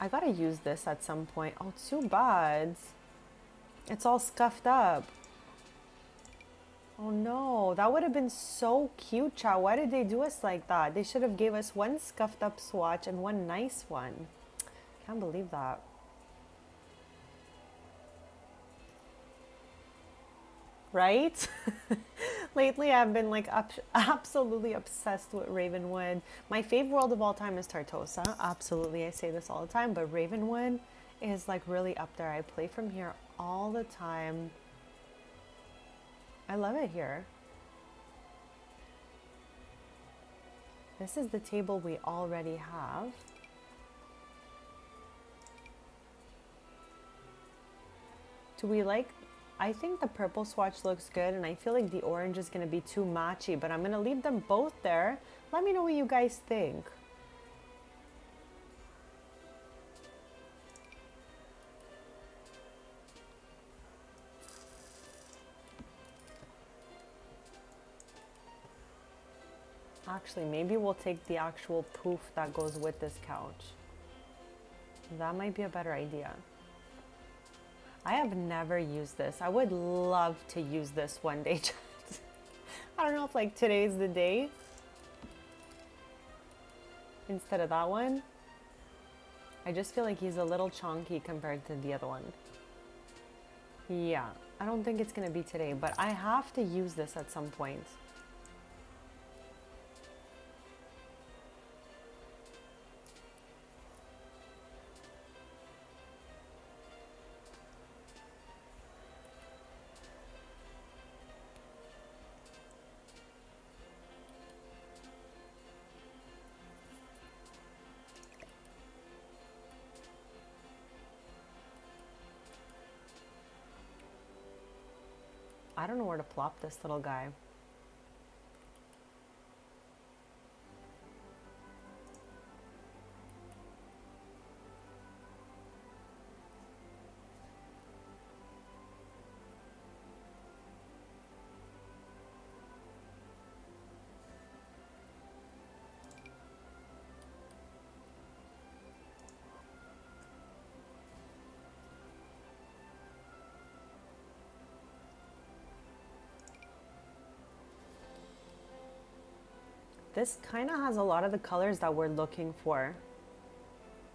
I gotta use this at some point. Oh, too bad. It's all scuffed up. Oh no, that would have been so cute, chat. Why did they do us like that? They should have gave us one scuffed up swatch and one nice one. Can't believe that. Right? Lately, I've been like absolutely obsessed with Ravenwood. My favorite world of all time is Tartosa. Absolutely, I say this all the time, but Ravenwood is like really up there. I play from here all the time. I love it here. This is the table we already have. Do we like... I think the purple swatch looks good, and I feel like the orange is going to be too matchy, but I'm going to leave them both there. Let me know what you guys think. Actually, maybe we'll take the actual poof that goes with this couch. That might be a better idea. I have never used this. I would love to use this one day. I don't know if like today's the day instead of that one. I just feel like he's a little chunky compared to the other one. Yeah, I don't think it's gonna be today, but I have to use this at some point. I don't know where to plop this little guy. This kind of has a lot of the colors that we're looking for.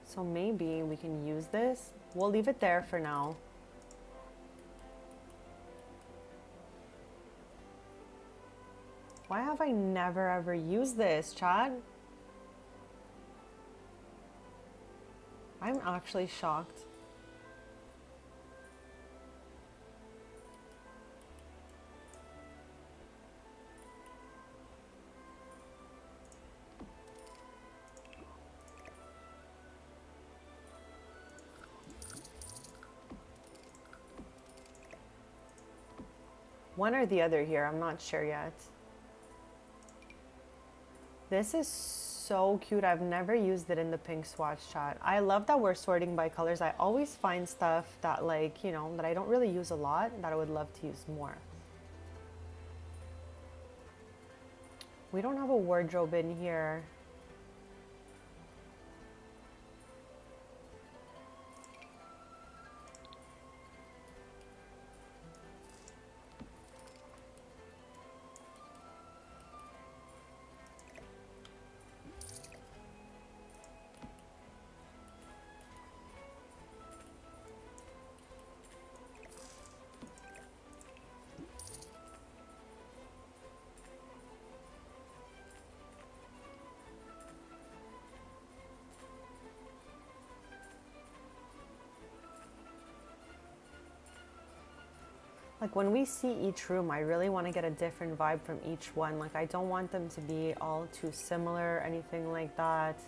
So maybe we can use this. We'll leave it there for now. Why have I never ever used this, Chad? I'm actually shocked. One or the other here, I'm not sure yet. This is so cute. I've never used it in the pink swatch, chat. I love that we're sorting by colors. I always find stuff that like, you know, that I don't really use a lot that I would love to use more. We don't have a wardrobe in here. Like when we see each room, I really want to get a different vibe from each one. Like I don't want them to be all too similar, anything like that.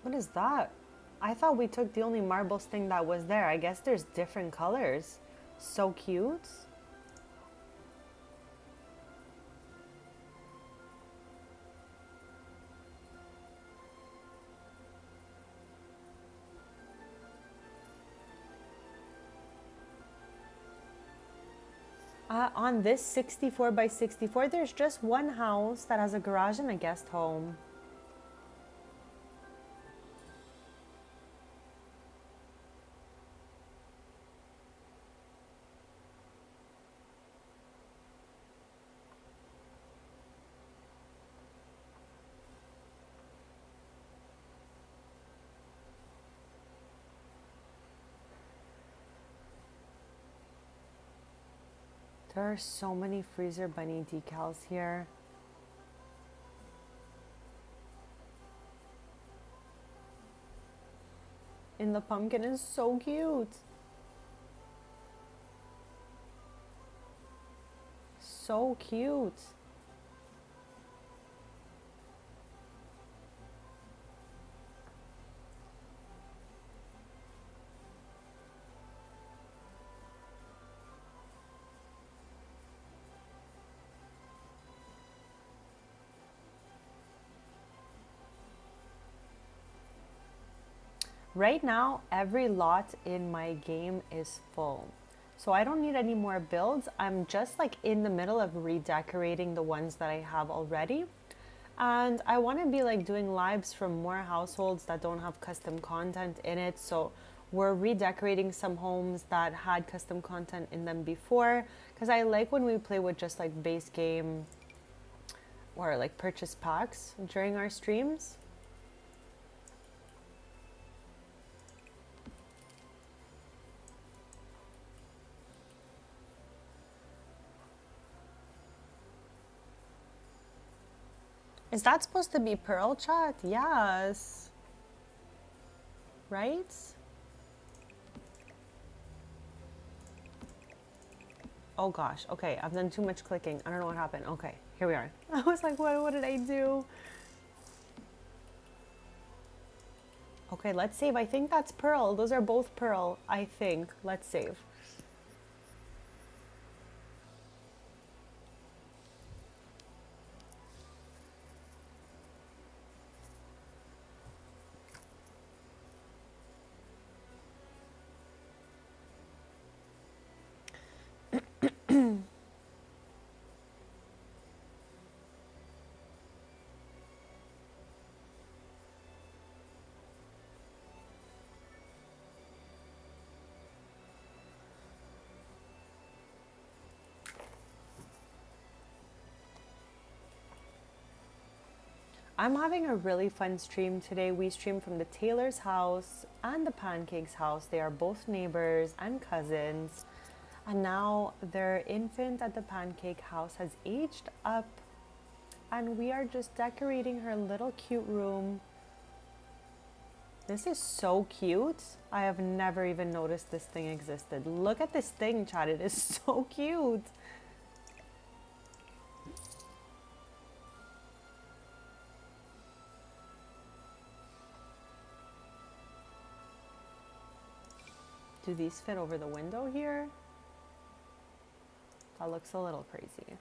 What is that? I thought we took the only marbles thing that was there. I guess there's different colors. So cute. On this 64 by 64, there's just one house that has a garage and a guest home. There are so many Freezer Bunny decals here. And the pumpkin is so cute. So cute. Right now, every lot in my game is full. So I don't need any more builds. I'm just like in the middle of redecorating the ones that I have already. And I want to be like doing lives from more households that don't have custom content in it. So we're redecorating some homes that had custom content in them before. Because I like when we play with just like base game or like purchase packs during our streams. Is that supposed to be Pearl chat? Yes. Right? Oh gosh. Okay, I've done too much clicking. I don't know what happened. Okay, here we are. I was like, what did I do? Okay, let's save. I think that's Pearl. Those are both Pearl, I think. Let's save. I'm having a really fun stream today. We stream from the Taylor's house and the Pancake's house. They are both neighbors and cousins. And now their infant at the Pancake house has aged up. And we are just decorating her little cute room. This is so cute. I have never even noticed this thing existed. Look at this thing, chat. It is so cute. Do these fit over the window here? That looks a little crazy.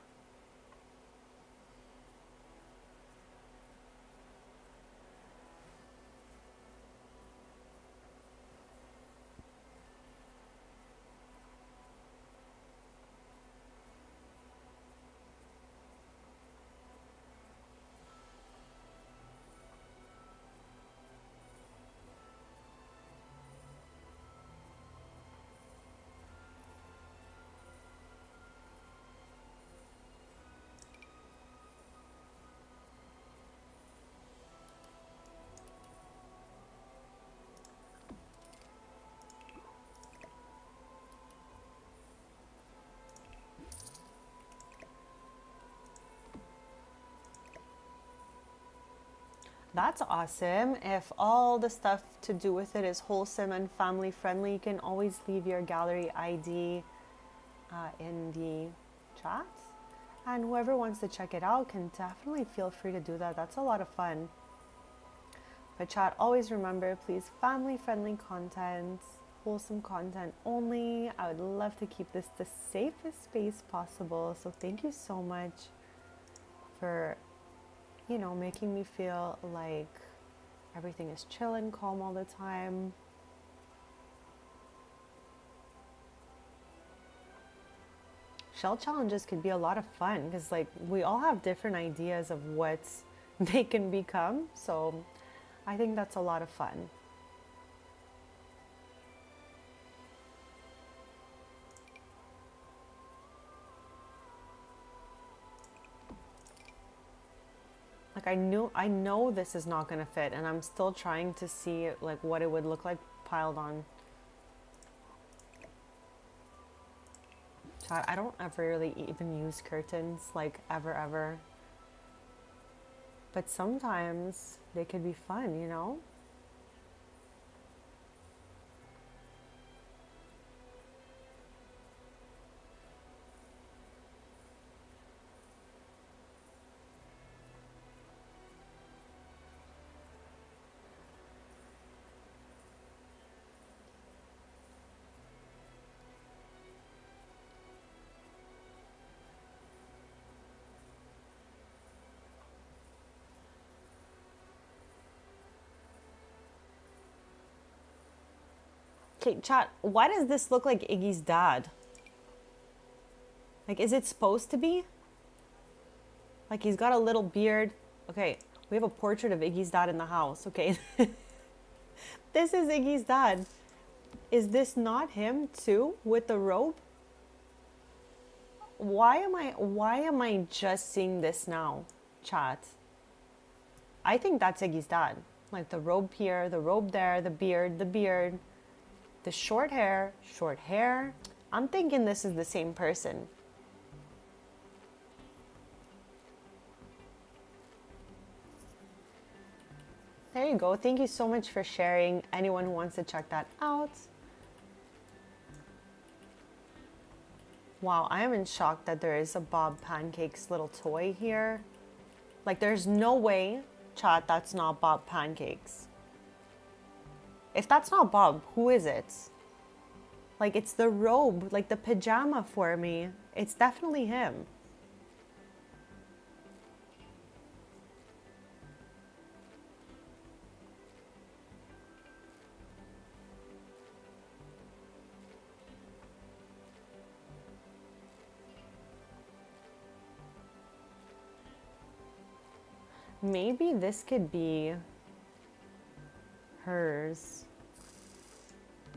That's awesome. If all the stuff to do with it is wholesome and family friendly, you can always leave your gallery ID in the chat. And whoever wants to check it out can definitely feel free to do that. That's a lot of fun. But chat, always remember, please, family friendly content, wholesome content only. I would love to keep this the safest space possible. So thank you so much for making me feel like everything is chill and calm all the time. Shell challenges could be a lot of fun because like we all have different ideas of what they can become. So I think that's a lot of fun. Like I know this is not gonna fit, and I'm still trying to see like what it would look like piled on. Chat, I don't ever really even use curtains, like ever. But sometimes they could be fun, you know? Okay, chat, why does this look like Iggy's dad? Like, is it supposed to be? Like, he's got a little beard. Okay, we have a portrait of Iggy's dad in the house, okay? This is Iggy's dad. Is this not him too, with the robe? Why am I just seeing this now, chat? I think that's Iggy's dad. Like the robe here, the robe there, the beard, the short hair. I'm thinking this is the same person. There you go. Thank you so much for sharing. Anyone who wants to check that out. Wow, I am in shock that there is a Bob Pancakes little toy here. Like, there's no way, chat, that's not Bob Pancakes. If that's not Bob, who is it? Like, it's the robe, like the pajama for me. It's definitely him. Maybe this could be hers.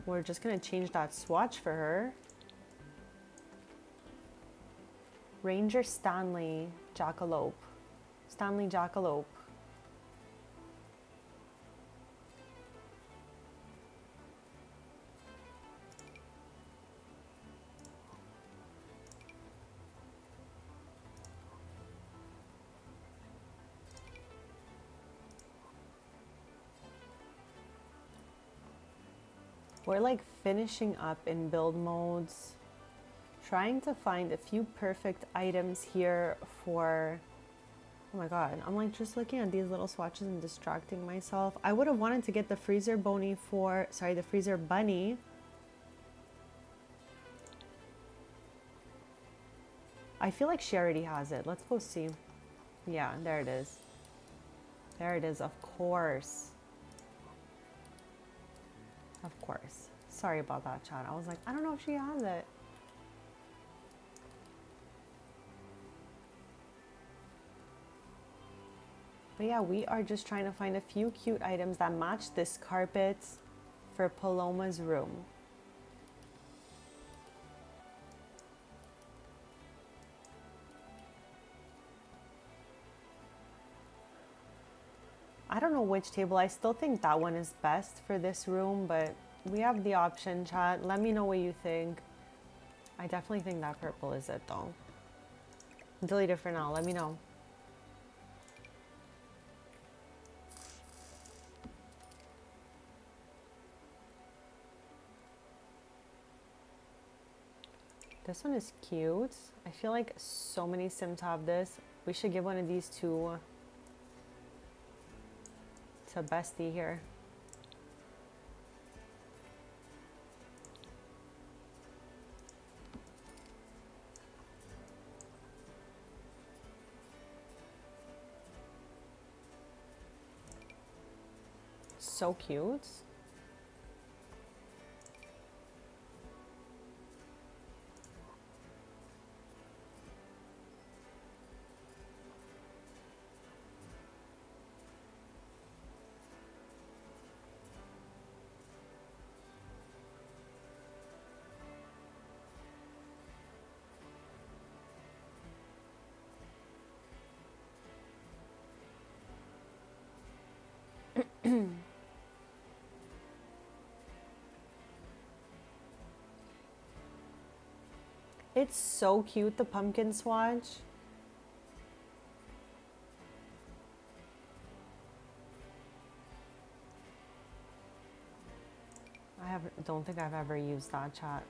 We're just gonna change that swatch for her. Ranger Stanley Jackalope. Stanley Jackalope. We're like finishing up in build modes, trying to find a few perfect items here for, oh my god, I'm like just looking at these little swatches and distracting myself. I would have wanted to get the freezer bunny for, sorry, the freezer bunny. I feel like she already has it. Let's go see. Yeah, there it is. There it is, of course. Of course. Sorry about that, chat. I was like, I don't know if she has it. But yeah, we are just trying to find a few cute items that match this carpet for Paloma's room. I don't know which table. I still think that one is best for this room, but we have the option, chat. Let me know what you think. I definitely think that purple is it, though. Delete it for now. Let me know. This one is cute. I feel like so many Sims have this. We should give one of these to Bestie here. So cute. It's so cute, the pumpkin swatch. Don't think I've ever used that, chat.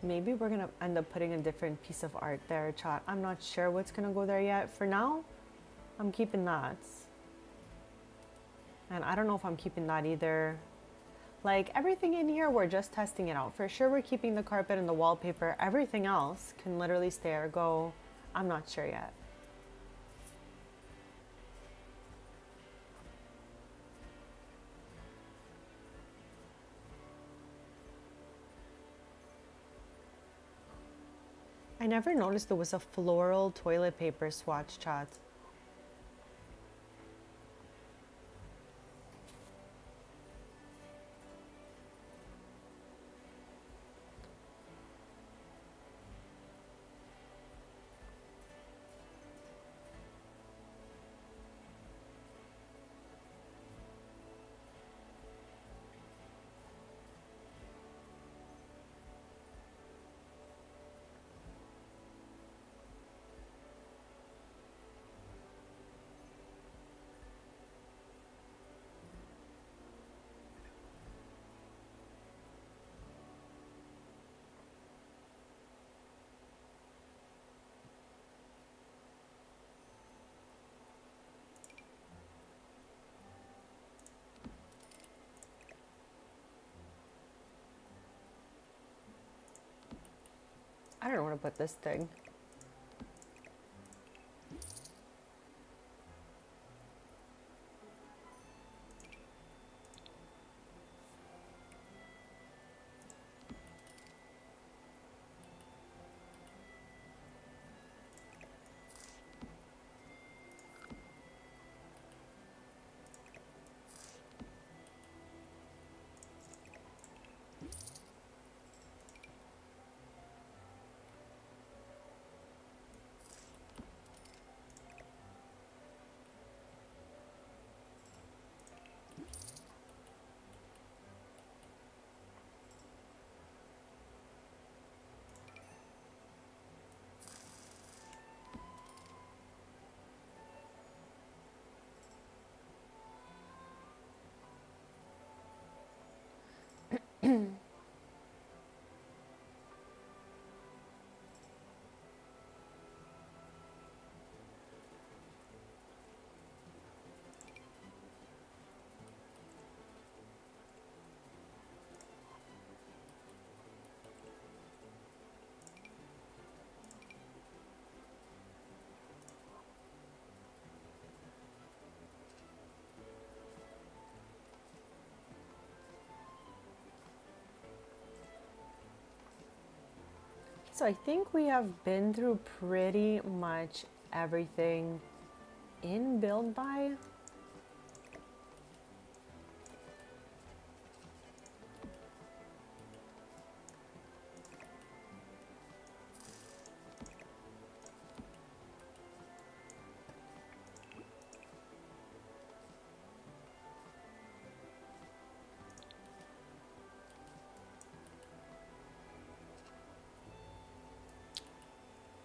Maybe we're gonna end up putting a different piece of art there, chat. I'm not sure what's gonna go there yet. For now, I'm keeping that. And I don't know if I'm keeping that either. Like everything in here, we're just testing it out. For sure, we're keeping the carpet and the wallpaper. Everything else can literally stay or go. I'm not sure yet. I never noticed there was a floral toilet paper swatch, chat. I don't know where to put this thing. So I think we have been through pretty much everything in Build By.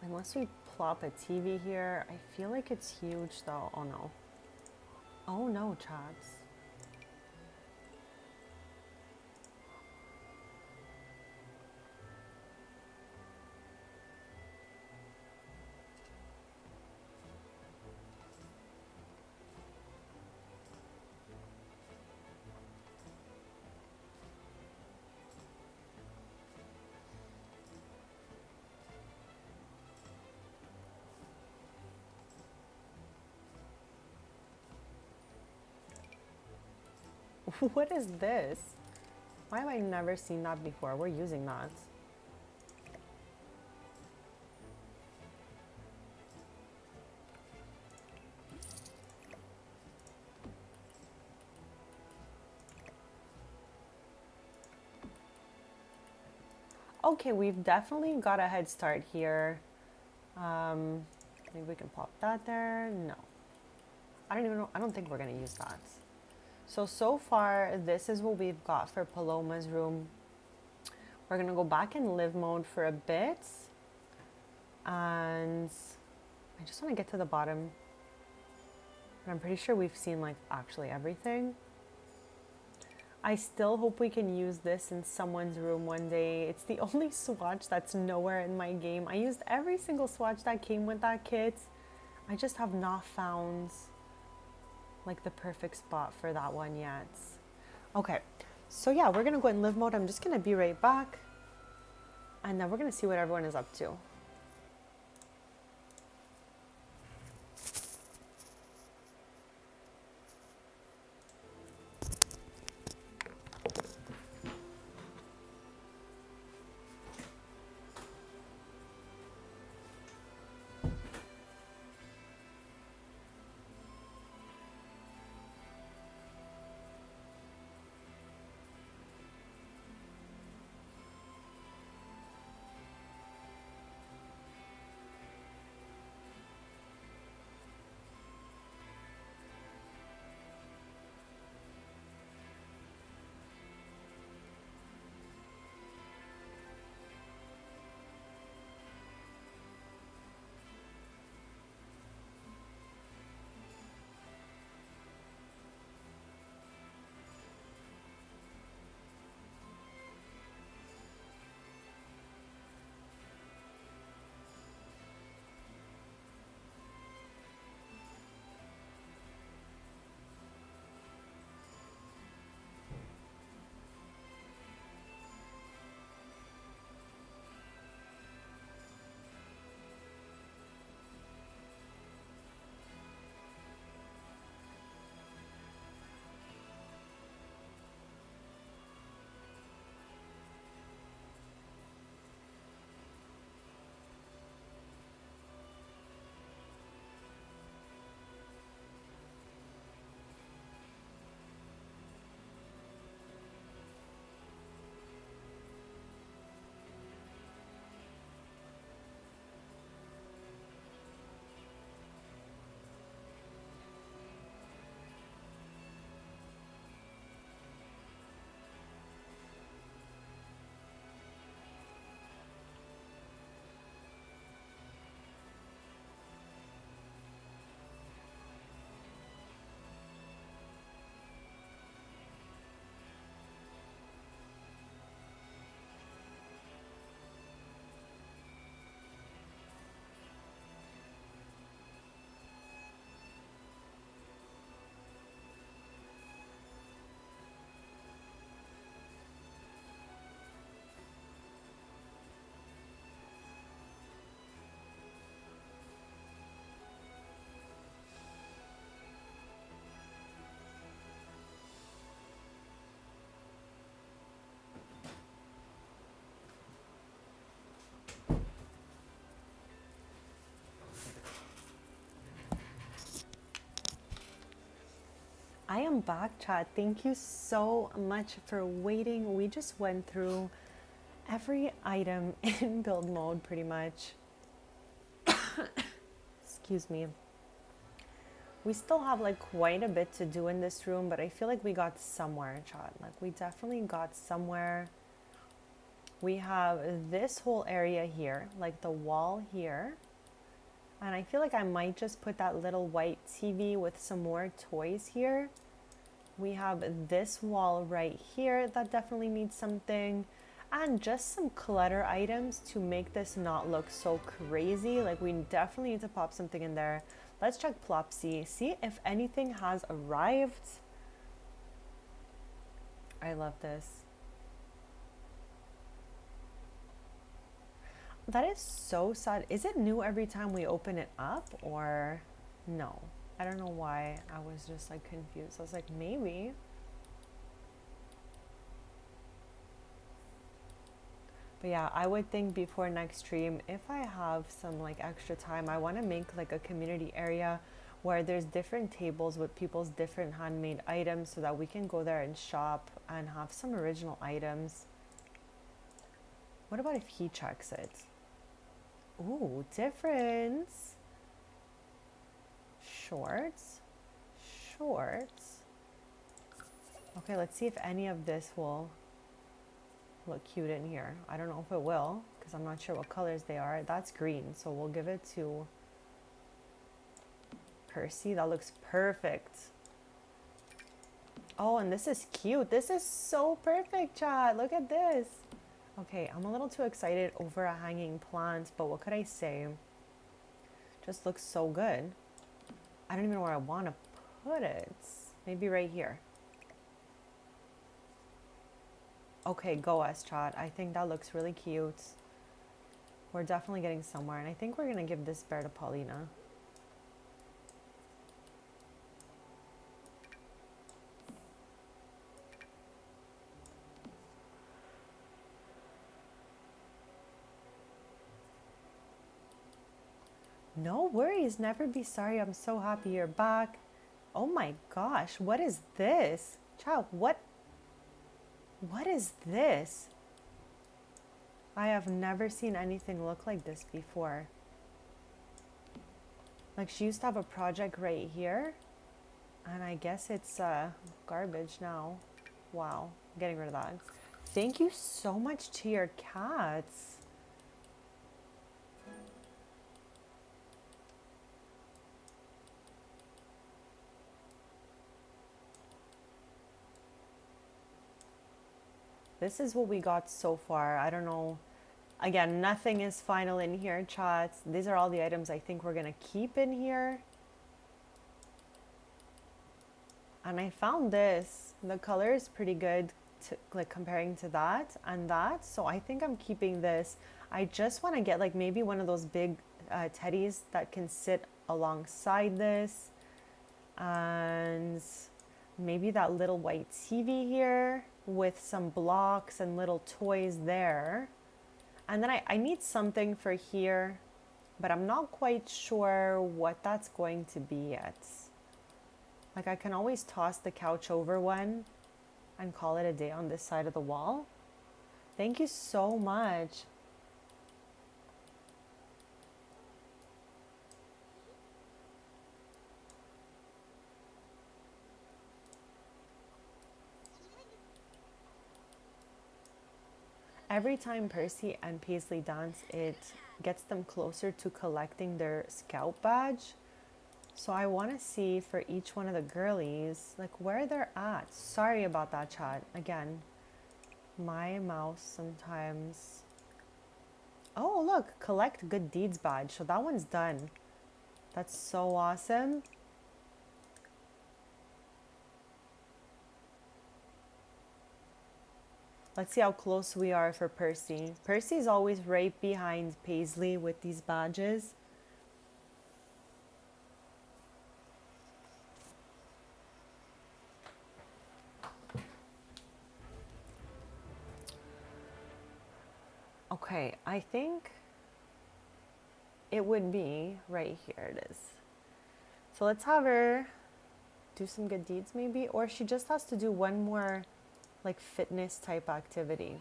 Unless we plop a TV here, I feel like it's huge though. Oh no. Oh no, chats. What is this? Why have I never seen that before? We're using that. Okay, we've definitely got a head start here. Maybe we can pop that there. No. I don't even know. I don't think we're going to use that. So far, this is what we've got for Paloma's room. We're going to go back in live mode for a bit. And I just want to get to the bottom. But I'm pretty sure we've seen like actually everything. I still hope we can use this in someone's room one day. It's the only swatch that's nowhere in my game. I used every single swatch that came with that kit. I just have not found like the perfect spot for that one yet. Okay, so yeah, we're gonna go in live mode. I'm just gonna be right back, and then we're gonna see what everyone is up to. I am back, chat. Thank you so much for waiting. We just went through every item in build mode pretty much. Excuse me. We still have like quite a bit to do in this room, but I feel like we got somewhere, chat. Like we definitely got somewhere. We have this whole area here, like the wall here. And I feel like I might just put that little white TV with some more toys here. We have this wall right here that definitely needs something. And just some clutter items to make this not look so crazy. Like we definitely need to pop something in there. Let's check Plopsy, see if anything has arrived. I love this. That is so sad. Is it new every time we open it up or no? I don't know why I was just like confused. I was like, maybe. But yeah, I would think before next stream, if I have some like extra time, I want to make like a community area where there's different tables with people's different handmade items so that we can go there and shop and have some original items. What about if he checks it? Ooh, difference. Shorts. Shorts. Okay, let's see if any of this will look cute in here. I don't know if it will because I'm not sure what colors they are. That's green, so we'll give it to Percy. That looks perfect. Oh, and this is cute. This is so perfect, chat. Look at this. Okay, I'm a little too excited over a hanging plant, but what could I say? Just looks so good. I don't even know where I want to put it. Maybe right here. Okay, go us, chat. I think that looks really cute. We're definitely getting somewhere, and I think we're gonna give this bear to Paulina. No worries, never be sorry. I'm so happy you're back. Oh my gosh, what is this? Child, what is this? I have never seen anything look like this before. Like, she used to have a project right here, and I guess it's garbage now. Wow, I'm getting rid of that. Thank you so much to your cats. This is what we got so far. I don't know. Again, nothing is final in here, chats. These are all the items I think we're gonna keep in here. And I found this. The color is pretty good, like comparing to that and that. So I think I'm keeping this. I just want to get like maybe one of those big teddies that can sit alongside this. And maybe that little white TV here with some blocks and little toys there. And then I need something for here, but I'm not quite sure what that's going to be yet. Like, I can always toss the couch over one and call it a day on this side of the wall. Thank you so much. Every time Percy and Paisley dance, it gets them closer to collecting their scout badge. So I want to see for each one of the girlies, like where they're at. Sorry about that, chat. Again, my mouse sometimes. Oh, look, collect good deeds badge. So that one's done. That's so awesome. Let's see how close we are for Percy. Percy's always right behind Paisley with these badges. Okay, I think it would be right here. It is. So let's have her do some good deeds maybe, or she just has to do one more like fitness type activity.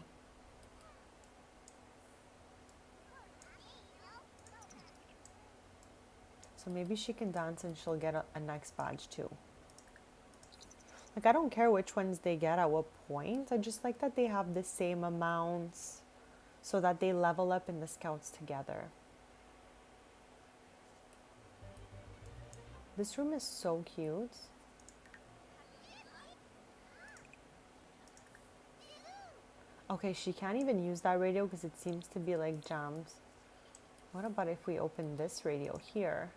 So maybe she can dance and she'll get a next badge too. Like, I don't care which ones they get at what point. I just like that they have the same amounts so that they level up in the scouts together. This room is so cute. Okay, she can't even use that radio because it seems to be like jammed. What about if we open this radio here?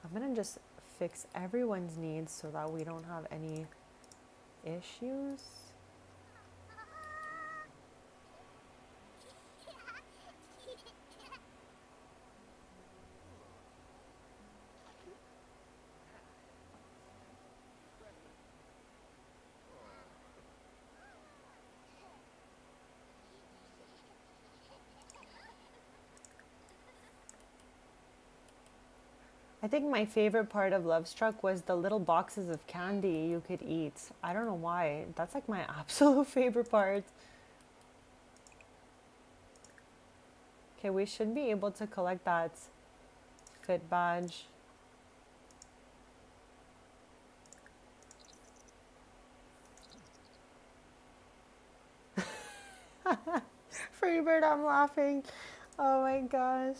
I'm gonna just fix everyone's needs so that we don't have any issues. I think my favorite part of Love Struck was the little boxes of candy you could eat. I don't know why. That's like my absolute favorite part. Okay, we should be able to collect that fit badge. Freebird, I'm laughing. Oh my gosh.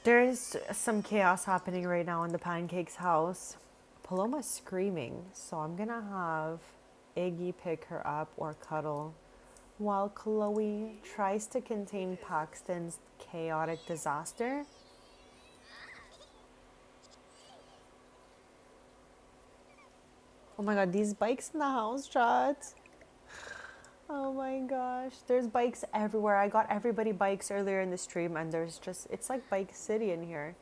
There's some chaos happening right now in the Pancake's house. Paloma's screaming, so I'm gonna have Iggy pick her up or cuddle while Chloe tries to contain Paxton's chaotic disaster. Oh my god, these bikes in the house, chat. Oh my gosh, there's bikes everywhere. I got everybody bikes earlier in the stream, and there's just, it's like Bike City in here.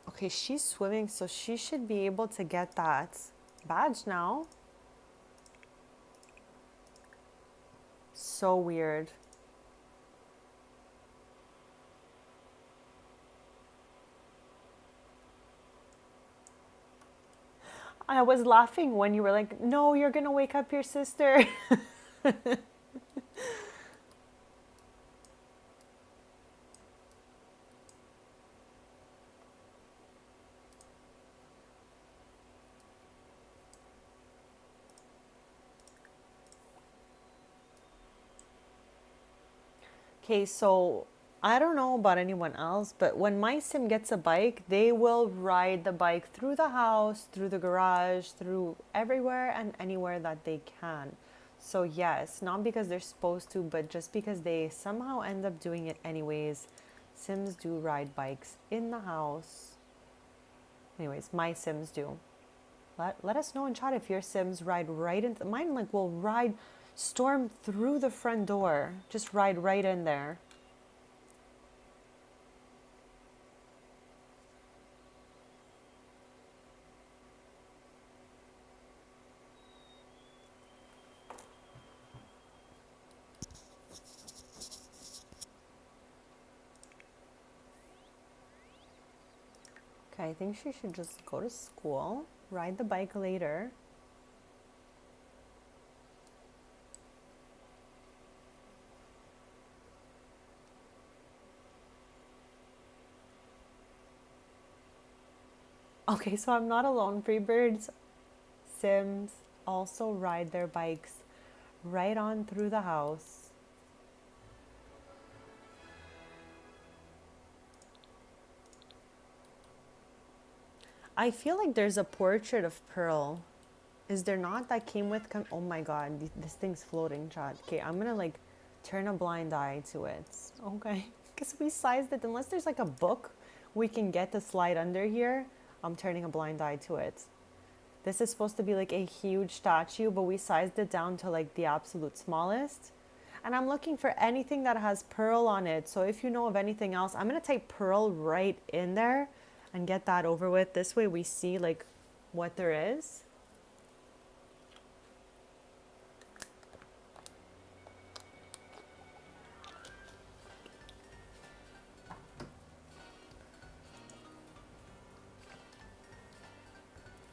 Okay, she's swimming, so she should be able to get that badge now. So weird. I was laughing when you were like, no, you're gonna wake up your sister. Okay, so I don't know about anyone else, but when my sim gets a bike, they will ride the bike through the house, through the garage, through everywhere and anywhere that they can. So yes, not because they're supposed to, but just because they somehow end up doing it anyways. Sims do ride bikes in the house. Anyways, my sims do. Let us know in chat if your sims ride right into mine. Like will ride, storm through the front door, just ride right in there. Okay, I think she should just go to school, ride the bike later. Okay, so I'm not alone. Freebirds sims also ride their bikes right on through the house. I feel like there's a portrait of Pearl. Is there not? That came with... oh my god, this thing's floating, chat. Okay, I'm gonna like turn a blind eye to it. Okay, because we sized it. Unless there's like a book we can get to slide under here, I'm turning a blind eye to it. This is supposed to be like a huge statue, but we sized it down to like the absolute smallest. And I'm looking for anything that has Pearl on it. So if you know of anything else, I'm gonna type Pearl right in there and get that over with. This way we see like what there is.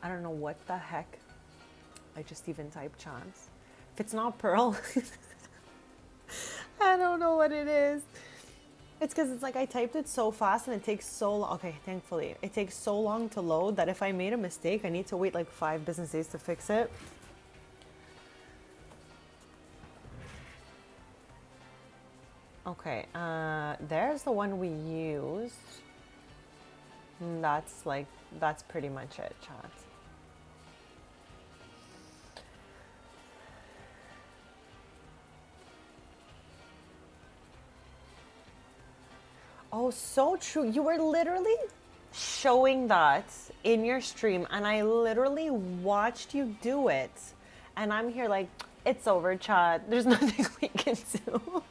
I don't know what the heck. I just even typed chance. If it's not Pearl, I don't know what it is. It's because it's like I typed it so fast and it takes so long. Okay, thankfully. It takes so long to load that if I made a mistake, I need to wait like 5 business days to fix it. Okay, there's the one we used. That's pretty much it, chat. Oh, so true. You were literally showing that in your stream, and I literally watched you do it. And I'm here like, it's over, chat. There's nothing we can do.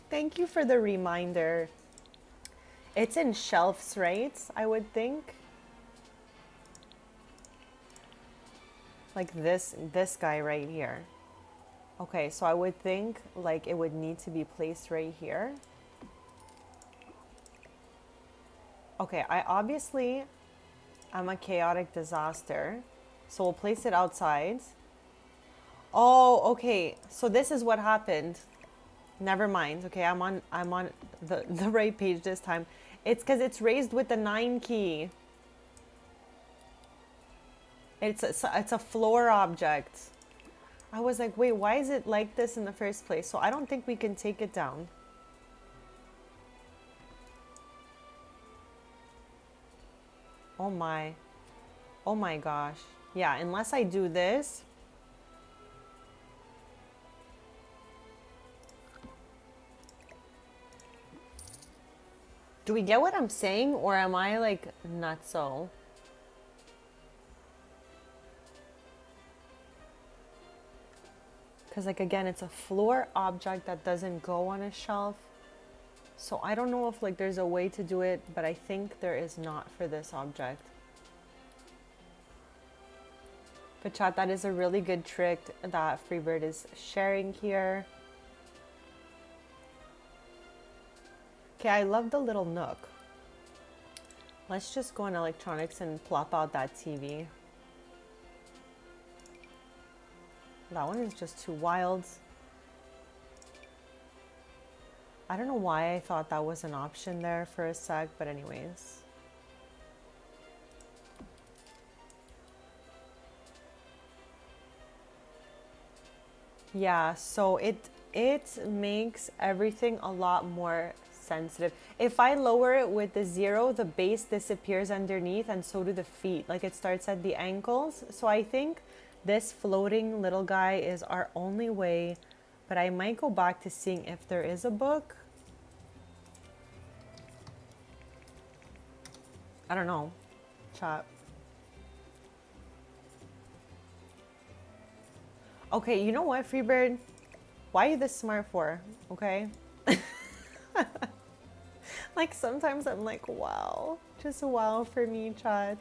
Thank you for the reminder. It's in shelves, right? I would think. Like this guy right here. Okay, so I would think like it would need to be placed right here. Okay, I I'm a chaotic disaster. So we'll place it outside. Oh, okay. So this is what happened. Never mind. Okay, I'm on the right page this time. It's because it's raised with the 9 key. It's a floor object. I was like, wait, why is it like this in the first place? So I don't think we can take it down. Oh my. Oh my gosh. Yeah, unless I do this. Do we get what I'm saying? Or am I like not so? Because like again, it's a floor object that doesn't go on a shelf. So I don't know if like there's a way to do it, but I think there is not for this object. But chat, that is a really good trick that Freebird is sharing here. Okay, I love the little nook. Let's just go in electronics and plop out that TV. That one is just too wild. I don't know why I thought that was an option there for a sec, but anyways. Yeah, so it makes everything a lot more sensitive. If I lower it with the 0, the base disappears underneath and so do the feet. Like it starts at the ankles. So I think this floating little guy is our only way, but I might go back to seeing if there is a book. I don't know. Chat. Okay, you know what, Freebird? Why are you this smart for? Okay? Like sometimes I'm like, wow. Just wow for me, chat.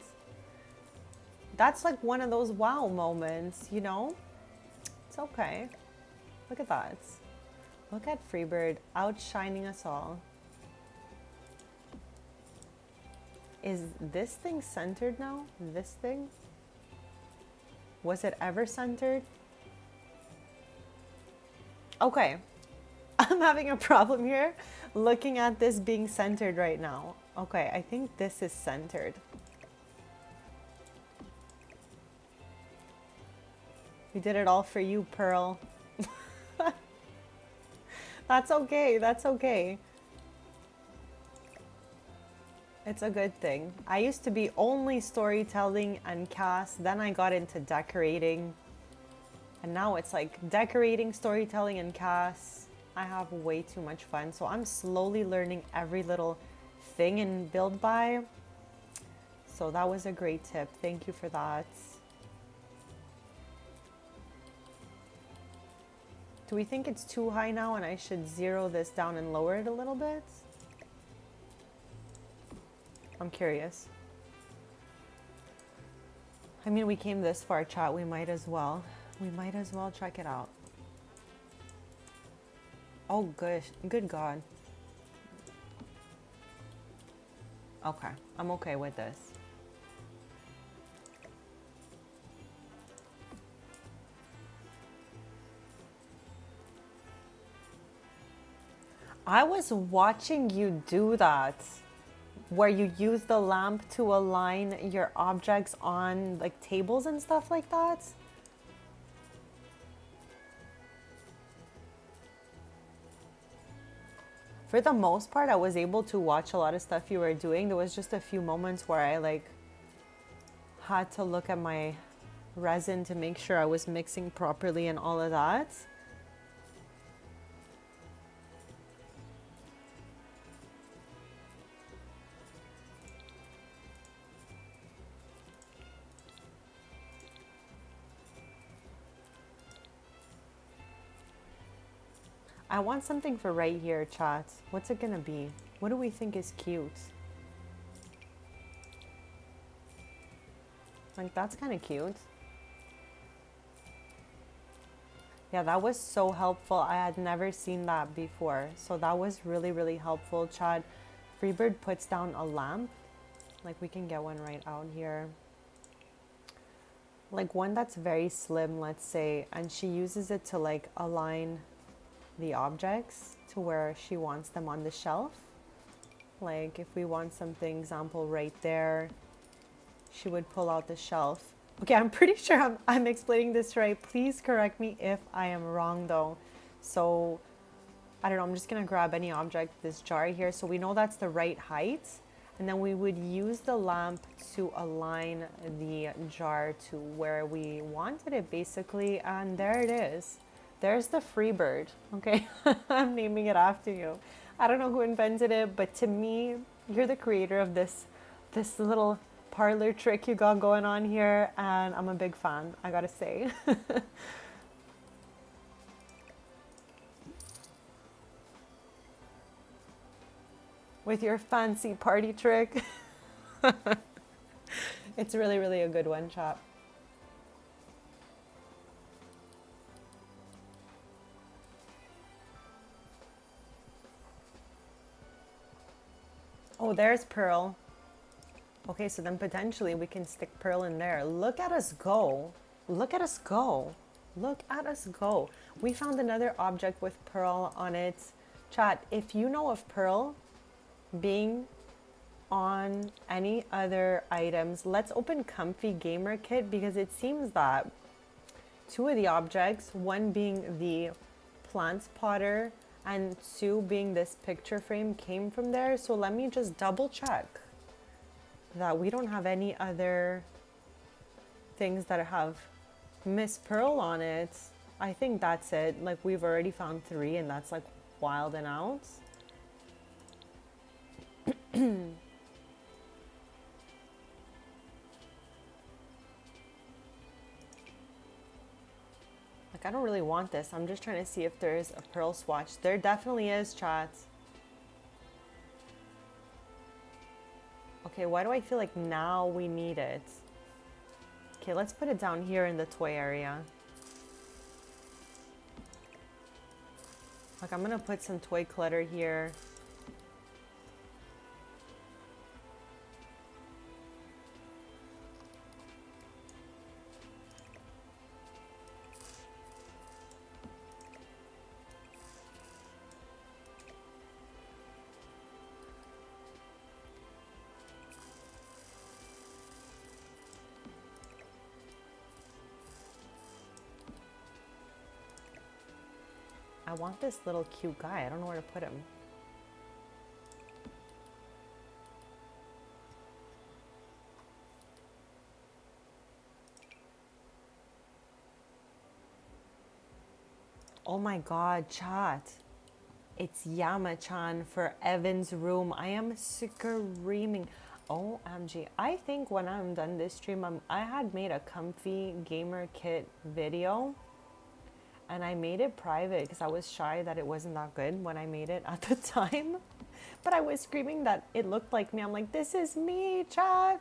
That's like one of those wow moments, you know? It's okay. Look at that. Look at Freebird outshining us all. Is this thing centered now? This thing? Was it ever centered? Okay. I'm having a problem here looking at this being centered right now. Okay, I think this is centered. We did it all for you, Pearl. That's okay, that's okay. It's a good thing. I used to be only storytelling and cast, then I got into decorating. And now it's like decorating, storytelling, and cast. I have way too much fun. So I'm slowly learning every little thing in Build By. So that was a great tip. Thank you for that. Do we think it's too high now and I should zero this down and lower it a little bit? I'm curious. I mean, we came this far, chat. We might as well. We might as well check it out. Oh, good God. Okay, I'm okay with this. I was watching you do that, where you use the lamp to align your objects on like tables and stuff like that. For the most part, I was able to watch a lot of stuff you were doing. There was just a few moments where I like had to look at my resin to make sure I was mixing properly and all of that. I want something for right here, chat. What's it gonna be? What do we think is cute? Like, that's kind of cute. Yeah, that was so helpful. I had never seen that before. So that was really, really helpful, chat. Freebird puts down a lamp. Like we can get one right out here. Like one that's very slim, let's say, and she uses it to like align the objects to where she wants them on the shelf. Like if we want something, example right there, she would pull out the shelf. Okay, I'm pretty sure I'm explaining this right. Please correct me if I am wrong though. So I don't know, I'm just gonna grab any object, this jar here, so we know that's the right height. And then we would use the lamp to align the jar to where we wanted it basically. And there it is. There's the free bird, okay? I'm naming it after you. I don't know who invented it, but to me, you're the creator of this little parlor trick you got going on here. And I'm a big fan, I gotta say. With your fancy party trick. It's really, really a good one, Chop. Oh, there's Pearl. Okay, so then potentially we can stick Pearl in there. Look at us go. Look at us go. Look at us go. We found another object with Pearl on it. Chat, if you know of Pearl being on any other items, let's open Comfy Gamer Kit, because it seems that two of the objects, one being the plants potter and two being this picture frame, came from there. So let me just double check that we don't have any other things that have Miss Pearl on it. I think that's it. Like we've already found 3 and that's like wild and out. Like I don't really want this. I'm just trying to see if there's a Pearl swatch. There definitely is, chat. Okay, why do I feel like now we need it? Okay, let's put it down here in the toy area. Like I'm gonna put some toy clutter here. I want this little cute guy. I don't know where to put him. Oh my god, chat. It's Yama-chan for Evan's room. I am screaming. OMG. I think when I'm done this stream, I had made a Comfy Gamer Kit video. And I made it private because I was shy that it wasn't that good when I made it at the time. But I was screaming that it looked like me. I'm like, this is me, chat.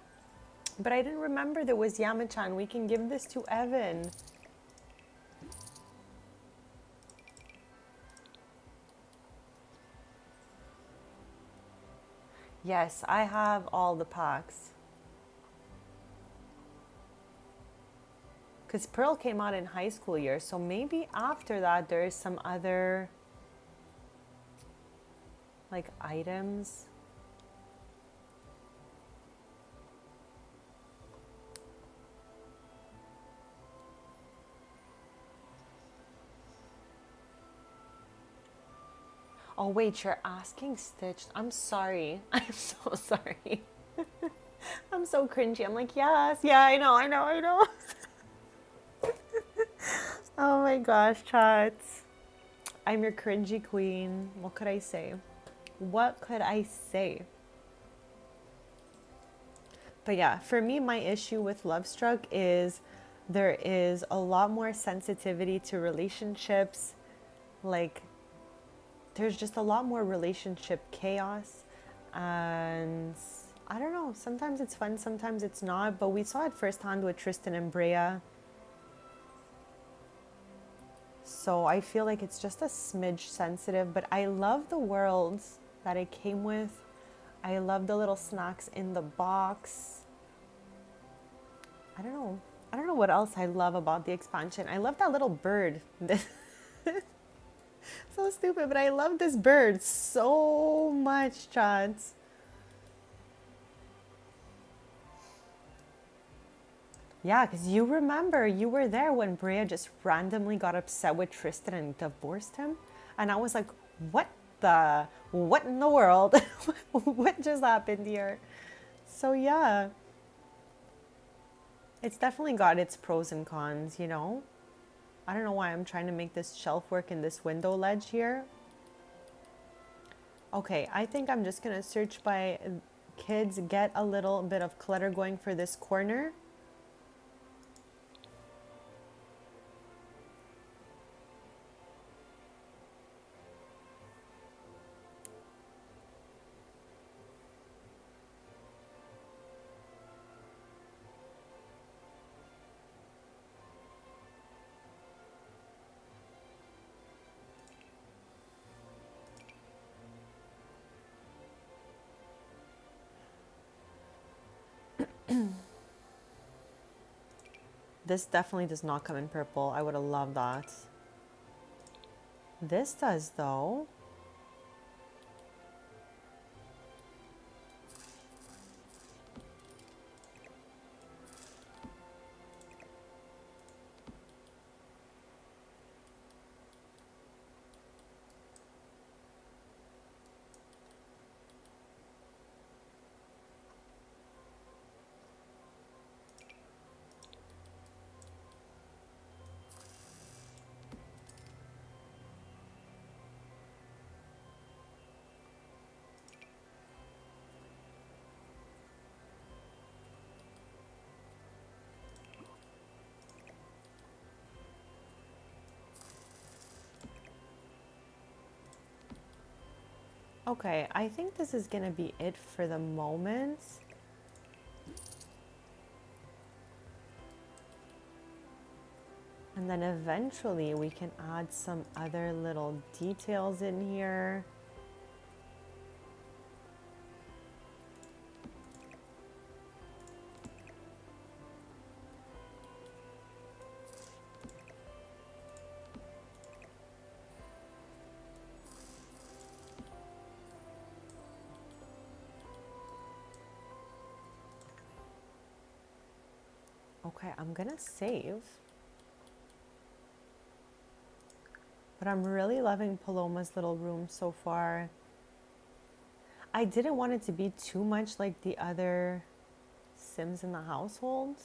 But I didn't remember there was Yama-chan. We can give this to Evan. Yes, I have all the packs. Because Pearl came out in high school year, so maybe after that there is some other like items. Oh wait, you're asking Stitch. I'm sorry. I'm so sorry. I'm so cringy. I'm like, yes, yeah, I know. Oh my gosh, chat. I'm your cringy queen. What could I say? What could I say? But yeah, for me, my issue with Love Struck is there is a lot more sensitivity to relationships. Like, there's just a lot more relationship chaos. And I don't know, sometimes it's fun, sometimes it's not. But we saw it firsthand with Tristan and Brea. So I feel like it's just a smidge sensitive, but I love the worlds that it came with. I love the little snacks in the box. I don't know. I don't know what else I love about the expansion. I love that little bird. So stupid, but I love this bird so much, chance. Yeah, because you remember you were there when Brea just randomly got upset with Tristan and divorced him. And I was like, what in the world? What just happened here? So yeah, it's definitely got its pros and cons, you know? I don't know why I'm trying to make this shelf work in this window ledge here. Okay, I think I'm just gonna search by kids, get a little bit of clutter going for this corner. This definitely does not come in purple. I would have loved that. This does though. Okay, I think this is gonna be it for the moment. And then eventually we can add some other little details in here. Okay, I'm gonna save. But I'm really loving Paloma's little room so far. I didn't want it to be too much like the other Sims in the household.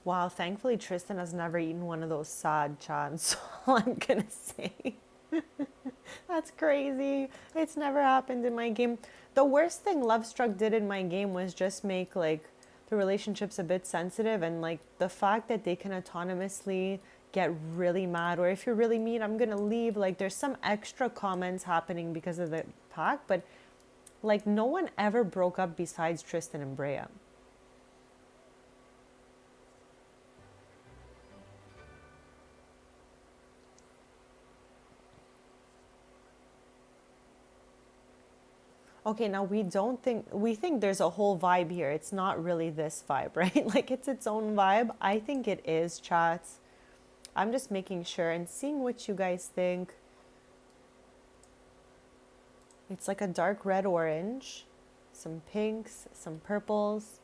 Wow, thankfully Tristan has never eaten one of those sad chads, so all I'm gonna say. That's crazy. It's never happened in my game. The worst thing Lovestruck did in my game was just make like the relationships a bit sensitive, and like the fact that they can autonomously get really mad, or if you're really mean, I'm gonna leave. Like there's some extra comments happening because of the pack, but like no one ever broke up besides Tristan and Brea. Okay, now we think there's a whole vibe here. It's not really this vibe, right? Like it's its own vibe. I think it is, chats. I'm just making sure and seeing what you guys think. It's like a dark red orange, some pinks, some purples.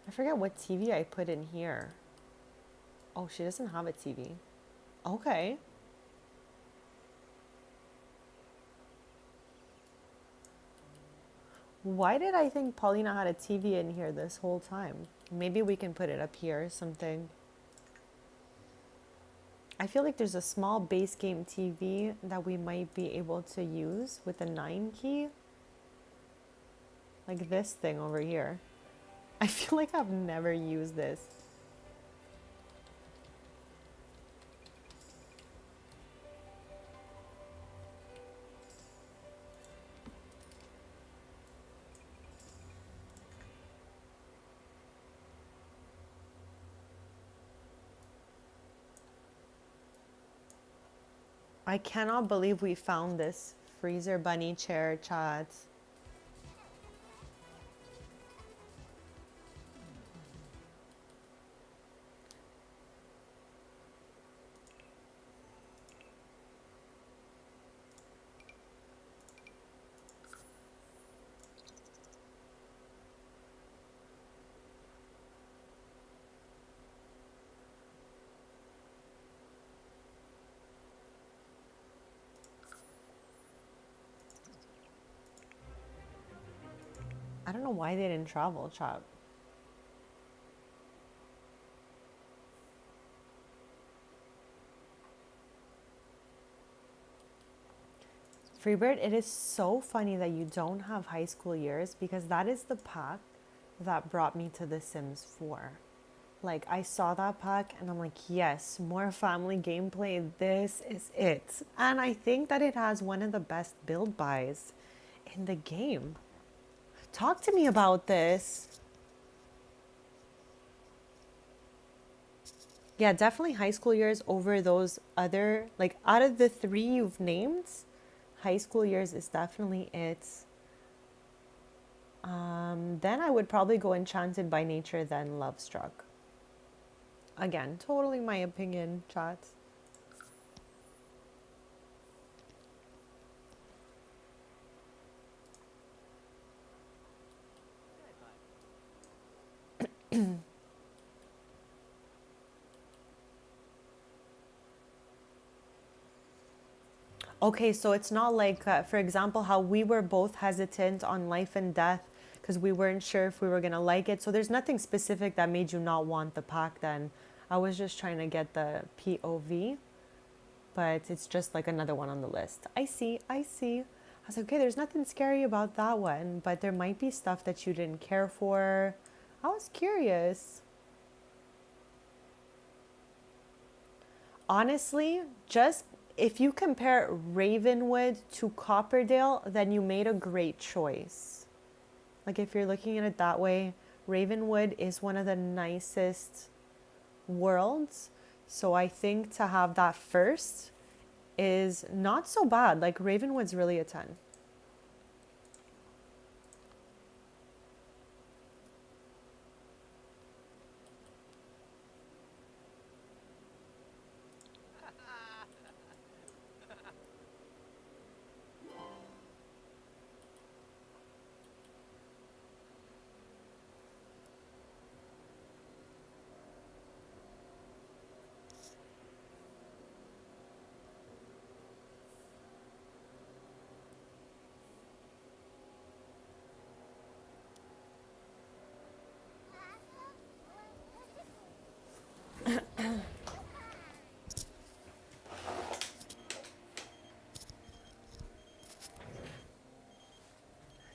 I forget what TV I put in here. Oh, she doesn't have a TV. Okay. Why did I think Paulina had a TV in here this whole time? Maybe we can put it up here or something. I feel like there's a small base game TV that we might be able to use with a 9 key. Like this thing over here. I feel like I've never used this. I cannot believe we found this freezer bunny chair, chat. I don't know why they didn't travel, chat. Freebird, it is so funny that you don't have high school years because that is the pack that brought me to The Sims 4. Like, I saw that pack and I'm like, yes, more family gameplay. This is it. And I think that it has one of the best build buys in the game. Talk to me about this. Yeah, definitely high school years over those other, like, out of the 3 you've named, high school years is definitely it. Then I would probably go Enchanted by Nature, then Love Struck. Again, totally my opinion, chat. Okay, so it's not like, for example, how we were both hesitant on Life and Death because we weren't sure if we were going to like it. So there's nothing specific that made you not want the pack then. I was just trying to get the POV, but it's just like another one on the list. I see, I see. I was like, okay, there's nothing scary about that one, but there might be stuff that you didn't care for. I was curious. Honestly, just if you compare Ravenwood to Copperdale, then you made a great choice. Like if you're looking at it that way, Ravenwood is one of the nicest worlds. So I think to have that first is not so bad. Like Ravenwood's really a 10.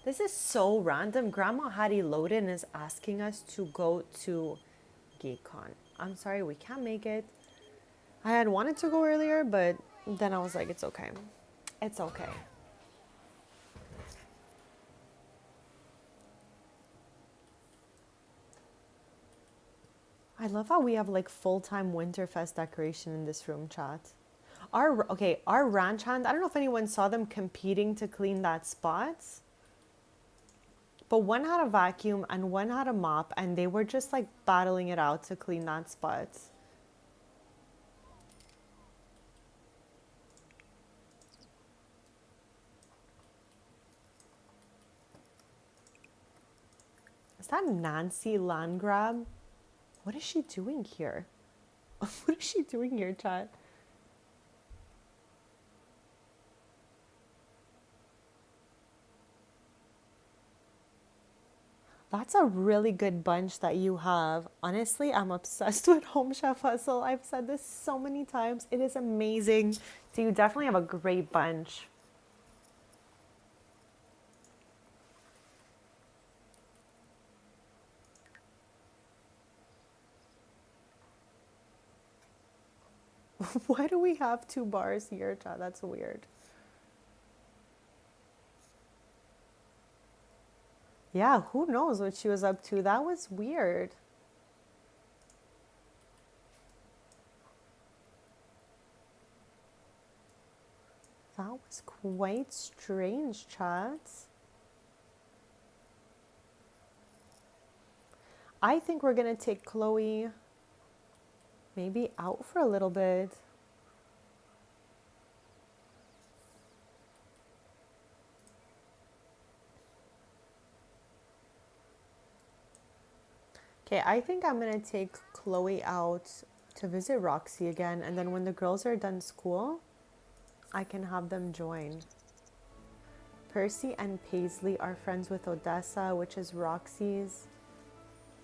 This is so random. Grandma Hattie Loden is asking us to go to GayCon. I'm sorry, we can't make it. I had wanted to go earlier, but then I was like, it's okay. It's okay. I love how we have like full-time Winterfest decoration in this room, chat. Our ranch hand, I don't know if anyone saw them competing to clean that spot. But one had a vacuum and one had a mop, and they were just like battling it out to clean that spot. Is that Nancy Landgrab? What is she doing here? What is she doing here, chat? That's a really good bunch that you have. Honestly, I'm obsessed with Home Chef Hustle. I've said this so many times. It is amazing. So you definitely have a great bunch. Why do we have two bars here, Chad? That's weird. Yeah, who knows what she was up to? That was weird. That was quite strange, Chad. I think we're gonna take Chloe maybe out for a little bit. Okay, I think I'm gonna take Chloe out to visit Roxy again, and then when the girls are done school, I can have them join. Percy and Paisley are friends with Odessa, which is Roxy's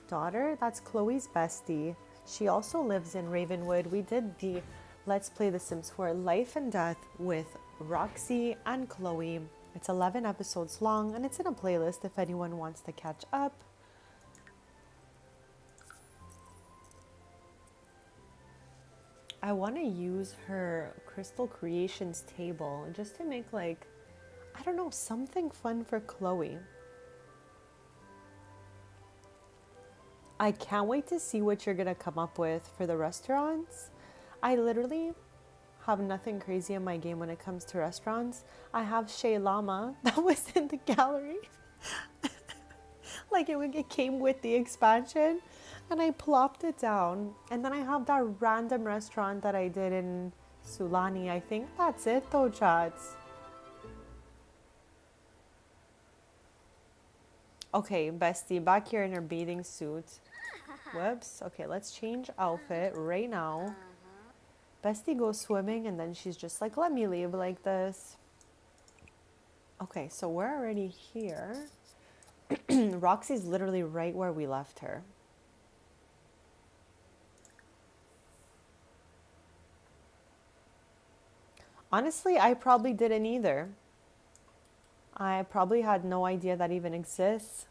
daughter. That's Chloe's bestie. She also lives in Ravenwood. We did the Let's Play The Sims 4 Life and Death with Roxy and Chloe. It's 11 episodes long, and it's in a playlist if anyone wants to catch up. I want to use her Crystal Creations table just to make, like, I don't know, something fun for Chloe. I can't wait to see what you're gonna come up with for the restaurants. I literally have nothing crazy in my game when it comes to restaurants. I have Shea Lama that was in the gallery. Like it came with the expansion, and I plopped it down. And then I have that random restaurant that I did in Sulani. I think that's it though, chats. Okay, bestie, back here in her bathing suit. Whoops. Okay, let's change outfit right now. Bestie goes swimming, and then she's just like, let me leave like this. Okay, so we're already here. Roxy's literally right where we left her. Honestly, I probably didn't either. I probably had no idea that even exists,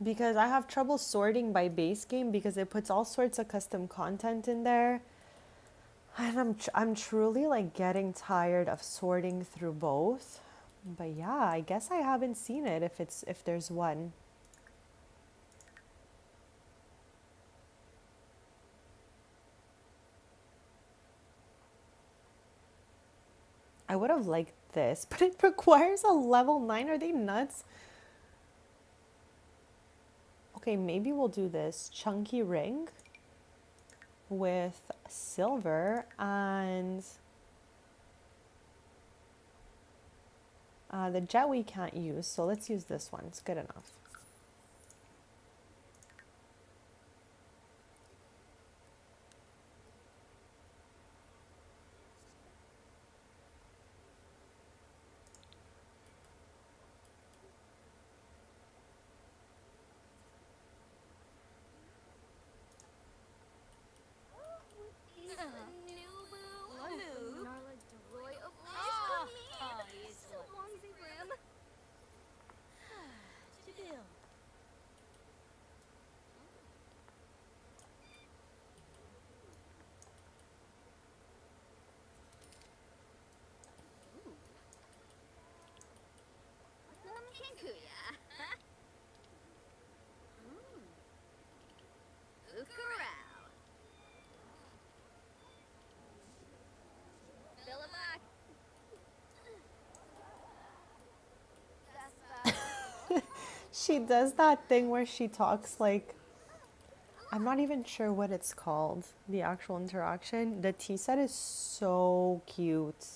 because I have trouble sorting by base game because it puts all sorts of custom content in there. And I'm truly like getting tired of sorting through both. But yeah, I guess I haven't seen it if there's one. I would have liked this, but it requires a level 9. Are they nuts? Okay, maybe we'll do this chunky ring with silver and the jet we can't use, so let's use this one. It's good enough. She does that thing where she talks like, I'm not even sure what it's called, the actual interaction. The tea set is so cute.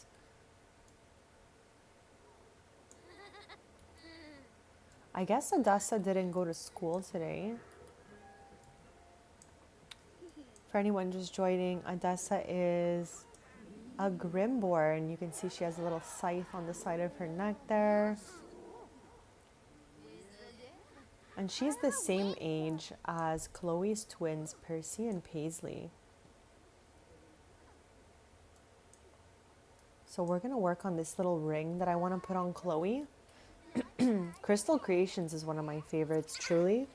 I guess Odessa didn't go to school today. For anyone just joining, Odessa is a Grimborn. You can see she has a little scythe on the side of her neck there. And she's the same age as Chloe's twins, Percy and Paisley. So we're going to work on this little ring that I want to put on Chloe. Crystal Creations is one of my favorites, truly.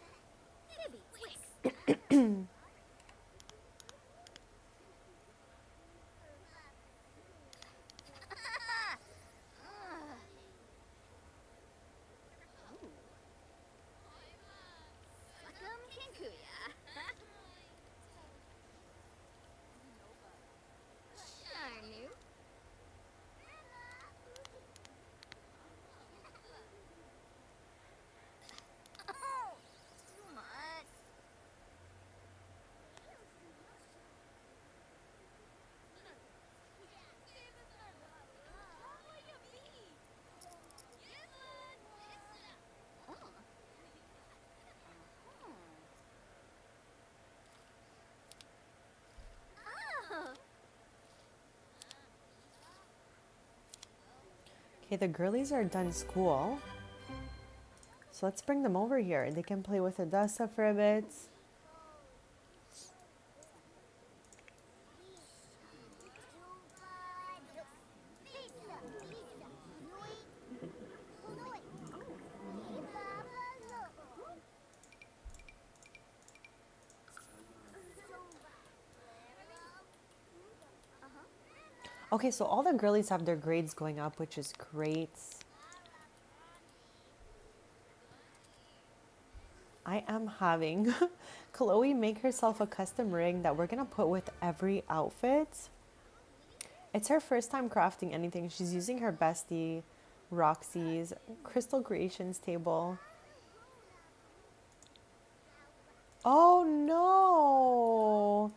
Okay, the girlies are done school. So let's bring them over here. They can play with Adessa for a bit. Okay, so all the girlies have their grades going up, which is great. I am having Chloe make herself a custom ring that we're going to put with every outfit. It's her first time crafting anything. She's using her bestie, Roxy's Crystal Creations table. Oh no!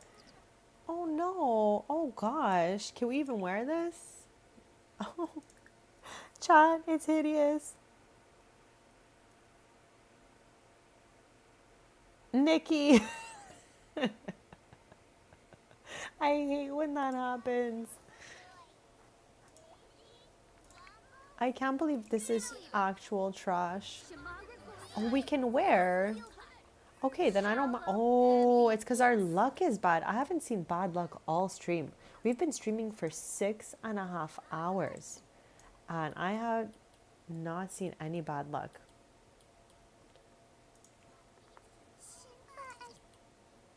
Oh no! Oh gosh! Can we even wear this? Oh, chat, it's hideous. Nikki! I hate when that happens. I can't believe this is actual trash. Oh, we can wear. Okay, then I don't. Oh, it's because our luck is bad. I haven't seen bad luck all stream. We've been streaming for 6.5 hours, and I have not seen any bad luck.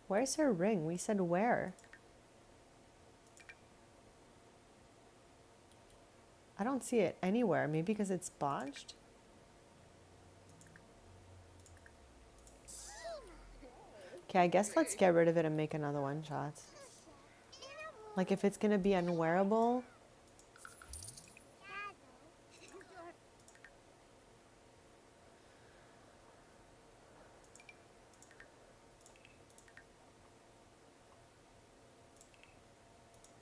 Where's her ring? We said where? I don't see it anywhere. Maybe because it's botched? Okay, I guess let's get rid of it and make another one shot. Like if it's gonna be unwearable.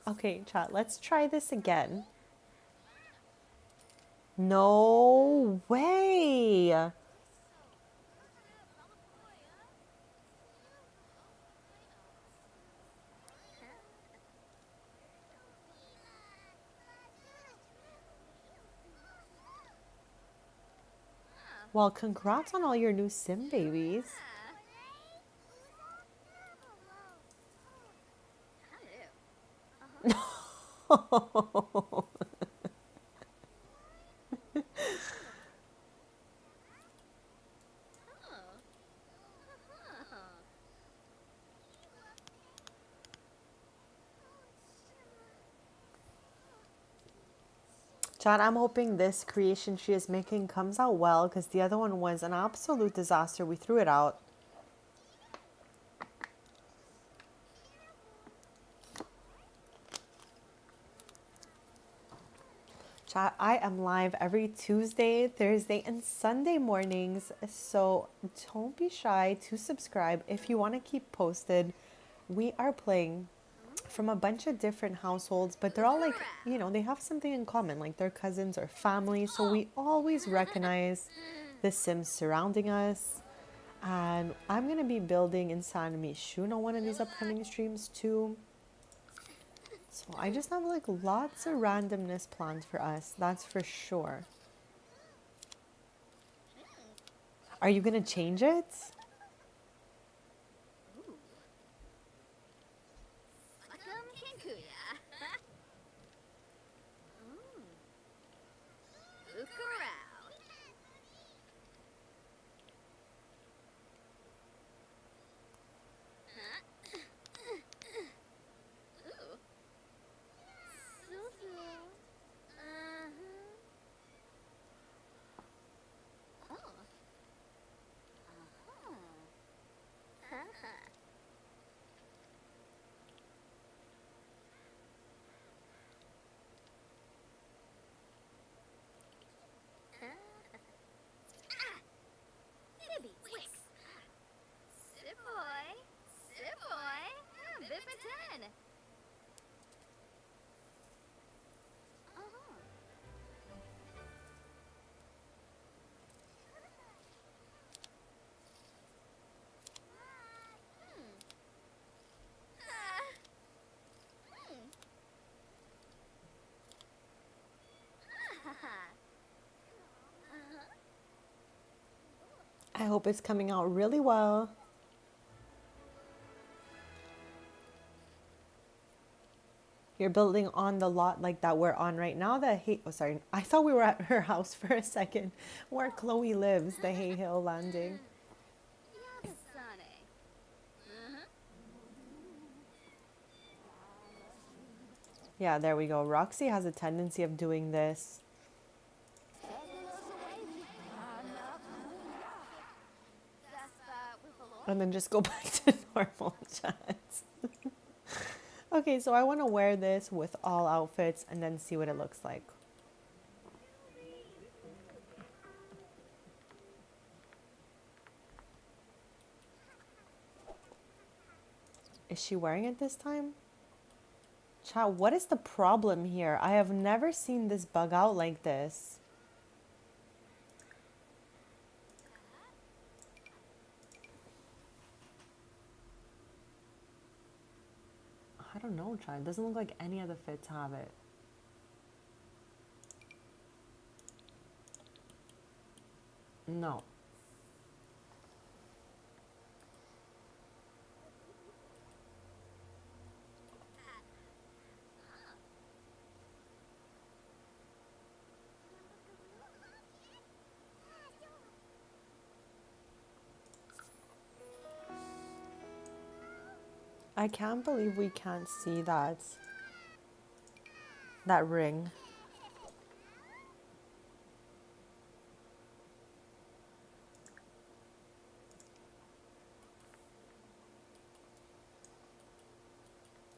Okay, chat, let's try this again. No way! Well, congrats on all your new sim babies. Chat, I'm hoping this creation she is making comes out well because the other one was an absolute disaster. We threw it out. Chat, I am live every Tuesday, Thursday, and Sunday mornings. So don't be shy to subscribe if you want to keep posted. We are playing from a bunch of different households, but they're all like, you know, they have something in common, like they're cousins or family. So we always recognize the Sims surrounding us. And I'm going to be building in San Mishun on one of these upcoming streams too. So I just have like lots of randomness planned for us, that's for sure. Are you gonna change it? Welcome, Kinkuya. Ukarao. Ooh. Susu. Oh. Haha. Nibby Wix. Sipoy. Sipoy. Bipitan. Uh-huh. I hope it's coming out really well. You're building on the lot like that we're on right now. Oh, sorry. I thought we were at her house for a second, where Chloe lives, the Hay Hill Landing. Yabasane. Yeah, there we go. Roxy has a tendency of doing this. And then just go back to normal chat. Okay, so I want to wear this with all outfits and then see what it looks like. Is she wearing it this time? Chat, what is the problem here? I have never seen this bug out like this. I don't know, chat. It doesn't look like any of the fits have it. No. I can't believe we can't see that ring.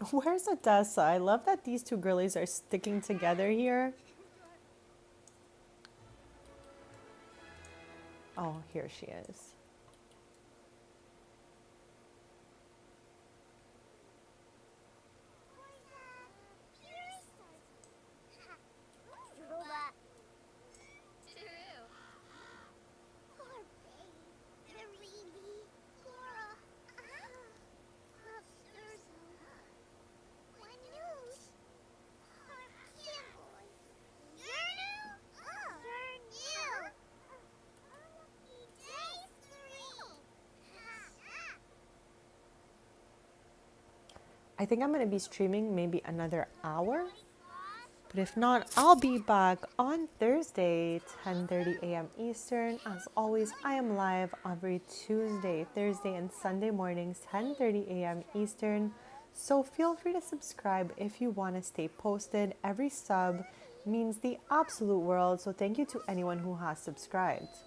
Where's Odessa? I love that these two girlies are sticking together here. Oh, here she is. I think I'm going to be streaming maybe another hour. But if not, I'll be back on Thursday, 10:30 a.m. Eastern. As always, I am live every Tuesday, Thursday, and Sunday mornings, 10:30 a.m. Eastern. So feel free to subscribe if you want to stay posted. Every sub means the absolute world. So thank you to anyone who has subscribed.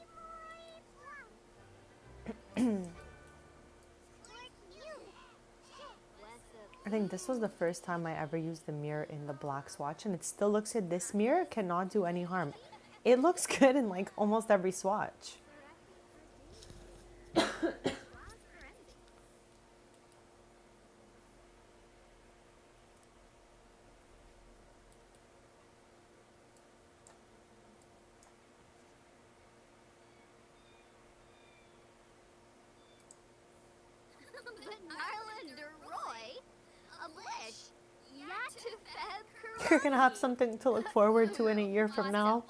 I think this was the first time I ever used the mirror in the black swatch, and it still looks good. This mirror cannot do any harm. It looks good in like almost every swatch. You're gonna have something to look forward to in a year from now.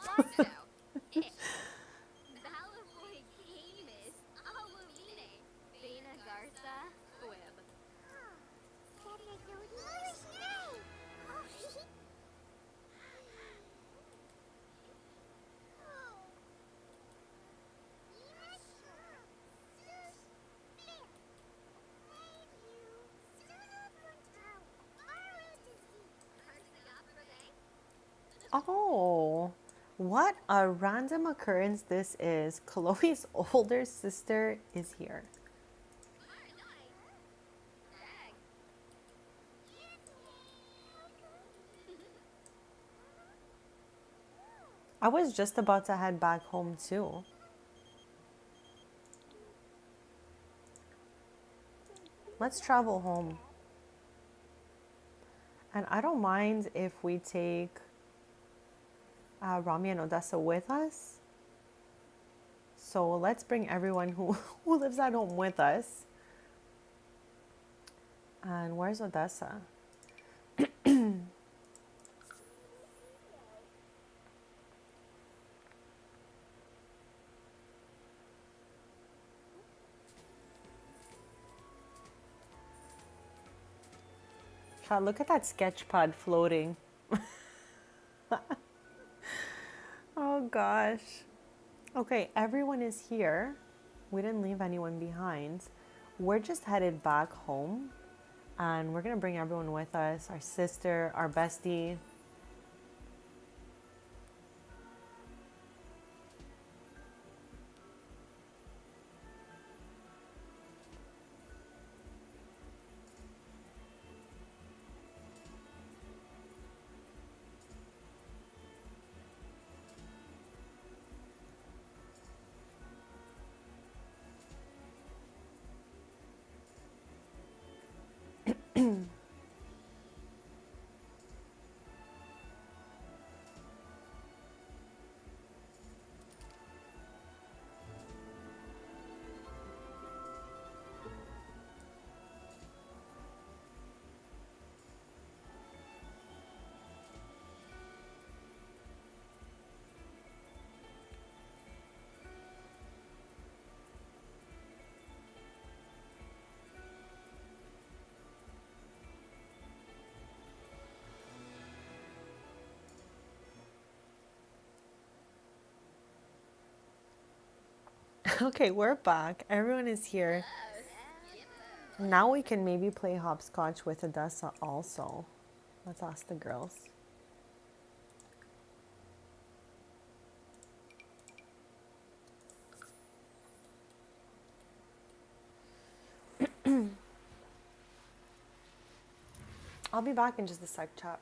Oh, what a random occurrence this is. Chloe's older sister is here. Dag. I was just about to head back home too. Let's travel home. And I don't mind if we take Rami and Odessa with us. So let's bring everyone who, who lives at home with us. And where's Odessa? Child, look at that sketch pad floating. Oh gosh. Okay, everyone is here. We didn't leave anyone behind. We're just headed back home and we're gonna bring everyone with us, our sister, our bestie. Okay, we're back. Everyone is here. Now we can maybe play hopscotch with Odessa also. Let's ask the girls. I'll be back in just a sec, chat.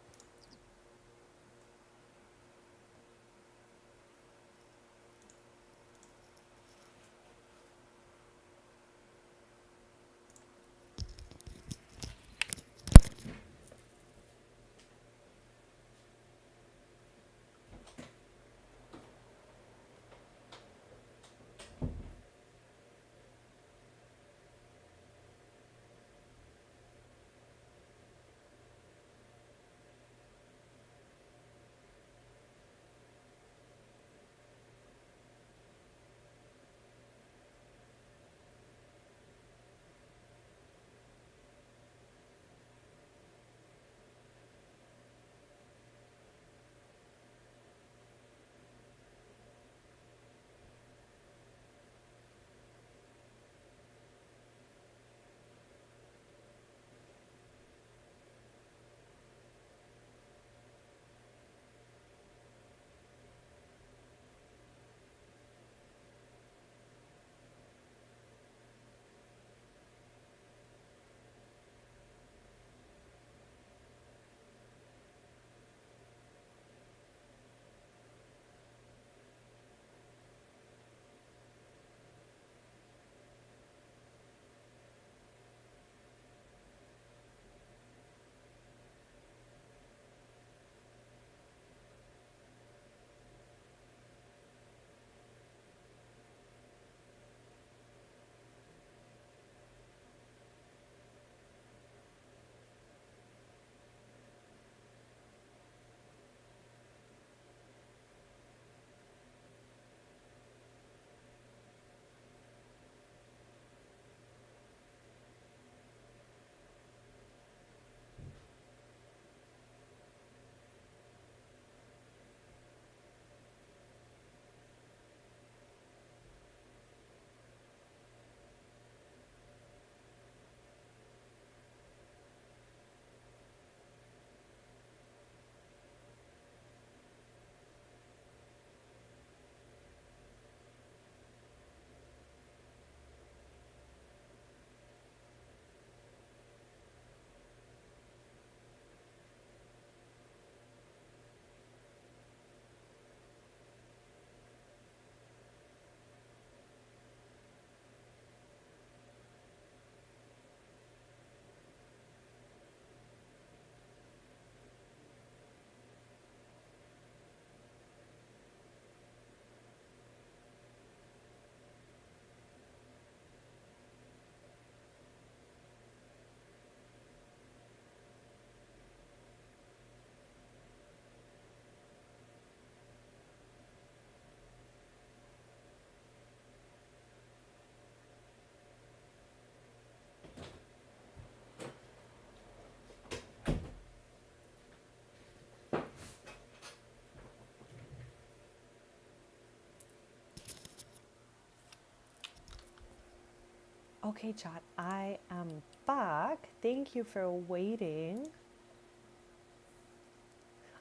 Okay, chat, I am back. Thank you for waiting.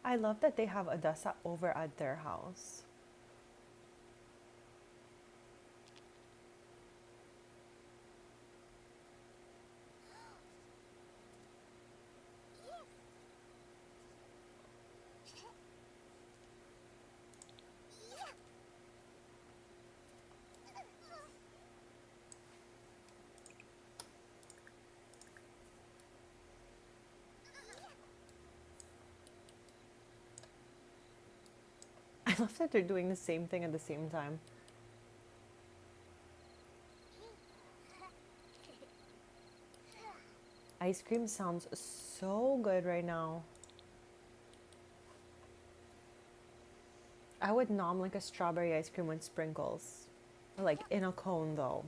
I love that they have Adessa over at their house. I love that they're doing the same thing at the same time. Ice cream sounds so good right now. I would nom like a strawberry ice cream with sprinkles. Like in a cone though.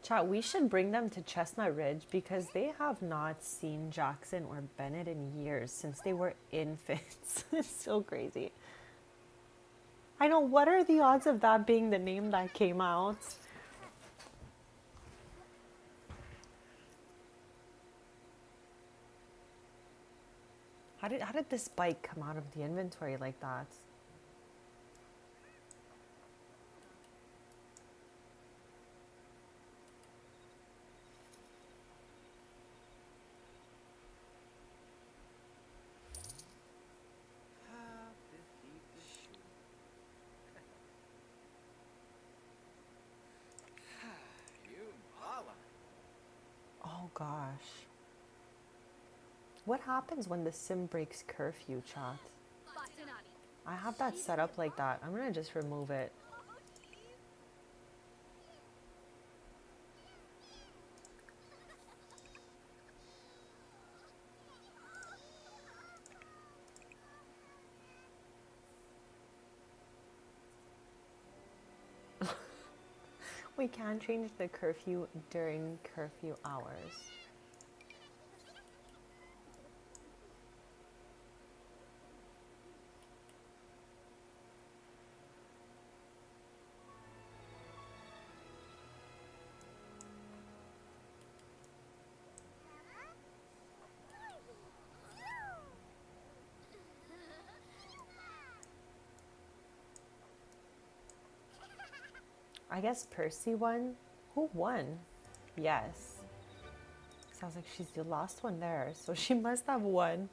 Chat, we should bring them to Chestnut Ridge because they have not seen Jackson or Bennett in years since they were infants. It's so crazy. I know, what are the odds of that being the name that came out? How did this bike come out of the inventory like that? Oh gosh. What happens when the sim breaks curfew, chat? I have that set up like that. I'm gonna just remove it. We can change the curfew during curfew hours. I guess Percy won. Who won? Yes. Sounds like she's the last one there, so she must have won.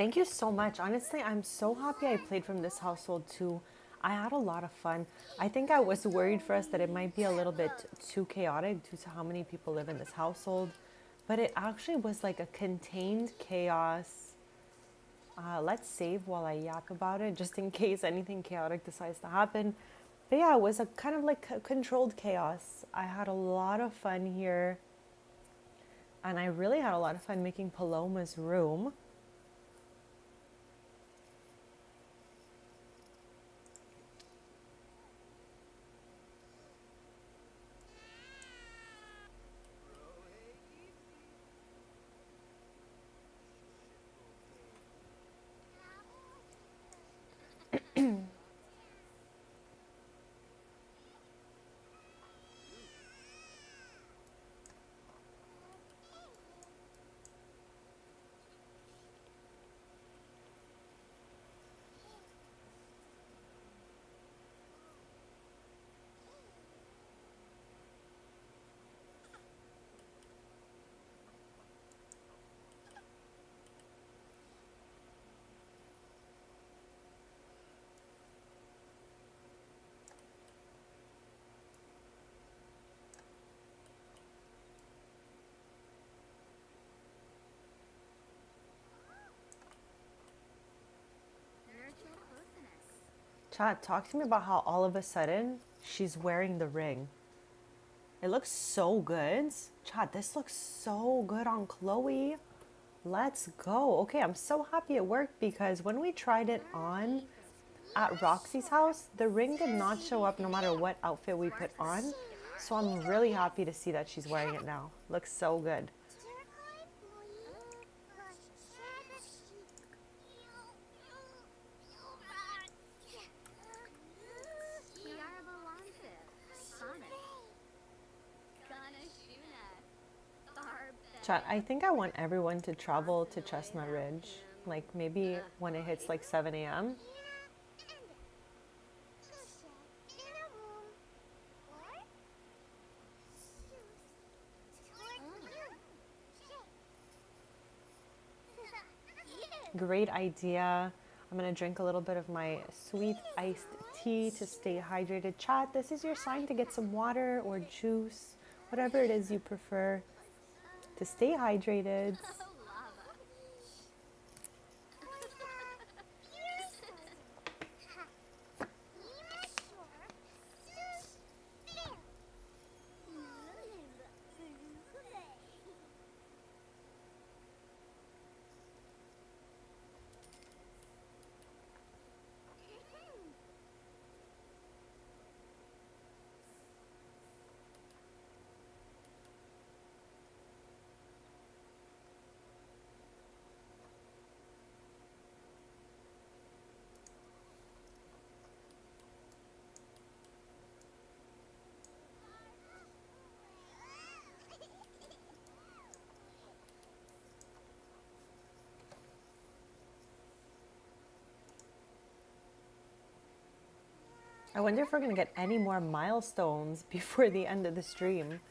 Thank you so much. Honestly, I'm so happy I played from this household too. I had a lot of fun. I think I was worried for us that it might be a little bit too chaotic due to how many people live in this household, but it actually was like a contained chaos. Let's save while I yap about it, just in case anything chaotic decides to happen. But yeah, it was a kind of like a controlled chaos. I had a lot of fun here, and I really had a lot of fun making Paloma's room. Nurture closeness. Chat, talk to me about how all of a sudden she's wearing the ring. It looks so good. Chat, this looks so good on Chloe. Let's go. Okay, I'm so happy it worked because when we tried it on at Roxy's house, the ring did not show up no matter what outfit we put on. So I'm really happy to see that she's wearing it now. Looks so good. Chat, I think I want everyone to travel to Chestnut Ridge. Like maybe when it hits like 7 a.m. Great idea. I'm gonna drink a little bit of my sweet iced tea to stay hydrated. Chat, this is your sign to get some water or juice, whatever it is you prefer to stay hydrated. I wonder if we're gonna get any more milestones before the end of the stream.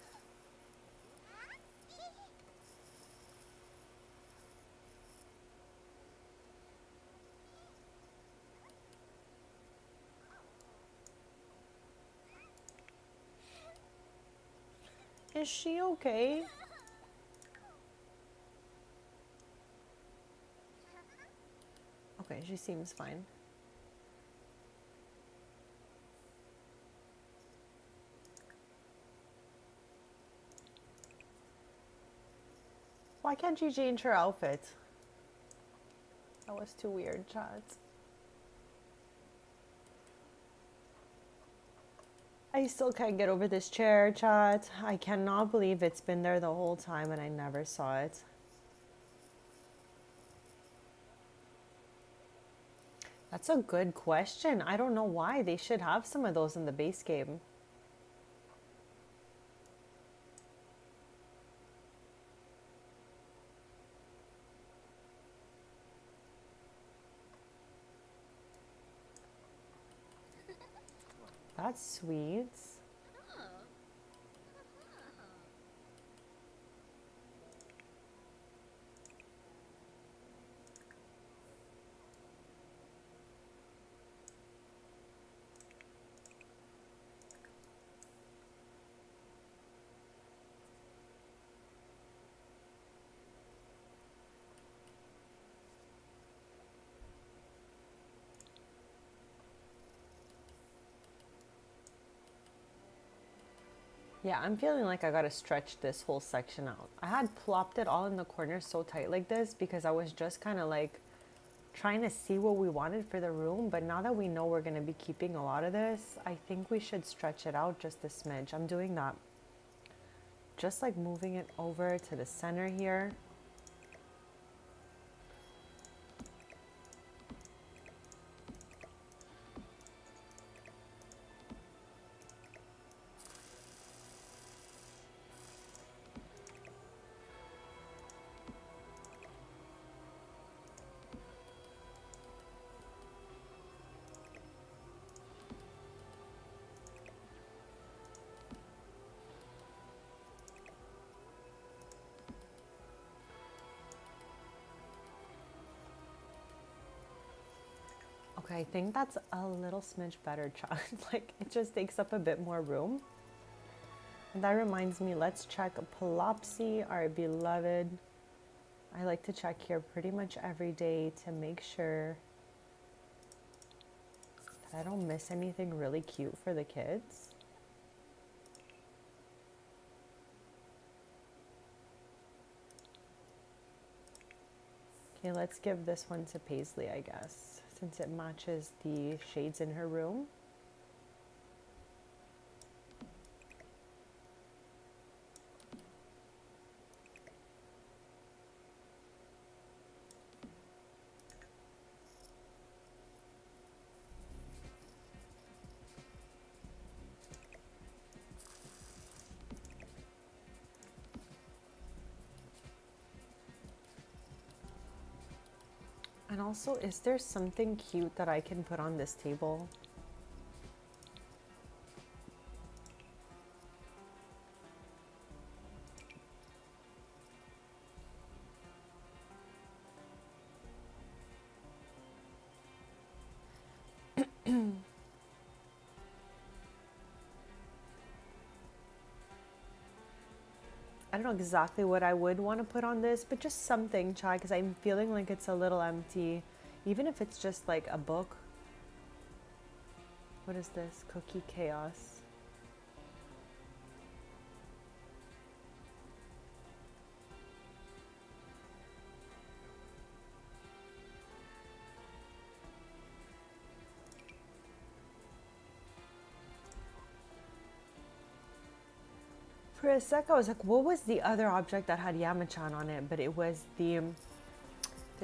Is she okay? Okay, she seems fine. Why can't you change her outfit? That was too weird, chat. I still can't get over this chair, chat. I cannot believe it's been there the whole time and I never saw it. That's a good question. I don't know why. They should have some of those in the base game. That's sweet. Yeah, I'm feeling like I gotta stretch this whole section out. I had plopped it all in the corner so tight like this because I was just kind of like trying to see what we wanted for the room. But now that we know we're gonna be keeping a lot of this, I think we should stretch it out just a smidge. I'm doing that. Just like moving it over to the center here. Okay, I think that's a little smidge better, Chad. Like, it just takes up a bit more room. And that reminds me, let's check Palopsy, our beloved. I like to check here pretty much every day to make sure that I don't miss anything really cute for the kids. Okay, let's give this one to Paisley, I guess, since it matches the shades in her room. And also, is there something cute that I can put on this table? I don't know exactly what I would want to put on this, but just something, Chad, because I'm feeling like it's a little empty. Even if it's just like a book. What is this? Cookie Chaos. For a sec, I was like, what was the other object that had Yamachan on it? But it was the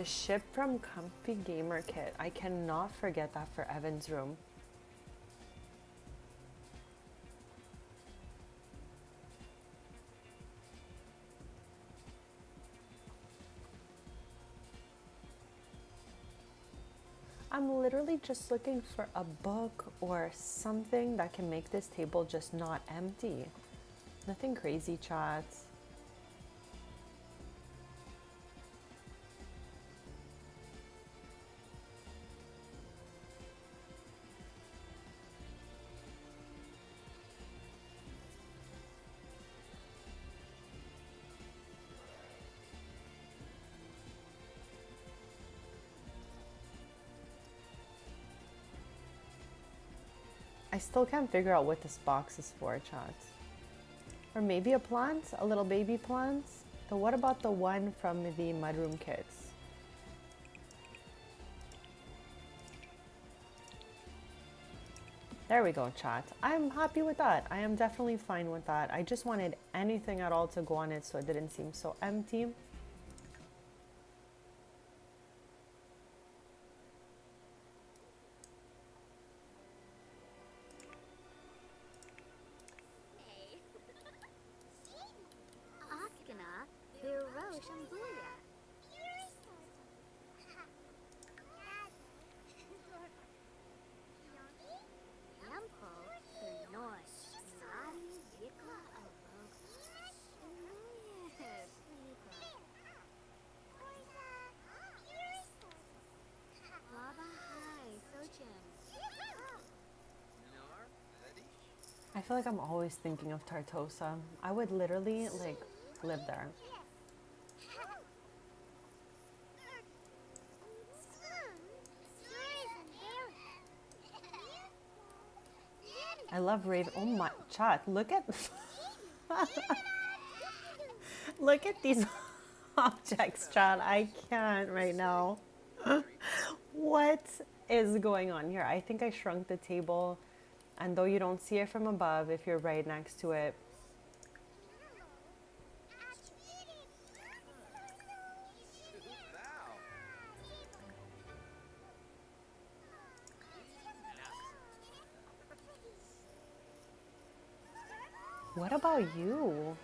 ship from Comfy Gamer Kit. I cannot forget that for Evan's room. I'm literally just looking for a book or something that can make this table just not empty. Nothing crazy, chats. I still can't figure out what this box is for, chats. Or maybe a plant? A little baby plant? So what about the one from the mudroom kits? There we go, chat. I'm happy with that. I am definitely fine with that. I just wanted anything at all to go on it so it didn't seem so empty. I feel like I'm always thinking of Tartosa. I would literally like live there. I love Raven. Oh my, chat, look at Look at these objects, Chad. I can't right now. What is going on here? I think I shrunk the table, and though you don't see it from above, if you're right next to it, Wow. what about you?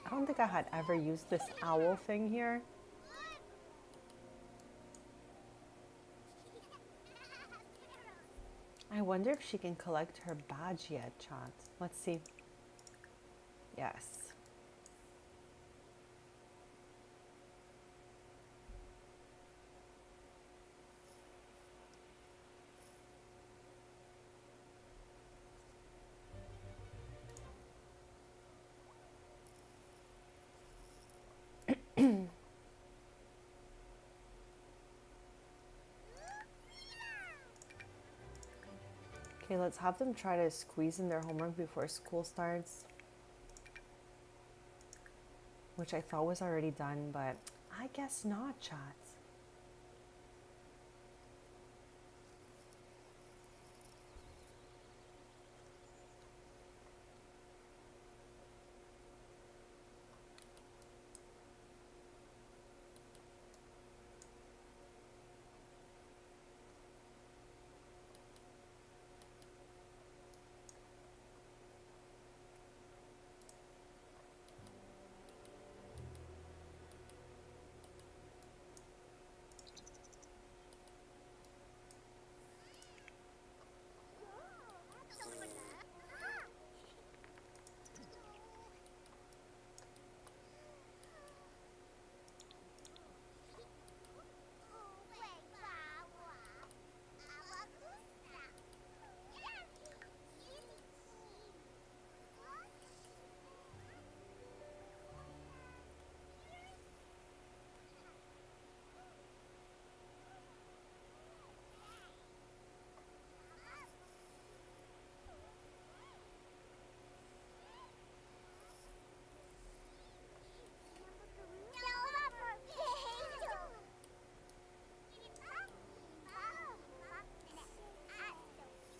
I don't think I had ever used this owl thing here. I wonder if she can collect her badge yet, chat. Let's see. Yes. Okay, let's have them try to squeeze in their homework before school starts. Which I thought was already done, but I guess not, chat.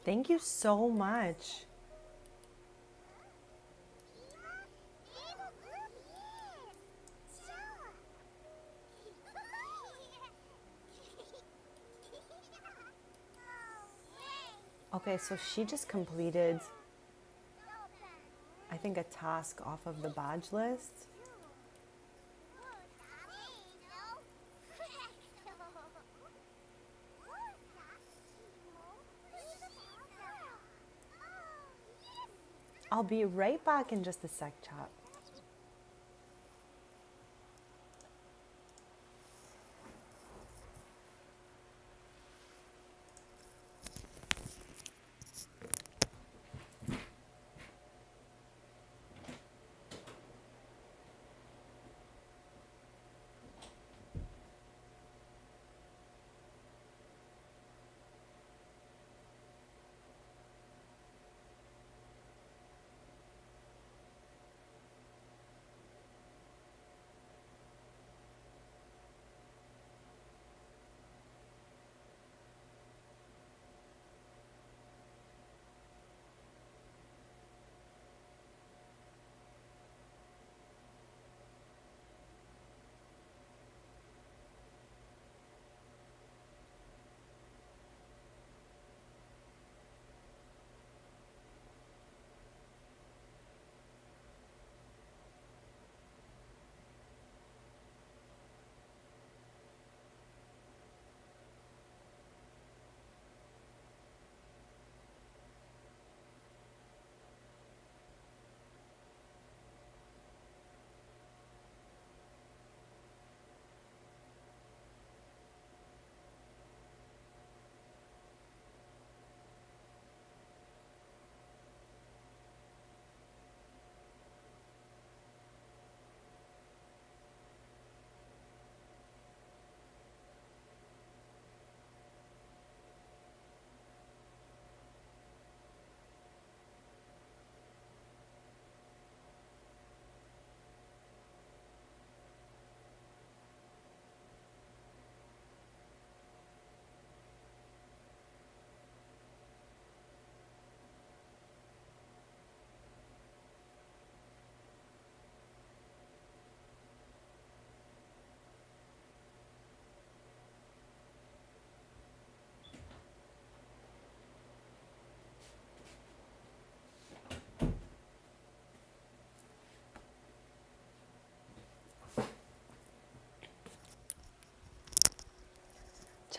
Thank you so much. Okay, so she just completed, I think, a task off of the badge list. I'll be right back in just a sec, chat.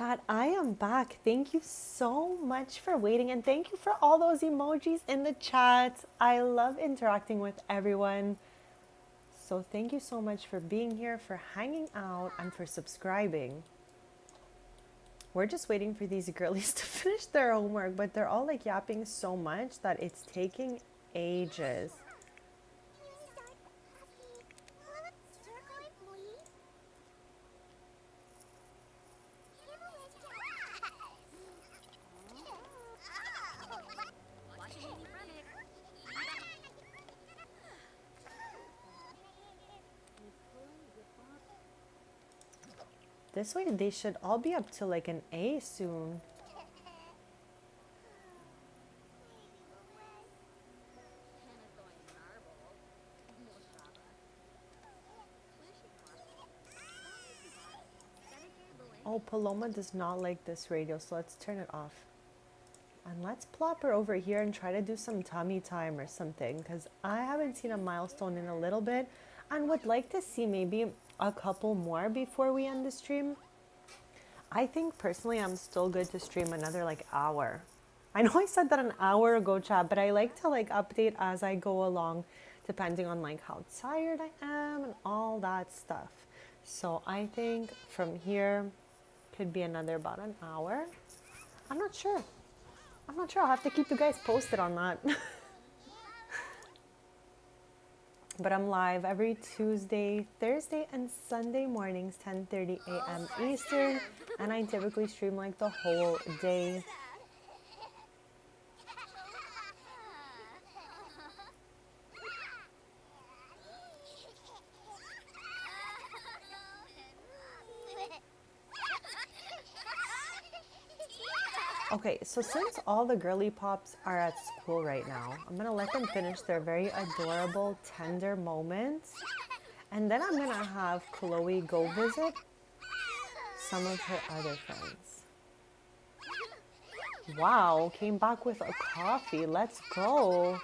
Chat, I am back. Thank you so much for waiting and thank you for all those emojis in the chat. I love interacting with everyone. So thank you so much for being here, for hanging out, and for subscribing. We're just waiting for these girlies to finish their homework, but they're all like yapping so much that it's taking ages. This way they should all be up to like an A soon. Oh, Paloma does not like this radio, so let's turn it off. And let's plop her over here and try to do some tummy time or something, because I haven't seen a milestone in a little bit and would like to see maybe a couple more before we end the stream. I think personally I'm still good to stream another like hour. I know I said that an hour ago, chat, but I like to like update as I go along, depending on like how tired I am and all that stuff. So I think from here could be another about an hour. I'm not sure. I'll have to keep you guys posted on that. But I'm live every Tuesday, Thursday, and Sunday mornings, 10:30 a.m. Eastern. And I typically stream like the whole day. Okay, so since all the girly pops are at school right now, I'm gonna let them finish their very adorable, tender moments. And then I'm gonna have Chloe go visit some of her other friends. Wow, came back with a coffee. Let's go.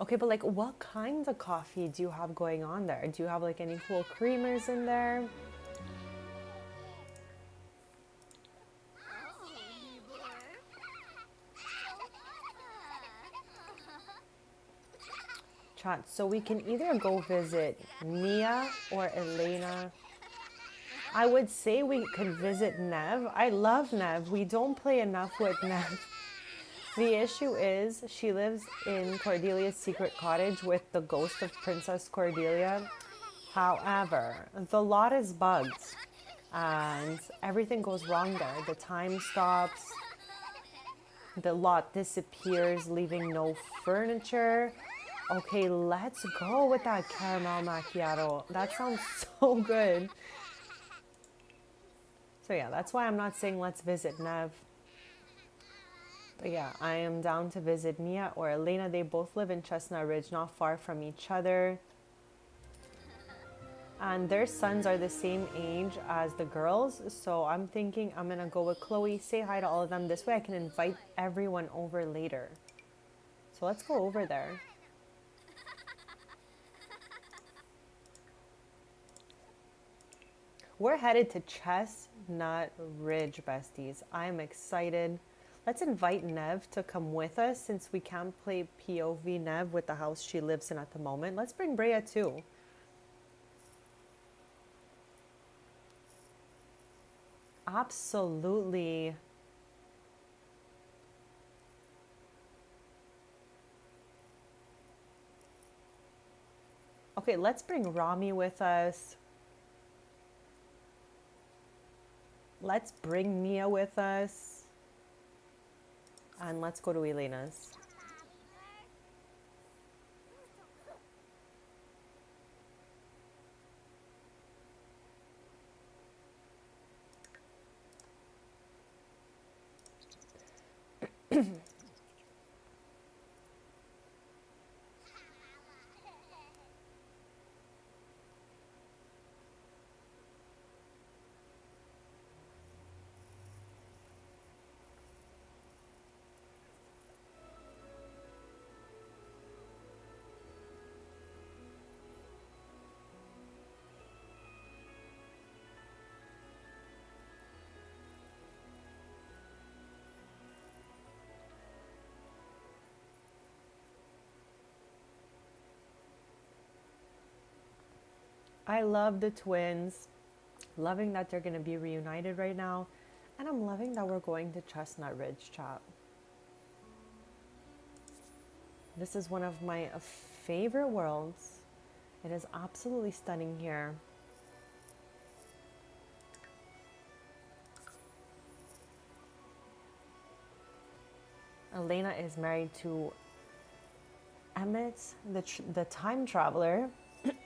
Okay, but like what kinds of coffee do you have going on there? Do you have like any cool creamers in there? Chat, so we can either go visit Nia or Elena. I would say we could visit Nev. I love Nev. We don't play enough with Nev. The issue is she lives in Cordelia's secret cottage with the ghost of Princess Cordelia. However, the lot is bugged and everything goes wrong there. The time stops, the lot disappears, leaving no furniture. Okay, let's go with that caramel macchiato. That sounds so good. So yeah, that's why I'm not saying let's visit Nev. But yeah, I am down to visit Nia or Elena. They both live in Chestnut Ridge, not far from each other. And their sons are the same age as the girls. So I'm thinking I'm going to go with Chloe, say hi to all of them. This way I can invite everyone over later. So let's go over there. We're headed to Chestnut Ridge, besties. I'm excited. Let's invite Nev to come with us since we can't play POV Nev with the house she lives in at the moment. Let's bring Brea too. Absolutely. Okay, let's bring Rami with us. Let's bring Mia with us. And let's go to Elena's. I love the twins. Loving that they're going to be reunited right now. And I'm loving that we're going to Chestnut Ridge, chat. This is one of my favorite worlds. It is absolutely stunning here. Elena is married to Emmett, the time traveler.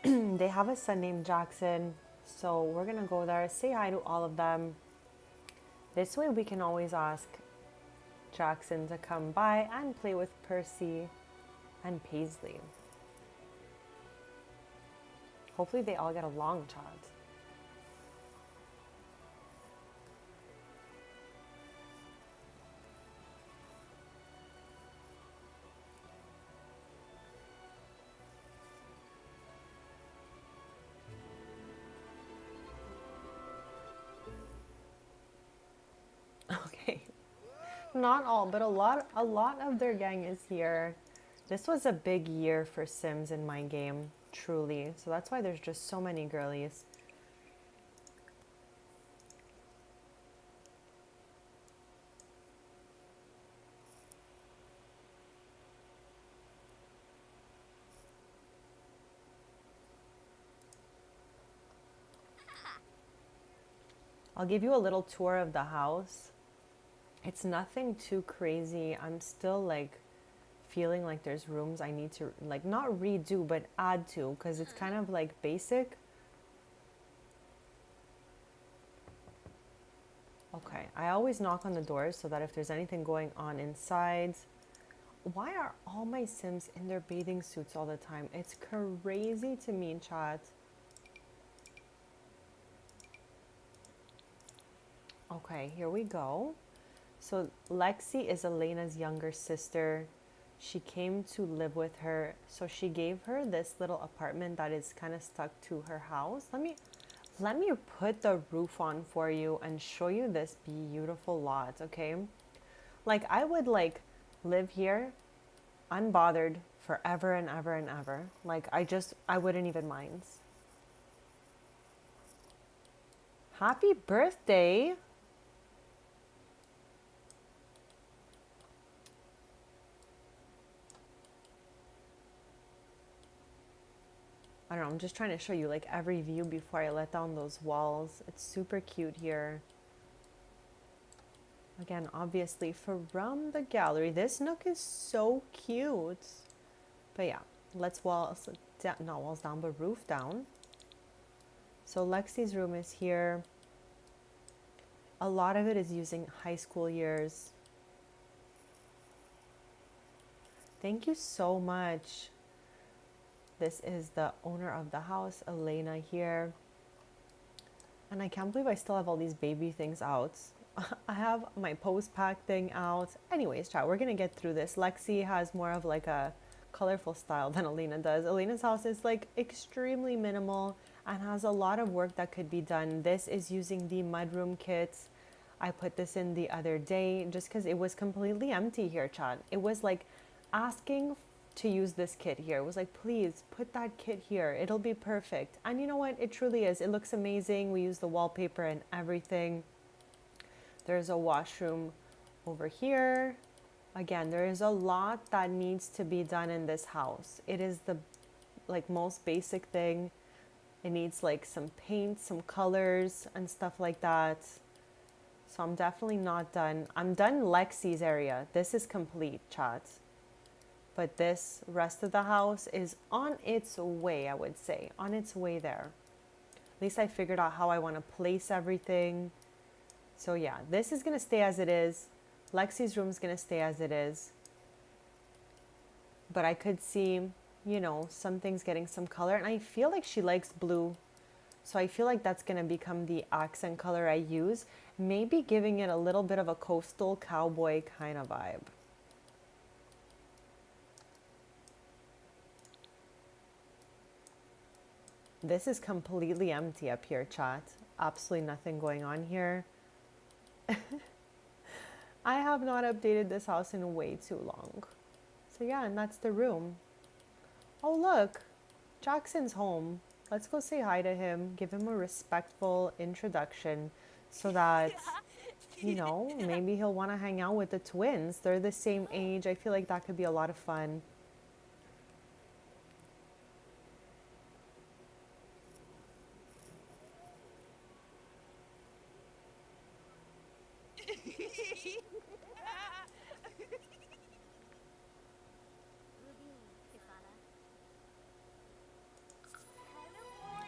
They have a son named Jackson. So we're going to go there, say hi to all of them. This way we can always ask Jackson to come by and play with Percy and Paisley. Hopefully they all get along, Chad. Okay. Not all, but a lot of their gang is here. This was a big year for Sims in my game, truly. So that's why there's just so many girlies. I'll give you a little tour of the house. It's nothing too crazy. I'm still like feeling like there's rooms I need to like not redo but add to, because it's kind of like basic. Okay, I always knock on the doors so that if there's anything going on inside. Why are all my Sims in their bathing suits all the time? It's crazy to me, chat. Okay, here we go. So Lexi is Elena's younger sister. She came to live with her. So she gave her this little apartment that is kind of stuck to her house. Let me put the roof on for you and show you this beautiful lot, okay? Like I would like live here unbothered forever and ever and ever. Like I wouldn't even mind. Happy birthday. I don't know, I'm just trying to show you like every view before I let down those walls. It's super cute here. Again, obviously from the gallery. This nook is so cute. But yeah, let's walls down, not walls down, but roof down. So Lexi's room is here. A lot of it is using high school years. Thank you so much. This is the owner of the house, Elena here. And I can't believe I still have all these baby things out. I have my post pack thing out. Anyways, chat, we're gonna get through this. Lexi has more of like a colorful style than Elena does. Elena's house is like extremely minimal and has a lot of work that could be done. This is using the mudroom kits. I put this in the other day just because it was completely empty here, chat. It was like asking to use this kit here. It was like, please put that kit here. It'll be perfect. And you know what? It truly is. It looks amazing. We use the wallpaper and everything. There's a washroom over here. Again, there is a lot that needs to be done in this house. It is the like most basic thing. It needs like some paint, some colors and stuff like that. So I'm definitely not done. I'm done Lexi's area. This is complete, chat. But this rest of the house is on its way, I would say. On its way there. At least I figured out how I want to place everything. So yeah, this is going to stay as it is. Lexi's room is going to stay as it is. But I could see, you know, some things getting some color. And I feel like she likes blue. So I feel like that's going to become the accent color I use. Maybe giving it a little bit of a coastal cowboy kind of vibe. This is completely empty up here, chat. Absolutely nothing going on here. I have not updated this house in way too long. So yeah, and that's the room. Oh look, Jackson's home. Let's go say hi to him, give him a respectful introduction so that, you know, maybe he'll want to hang out with the twins. They're the same age. I feel like that could be a lot of fun.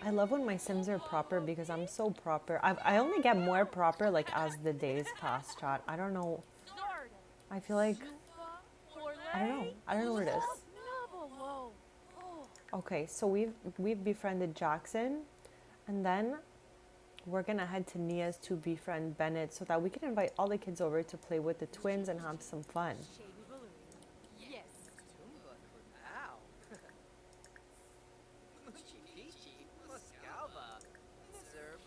I love when my Sims are proper because I'm so proper. I only get more proper like as the days pass, chat. I don't know. I feel like, I don't know. I don't know what it is. Okay, so we've befriended Jackson, and then we're gonna head to Nia's to befriend Bennett so that we can invite all the kids over to play with the twins and have some fun. Tumba Krabao. Muchi Pichi. Muscalva. Serb.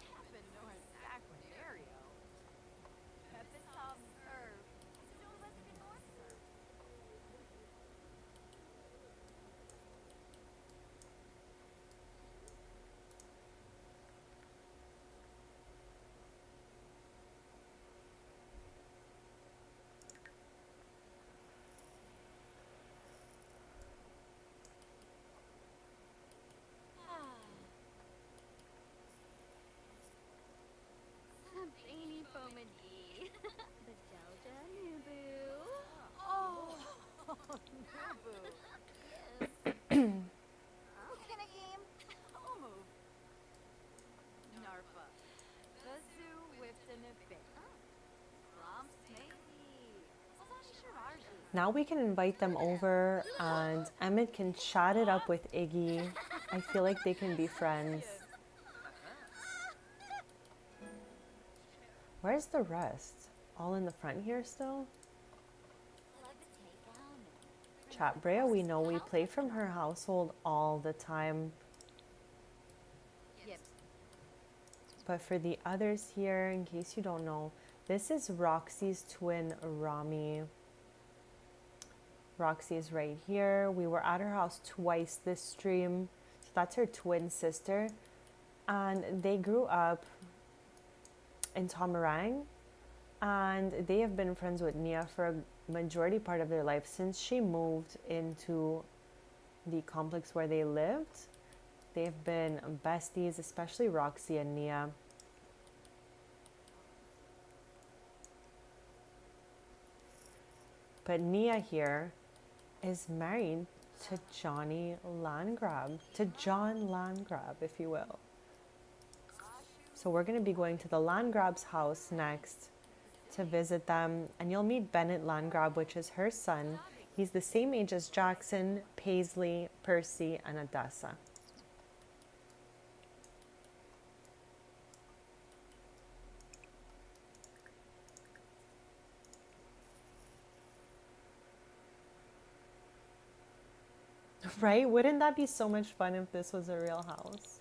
Sampini Pomadi. Bajelja Nubu. Oh, Nubu. Yes. Oh, can a game? I'll move. Narfa. The zoo whipped in a bit. Romps maybe. Now we can invite them over and Emmett can chat it up with Iggy. I feel like they can be friends. Where's the rest? All in the front here still? Chat Brea, we know we play from her household all the time. Yep. But for the others here, in case you don't know, this is Roxy's twin, Rami. Roxy is right here. We were at her house twice this stream. So that's her twin sister. And they grew up in Tomarang. And they have been friends with Nia for a majority part of their life since she moved into the complex where they lived. They've been besties, especially Roxy and Nia. But Nia here is married to Johnny Landgrab, to John Landgrab, if you will. So we're going to be going to the Landgrab's house next to visit them, and you'll meet Bennett Landgrab, which is her son. He's the same age as Jackson, Paisley, Percy, and Adessa. Right? Wouldn't that be so much fun if this was a real house?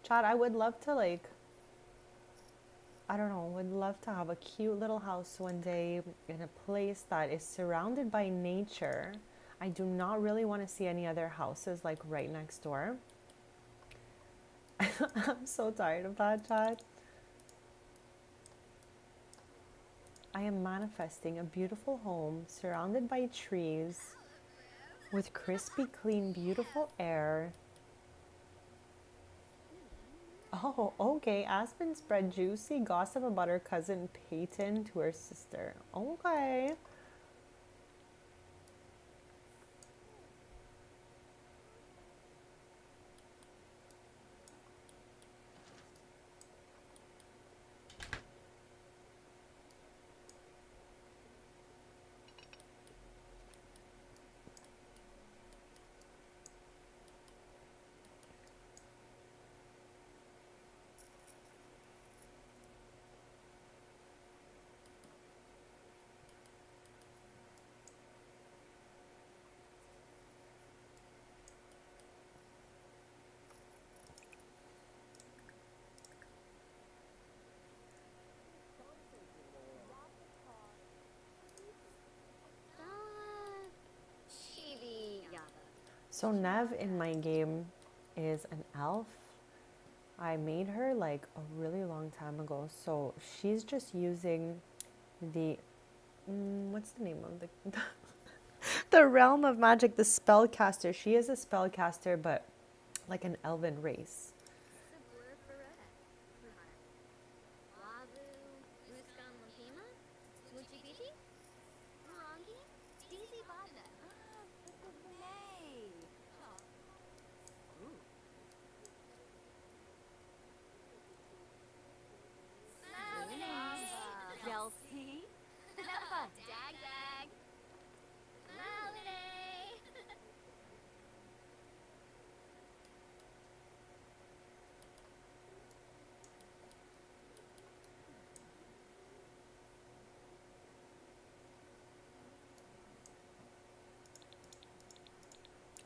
Chad, I would love to I don't know, would love to have a cute little house one day in a place that is surrounded by nature. I do not really want to see any other houses like right next door. I'm so tired of that, Chad. I am manifesting a beautiful home surrounded by trees with crispy, clean, beautiful air. Oh, okay. Aspen spread juicy gossip about her cousin Peyton to her sister. Okay. Chibi Yada. So Nev in my game is an elf. I made her like a really long time ago. So she's just using the what's the name of the the realm of magic, the spellcaster. She is a spellcaster, but like an elven race. Sabur Ferret. Wavu. Uskan Lahima. Muchi Pichi. Morangi. Daisy Bada. Ah, Nay. Ooh. Yelsi. Dag Dag. Holiday.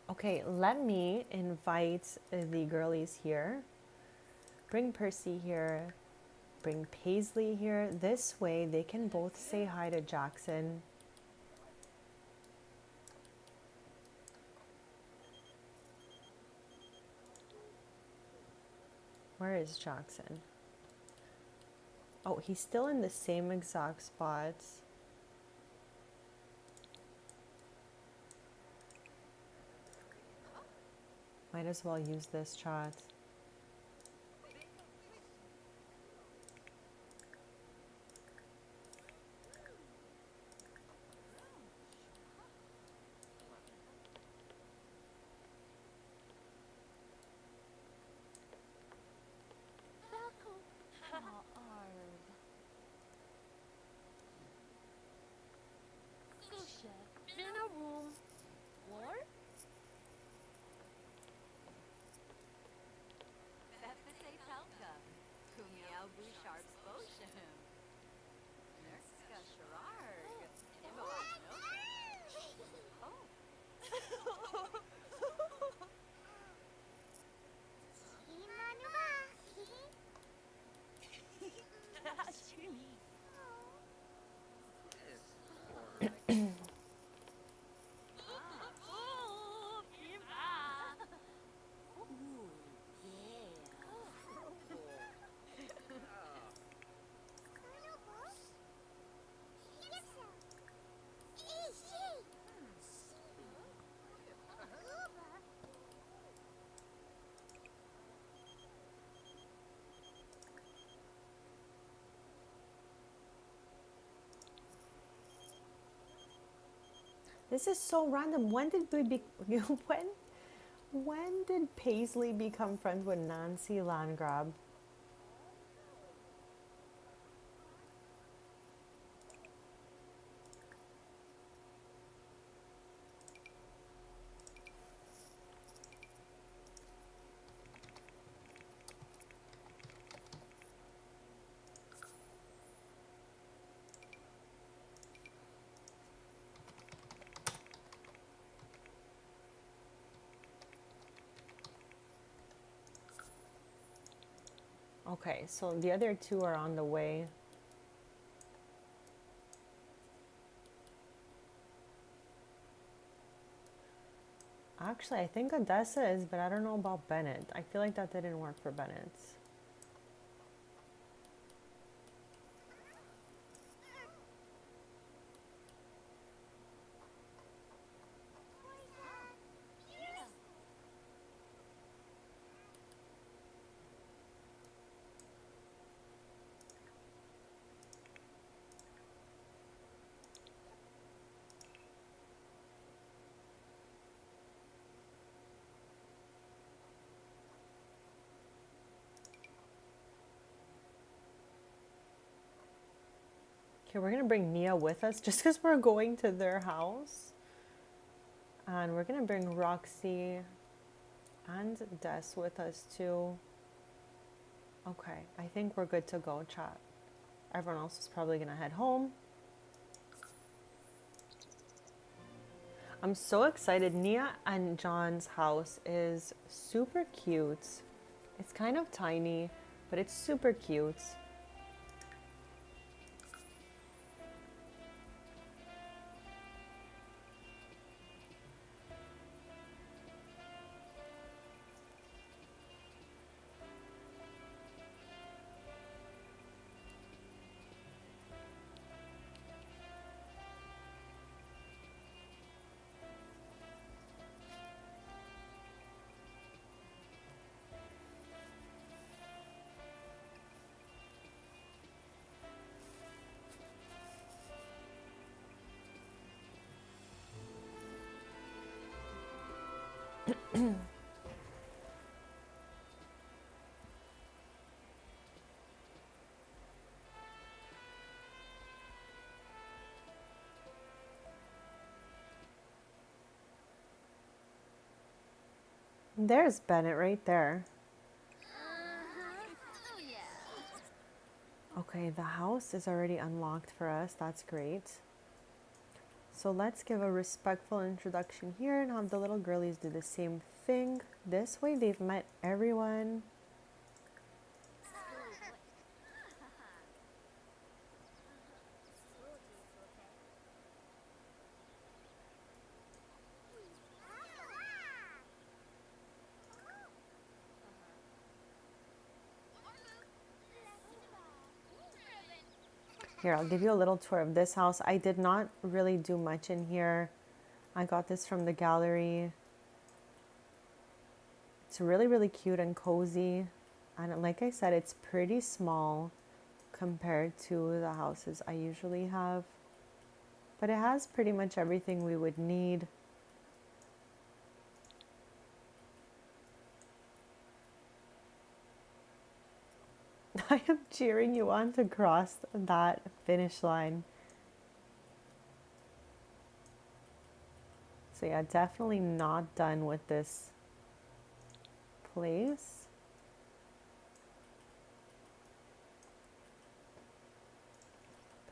Okay, let me invite the girlies here. Bring Percy here. Bring Paisley here. This way they can both say hi to Jackson. Where is Jackson? Oh, he's still in the same exact spot. Might as well use this chat. This is so random. When did we be when did Paisley become friends with Nancy Landgrab? Okay, so the other two are on the way. Actually, I think Odessa is, but I don't know about Bennett. I feel like that didn't work for Bennett. Okay, we're gonna bring Nia with us just because we're going to their house. And we're gonna bring Roxy and Des with us too. Okay, I think we're good to go, chat. Everyone else is probably gonna head home. I'm so excited. Nia and John's house is super cute. It's kind of tiny, but it's super cute. There's Bennett right there. Oh yeah. Okay, the house is already unlocked for us. That's great. So let's give a respectful introduction here and have the little girlies do the same thing. This way they've met everyone. Here, I'll give you a little tour of this house. I did not really do much in here. I got this from the gallery. It's really, really cute and cozy. And like I said, it's pretty small compared to the houses I usually have. But it has pretty much everything we would need. I am cheering you on to cross that finish line. So yeah, definitely not done with this place.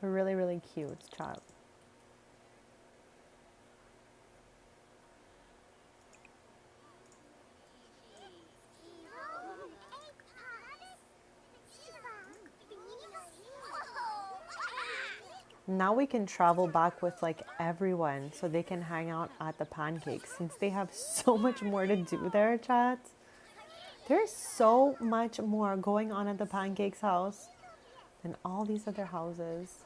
But really, really cute, chat. Now we can travel back with like everyone so they can hang out at the pancakes since they have so much more to do there, chat. There's so much more going on at the pancakes house than all these other houses.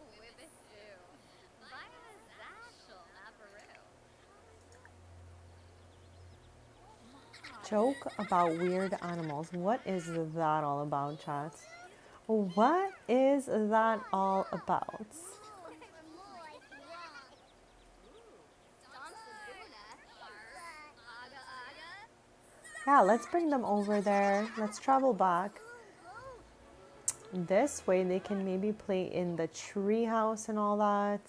Joke about weird animals. What is that all about, chat? What is that all about? Yeah, let's bring them over there. Let's travel back. This way they can maybe play in the tree house and all that.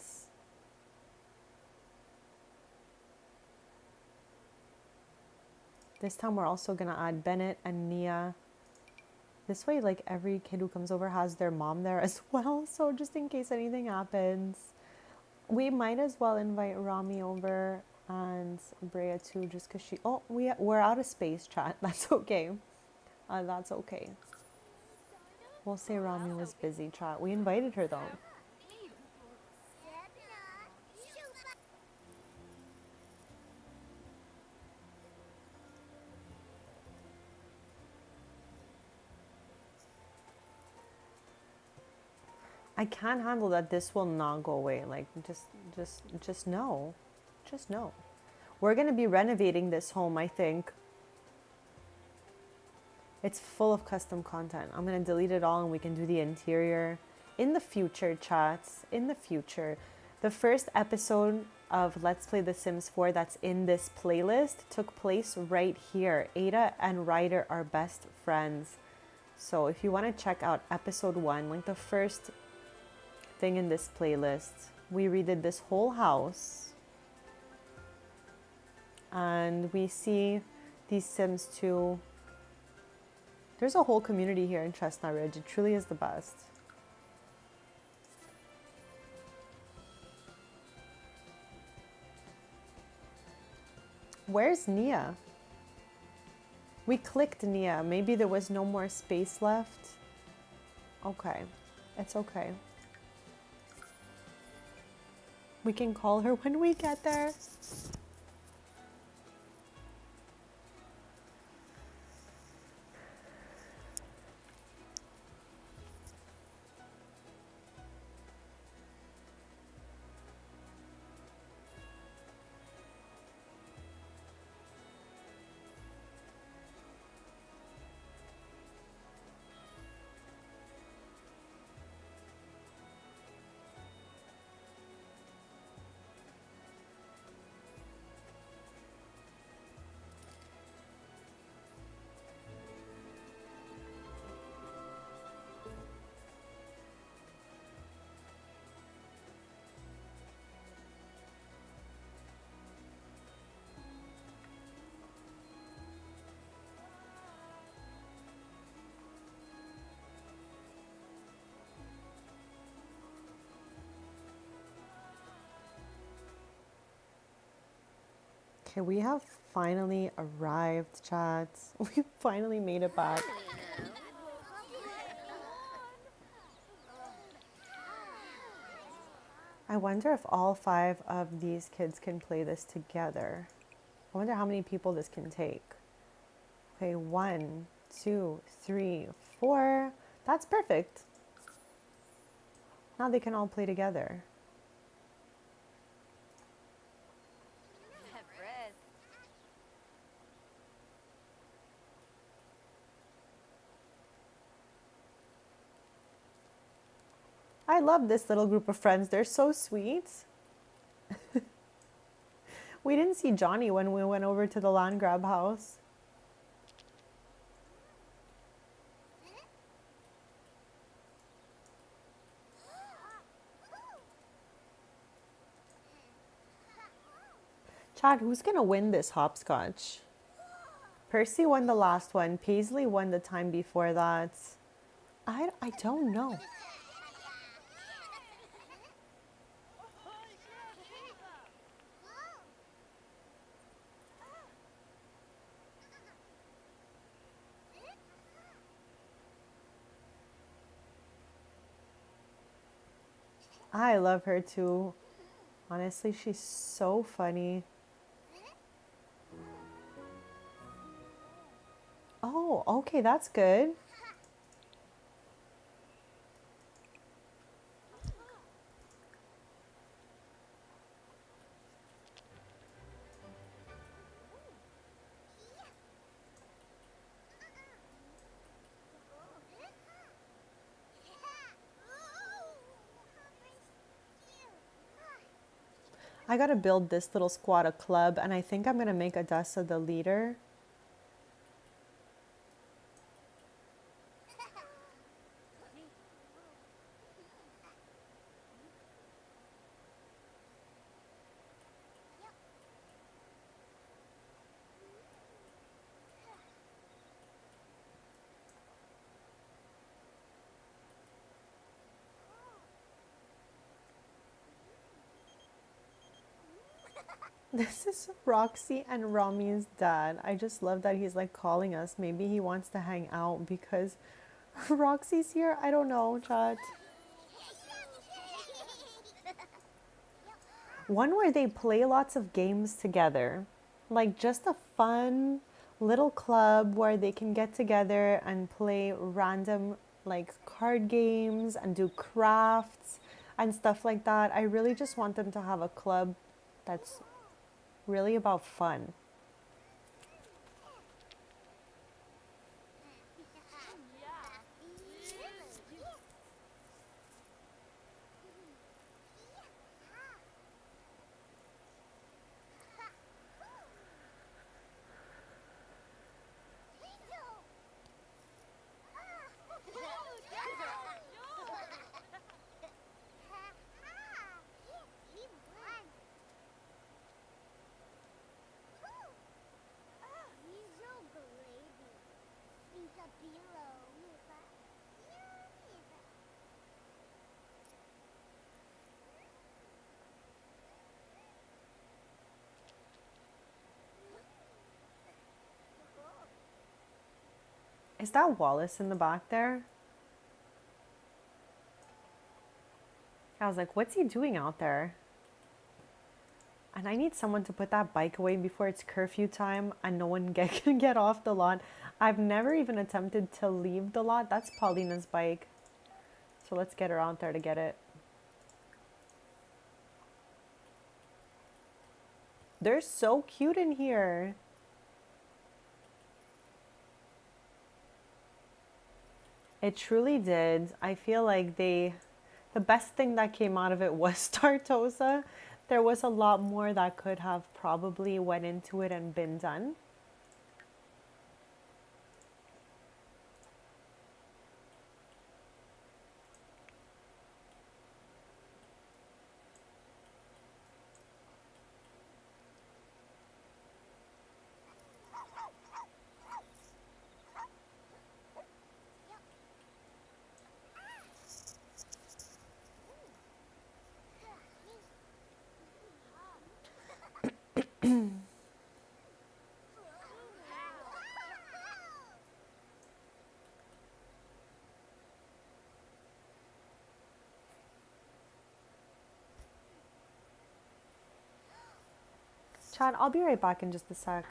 This time we're also gonna add Bennett and Nia. This way, like, every kid who comes over has their mom there as well. So just in case anything happens. We might as well invite Rami over and Brea too, just because she... Oh, we're out of space, chat. That's okay. That's okay. We'll say Rami was busy, chat. We invited her, though. I can't handle that this will not go away. Like, just no. Just no. We're going to be renovating this home, I think. It's full of custom content. I'm going to delete it all and we can do the interior. In the future, chats, in the future. The first episode of Let's Play The Sims 4 that's in this playlist took place right here. Ada and Ryder are best friends. So if you want to check out episode 1, like the first thing in this playlist, we redid this whole house. And we see these Sims 2. There's a whole community here in Chestnut Ridge. It truly is the best. Where's Nia? We clicked Nia. Maybe there was no more space left. Okay. It's okay. We can call her when we get there. Okay, we have finally arrived, chat. We finally made it back. I wonder if all 5 of these kids can play this together. I wonder how many people this can take. Okay, 1, 2, 3, 4. That's perfect. Now they can all play together. Bread. I love this little group of friends. They're so sweet. We didn't see Johnny when we went over to the land grab house. Chad, who's gonna win this hopscotch? Percy won the last one. Paisley won the time before that. I don't know. I love her too. Honestly, she's so funny. Oh, okay, that's good. I gotta build this little squad a club, and I think I'm gonna make Adessa the leader. This is Roxy and Rami's dad. I just love that he's like calling us. Maybe he wants to hang out because Roxy's here. I don't know, chat. One where they play lots of games together. Like just a fun little club where they can get together and play random like card games and do crafts and stuff like that. I really just want them to have a club that's really about fun. Is that Wallace in the back there? I was like, what's he doing out there? And I need someone to put that bike away before it's curfew time and no one can get off the lot. I've never even attempted to leave the lot. That's Paulina's bike. So let's get her out there to get it. They're so cute in here. It truly did. I feel like the best thing that came out of it was Tartosa. There was a lot more that could have probably went into it and been done. Chad, I'll be right back in just a sec.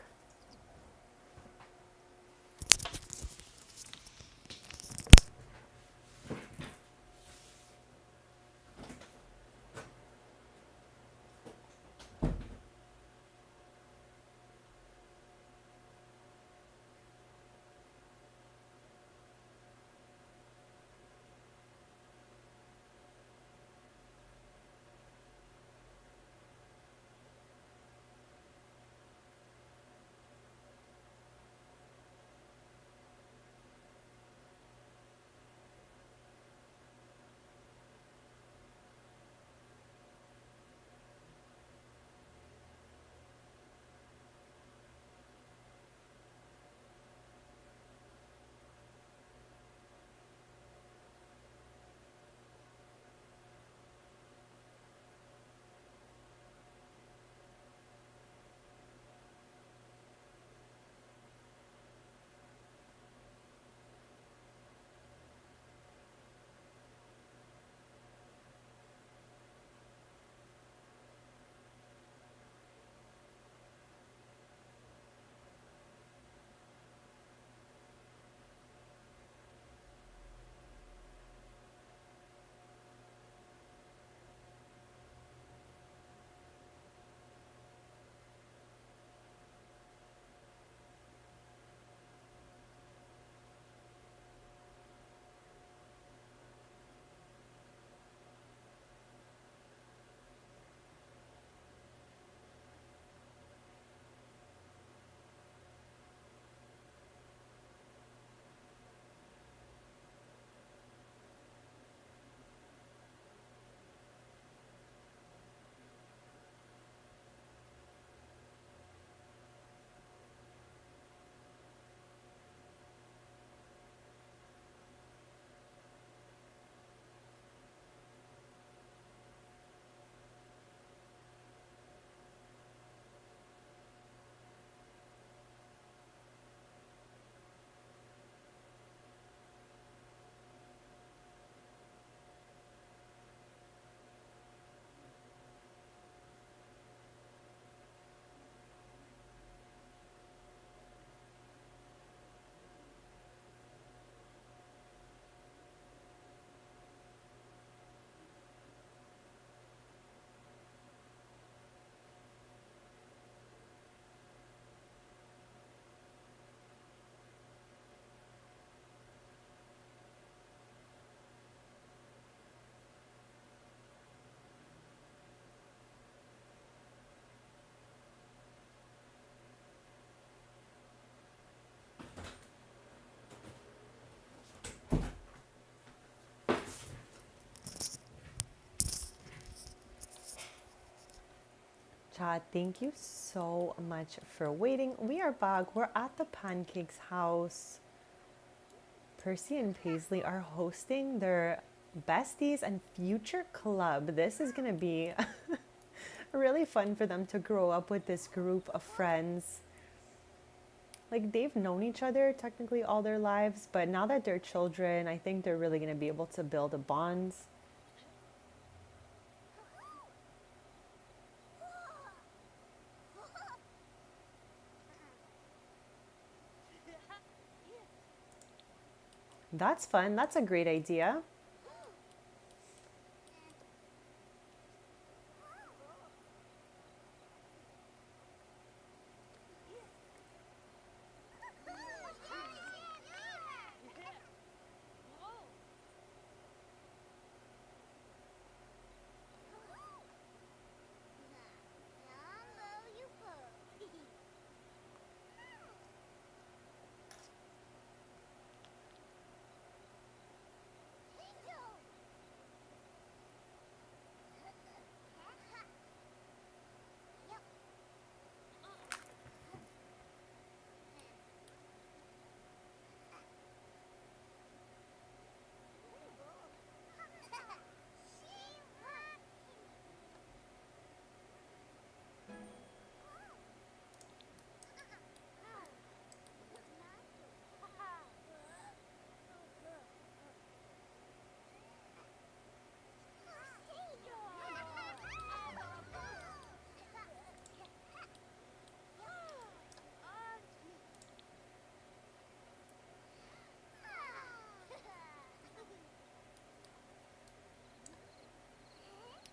Chad, thank you so much for waiting. We are back. We're at the Pancakes house. Percy and Paisley are hosting their Besties and Future Club. This is going to be really fun for them to grow up with this group of friends. Like, they've known each other technically all their lives, but now that they're children, I think they're really going to be able to build a bond. That's fun. That's a great idea.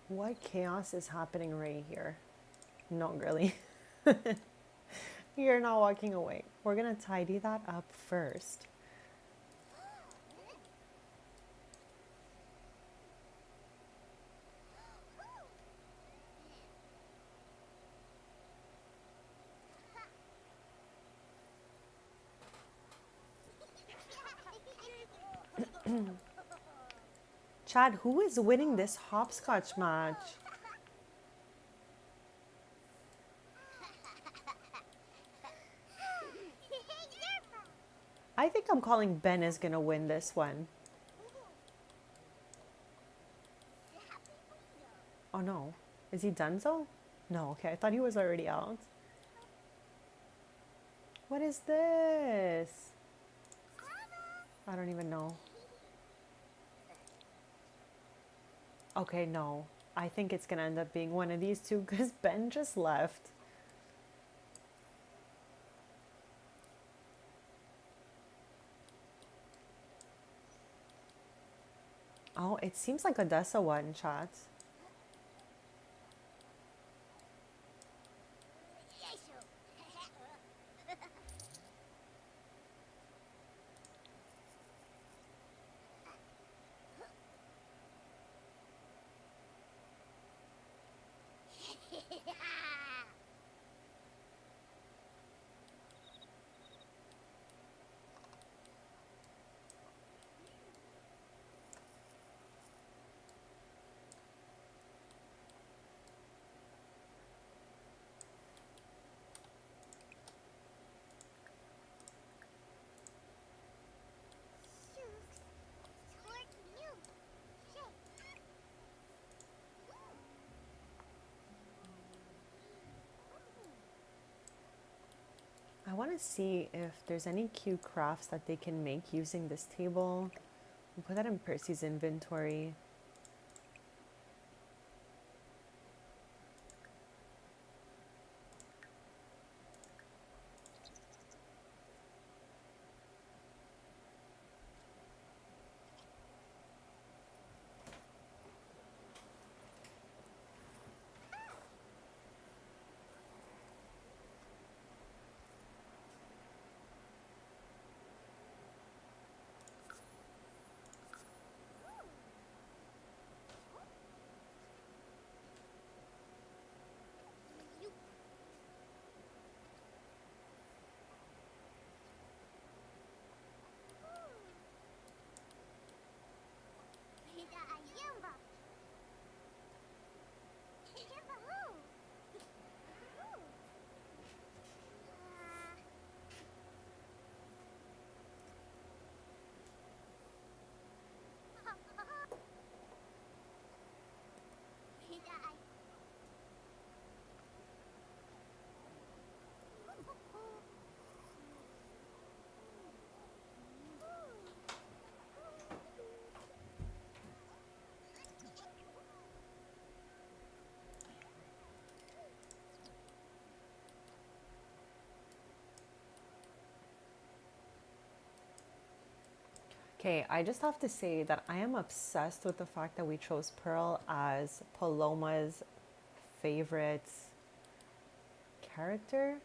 What chaos is happening right here? No, girly. You're not walking away. We're gonna tidy that up first. Chad, who is winning this hopscotch match? I think I'm calling Ben is gonna win this one. Oh no. Is he done so? No, okay. I thought he was already out. What is this? I don't even know. Okay, no. I think it's gonna end up being one of these two because Ben just left. Oh, it seems like Odessa won, chat. I want to see if there's any cute crafts that they can make using this table. We'll put that in Percy's inventory. Okay, I just have to say that I am obsessed with the fact that we chose Pearl as Paloma's favorite character.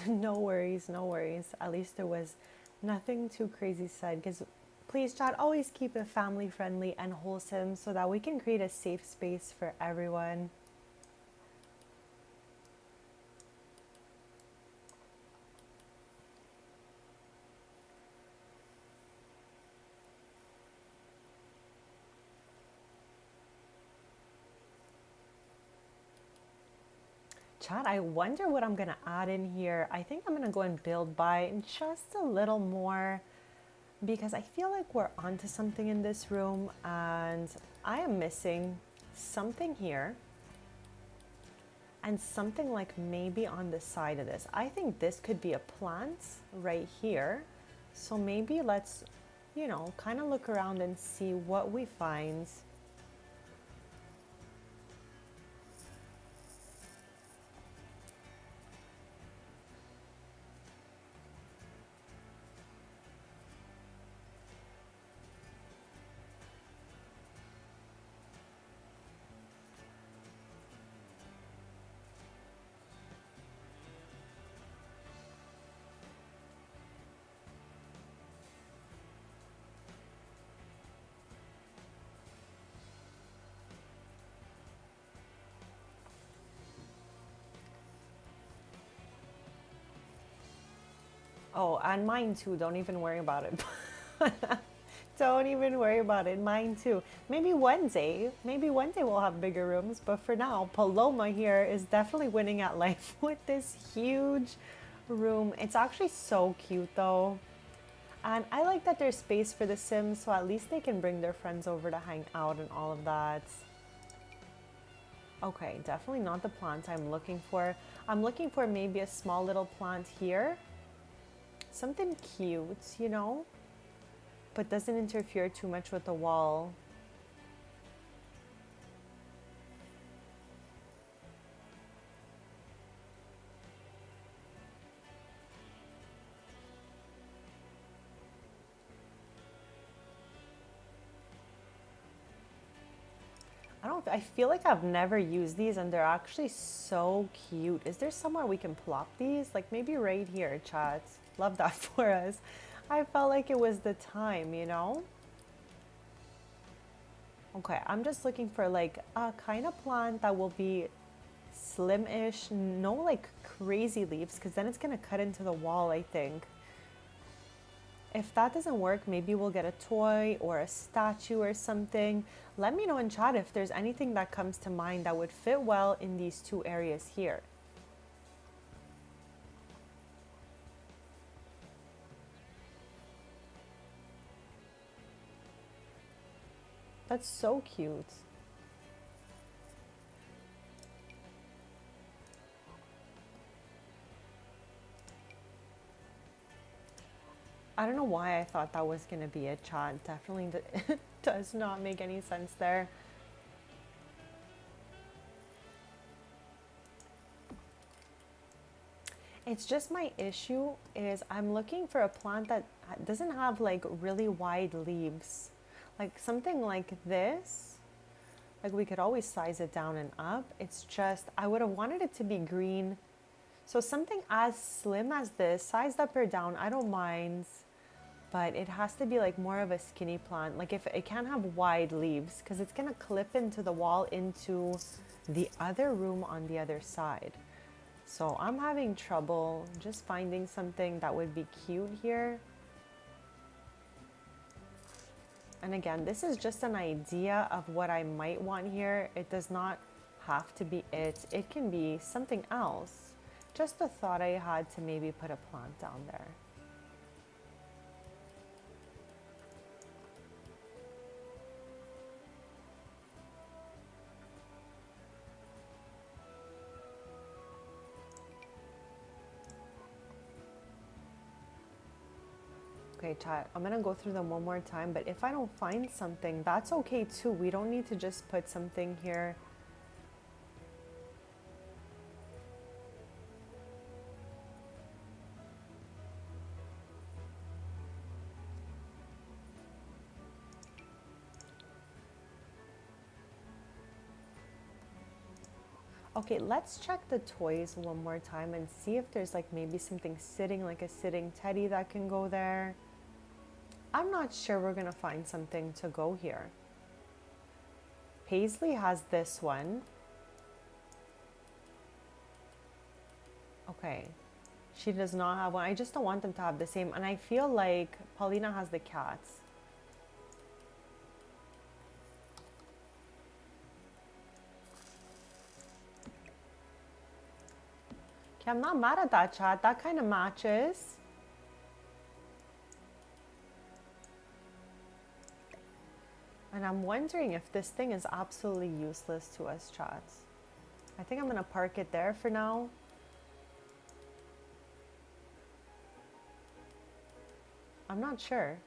No worries, no worries. At least there was nothing too crazy said. Because please, chat, always keep it family friendly and wholesome so that we can create a safe space for everyone. Chat, I wonder what I'm gonna add in here. I think I'm gonna go and build by just a little more because I feel like we're onto something in this room and I am missing something here and something like maybe on the side of this. I think this could be a plant right here. So maybe let's, kind of look around and see what we find. Oh, and mine too. Don't even worry about it. Don't even worry about it. Mine too. Maybe one day we'll have bigger rooms. But for now, Paloma here is definitely winning at life with this huge room. It's actually so cute though. And I like that there's space for the Sims, so at least they can bring their friends over to hang out and all of that. Okay, definitely not the plant I'm looking for. I'm looking for maybe a small little plant here. Something cute, but doesn't interfere too much with the wall. I feel like I've never used these and they're actually so cute. Is there somewhere we can plop these? Like maybe right here, chat. Love that for us. I felt like it was the time, Okay, I'm just looking for like a kind of plant that will be slim-ish, no like crazy leaves, because then it's gonna cut into the wall, I think. If that doesn't work, maybe we'll get a toy or a statue or something. Let me know in chat if there's anything that comes to mind that would fit well in these two areas here. That's so cute. I don't know why I thought that was going to be a chat. Definitely does not make any sense there. It's just my issue is I'm looking for a plant that doesn't have like really wide leaves. Like something like this. Like we could always size it down and up. It's just, I would have wanted it to be green. So something as slim as this, sized up or down, I don't mind. But it has to be like more of a skinny plant. Like if it can't have wide leaves because it's gonna clip into the wall into the other room on the other side. So I'm having trouble just finding something that would be cute here. And again, this is just an idea of what I might want here. It does not have to be it. It can be something else. Just a thought I had to maybe put a plant down there. Okay, chat, I'm gonna go through them one more time, but if I don't find something, that's okay too. We don't need to just put something here. Okay, let's check the toys one more time and see if there's like maybe something sitting, like a sitting teddy that can go there. I'm not sure we're gonna find something to go here. Paisley has this one. Okay. She does not have one. I just don't want them to have the same. And I feel like Paulina has the cats. Okay, I'm not mad at that, chat. That kind of matches. And I'm wondering if this thing is absolutely useless to us, chats. I think I'm going to park it there for now. I'm not sure.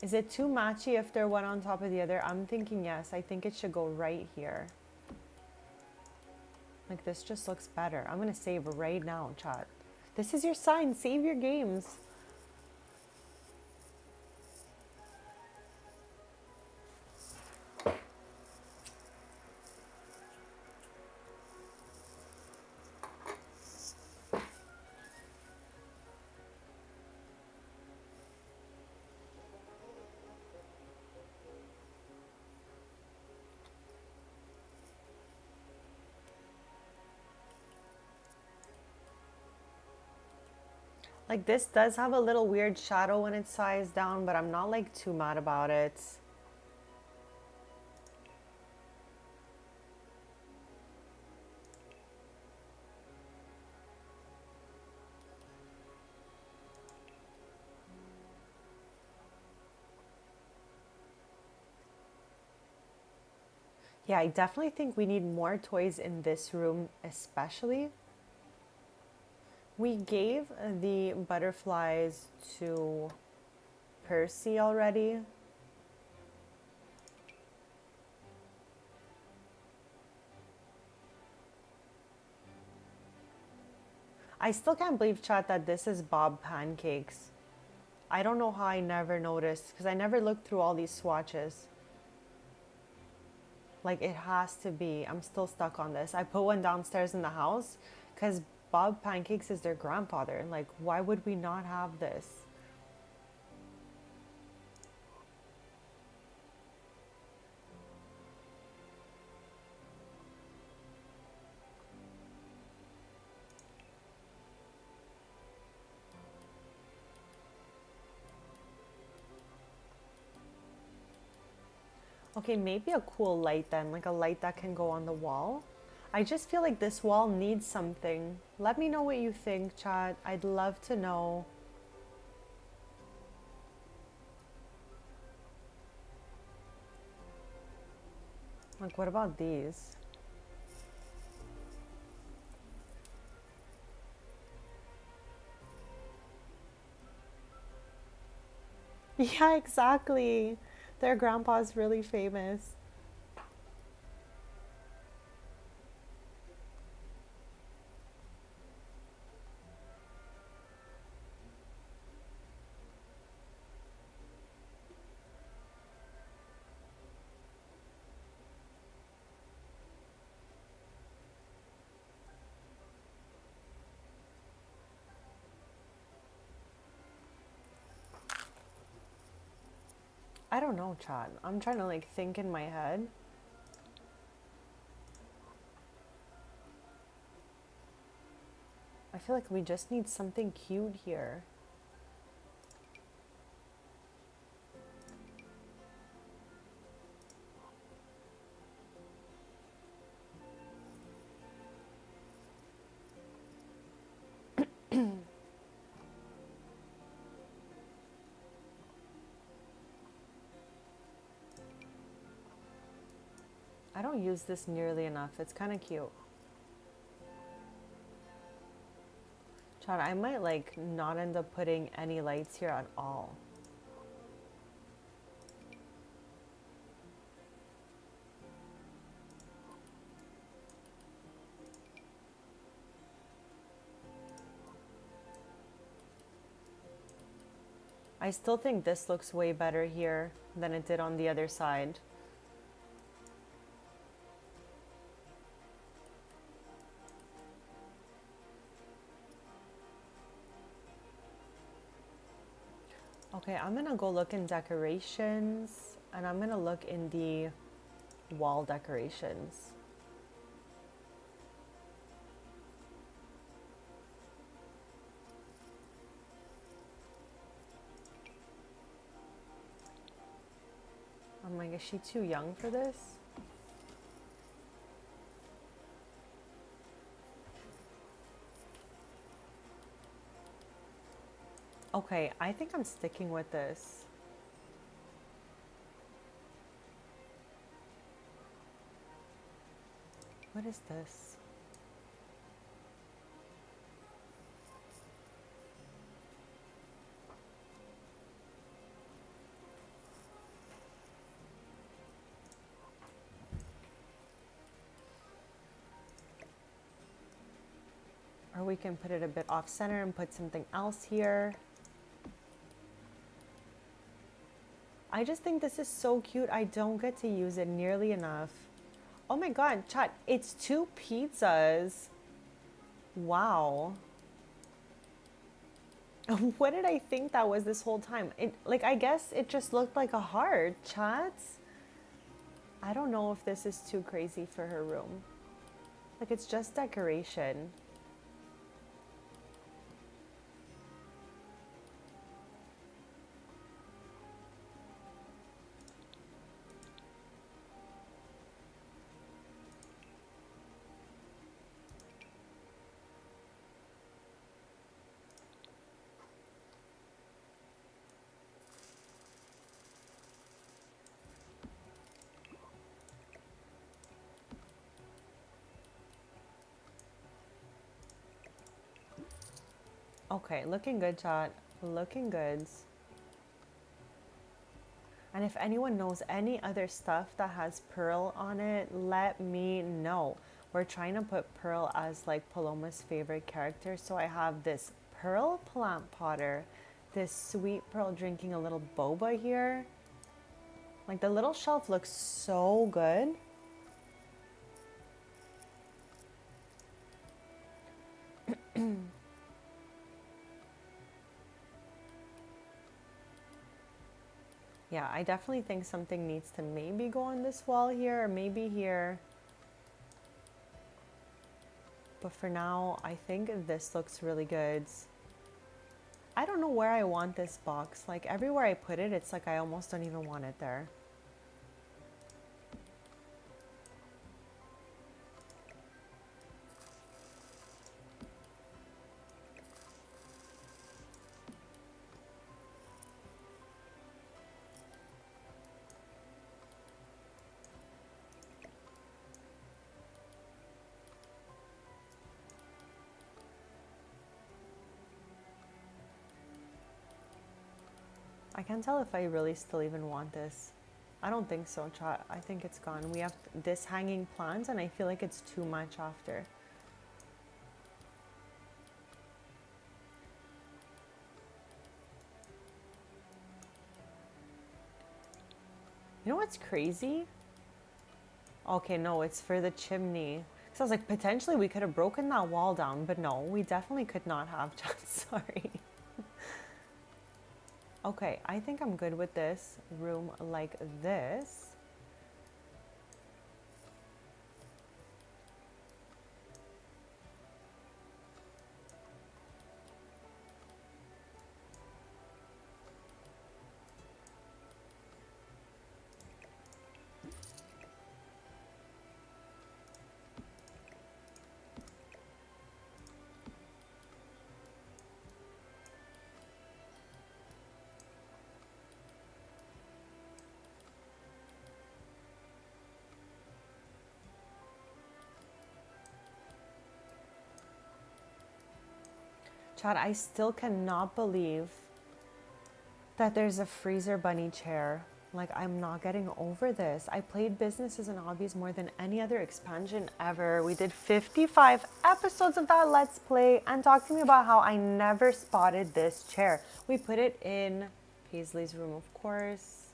Is it too matchy if they're one on top of the other? I'm thinking yes. I think it should go right here. Like this just looks better. I'm going to save right now, chat. This is your sign. Save your games. Like this does have a little weird shadow when it's sized down, but I'm not like too mad about it. Yeah, I definitely think we need more toys in this room, especially. We gave the butterflies to Percy already. I still can't believe, chat, that this is Bob Pancakes. I don't know how I never noticed, because I never looked through all these swatches. Like, it has to be. I'm still stuck on this. I put one downstairs in the house, because Bob Pancakes is their grandfather. Like, why would we not have this? Okay, maybe a cool light then, like a light that can go on the wall. I just feel like this wall needs something. Let me know what you think, chat. I'd love to know. Like, what about these? Yeah, exactly. Their grandpa's really famous. I don't know, chat. I'm trying to like think in my head. I feel like we just need something cute here. I don't use this nearly enough. It's kind of cute. Chad, I might like not end up putting any lights here at all. I still think this looks way better here than it did on the other side. Okay, I'm gonna go look in decorations and I'm gonna look in the wall decorations. I'm like, is she too young for this? Okay, I think I'm sticking with this. What is this? Or we can put it a bit off center and put something else here. I just think this is so cute. I don't get to use it nearly enough. Oh my God, chat, it's 2 pizzas. Wow. What did I think that was this whole time? I guess it just looked like a heart, chats. I don't know if this is too crazy for her room. Like, it's just decoration. Okay, looking good, chat. Looking goods. And if anyone knows any other stuff that has pearl on it, let me know. We're trying to put pearl as like Paloma's favorite character. So I have this pearl plant potter, this sweet pearl drinking a little boba here. Like, the little shelf looks so good. Yeah, I definitely think something needs to maybe go on this wall here or maybe here. But for now, I think this looks really good. I don't know where I want this box. Like, everywhere I put it, it's like I almost don't even want it there. I can't tell if I really still even want this. I don't think so, chat. I think it's gone. We have this hanging plant and I feel like it's too much after. You know what's crazy? Okay, no, it's for the chimney. So I was like, potentially we could have broken that wall down, but no, we definitely could not have, chat. Sorry. Okay, I think I'm good with this room like this. Chad, I still cannot believe that there's a freezer bunny chair. Like, I'm not getting over this. I played businesses and hobbies more than any other expansion ever. We did 55 episodes of that Let's Play, and talk to me about how I never spotted this chair. We put it in Paisley's room, of course,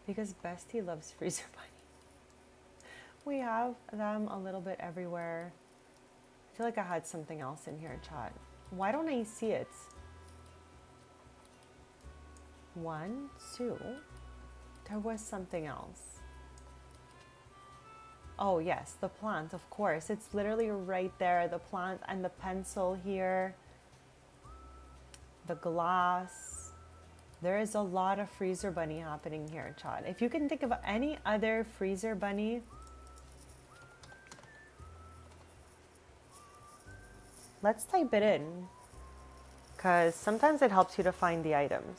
because Bestie loves freezer bunny. We have them a little bit everywhere. I feel like I had something else in here, chat. Why don't I see it? 1, 2. There was something else. Oh yes, the plant, of course. It's literally right there. The plant and the pencil here. The glass. There is a lot of freezer bunny happening here, Chad. If you can think of any other freezer bunny, let's type it in, because sometimes it helps you to find the items.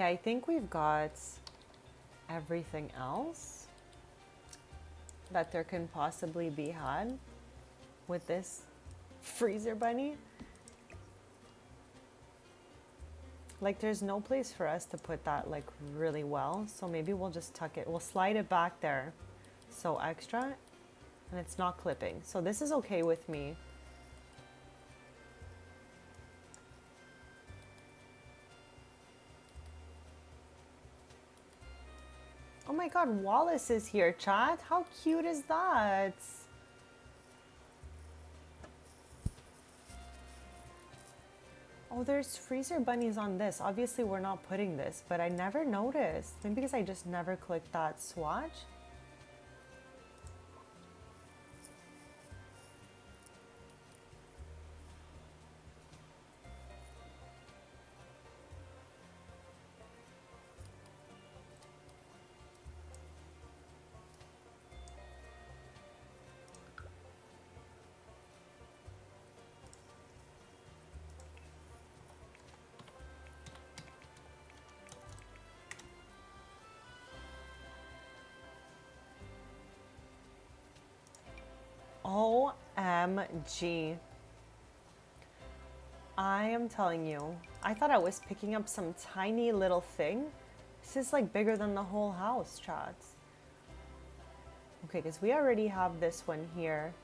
Okay, I think we've got everything else that there can possibly be had with this freezer bunny. Like, there's no place for us to put that like really well, so maybe we'll just tuck it. We'll slide it back there, so extra, and it's not clipping. So this is okay with me. Oh my God, Wallace is here, chat. How cute is that? Oh, there's freezer bunnies on this. Obviously, we're not putting this, but I never noticed. Maybe because I just never clicked that swatch. OMG. I am telling you, I thought I was picking up some tiny little thing. This is like bigger than the whole house, chats. Okay, because we already have this one here.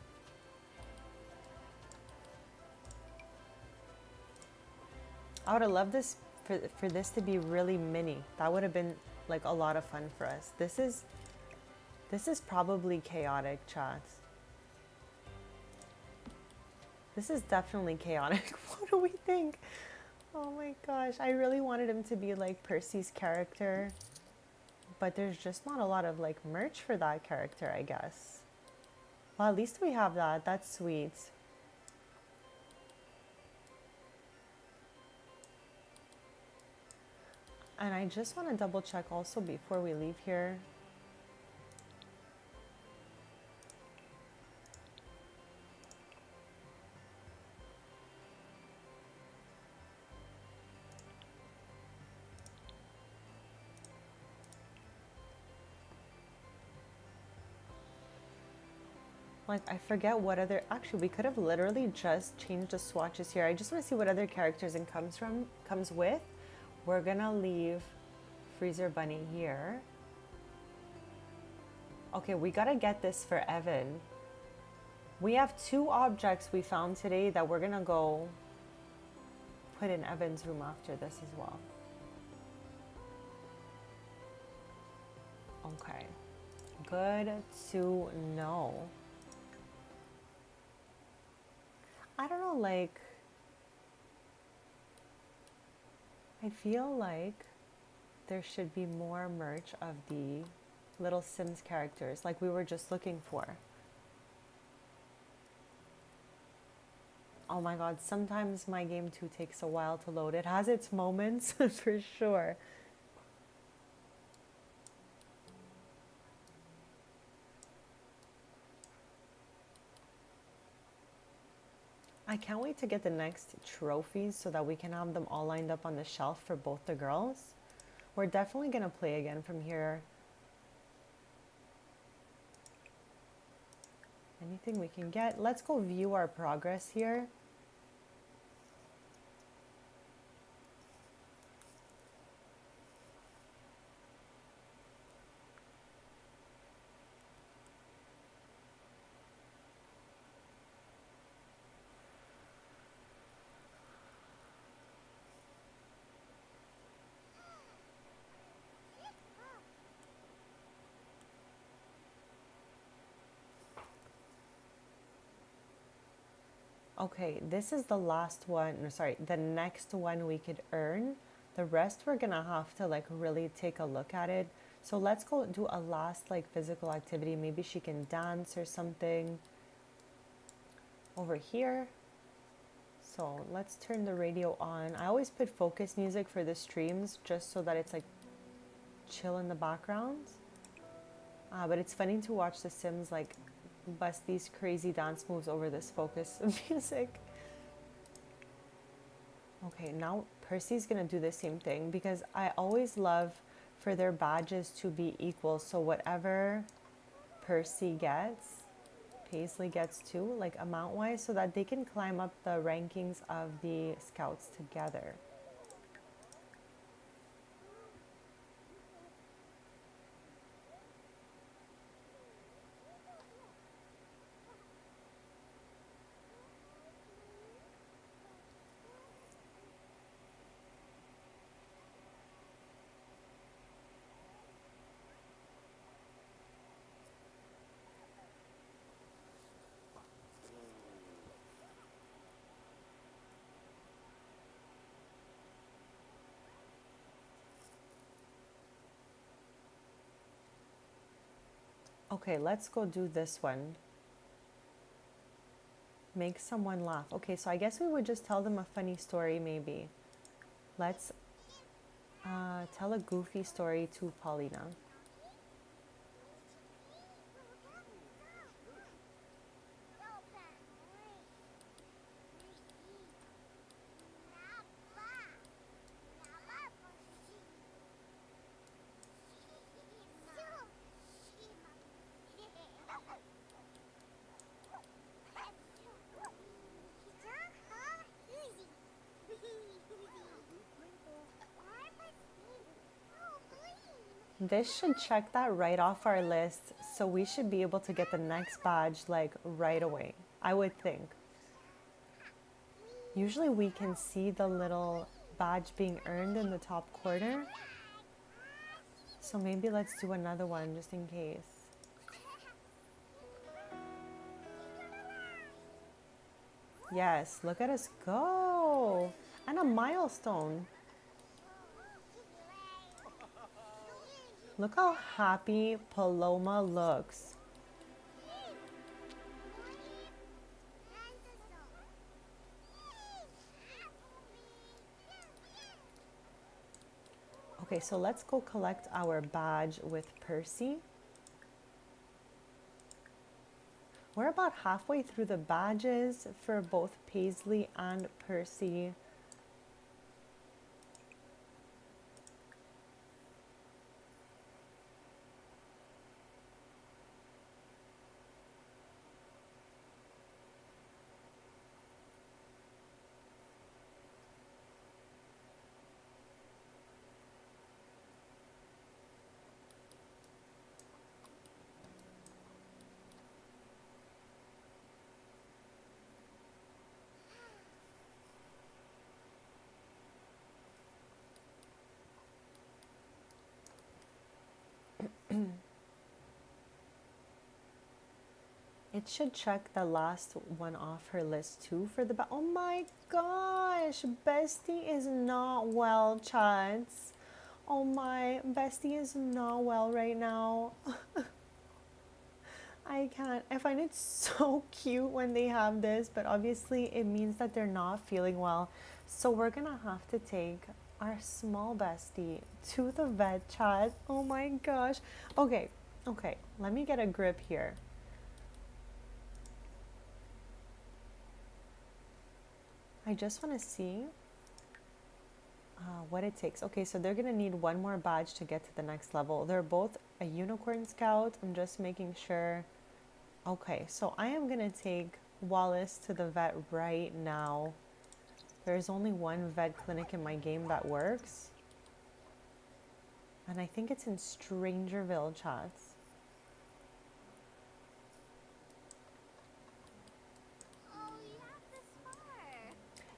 I would have loved this for this to be really mini. That would have been like a lot of fun for us. This is probably chaotic, chats. This is definitely chaotic. What do we think? Oh my gosh, I really wanted him to be like Percy's character, but there's just not a lot of like merch for that character, I guess. Well, at least we have that. That's sweet. And I just want to double check also before we leave here. Like, I forget what other, actually we could have literally just changed the swatches here. I just want to see what other characters it comes with. We're gonna leave Freezer Bunny here. Okay, we gotta get this for Evan. We have 2 objects we found today that we're gonna go put in Evan's room after this as well. Okay, good to know. I don't know, like, I feel like there should be more merch of the little Sims characters like we were just looking for. Oh my God, sometimes my game too takes a while to load. It has its moments for sure. I can't wait to get the next trophies so that we can have them all lined up on the shelf for both the girls. We're definitely gonna play again from here. Anything we can get. Let's go view our progress here. Okay, this is the last one, no, sorry, the next one we could earn. The rest we're gonna have to like really take a look at it. So let's go do a last like physical activity. Maybe she can dance or something over here. So let's turn the radio on. I always put focus music for the streams just so that it's like chill in the background. But it's funny to watch the Sims like bust these crazy dance moves over this focus music. Okay, now Percy's gonna do the same thing because I always love for their badges to be equal. So whatever Percy gets, Paisley gets too, like amount wise, so that they can climb up the rankings of the scouts together. Okay, let's go do this one. Make someone laugh. Okay, so I guess we would just tell them a funny story maybe. Let's tell a goofy story to Paulina. This should check that right off our list, so we should be able to get the next badge like right away, I would think. Usually we can see the little badge being earned in the top corner. So maybe let's do another one just in case. Yes, look at us go. And a milestone. Look how happy Paloma looks. Okay, so let's go collect our badge with Percy. We're about halfway through the badges for both Paisley and Percy. It should check the last one off her list too for the oh my gosh, Bestie is not well, chats. Oh my, Bestie is not well right now. I can't. I find it so cute when they have this, but obviously it means that they're not feeling well. So we're gonna have to take our small bestie to the vet, chat. Oh my gosh. Okay, let me get a grip here. I just want to see what it takes. Okay, so they're going to need one more badge to get to the next level. They're both a unicorn scout. I'm just making sure. Okay, so I am going to take Wallace to the vet right now. There's only one vet clinic in my game that works. And I think it's in Strangerville, chats.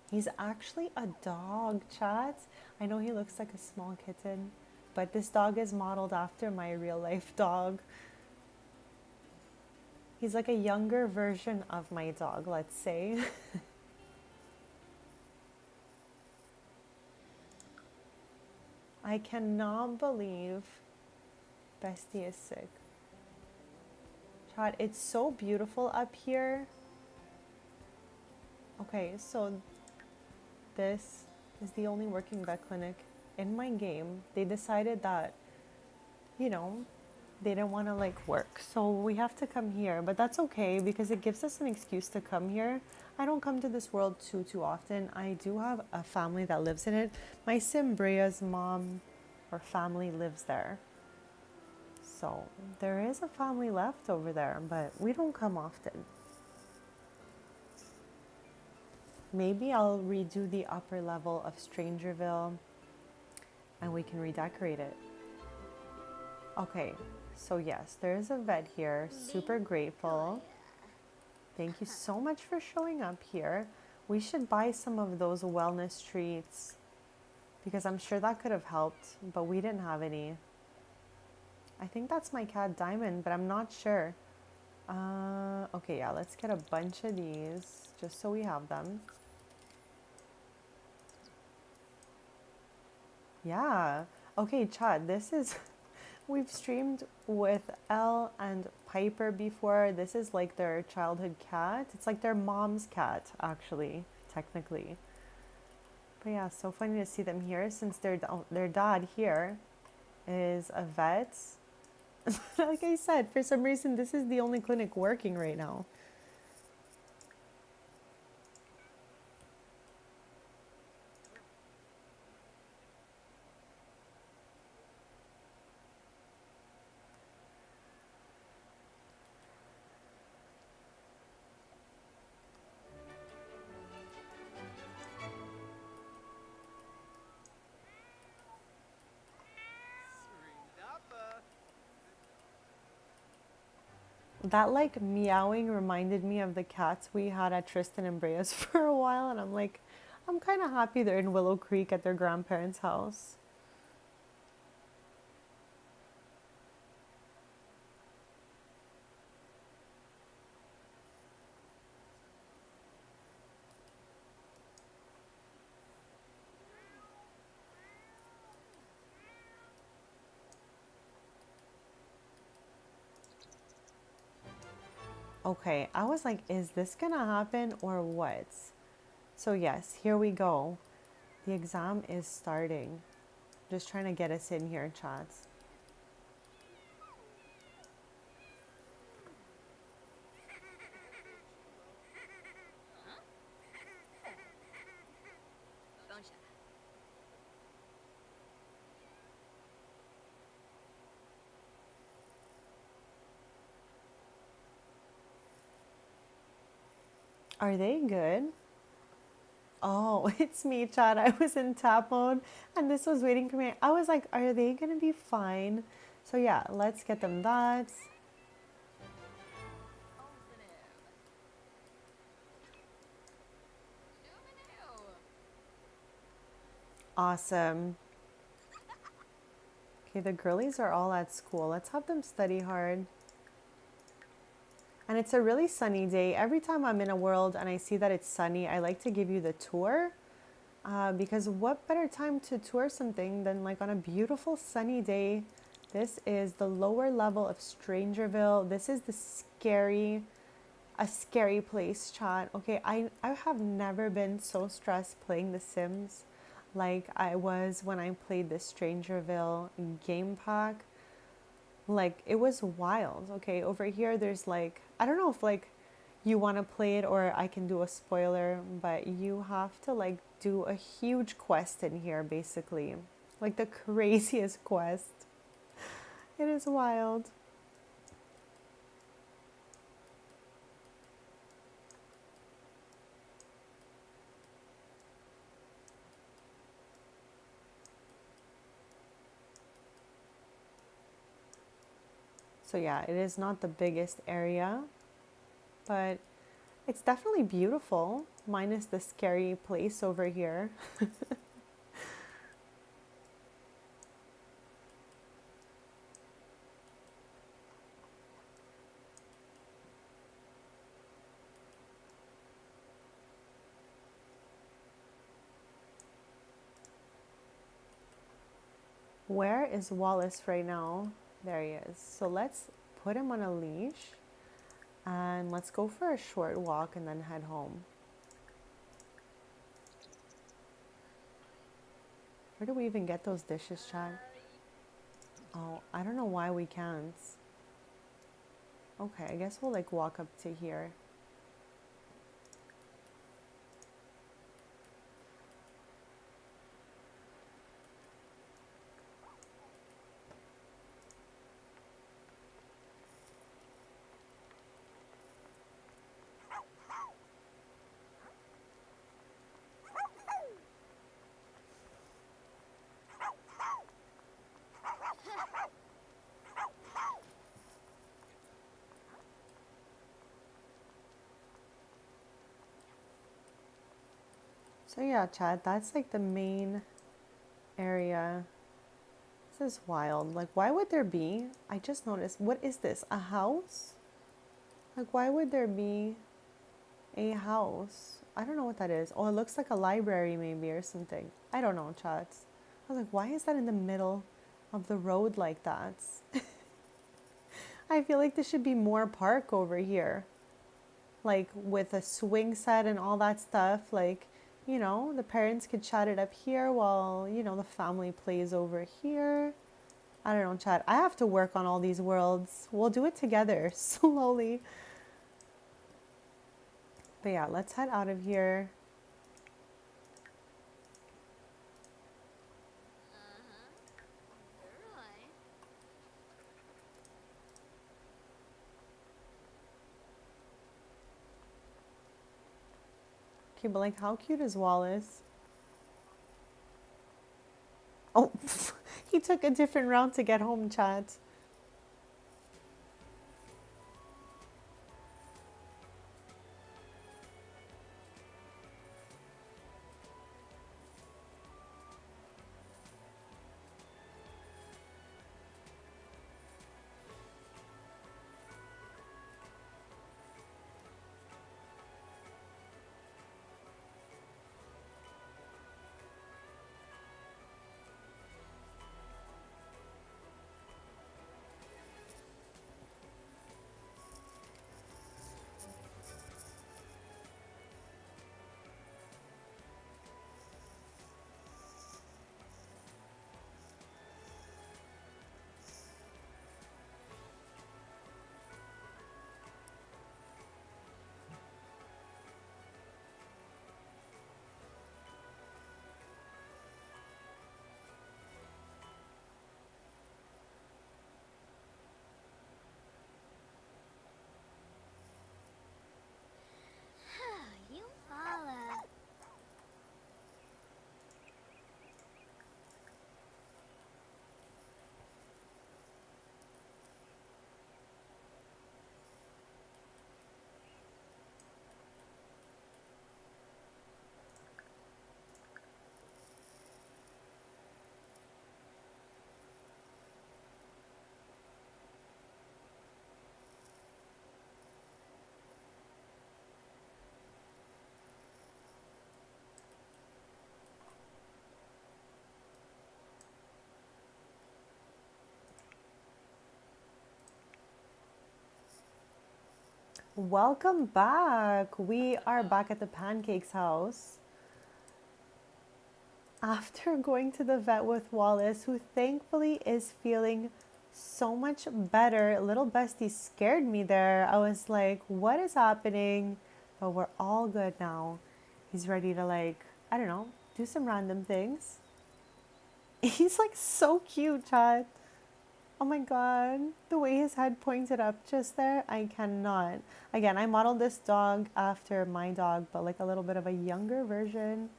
He's actually a dog, chat. I know he looks like a small kitten, but this dog is modeled after my real life dog. He's like a younger version of my dog, let's say. I cannot believe Bestie is sick. Chat, it's so beautiful up here. Okay, so this is the only working vet clinic in my game. They decided that, you know, they didn't want to like work. So we have to come here, but that's okay because it gives us an excuse to come here. I don't come to this world too often. I do have a family that lives in it. My sim Brea's mom or family lives there. So there is a family left over there, but we don't come often. Maybe I'll redo the upper level of Strangerville and we can redecorate it. Okay, so yes, there is a vet here. Super grateful. Thank you so much for showing up here. We should buy some of those wellness treats because I'm sure that could have helped, but we didn't have any. I think that's my cat Diamond, but I'm not sure. Okay, yeah, let's get a bunch of these just so we have them. Yeah. Okay, Chad, this is, we've streamed with Elle and Piper before. This is like their childhood cat. It's like their mom's cat, actually, technically. But yeah, so funny to see them here since their dad here is a vet. Like I said, for some reason, this is the only clinic working right now. Srinapa. That like meowing reminded me of the cats we had at Tristan and Brea's for a while, and I'm like, I'm kind of happy they're in Willow Creek at their grandparents' house. Okay, I was like, is this gonna happen or what? So yes, here we go. The exam is starting. Just trying to get us in here, chats. Boncha. Are they good? Oh, it's me, Chad. I was in tap mode and this was waiting for me. I was like, are they gonna be fine? So yeah, let's get them that. Awesome. Okay, the girlies are all at school. Let's have them study hard. And it's a really sunny day. Every time I'm in a world and I see that it's sunny, I like to give you the tour. Because what better time to tour something than like on a beautiful sunny day? This is the lower level of Strangerville. This is a scary place, chat. Okay, I have never been so stressed playing The Sims like I was when I played the Strangerville game pack. Like it was wild. Okay, over here there's like, I don't know if like you want to play it or I can do a spoiler, but you have to like do a huge quest in here basically. Like the craziest quest. It is wild. So yeah, it is not the biggest area, but it's definitely beautiful, minus the scary place over here. Where is Wallace right now? There he is. So let's put him on a leash and let's go for a short walk and then head home. Where do we even get those dishes, Chad? Oh, I don't know why we can't. Okay, I guess we'll like walk up to here. So yeah, Chad, that's like the main area. This is wild. Like, why would there be? I just noticed. What is this? A house? Like, why would there be a house? I don't know what that is. Oh, it looks like a library maybe or something. I don't know, Chad. I was like, why is that in the middle of the road like that? I feel like there should be more park over here. Like with a swing set and all that stuff. Like, you know, the parents could chat it up here while, you know, the family plays over here. I don't know, chat. I have to work on all these worlds. We'll do it together slowly. But yeah, let's head out of here. Okay, but like, how cute is Wallace? Oh, he took a different route to get home, chat. You follow. Welcome back. We are back at the Pancakes house. After going to the vet with Wallace, who thankfully is feeling so much better. Little Bestie scared me there. I was like, what is happening? But we're all good now. He's ready to, like, I don't know, do some random things. He's like so cute, Chad. Oh my god, the way his head pointed up just there, I cannot. Again, I modeled this dog after my dog, but like a little bit of a younger version.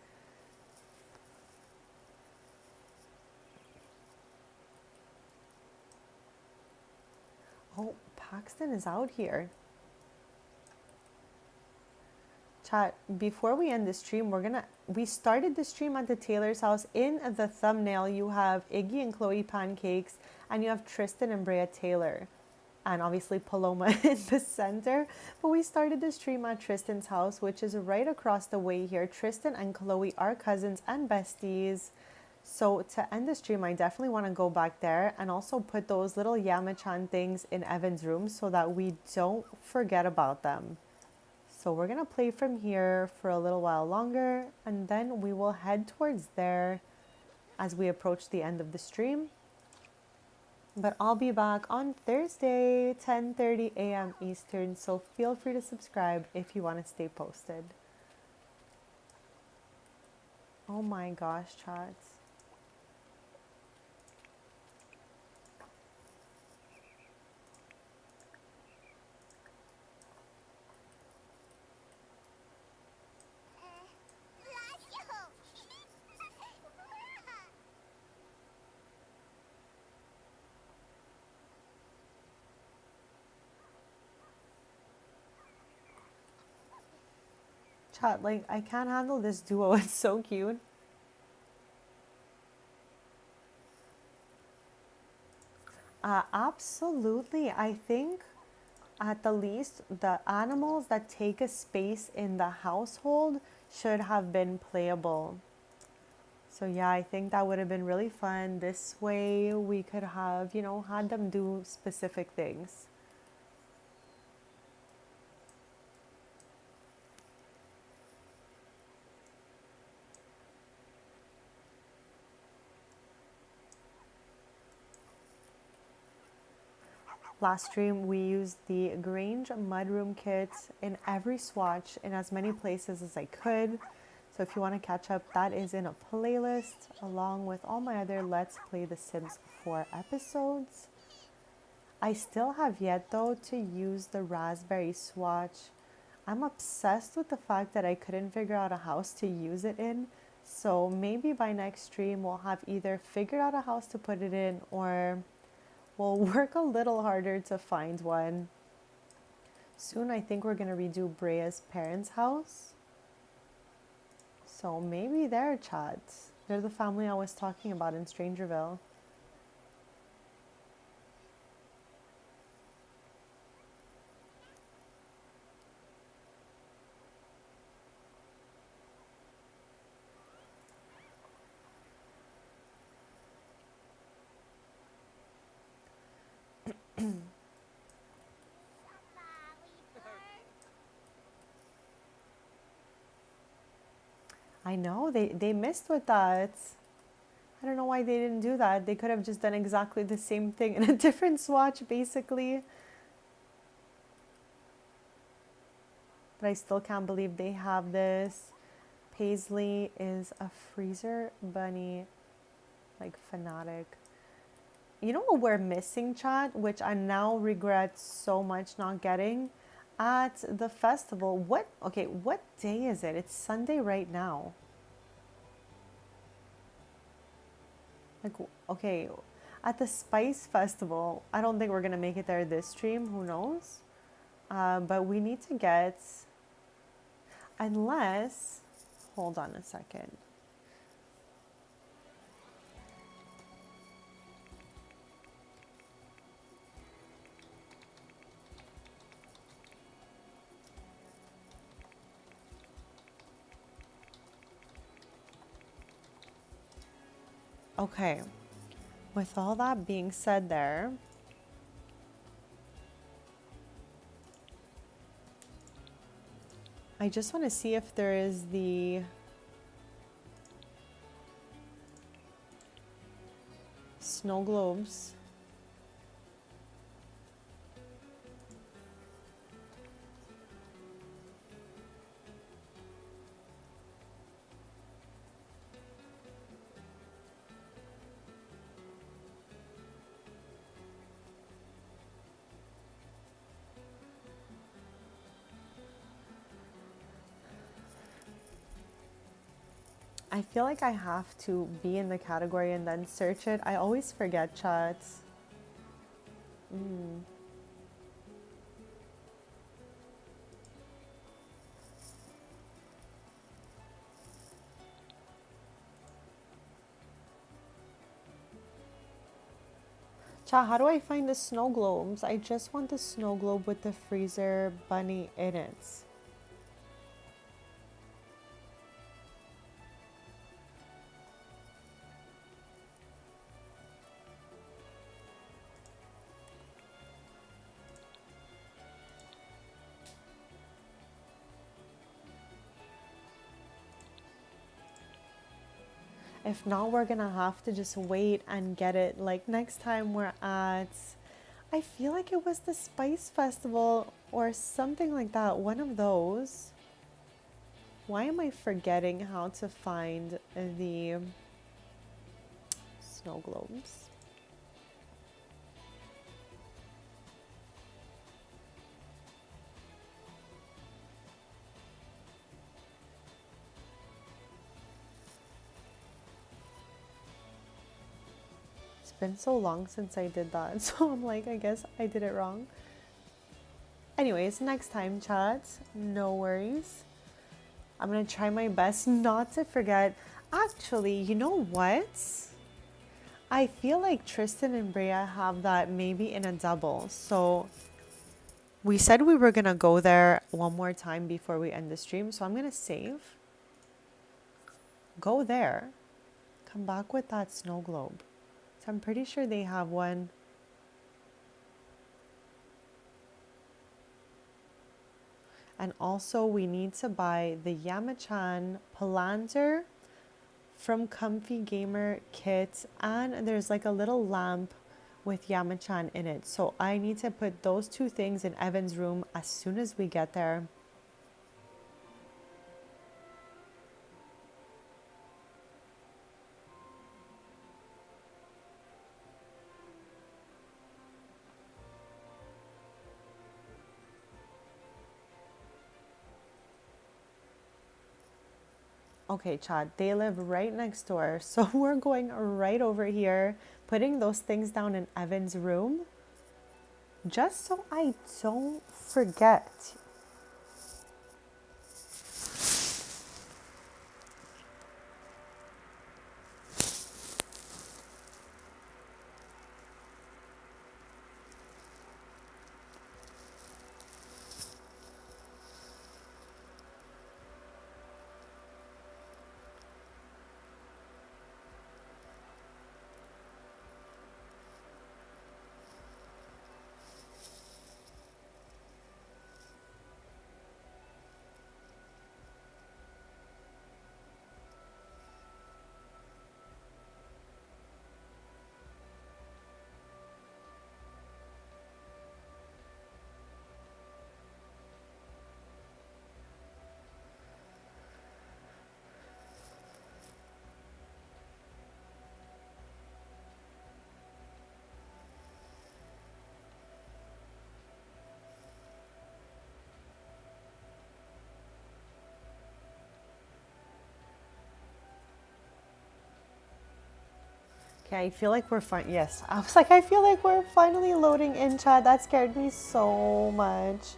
Oh, Paxton is out here. Chat, before we end the stream, we started the stream at the Taylor's house. In the thumbnail, you have Iggy and Chloe Pancakes, and you have Tristan and Brea Taylor, and obviously Paloma in the center. But we started the stream at Tristan's house, which is right across the way here. Tristan and Chloe are cousins and besties. So to end the stream, I definitely want to go back there and also put those little Yamachan things in Evan's room so that we don't forget about them. So we're going to play from here for a little while longer, and then we will head towards there as we approach the end of the stream. But I'll be back on Thursday, 10:30 a.m. Eastern, so feel free to subscribe if you want to stay posted. Oh my gosh, chats. Chat, like, I can't handle this duo. It's so cute. Absolutely. I think at the least the animals that take a space in the household should have been playable. So yeah, I think that would have been really fun. This way we could have, you know, had them do specific things. Last stream, we used the Grange Mudroom kit in every swatch in as many places as I could. So if you want to catch up, that is in a playlist along with all my other Let's Play The Sims 4 episodes. I still have yet though to use the raspberry swatch. I'm obsessed with the fact that I couldn't figure out a house to use it in. So maybe by next stream we'll have either figured out a house to put it in, or we'll work a little harder to find one. Soon I think we're going to redo Brea's parents' house. So maybe they're chats. They're the family I was talking about in Strangerville. I know, they missed with that. I don't know why they didn't do that. They could have just done exactly the same thing in a different swatch, basically. But I still can't believe they have this. Paisley is a freezer bunny, like, fanatic. You know what we're missing, chat, which I now regret so much not getting? At the festival, what day is it? It's Sunday right now. Like, okay, at the Spice Festival, I don't think we're gonna make it there this stream, who knows? But we need to get, unless, hold on a second. Okay, with all that being said there, I just want to see if there is the snow globes. I feel like I have to be in the category and then search it. I always forget, chats. Chat, how do I find the snow globes? I just want the snow globe with the freezer bunny in it. If not, we're gonna have to just wait and get it like next time we're at, I feel like it was the Spice Festival or something like that, one of those. Why am I forgetting how to find the snow globes? It's been so long since I did that, so I'm like, I guess I did it wrong. Anyways, next time, chat, no worries. I'm gonna try my best not to forget. Actually, you know what? I feel like Tristan and Brea have that maybe in a double. So we said we were gonna go there one more time before we end the stream. So I'm gonna save. Go there. Come back with that snow globe. So I'm pretty sure they have one. And also we need to buy the Yamachan Palantir from Comfy Gamer kit, and there's like a little lamp with Yamachan in it. So I need to put those two things in Evan's room as soon as we get there. Okay, Chad, they live right next door. So we're going right over here, putting those things down in Evan's room, just so I don't forget. Okay, I feel like we're fine. Yes, I was like, I feel like we're finally loading in, chat. That scared me so much.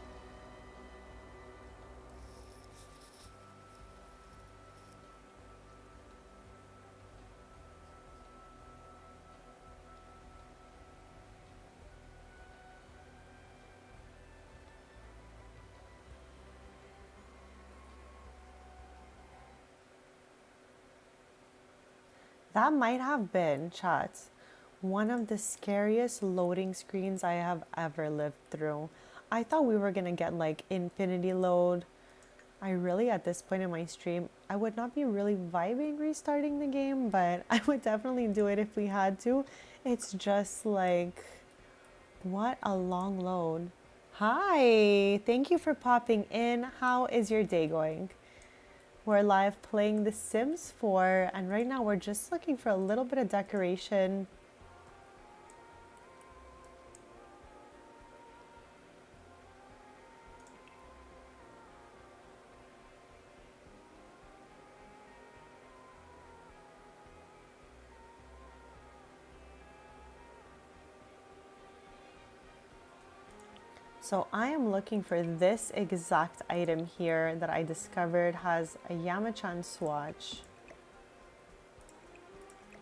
That might have been, chat, one of the scariest loading screens I have ever lived through. I thought we were gonna get like infinity load. I really, at this point in my stream, I would not be really vibing restarting the game, but I would definitely do it if we had to. It's just like, what a long load. Hi, thank you for popping in. How is your day going? We're live playing The Sims 4, and right now we're just looking for a little bit of decoration. So I am looking for this exact item here that I discovered has a Yamachan swatch.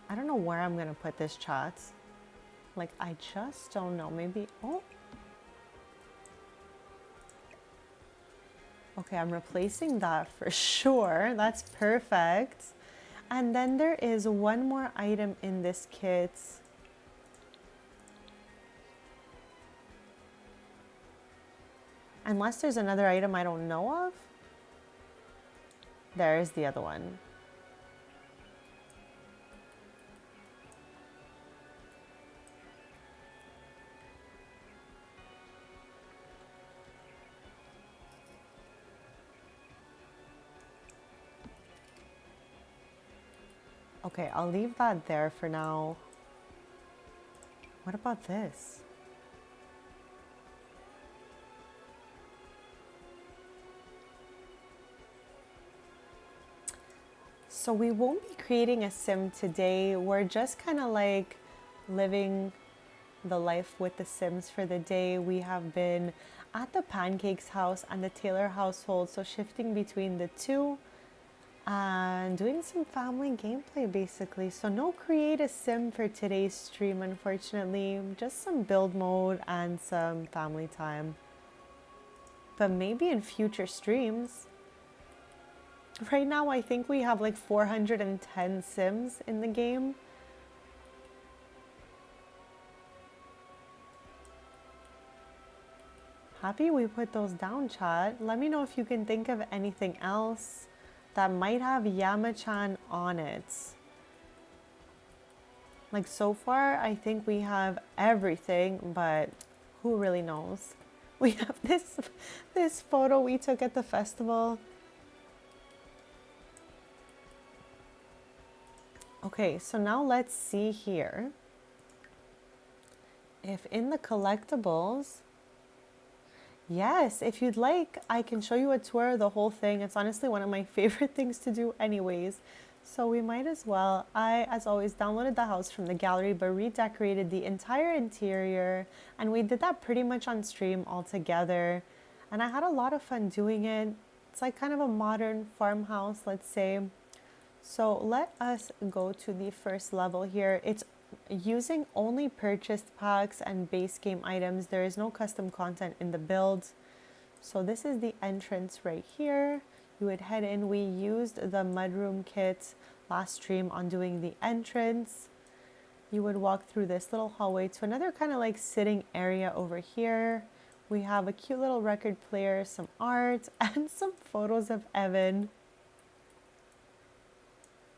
I don't know where I'm gonna put this, chat. Like, I just don't know. Maybe, oh. Okay, I'm replacing that for sure. That's perfect. And then there is one more item in this kit. Unless there's another item I don't know of. There's the other one. Okay, I'll leave that there for now. What about this? So we won't be creating a sim today. We're just kind of like living the life with the Sims for the day. We have been at the Pancakes house and the Taylor household, so shifting between the two and doing some family gameplay basically. So no create a sim for today's stream, unfortunately. Just some build mode and some family time. But maybe in future streams. Right now I think we have like 410 sims in the game. Happy we put those down, chat. Let me know if you can think of anything else that might have Yamachan on it. Like so far, I think we have everything, but who really knows? We have this photo we took at the festival. Okay, so now let's see here. If in the collectibles, yes, if you'd like, I can show you a tour of the whole thing. It's honestly one of my favorite things to do anyways. So we might as well. I, as always, downloaded the house from the gallery, but redecorated the entire interior. And we did that pretty much on stream all together. And I had a lot of fun doing it. It's like kind of a modern farmhouse, let's say. So let us go to the first level here. It's using only purchased packs and base game items. There is no custom content in the build. So this is the entrance right here. You would head in. We used the mudroom kit last stream on doing the entrance. You would walk through this little hallway to another kind of like sitting area over here. We have a cute little record player, some art, and some photos of Evan.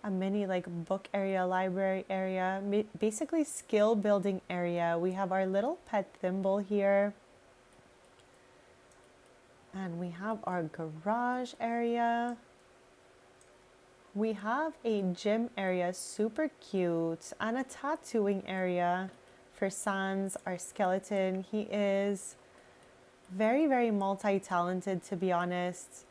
A mini like book area, library area, basically skill building area. We have our little pet thimble here. And we have our garage area. We have a gym area, super cute, and a tattooing area for Sans, our skeleton. He is very, very multi-talented, to be honest.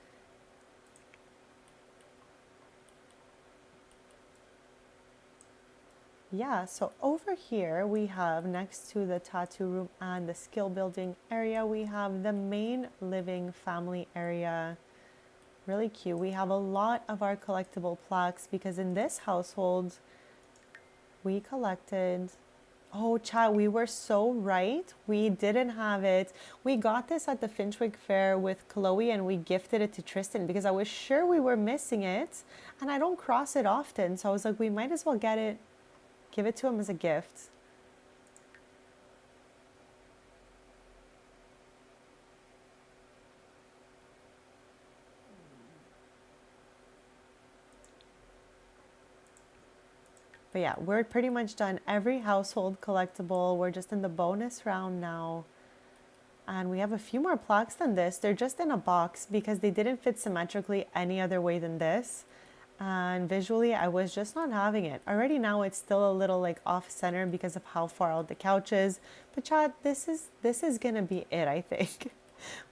Yeah, so over here we have, next to the tattoo room and the skill building area, we have the main living family area. Really cute. We have a lot of our collectible plaques because in this household we collected, oh chat, we were so right. We didn't have it. We got this at the Finchwick Fair with Chloe and we gifted it to Tristan because I was sure we were missing it and I don't cross it often. So I was like, we might as well get it. Give it to him as a gift. But yeah, we're pretty much done every household collectible. We're just in the bonus round now. And we have a few more plaques than this. They're just in a box because they didn't fit symmetrically any other way than this. And visually I was just not having it. Already now it's still a little like off center because of how far out the couch is. But chat, this is gonna be it, I think.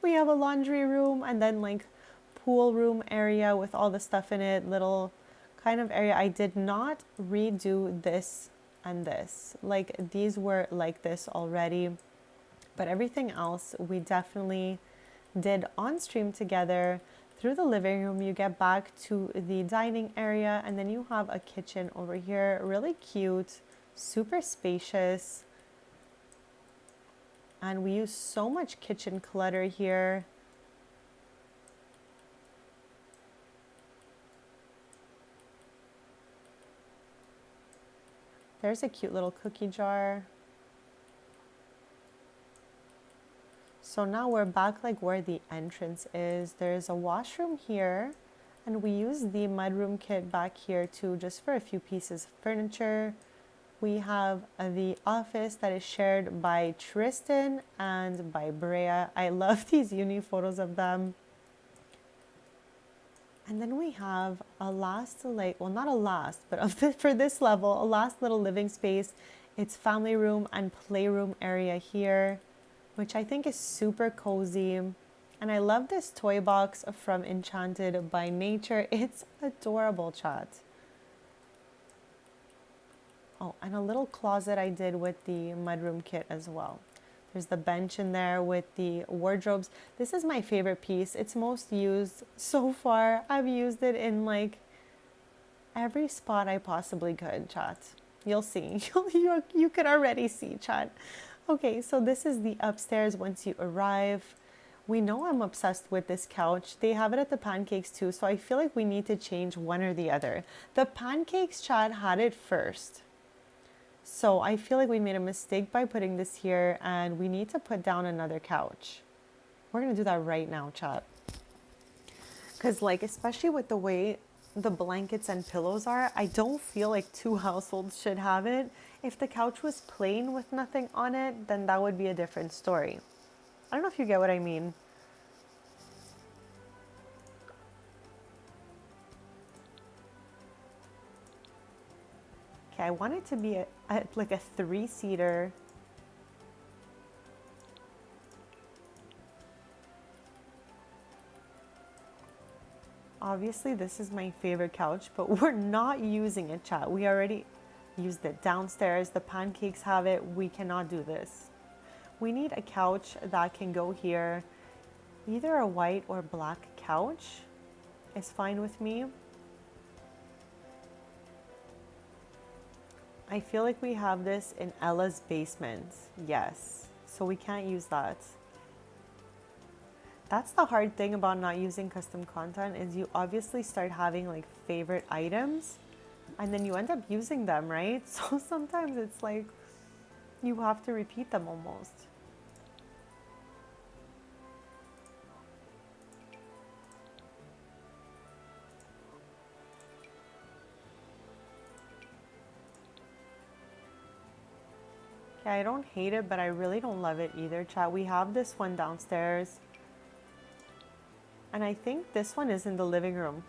We have a laundry room and then like pool room area with all the stuff in it, little kind of area. I did not redo this and this. Like these were like this already. But everything else we definitely did on stream together. Through the living room, you get back to the dining area, and then you have a kitchen over here. Really cute, super spacious. And we use so much kitchen clutter here. There's a cute little cookie jar. So now we're back like where the entrance is. There's a washroom here and we use the mudroom kit back here too, just for a few pieces of furniture. We have the office that is shared by Tristan and by Brea. I love these uni photos of them. And then we have a last, like, well, not a last, but for this level, a last little living space. It's family room and playroom area here, which I think is super cozy. And I love this toy box from Enchanted by Nature. It's adorable, chat. Oh, and a little closet I did with the mudroom kit as well. There's the bench in there with the wardrobes. This is my favorite piece. It's most used so far. I've used it in like every spot I possibly could, chat. You'll see. You could already see, chat. Okay, so this is the upstairs once you arrive. We know I'm obsessed with this couch. They have it at the pancakes too, so I feel like we need to change one or the other. The pancakes, chat, had it first. So I feel like we made a mistake by putting this here, and we need to put down another couch. We're gonna do that right now, chat. Because like, especially with the way the blankets and pillows are, I don't feel like two households should have it. If the couch was plain with nothing on it, then that would be a different story. I don't know if you get what I mean. Okay, I want it to be like a 3-seater. Obviously, this is my favorite couch, but we're not using it, chat. We already used it downstairs. The pancakes have it. We cannot do this. We need a couch that can go here. Either a white or black couch is fine with me. I feel like we have this in Ella's basement. Yes. So we can't use that. That's the hard thing about not using custom content is you obviously start having like favorite items and then you end up using them, right? So sometimes it's like you have to repeat them almost. I don't hate it, but I really don't love it either, chat. We have this one downstairs. And I think this one is in the living room.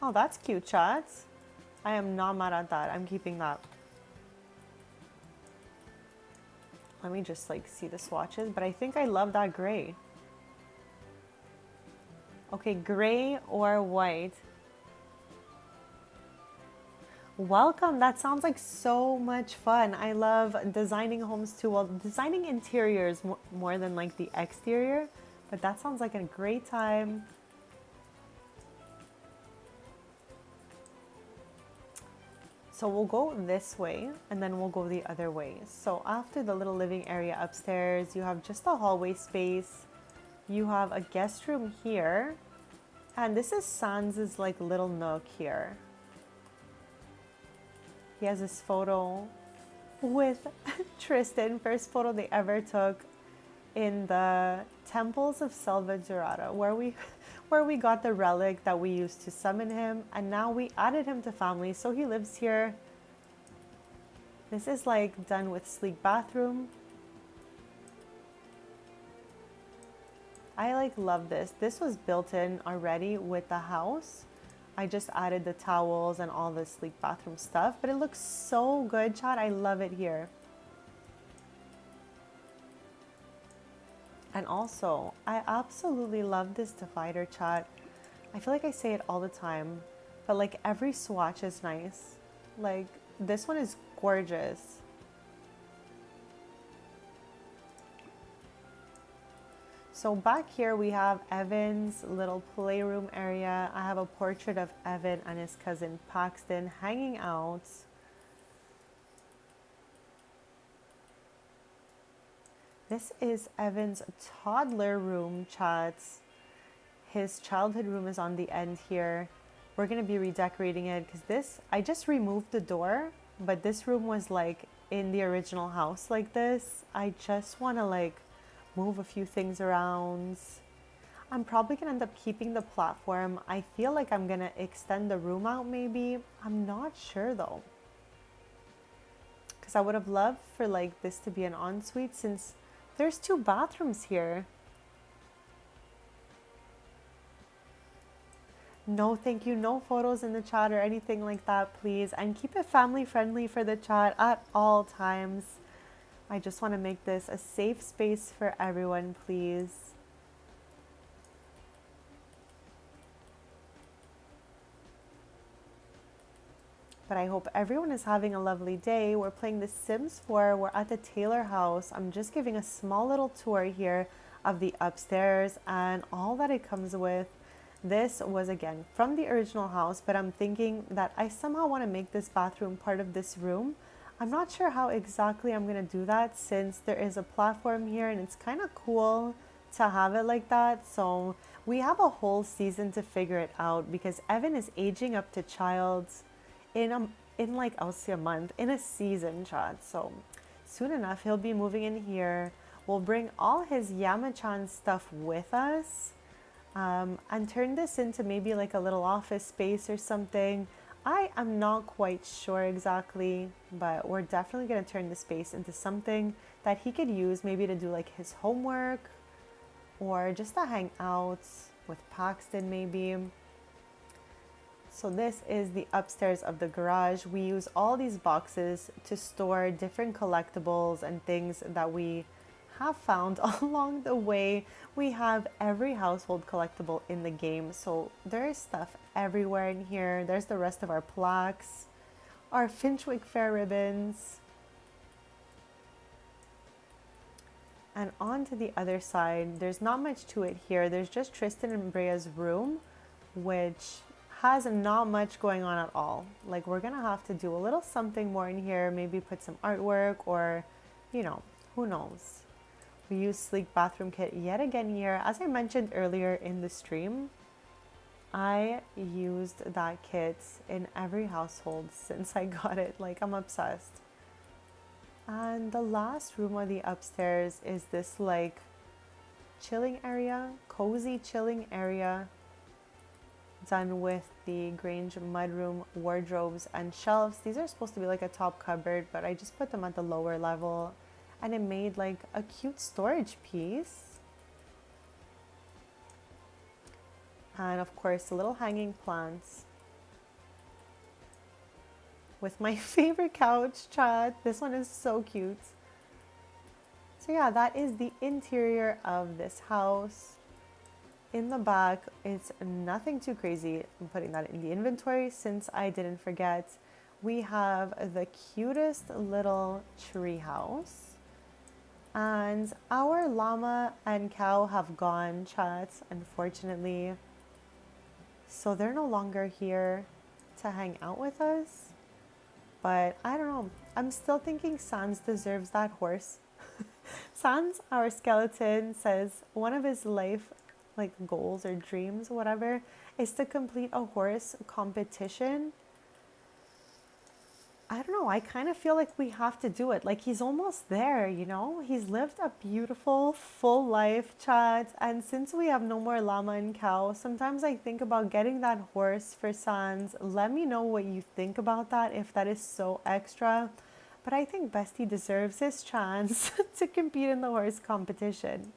Oh, that's cute, chat. I am not mad at that. I'm keeping that. Let me just like see the swatches, but I think I love that gray. Okay, gray or white. Welcome. That sounds like so much fun. I love designing homes too. Well, designing interiors more than like the exterior, but that sounds like a great time. So we'll go this way and then we'll go the other way. So after the little living area upstairs, you have just a hallway space. You have a guest room here. And this is Sans's like little nook here. He has this photo with Tristan, first photo they ever took in the temples of Selva Dorada, where we got the relic that we used to summon him, and now we added him to family, so he lives here. This is like done with sleek bathroom. I like love this. This was built in already with the house. I just added the towels and all the sleek bathroom stuff, but it looks so good, chat. I love it here. And also, I absolutely love this divider, chat. I feel like I say it all the time, but like every swatch is nice. Like this one is gorgeous. So back here we have Evan's little playroom area. I have a portrait of Evan and his cousin Paxton hanging out. This is Evan's toddler room, chats. His childhood room is on the end here. We're gonna be redecorating it because this, I just removed the door, but this room was like in the original house like this. I just wanna like move a few things around. I'm probably gonna end up keeping the platform. I feel like I'm gonna extend the room out maybe. I'm not sure though. because I would have loved for like this to be an ensuite since there's 2 bathrooms here. No, thank you. No photos in the chat or anything like that, please. And keep it family friendly for the chat at all times. I just want to make this a safe space for everyone, please. But I hope everyone is having a lovely day. We're playing The Sims 4. We're at the Taylor house. I'm just giving a small little tour here of the upstairs and all that it comes with. This was again from the original house, but I'm thinking that I somehow want to make this bathroom part of this room. I'm not sure how exactly I'm going to do that since there is a platform here and it's kind of cool to have it like that. So we have a whole season to figure it out because Evan is aging up to child's in like I'll say a month, in a season, chat. So soon enough he'll be moving in here. We'll bring all his Yamachan stuff with us and turn this into maybe like a little office space or something. I am not quite sure exactly, but we're definitely going to turn the space into something that he could use maybe to do like his homework or just to hang out with Paxton maybe. So this is the upstairs of the garage. We use all these boxes to store different collectibles and things that we have found along the way. We have every household collectible in the game, so there is stuff everywhere in here. There's the rest of our plaques, our Finchwick Fair ribbons. And on to the other side, there's not much to it here. There's just Tristan and Brea's room, which has not much going on at all. Like, we're gonna have to do a little something more in here, maybe put some artwork or, you know, who knows. We use Sleek Bathroom Kit yet again here. As I mentioned earlier in the stream, I used that kit in every household since I got it. Like, I'm obsessed. And the last room on the upstairs is this like chilling area, cozy chilling area, done with the Grange mudroom wardrobes and shelves. These are supposed to be like a top cupboard, but I just put them at the lower level and it made like a cute storage piece. And of course, the little hanging plants with my favorite couch, chat. This one is so cute. So yeah, that is the interior of this house. In the back, it's nothing too crazy. I'm putting that in the inventory since I didn't forget. We have the cutest little tree house. And our llama and cow have gone, chat, unfortunately. So they're no longer here to hang out with us. But I don't know. I'm still thinking Sans deserves that horse. Sans, our skeleton, says one of his life like goals or dreams, whatever, is to complete a horse competition. I don't know. I kind of feel like we have to do it. Like, he's almost there, you know? He's lived a beautiful, full life, chat. And since we have no more llama and cow, sometimes I think about getting that horse for Sans. Let me know what you think about that, if that is so extra. But I think Bestie deserves his chance to compete in the horse competition.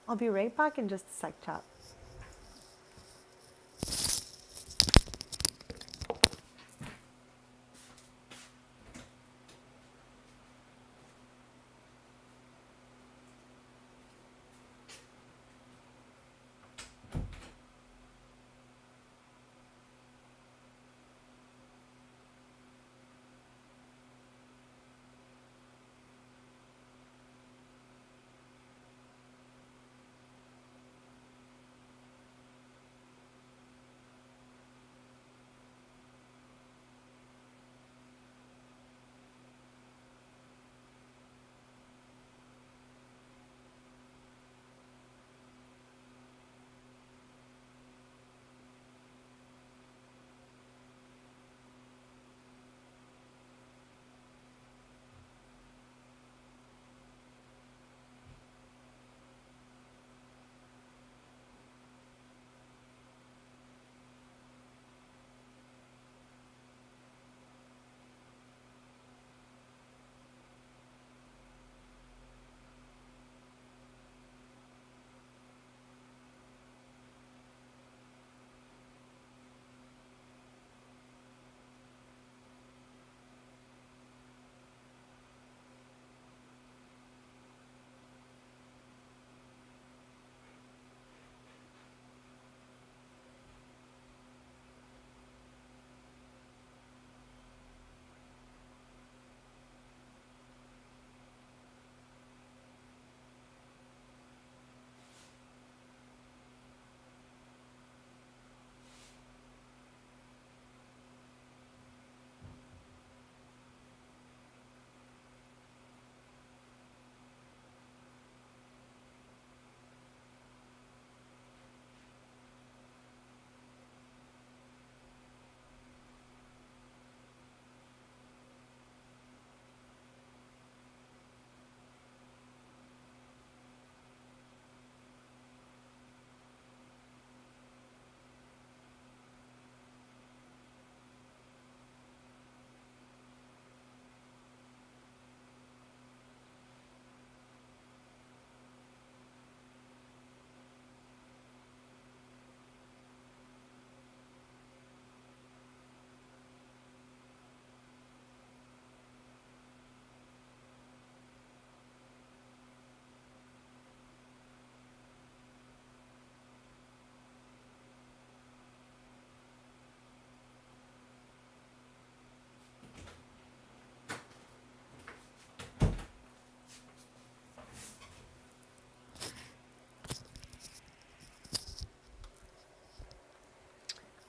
I'll be right back in just a sec, chat.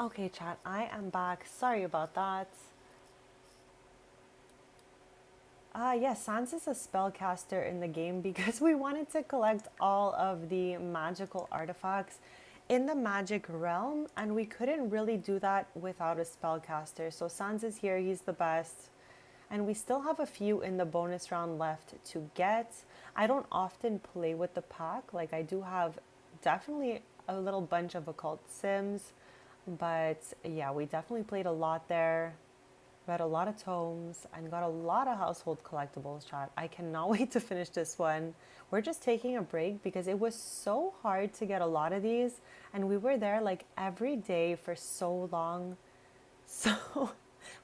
Okay, chat, I am back. Sorry about that. Yes, Sans is a spellcaster in the game because we wanted to collect all of the magical artifacts in the magic realm, and we couldn't really do that without a spellcaster. So Sans is here, he's the best. And we still have a few in the bonus round left to get. I don't often play with the pack. Like, I do have definitely a little bunch of occult sims, but yeah, we definitely played a lot there. Read a lot of tomes and got a lot of household collectibles, chat. I cannot wait to finish this one. We're just taking a break because it was so hard to get a lot of these, and we were there like every day for so long. So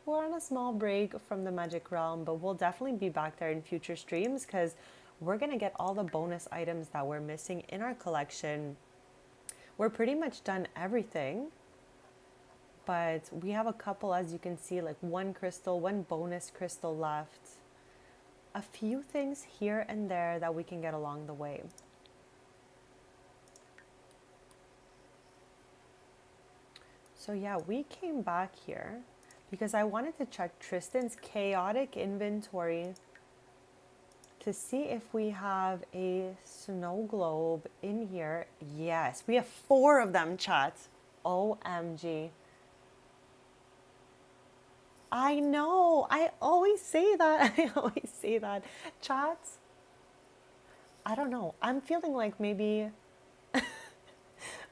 we're on a small break from the Magic Realm, but we'll definitely be back there in future streams because we're going to get all the bonus items that we're missing in our collection. We're pretty much done everything. But we have a couple, as you can see, like one bonus crystal left. A few things here and there that we can get along the way. So yeah, we came back here because I wanted to check Tristan's chaotic inventory to see if we have a snow globe in here. Yes, we have 4 of them, chat. OMG. I know. I always say that. I always say that. Chats, I don't know. I'm feeling like maybe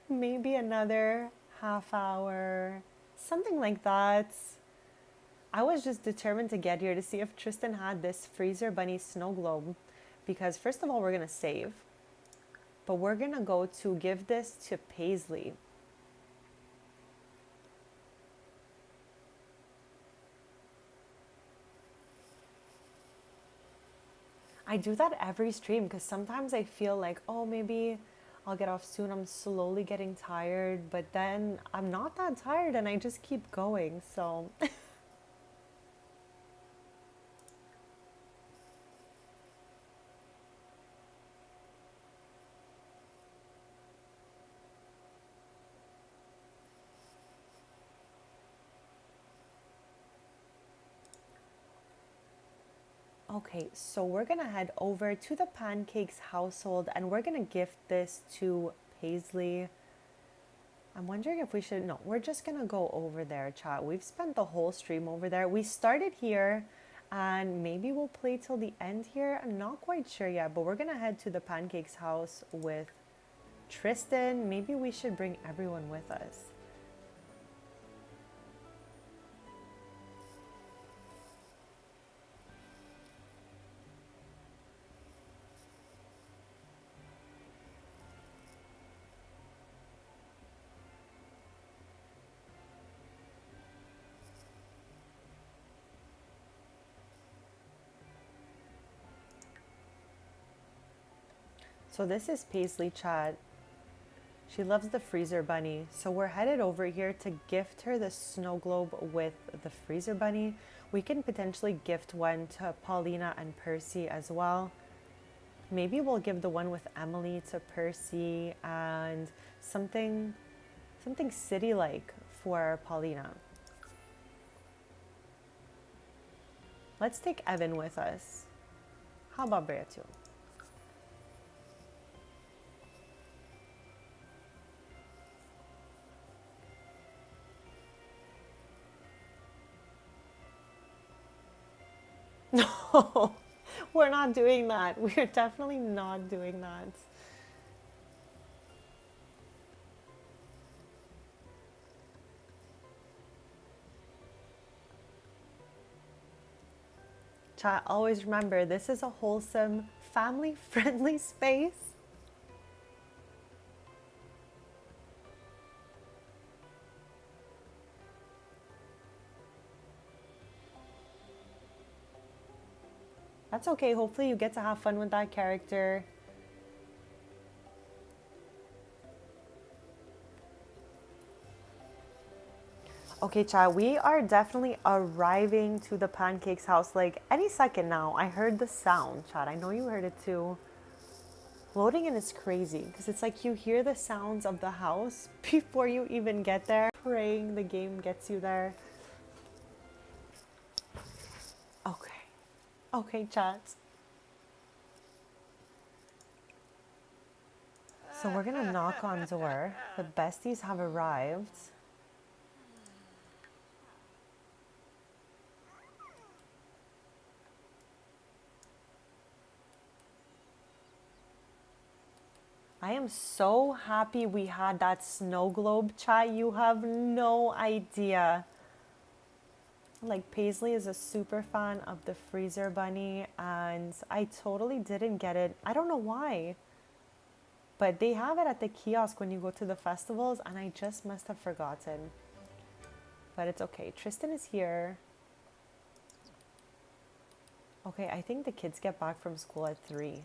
another half hour, something like that. I was just determined to get here to see if Tristan had this freezer bunny snow globe, because first of all, we're going to save, but we're going to go to give this to Paisley. I do that every stream because sometimes I feel like, oh, maybe I'll get off soon. I'm slowly getting tired, but then I'm not that tired and I just keep going. So okay, so we're gonna head over to the Pancakes household and we're gonna gift this to Paisley. I'm wondering if we should, no, we're just gonna go over there, chat. We've spent the whole stream over there. We started here and maybe we'll play till the end here. I'm not quite sure yet, but we're gonna head to the Pancakes house with Tristan. Maybe we should bring everyone with us. So this is Paisley, chat. She loves the freezer bunny. So we're headed over here to gift her the snow globe with the freezer bunny. We can potentially gift one to Paulina and Percy as well. Maybe we'll give the one with Emily to Percy and something city-like for Paulina. Let's take Evan with us. How about Beatu? No, we're not doing that. We're definitely not doing that. Chat, always remember, this is a wholesome, family-friendly space. That's okay. Hopefully you get to have fun with that character. Okay, chat, we are definitely arriving to the Pancakes house like any second now. I heard the sound, chat. I know you heard it too. Loading in is crazy because it's like you hear the sounds of the house before you even get there. praying the game gets you there. Okay. Okay, chat. So we're gonna knock on door. The besties have arrived. I am so happy we had that snow globe, chat. You have no idea. Like, Paisley is a super fan of the freezer bunny, and I totally didn't get it. I don't know why. But they have it at the kiosk when you go to the festivals, and I just must have forgotten. But it's okay. Tristan is here. Okay, I think the kids get back from school at 3.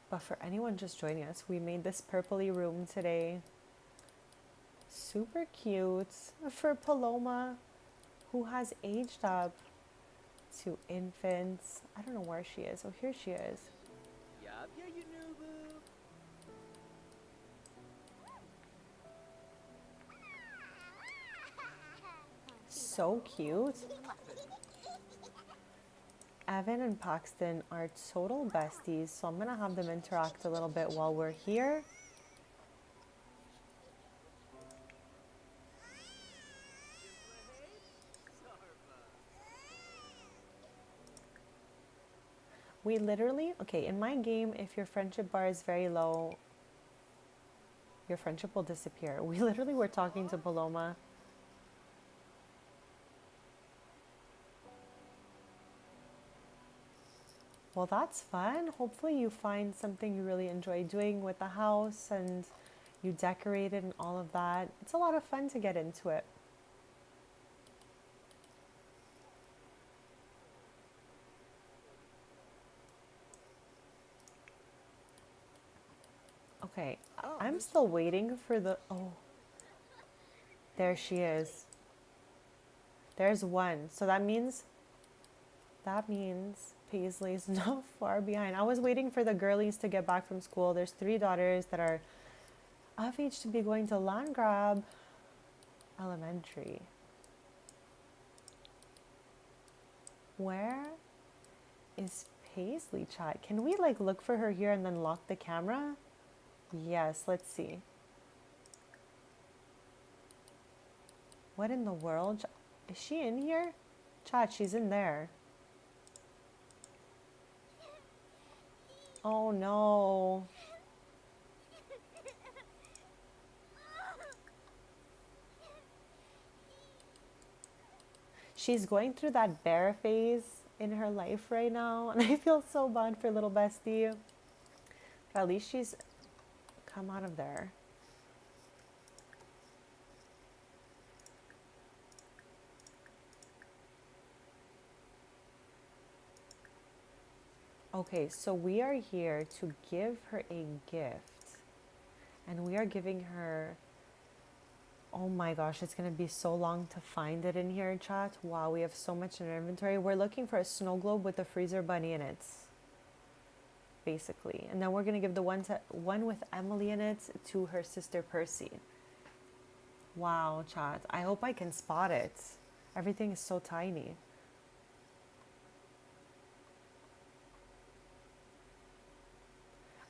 But for anyone just joining us, we made this purpley room today. Super cute for Paloma, who has aged up to infants. I don't know where she is. Oh, here she is. Yup, yeah, you know, boo. So cute. Evan and Paxton are total besties, so I'm gonna have them interact a little bit while we're here. We literally, okay, in my game, if your friendship bar is very low, your friendship will disappear. We literally were talking to Paloma. Well, that's fun. Hopefully you find something you really enjoy doing with the house and you decorate it and all of that. It's a lot of fun to get into it. Okay, I'm still waiting for the, oh, there she is. There's one. So that means Paisley's not far behind. I was waiting for the girlies to get back from school. There's 3 daughters that are of age to be going to Landgrab Elementary. Where is Paisley, chat? Can we like look for her here and then lock the camera? Yes, let's see. What in the world? Is she in here? Chat, she's in there. Oh no. She's going through that bear phase in her life right now, and I feel so bad for little bestie. But at least she's come out of there. Okay, so we are here to give her a gift. And we are giving her... Oh my gosh, it's going to be so long to find it in here, chat. Wow, we have so much in our inventory. We're looking for a snow globe with a freezer bunny in it, basically. And then we're going to give the one with Emily in it to her sister Percy. Wow, chat. I hope I can spot it. Everything is so tiny.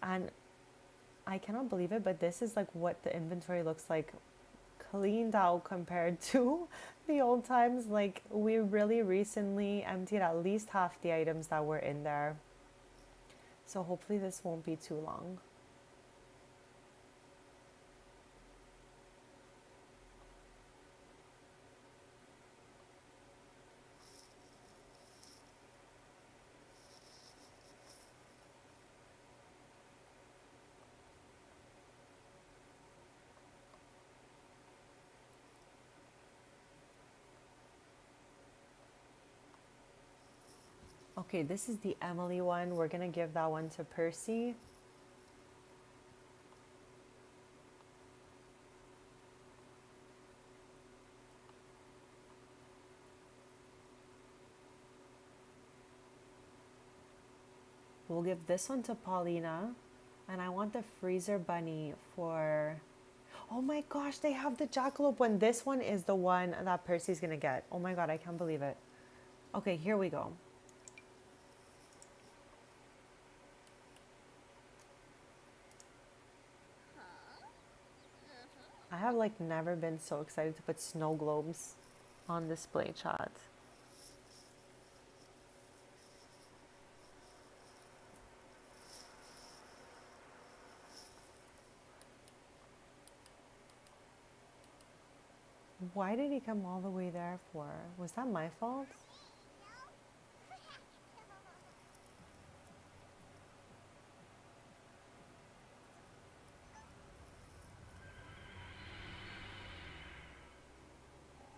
And I cannot believe it, but this is like what the inventory looks like cleaned out compared to the old times. Like, we really recently emptied at least half the items that were in there. So hopefully this won't be too long. Okay, this is the Emily one. We're gonna give that one to Percy. We'll give this one to Paulina. And I want the freezer bunny for... Oh my gosh, they have the jackalope one. This one is the one that Percy's gonna get. Oh my god, I can't believe it. Okay, here we go. I have like never been so excited to put snow globes on display, chat. Why did he come all the way there for? Was that my fault?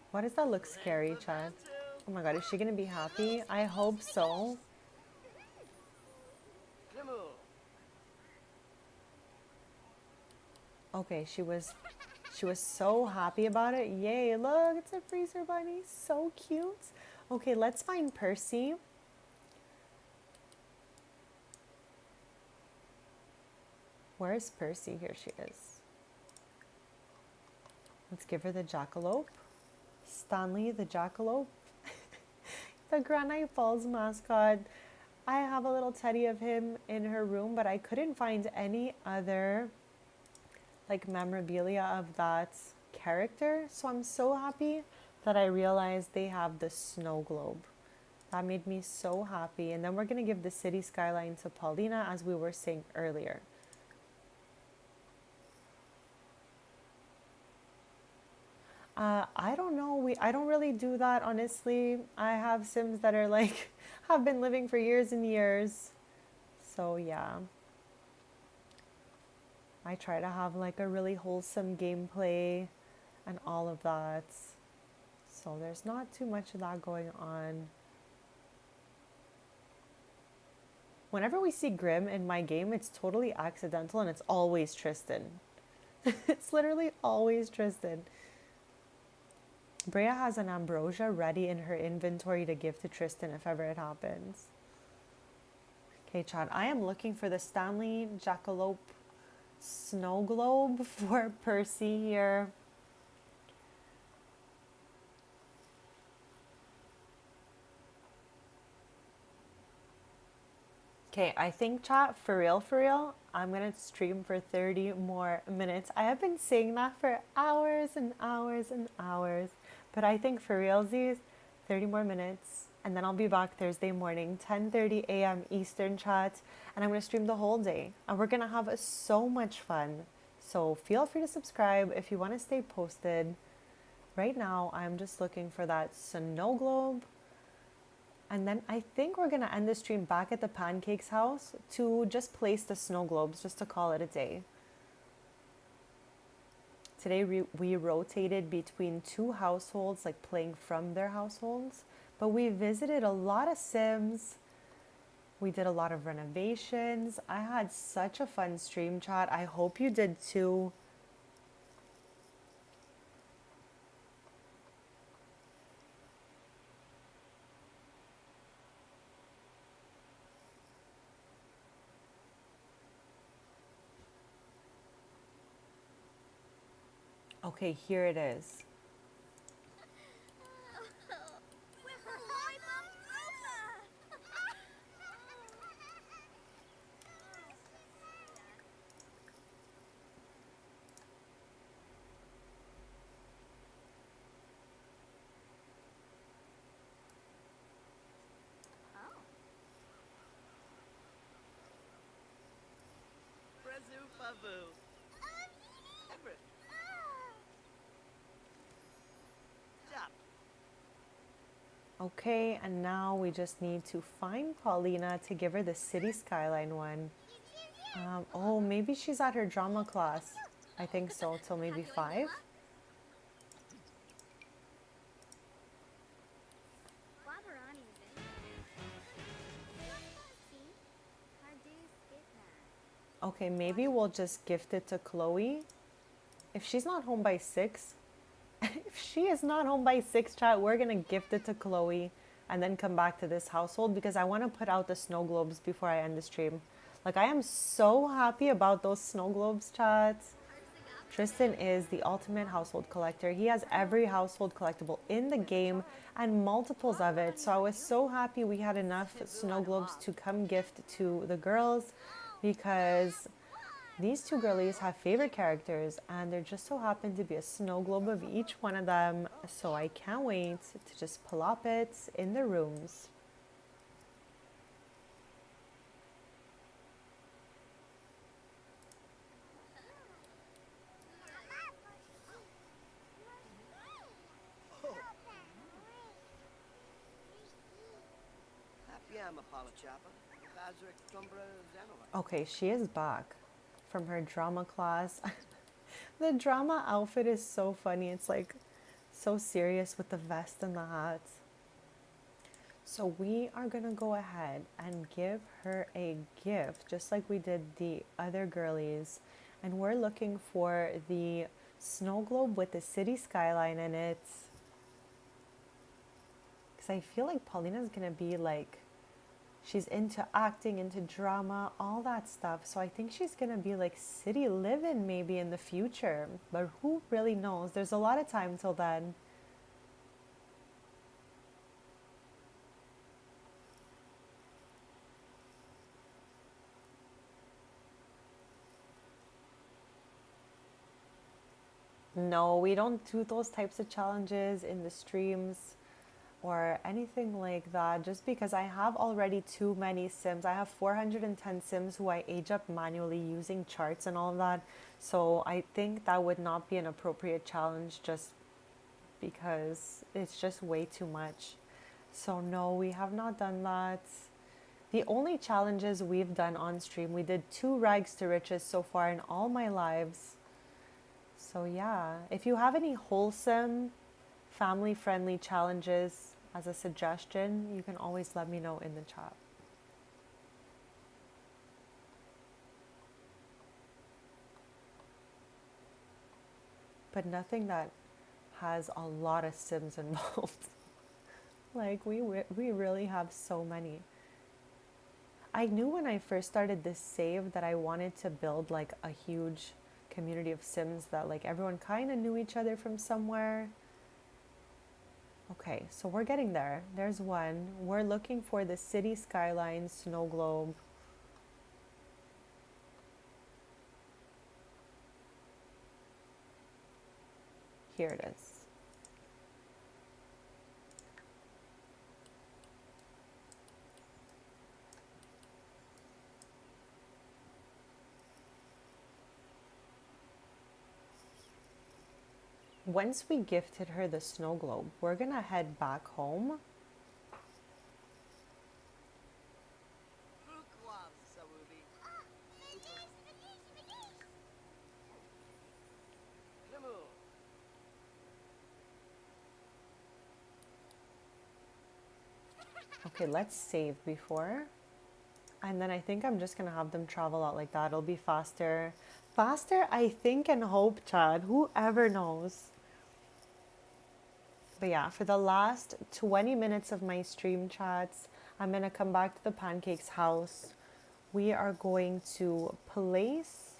Why does that look scary, Chad? Oh my god, is she gonna be happy? I hope so. Okay, she was so happy about it. Yay, look, it's a freezer bunny. So cute. Okay, let's find Percy. Where is Percy? Here she is. Let's give her the jackalope. Stanley, the jackalope. The Granite Falls mascot. I have a little teddy of him in her room, but I couldn't find any other like memorabilia of that character. So I'm so happy that I realized they have the snow globe. That made me so happy. And then we're going to give the city skyline to Paulina, as we were saying earlier. I don't know. I don't really do that, honestly. I have Sims that are like, have been living for years and years. So yeah. I try to have like a really wholesome gameplay and all of that. So there's not too much of that going on. Whenever we see Grim in my game, it's totally accidental and it's always Tristan. It's literally always Tristan. Brea has an ambrosia ready in her inventory to give to Tristan if ever it happens. Okay, Chad, I am looking for the Stanley Jackalope snow globe for Percy here. Okay, I think, chat, for real, I'm gonna stream for 30 more minutes. I have been saying that for hours and hours and hours, but I think for realsies, 30 more minutes, and then I'll be back Thursday morning, 10:30 a.m. Eastern, chat, and I'm gonna stream the whole day, and we're gonna have so much fun. So feel free to subscribe if you want to stay posted. Right now, I'm just looking for that snow globe. And then I think we're going to end the stream back at the Pancakes house to just place the snow globes, just to call it a day. Today we rotated between two households, like playing from their households. But we visited a lot of Sims. We did a lot of renovations. I had such a fun stream, chat. I hope you did too. Okay, here it is. Okay, and now we just need to find Paulina to give her the city skyline one. Oh, maybe she's at her drama class. I think so, till maybe 5. Okay, maybe we'll just gift it to Chloe. If she's not home by 6, if she is not home by 6, chat, we're gonna gift it to Chloe. and then come back to this household because I want to put out the snow globes before I end the stream. Like, I am so happy about those snow globes, chat. Tristan is the ultimate household collector. He has every household collectible in the game and multiples of it. So I was so happy we had enough snow globes to come gift to the girls, because these two girlies have favorite characters and there just so happened to be a snow globe of each one of them. So I can't wait to just plop it in the rooms. Okay, she is back from her drama class. The drama outfit is so funny. It's like so serious with the vest and the hat. So we are gonna go ahead and give her a gift, just like we did the other girlies. And we're looking for the snow globe with the city skyline in it. Because I feel like Paulina's gonna be like, she's into acting, into drama, all that stuff. So I think she's gonna be like city living maybe in the future. But who really knows? There's a lot of time till then. No, we don't do those types of challenges in the streams or anything like that, just because I have already too many Sims. I have 410 Sims who I age up manually using charts and all of that. So I think that would not be an appropriate challenge, just because it's just way too much. So no, we have not done that. The only challenges we've done on stream, we did 2 rags to riches so far in all my lives. So yeah, if you have any wholesome, family-friendly challenges as a suggestion, you can always let me know in the chat. But nothing that has a lot of Sims involved. Like, we really have so many. I knew when I first started this save that I wanted to build like a huge community of Sims that like everyone kind of knew each other from somewhere. Okay, so we're getting there. There's one. We're looking for the city skyline snow globe. Here it is. Once we gifted her the snow globe, we're gonna head back home. Okay, let's save before. And then I think I'm just gonna have them travel out like that. It'll be faster. Faster, I think and hope, Chad. Whoever knows. But yeah, for the last 20 minutes of my stream chats, I'm gonna come back to the Pancakes house. We are going to place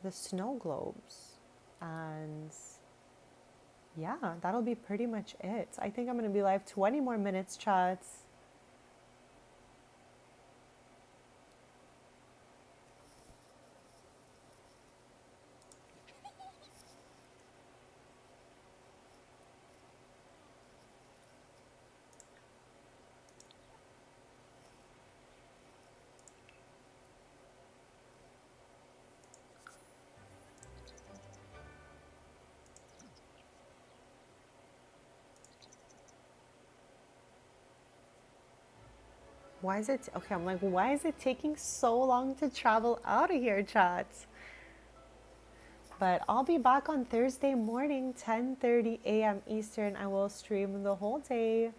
the snow globes. And yeah, that'll be pretty much it. I think I'm gonna be live 20 more minutes, chats. Why is it, okay, I'm like, why is it taking so long to travel out of here, chat? But I'll be back on Thursday morning, 10:30 a.m. Eastern. I will stream the whole day.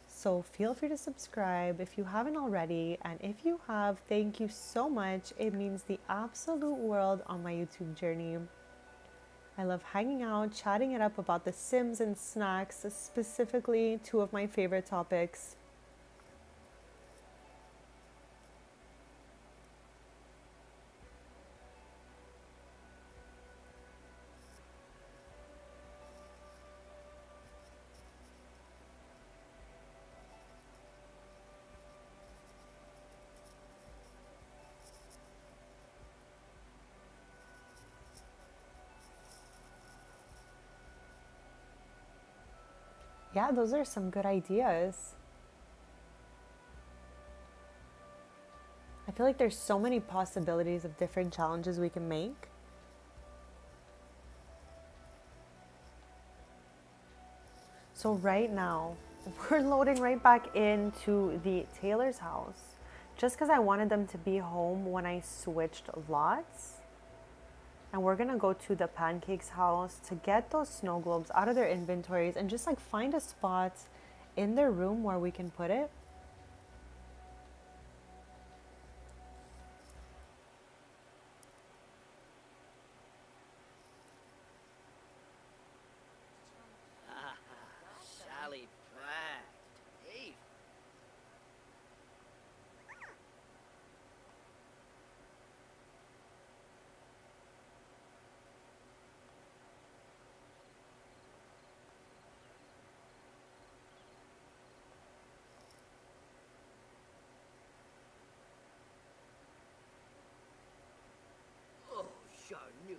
So feel free to subscribe if you haven't already. And if you have, thank you so much. It means the absolute world on my YouTube journey. I love hanging out, chatting it up about The Sims and snacks, specifically two of my favorite topics. Yeah, those are some good ideas. I feel like there's so many possibilities of different challenges we can make. So right now, we're loading right back into the Taylor's house just because I wanted them to be home when I switched lots. And we're gonna go to the Pancakes house to get those snow globes out of their inventories and just like find a spot in their room where we can put it. Sally Pratt. Hey, oh, Charnu.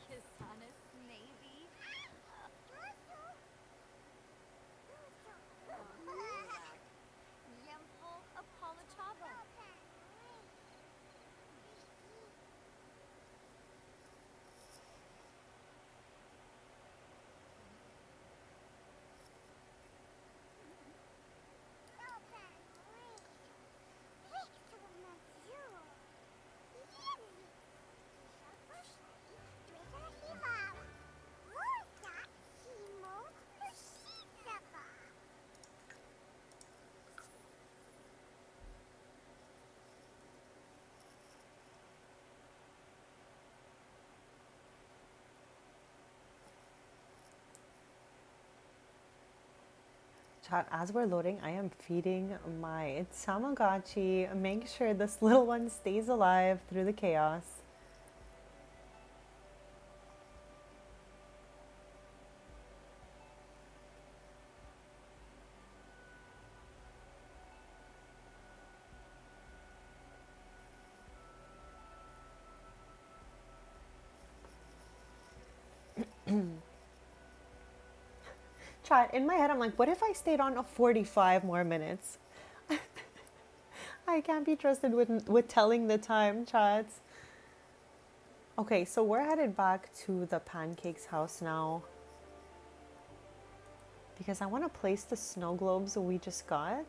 Kisanis, maybe. Yemful Apolachava. Chat, as we're loading, I am feeding my Tamagotchi. Make sure this little one stays alive through the chaos. Chat, in my head, I'm like, what if I stayed on 45 more minutes? I can't be trusted with telling the time, chats. Okay, so we're headed back to the Pancakes house now because I want to place the snow globes we just got.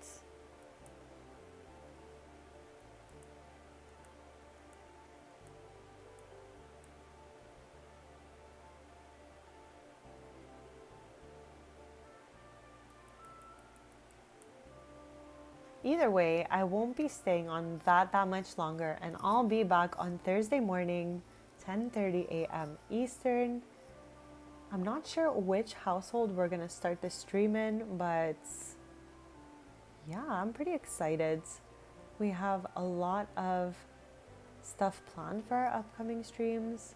Either way, I won't be staying on that much longer, and I'll be back on Thursday morning, 10:30 a.m. Eastern. I'm not sure which household we're gonna start the stream in, but yeah, I'm pretty excited. We have a lot of stuff planned for our upcoming streams.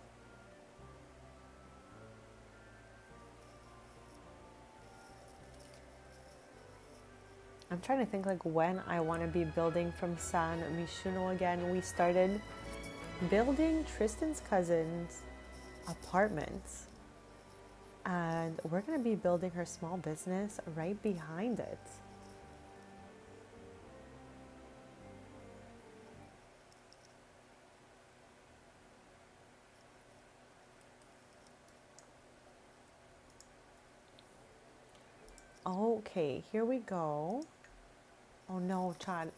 I'm trying to think like when I want to be building from San Mishuno again. We started building Tristan's cousin's apartment, and we're going to be building her small business right behind it. Okay, here we go. Oh no, Chad.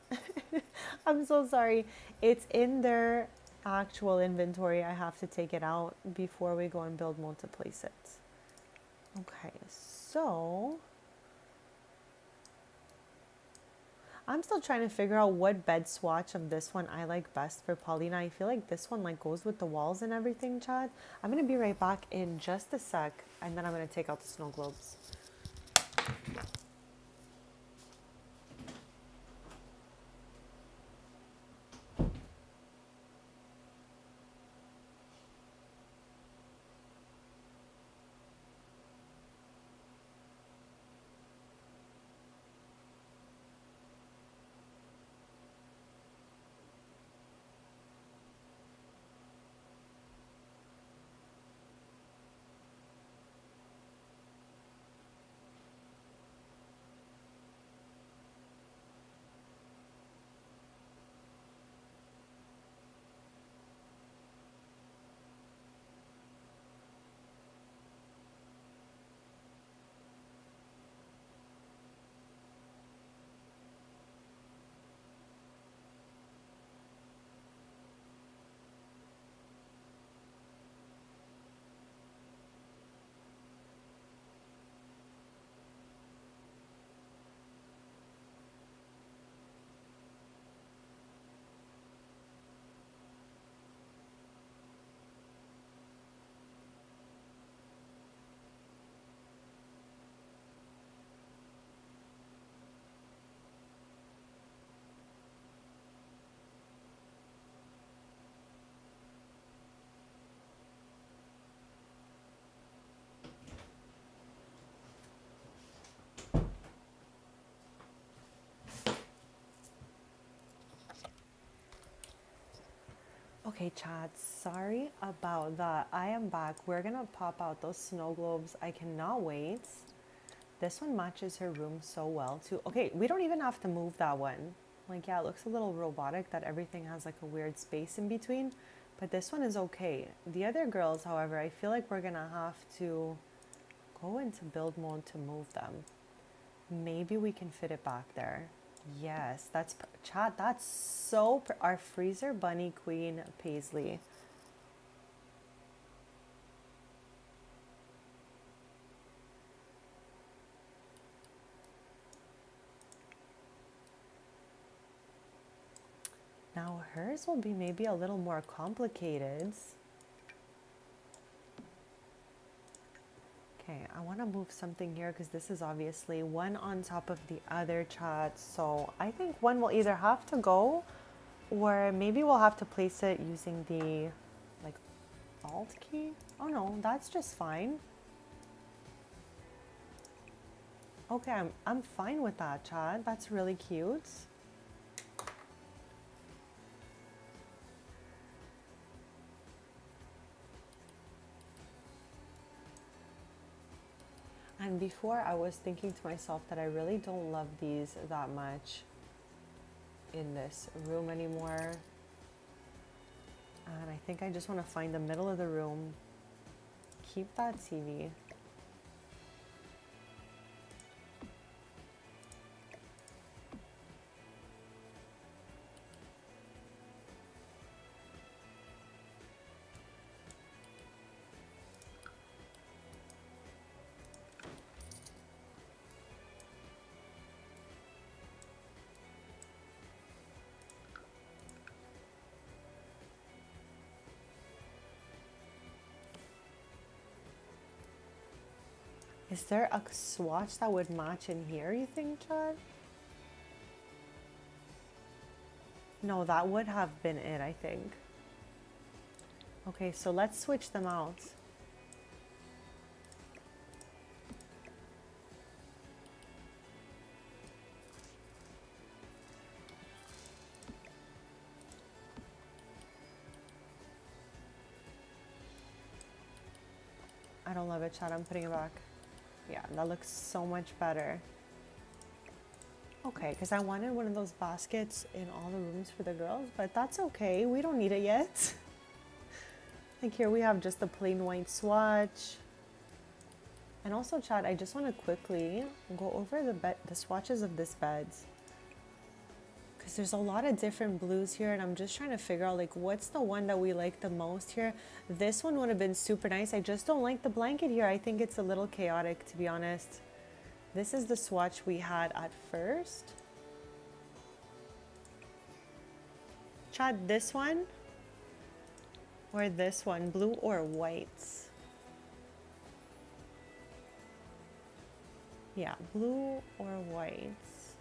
I'm so sorry. It's in their actual inventory. I have to take it out before we go and build mode to place it. Okay, so I'm still trying to figure out what bed swatch of this one I like best for Paulina. I feel like this one like goes with the walls and everything, Chad. I'm gonna be right back in just a sec, and then I'm gonna take out the snow globes. Okay, Chad, sorry about that. I am back. We're gonna pop out those snow globes. I cannot wait. This one matches her room so well too. Okay, we don't even have to move that one. Like, yeah, it looks a little robotic that everything has like a weird space in between, but this one is okay. The other girls, however, I feel like we're gonna have to go into build mode to move them. Maybe we can fit it back there. Yes, that's Chad. That's so our freezer bunny queen paisley. Now hers will be maybe a little more complicated. Okay, I want to move something here because this is obviously one on top of the other, chat. So I think one will either have to go, or maybe we'll have to place it using the like alt key. Oh no, that's just fine. Okay, I'm fine with that, Chad. That's really cute. And before I was thinking to myself that I really don't love these that much in this room anymore. And I think I just want to find the middle of the room, keep that TV. Is there a swatch that would match in here, you think, Chad? No, that would have been it, I think. Okay, so let's switch them out. I don't love it, Chad. I'm putting it back. Yeah, that looks so much better. Okay, because I wanted one of those baskets in all the rooms for the girls, but that's okay. We don't need it yet. Like here we have just a plain white swatch. And also, Chad, I just want to quickly go over the swatches of this bed. Because there's a lot of different blues here, and I'm just trying to figure out like what's the one that we like the most here. This one would have been super nice. I just don't like the blanket here. I think it's a little chaotic, to be honest. This is the swatch we had at first. Chad, this one or this one? Blue or whites? Yeah, blue or whites.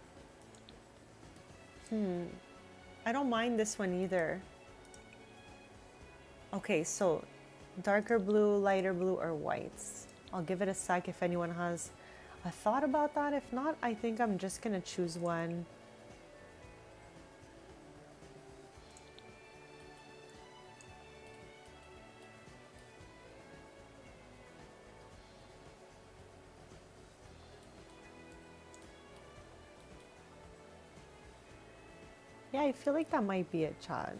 I don't mind this one either. Okay, so darker blue, lighter blue, or whites. I'll give it a sec if anyone has a thought about that. If not, I think I'm just gonna choose one. Yeah, I feel like that might be it, Chad.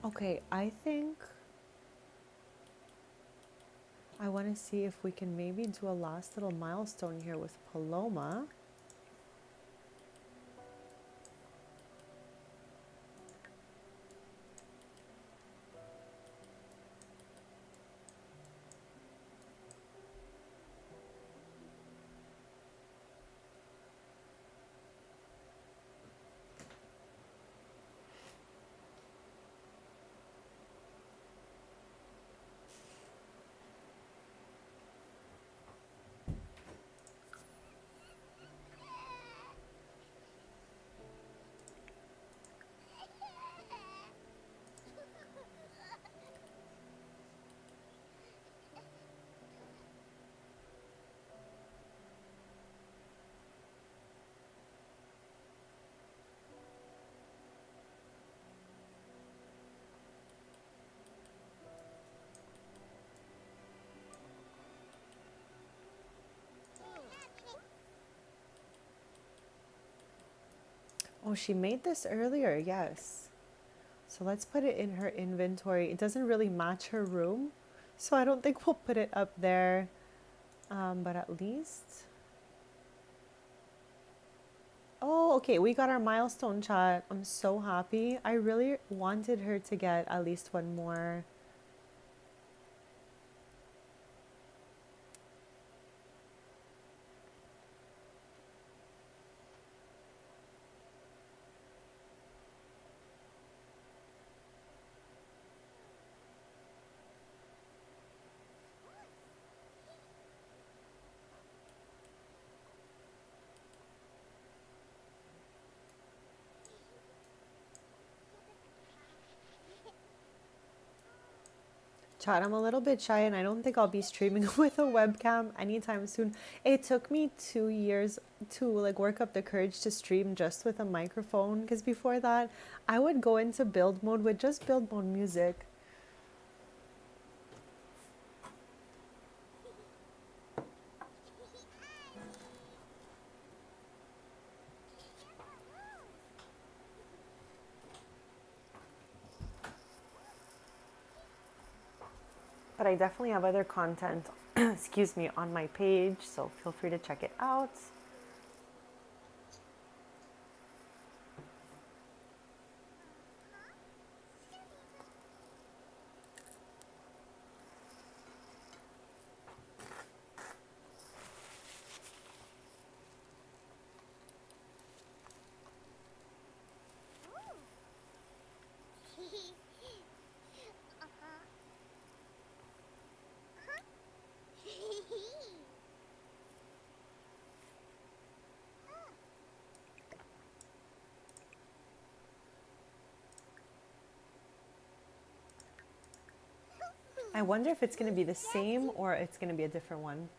Okay, I think I want to see if we can maybe do a last little milestone here with Paloma. Oh, she made this earlier, yes. So let's put it in her inventory. It doesn't really match her room, so I don't think we'll put it up there. But at least... Oh, okay, we got our milestone, chat. I'm so happy. I really wanted her to get at least one more. Chat, I'm a little bit shy and I don't think I'll be streaming with a webcam anytime soon. It took me 2 years to like work up the courage to stream just with a microphone, because before that I would go into build mode with just build mode music. But I definitely have other content, excuse me, on my page, so feel free to check it out. I wonder if it's going to be the same or it's going to be a different one.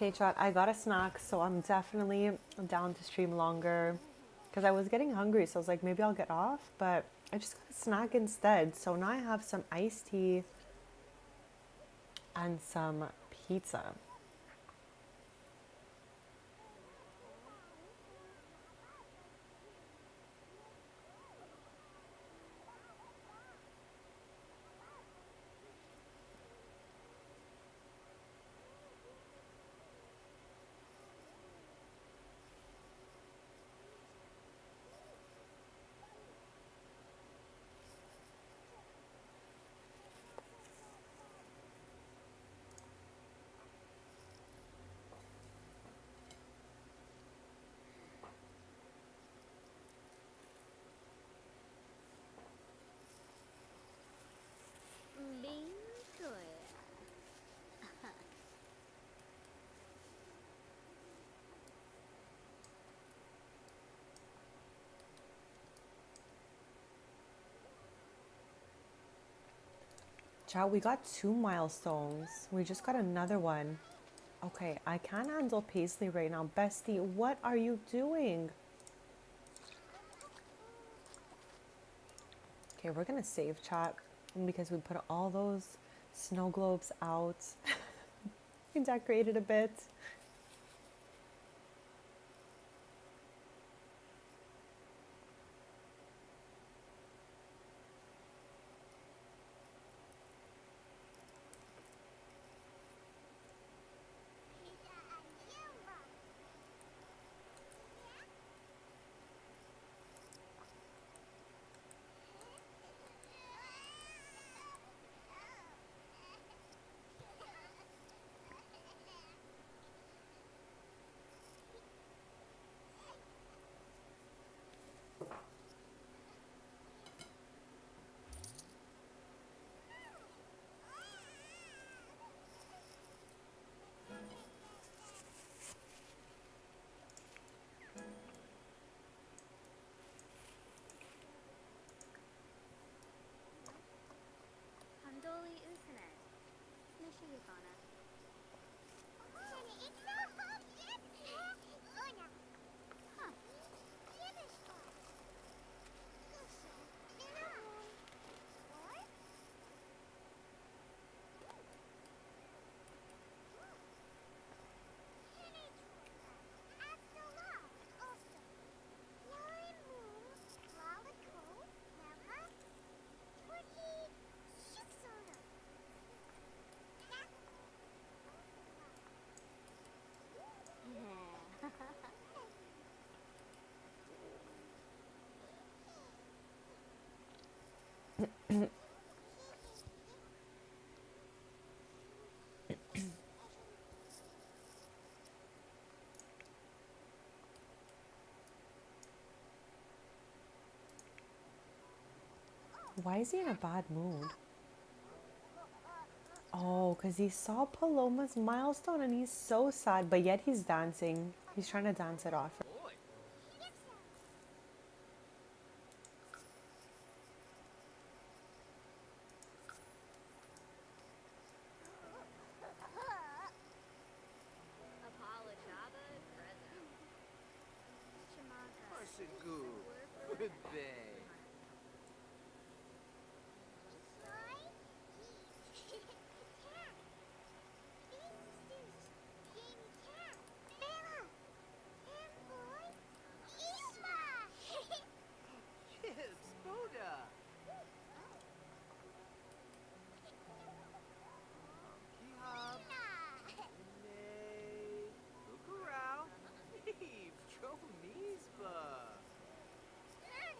Okay, chat, I got a snack, so I'm definitely down to stream longer because I was getting hungry, so I was like, maybe I'll get off, but I just got a snack instead. So now I have some iced tea and some pizza. Chat, we got 2 milestones. We just got another one. Okay, I can't handle Paisley right now. Bestie, what are you doing? Okay, we're gonna save chat because we put all those snow globes out. We decorated a bit. Handoli Usanet. Nishiyukana. Why is he in a bad mood? Oh, because he saw Paloma's milestone and he's so sad, but yet he's dancing. He's trying to dance it off. Boy. Apollo Java Grezzo. Chimaka. Parsigu. Bebe. Yes, Boda. Kihab. Nay. Lukarao. Eve. Chomizba. Yes.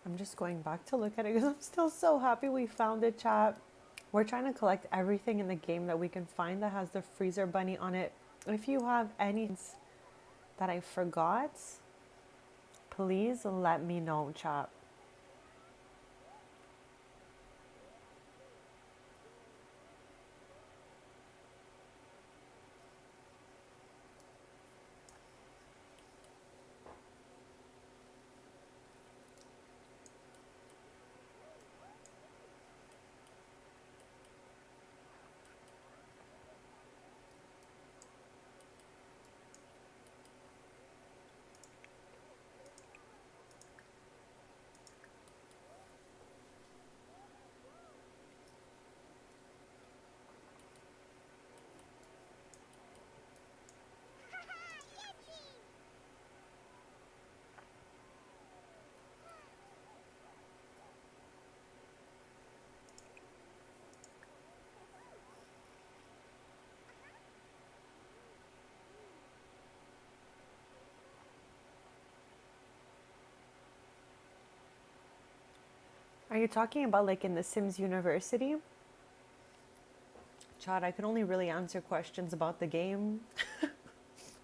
I'm just going back to look at it because I'm still so happy we found it, chat. We're trying to collect everything in the game that we can find that has the freezer bunny on it. If you have any that I forgot, please let me know, chat. Are you talking about like in the Sims University? Chad, I can only really answer questions about the game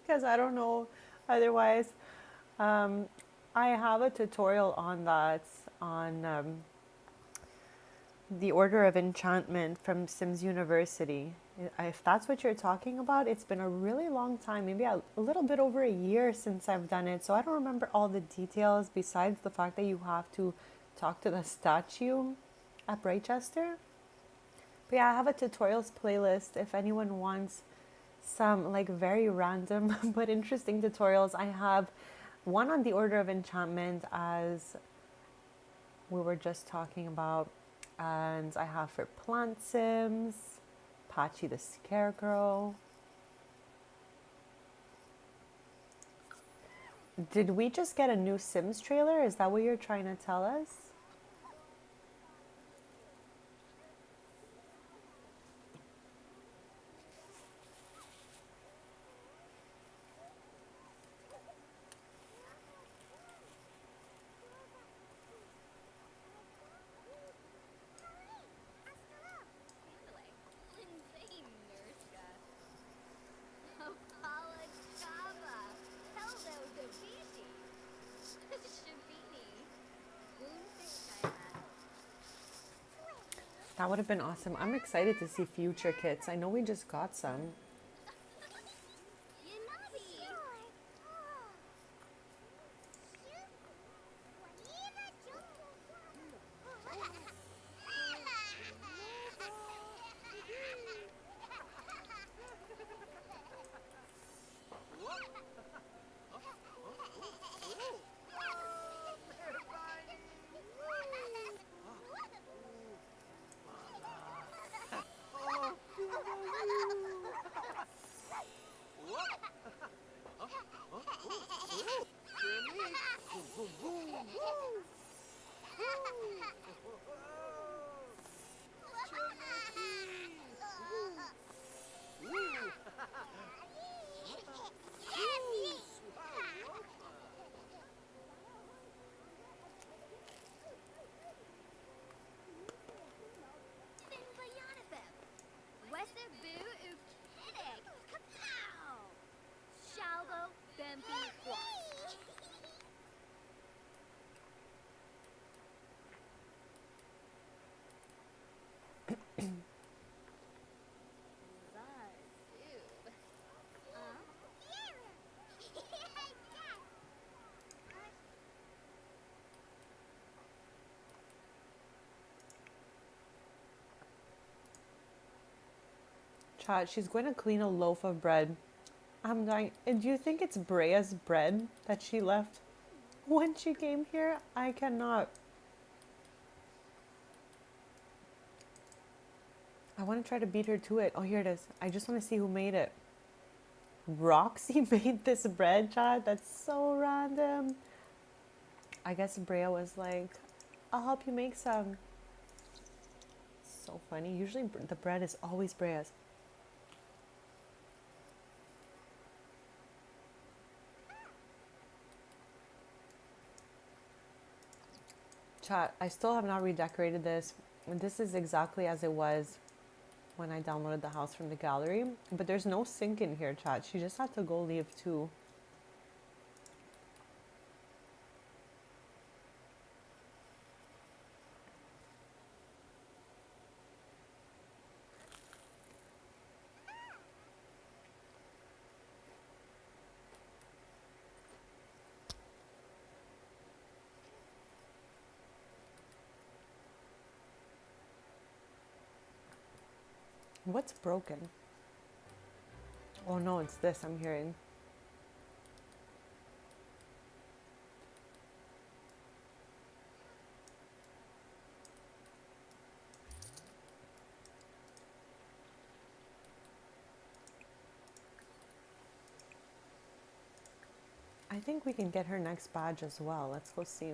because I don't know otherwise. Um, I have a tutorial on that on the Order of Enchantment from Sims University. If that's what you're talking about, it's been a really long time, maybe a little bit over a year since I've done it. So I don't remember all the details besides the fact that you have to talk to the statue at Brightchester. But yeah, I have a tutorials playlist if anyone wants some like very random but interesting tutorials. I have one on the Order of Enchantment, as we were just talking about, and I have for Plant Sims, Patchy the Scarecrow. Did we just get a new Sims trailer? Is that what you're trying to tell us? That would have been awesome. I'm excited to see future kits. I know we just got some. Chat, she's going to clean a loaf of bread. I'm dying. Do you think it's Brea's bread that she left when she came here? I cannot. I want to try to beat her to it. Oh, here it is. I just want to see who made it. Roxy made this bread, chat. That's so random. I guess Brea was like, I'll help you make some. So funny. Usually the bread is always Brea's. Chat, I still have not redecorated this. This is exactly as it was when I downloaded the house from the gallery. But there's no sink in here, chat. She just had to go leave too. What's broken? Oh no, it's this I'm hearing. I think we can get her next badge as well. Let's go see.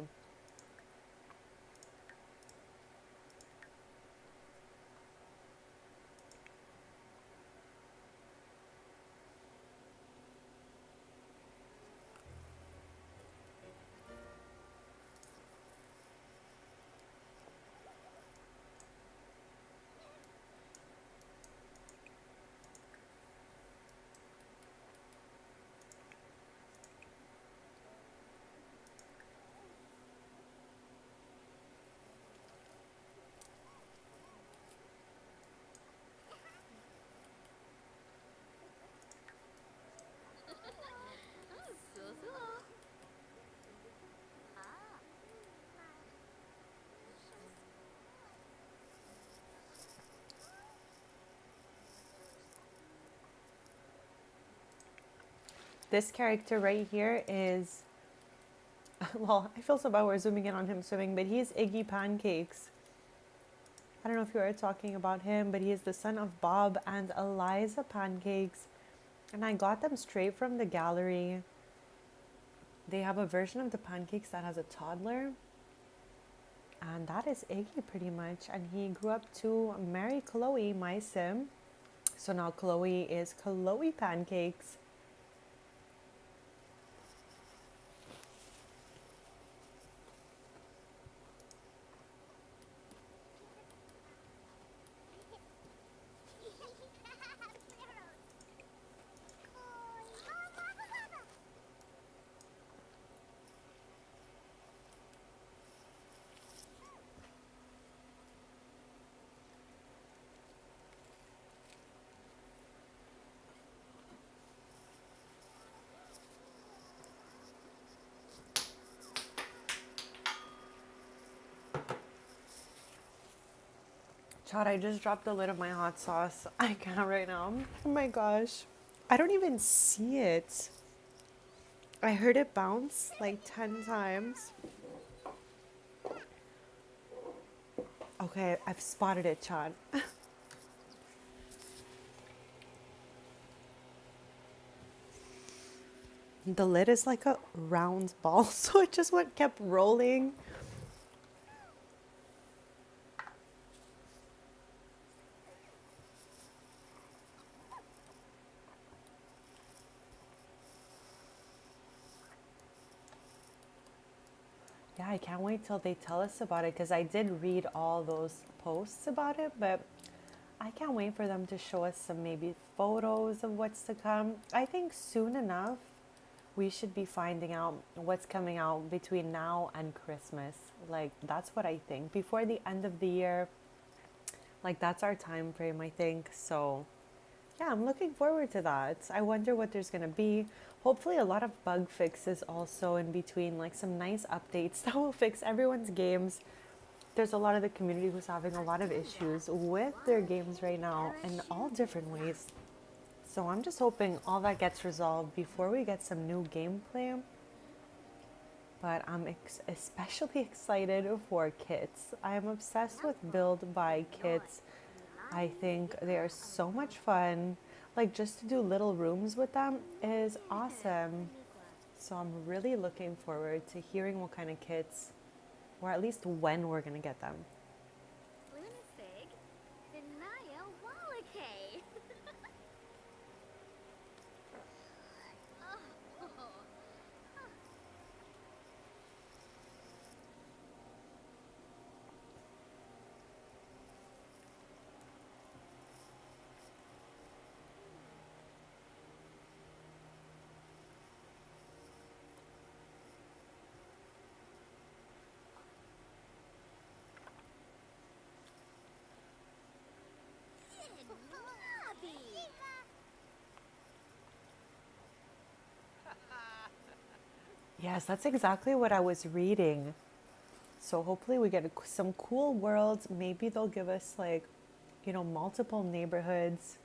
This character right here is, well, I feel so bad we're zooming in on him swimming, but he's Iggy Pancakes. I don't know if you are talking about him, but he is the son of Bob and Eliza Pancakes. And I got them straight from the gallery. They have a version of the pancakes that has a toddler. And that is Iggy pretty much. And he grew up to marry Chloe, my sim. So now Chloe is Chloe Pancakes. Chad, I just dropped the lid of my hot sauce. I can't right now. Oh my gosh. I don't even see it. I heard it bounce like 10 times. Okay, I've spotted it, Chad. The lid is like a round ball, so it just kept rolling. Yeah, I can't wait till they tell us about it because I did read all those posts about it, but I can't wait for them to show us some maybe photos of what's to come. I think soon enough we should be finding out what's coming out between now and Christmas. Like, that's what I think. Before the end of the year, like, that's our time frame, I think. So yeah, I'm looking forward to that. I wonder what there's gonna be. Hopefully a lot of bug fixes also in between, like some nice updates that will fix everyone's games. There's a lot of the community who's having a lot of issues with their games right now in all different ways. So I'm just hoping all that gets resolved before we get some new gameplay. But I'm especially excited for kits. I am obsessed with build by kits. I think they are so much fun. Like, just to do little rooms with them is awesome. So I'm really looking forward to hearing what kind of kits, or at least when we're gonna get them. Lunasig, Denaya Wallake. Yes, that's exactly what I was reading. So hopefully we get some cool worlds. Maybe they'll give us like, multiple neighborhoods.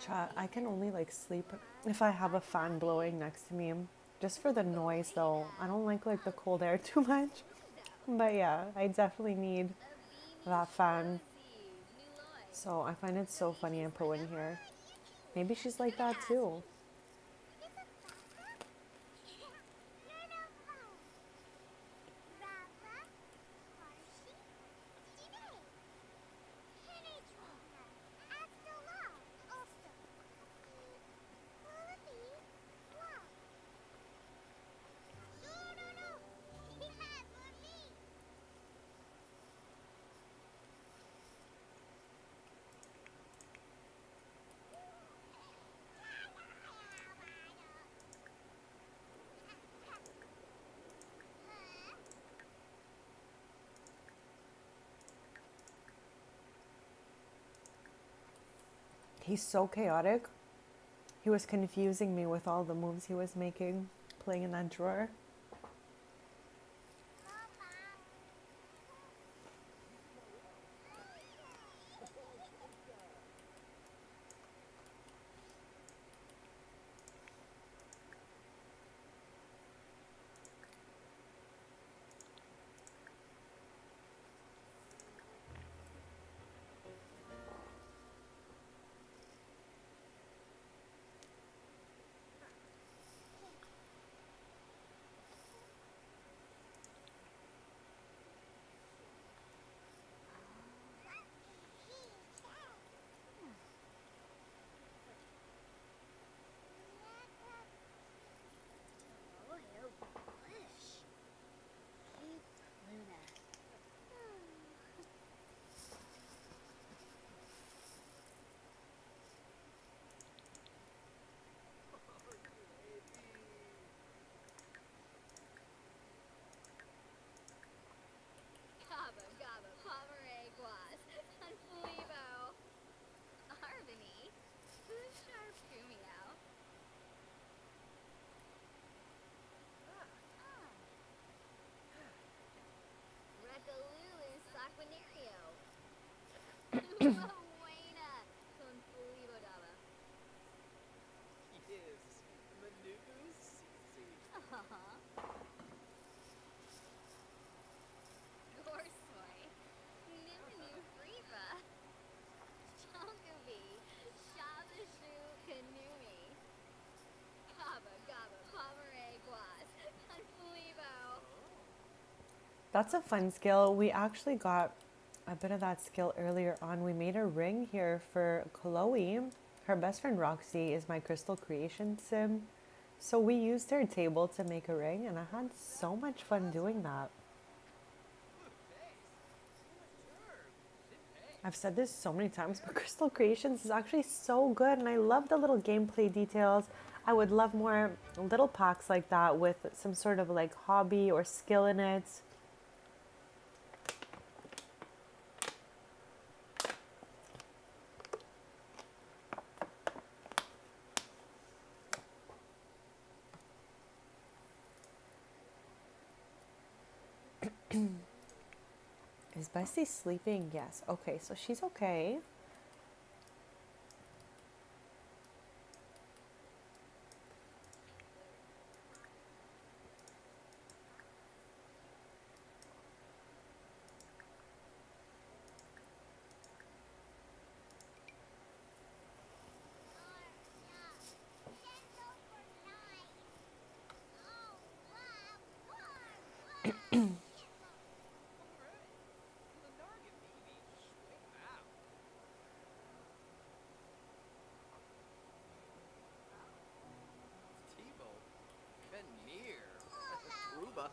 Chat, I can only like sleep if I have a fan blowing next to me. Just for the noise though. I don't like the cold air too much. But yeah, I definitely need that fan. So I find it so funny I put one here. Maybe she's like that too. He's so chaotic. He was confusing me with all the moves he was making, playing in that drawer. Gaba gaba pomereguas. Unflibo. Arvini. Who's sharp Kumio? Recalulu Saquinario. Buena. Conflibo daba. Yes, Manugu Sisi. Gorsoy. Nimanu Friva. Chonkubi. Shabashu Kanumi. Gaba gaba pomereguas. Unflibo. That's a fun skill. We actually got a bit of that skill earlier on. We made a ring here for Chloe. Her best friend Roxy is my crystal creation sim. So we used her table to make a ring, and I had so much fun doing that. I've said this so many times, but Crystal Creations is actually so good, and I love the little gameplay details. I would love more little packs like that with some sort of like hobby or skill in it. Is Bestie sleeping? Yes. Okay, so she's okay. Tivo. Veneer. Ruba.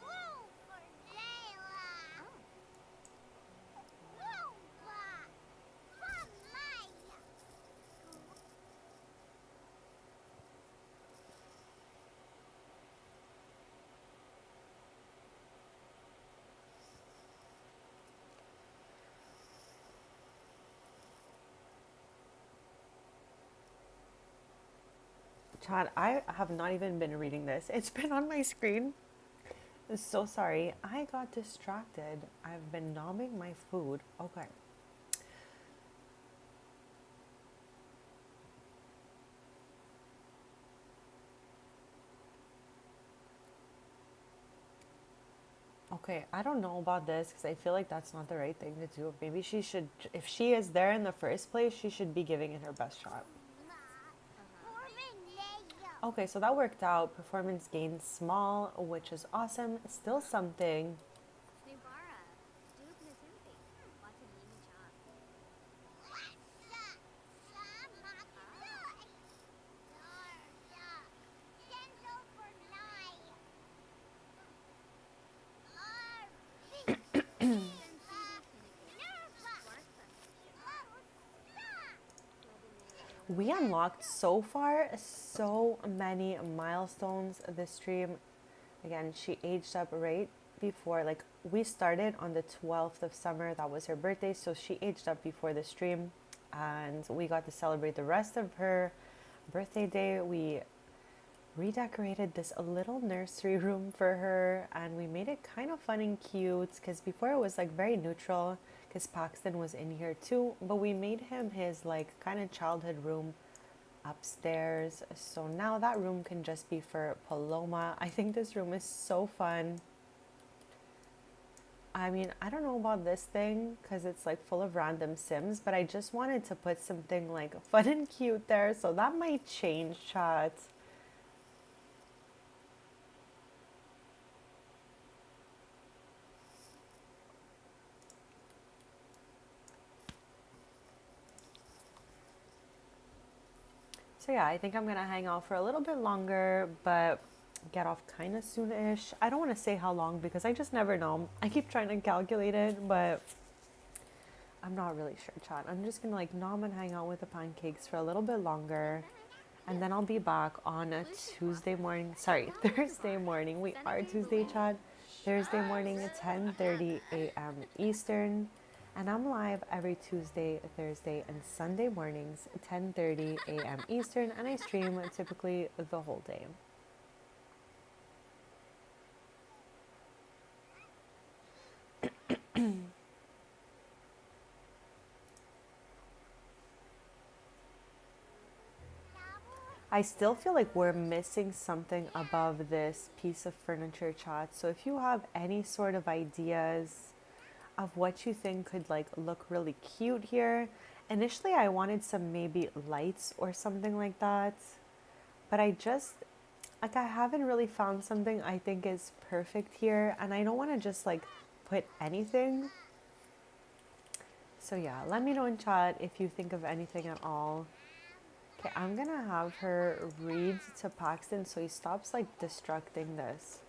Chad, I have not even been reading this. It's been on my screen. I'm so sorry. I got distracted. I've been nomming my food. Okay. Okay, I don't know about this because I feel like that's not the right thing to do. Maybe she should, if she is there in the first place, she should be giving it her best shot. Okay, so that worked out. Performance gained small, which is awesome. Still something. Snubara. Duke Nizumbi. Watanimi Chan. We unlocked so far so many milestones this stream. Again, she aged up right before, like, we started on the 12th of summer. That was her birthday, so she aged up before the stream. and we got to celebrate the rest of her birthday day. We redecorated this little nursery room for her, and we made it kind of fun and cute because before it was like very neutral because Paxton was in here too, but we made him his like kind of childhood room upstairs. So now that room can just be for Paloma. I think this room is so fun. I mean, I don't know about this thing because it's like full of random Sims, but I just wanted to put something like fun and cute there, so that might change, chat. So yeah, I think I'm gonna hang out for a little bit longer, but get off kind of soon-ish. I don't want to say how long because I just never know. I keep trying to calculate it, but I'm not really sure, chat. I'm just gonna like nom and hang out with the pancakes for a little bit longer, and then I'll be back on a Tuesday morning. Sorry, Thursday morning. We are Tuesday, chat. Thursday morning at 10:30 a.m. Eastern. And I'm live every Tuesday, Thursday, and Sunday mornings, 10:30 a.m. Eastern, and I stream typically the whole day. I still feel like we're missing something above this piece of furniture, chat. So if you have any sort of ideas of what you think could like look really cute here. Initially I wanted some maybe lights or something like that, but I just like I haven't really found something I think is perfect here, and I don't want to just like put anything. So yeah, let me know in chat if you think of anything at all. Okay, I'm gonna have her read to Paxton so he stops like destructing this.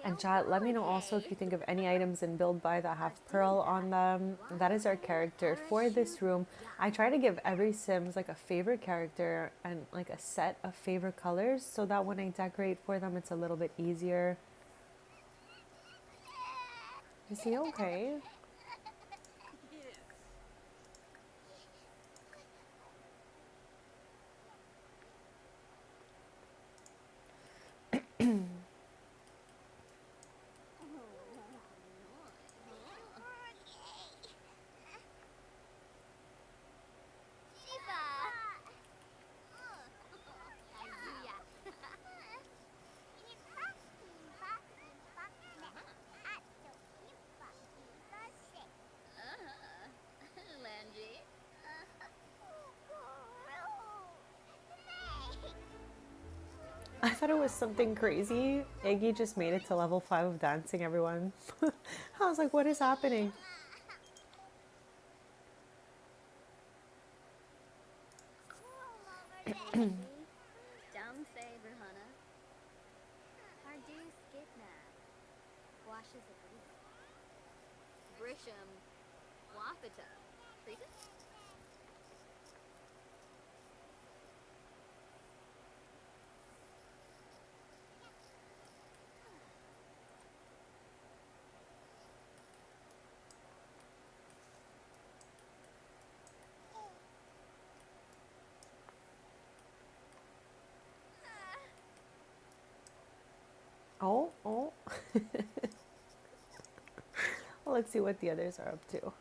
And chat, let me know also if you think of any items in Build By that have Pearl on them. That is our character for this room. I try to give every Sims like a favorite character and like a set of favorite colors so that when I decorate for them it's a little bit easier. Is he okay? I thought it was something crazy. Iggy just made it to level 5 of dancing, everyone. I was like, what is happening? Oh. Well, let's see what the others are up to.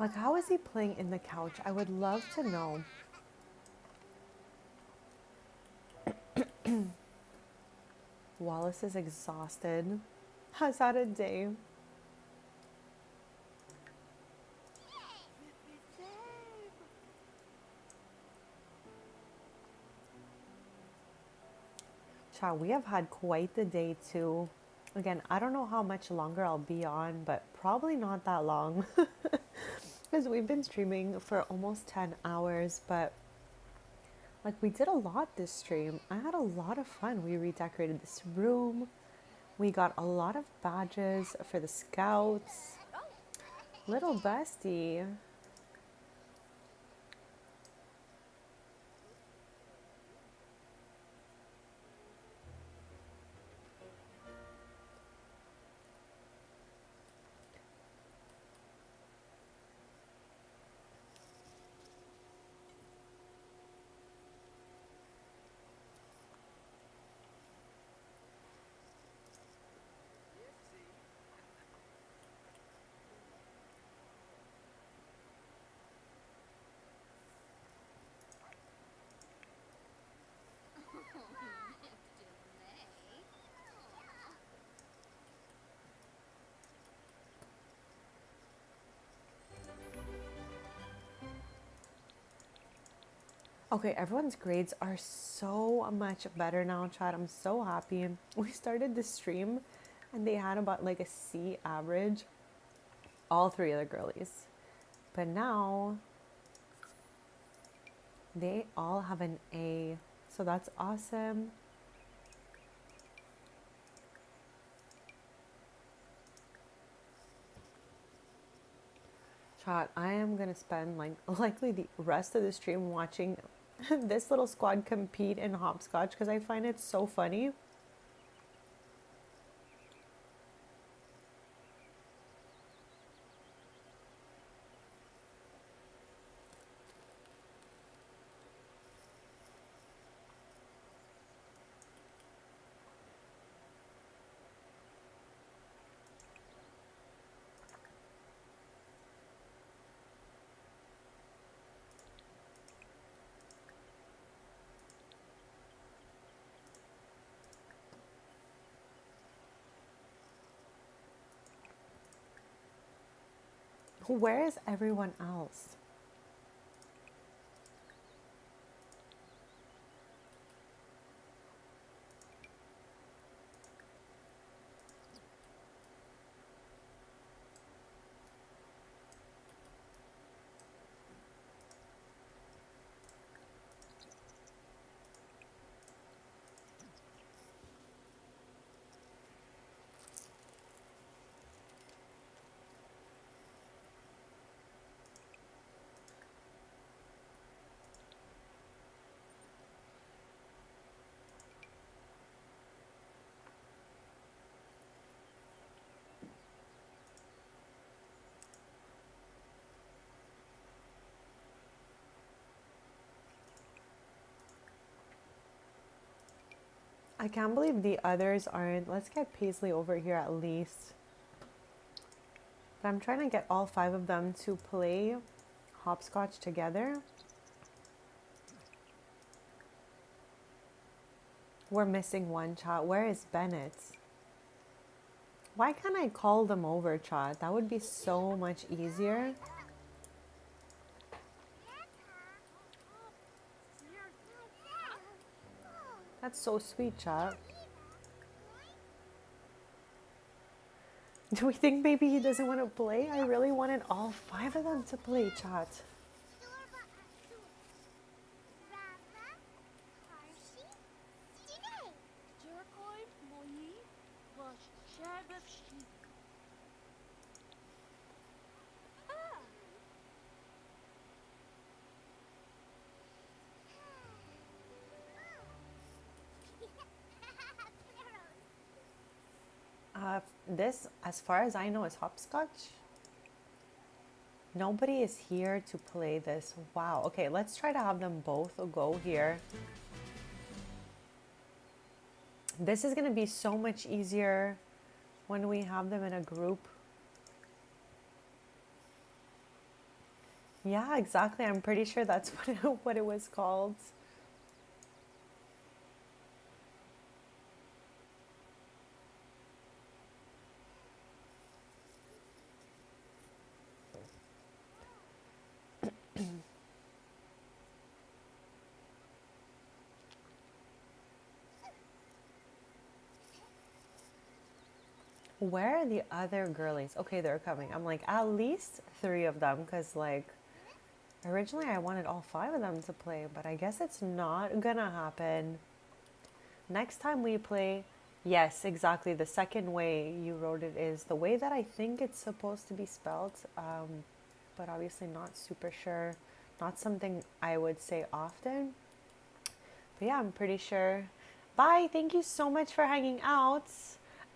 Like, how is he playing in the couch? I would love to know. Wallace is exhausted. Has had a day. Child, we have had quite the day too. Again, I don't know how much longer I'll be on, but probably not that long. Because we've been streaming for almost 10 hours, but like we did a lot this stream. I had a lot of fun. We redecorated this room. We got a lot of badges for the scouts. Little bestie. Okay, everyone's grades are so much better now, Chad. I'm so happy. We started the stream and they had about like a C average, all three of the girlies. But now they all have an A. So that's awesome. Chat, I am gonna spend like likely the rest of the stream watching this little squad compete in hopscotch because I find it so funny. Where is everyone else? I can't believe the others aren't. Let's get Paisley over here at least. But I'm trying to get all five of them to play hopscotch together. We're missing one, chat. Where is Bennett? Why can't I call them over, chat? That would be so much easier. That's so sweet, chat. Do we think maybe he doesn't want to play? I really wanted all five of them to play, chat. This, as far as I know, is hopscotch. Nobody is here to play this. Wow. Okay, let's try to have them both go here. This is going to be so much easier when we have them in a group. Yeah, exactly. I'm pretty sure that's what it was called. Where are the other girlies? Okay, they're coming. I'm like, at least three of them, because, like, originally I wanted all five of them to play, but I guess it's not gonna happen. Next time we play, yes, exactly. The second way you wrote it is the way that I think it's supposed to be spelled, but obviously not super sure. Not something I would say often. But yeah, I'm pretty sure. Bye. Thank you so much for hanging out.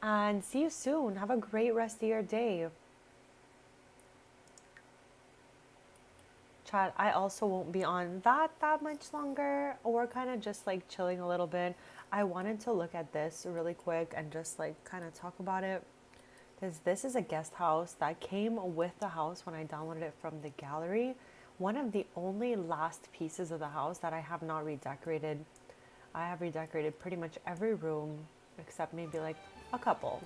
And see you soon. Have a great rest of your day. Chat, I also won't be on that much longer. We're kind of just like chilling a little bit. I wanted to look at this really quick and just like kind of talk about it. Because this is a guest house that came with the house when I downloaded it from the gallery. One of the only last pieces of the house that I have not redecorated. I have redecorated pretty much every room except maybe like a couple.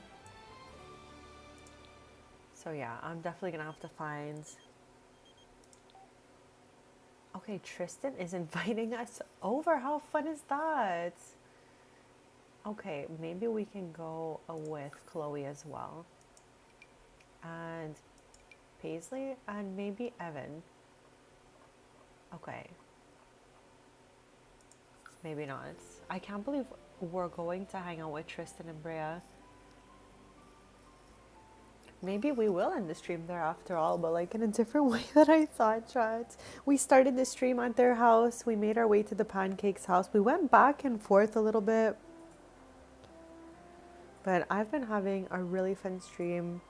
So yeah, I'm definitely gonna have to find. Okay, Tristan is inviting us over. How fun is that? Okay, maybe we can go with Chloe as well. And Paisley and maybe Evan. Okay. Maybe not. I can't believe we're going to hang out with Tristan and Brea. Maybe we will end the stream there after all, but like in a different way than I thought, chat. We started the stream at their house. We made our way to the Pancakes house. We went back and forth a little bit. But I've been having a really fun stream.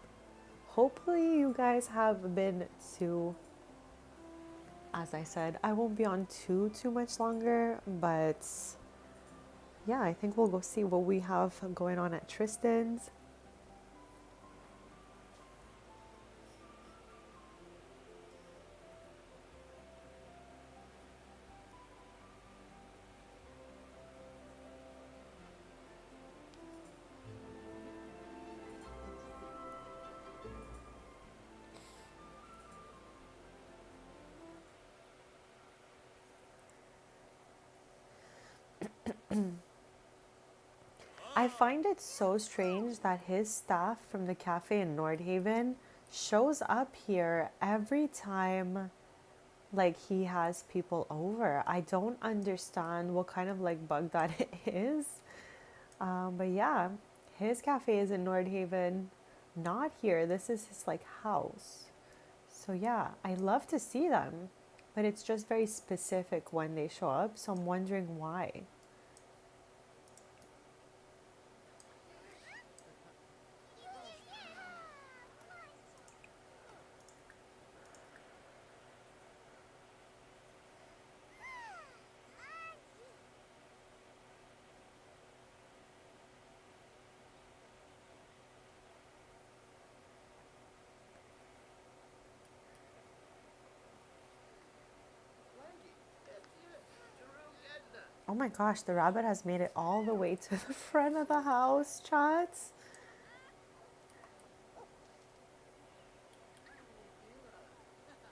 Hopefully you guys have been too. As I said, I won't be on too much longer, but yeah, I think we'll go see what we have going on at Tristan's. I find it so strange that his staff from the cafe in Nordhaven shows up here every time like he has people over. I don't understand what kind of like bug that is. But yeah, his cafe is in Nordhaven, not here. This is his like house. So yeah, I love to see them, but it's just very specific when they show up. So I'm wondering why. Oh my gosh, the rabbit has made it all the way to the front of the house, chats.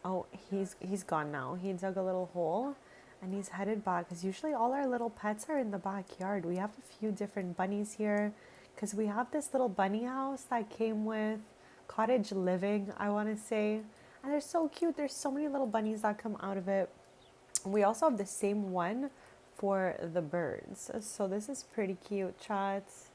Oh, he's gone now. He dug a little hole and he's headed back because usually all our little pets are in the backyard. We have a few different bunnies here because we have this little bunny house that came with cottage living, I want to say. And they're so cute. There's so many little bunnies that come out of it. We also have the same one for the birds. So this is pretty cute, chats.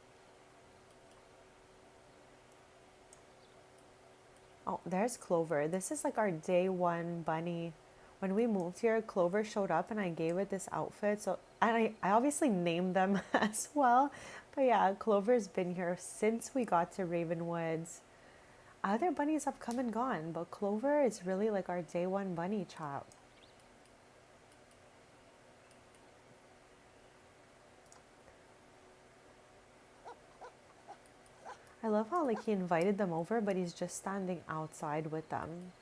Oh, there's Clover. This is like our day one bunny. When we moved here, Clover showed up and I gave it this outfit. So, and I obviously named them as well. But yeah, Clover's been here since we got to Ravenwoods. Other bunnies have come and gone, but Clover is really like our day one bunny chap. I love how like he invited them over, but he's just standing outside with them.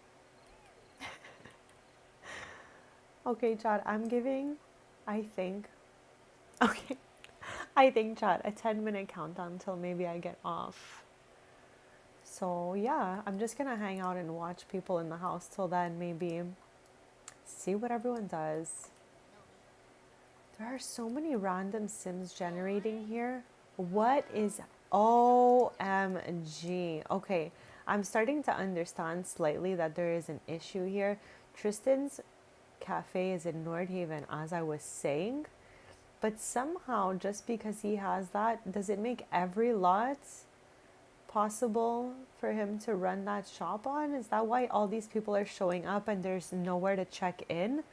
Okay, Chad, I'm giving, I think, okay, I think, Chad, a 10-minute countdown until maybe I get off. So, yeah, I'm just gonna hang out and watch people in the house till then, maybe see what everyone does. There are so many random Sims generating here. What is OMG? Okay, I'm starting to understand slightly that there is an issue here. Tristan's cafe is in Nordhaven, as I was saying, but somehow, just because he has that, does it make every lot possible for him to run that shop on? Is that why all these people are showing up and there's nowhere to check in?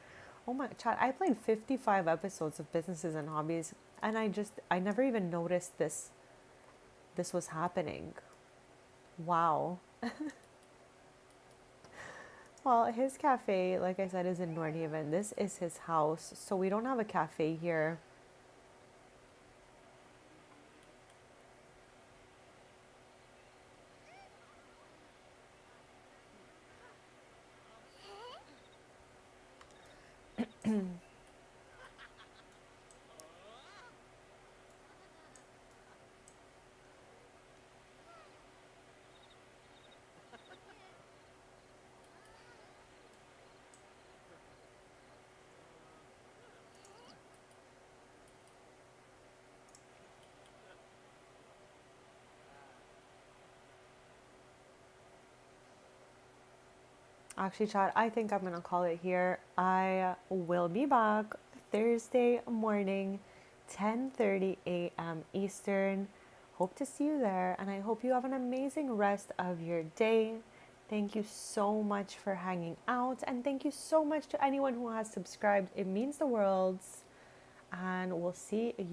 Oh my chat, I played 55 episodes of Businesses and Hobbies and I never even noticed this was happening. Wow. Well, his cafe, like I said, is in Nordhaven. This is his house, so we don't have a cafe here. Actually, chat, I think I'm gonna call it here. I will be back Thursday morning, 10:30 a.m. Eastern. Hope to see you there, and I hope you have an amazing rest of your day. Thank you so much for hanging out, and thank you so much to anyone who has subscribed. It means the world, and we'll see you.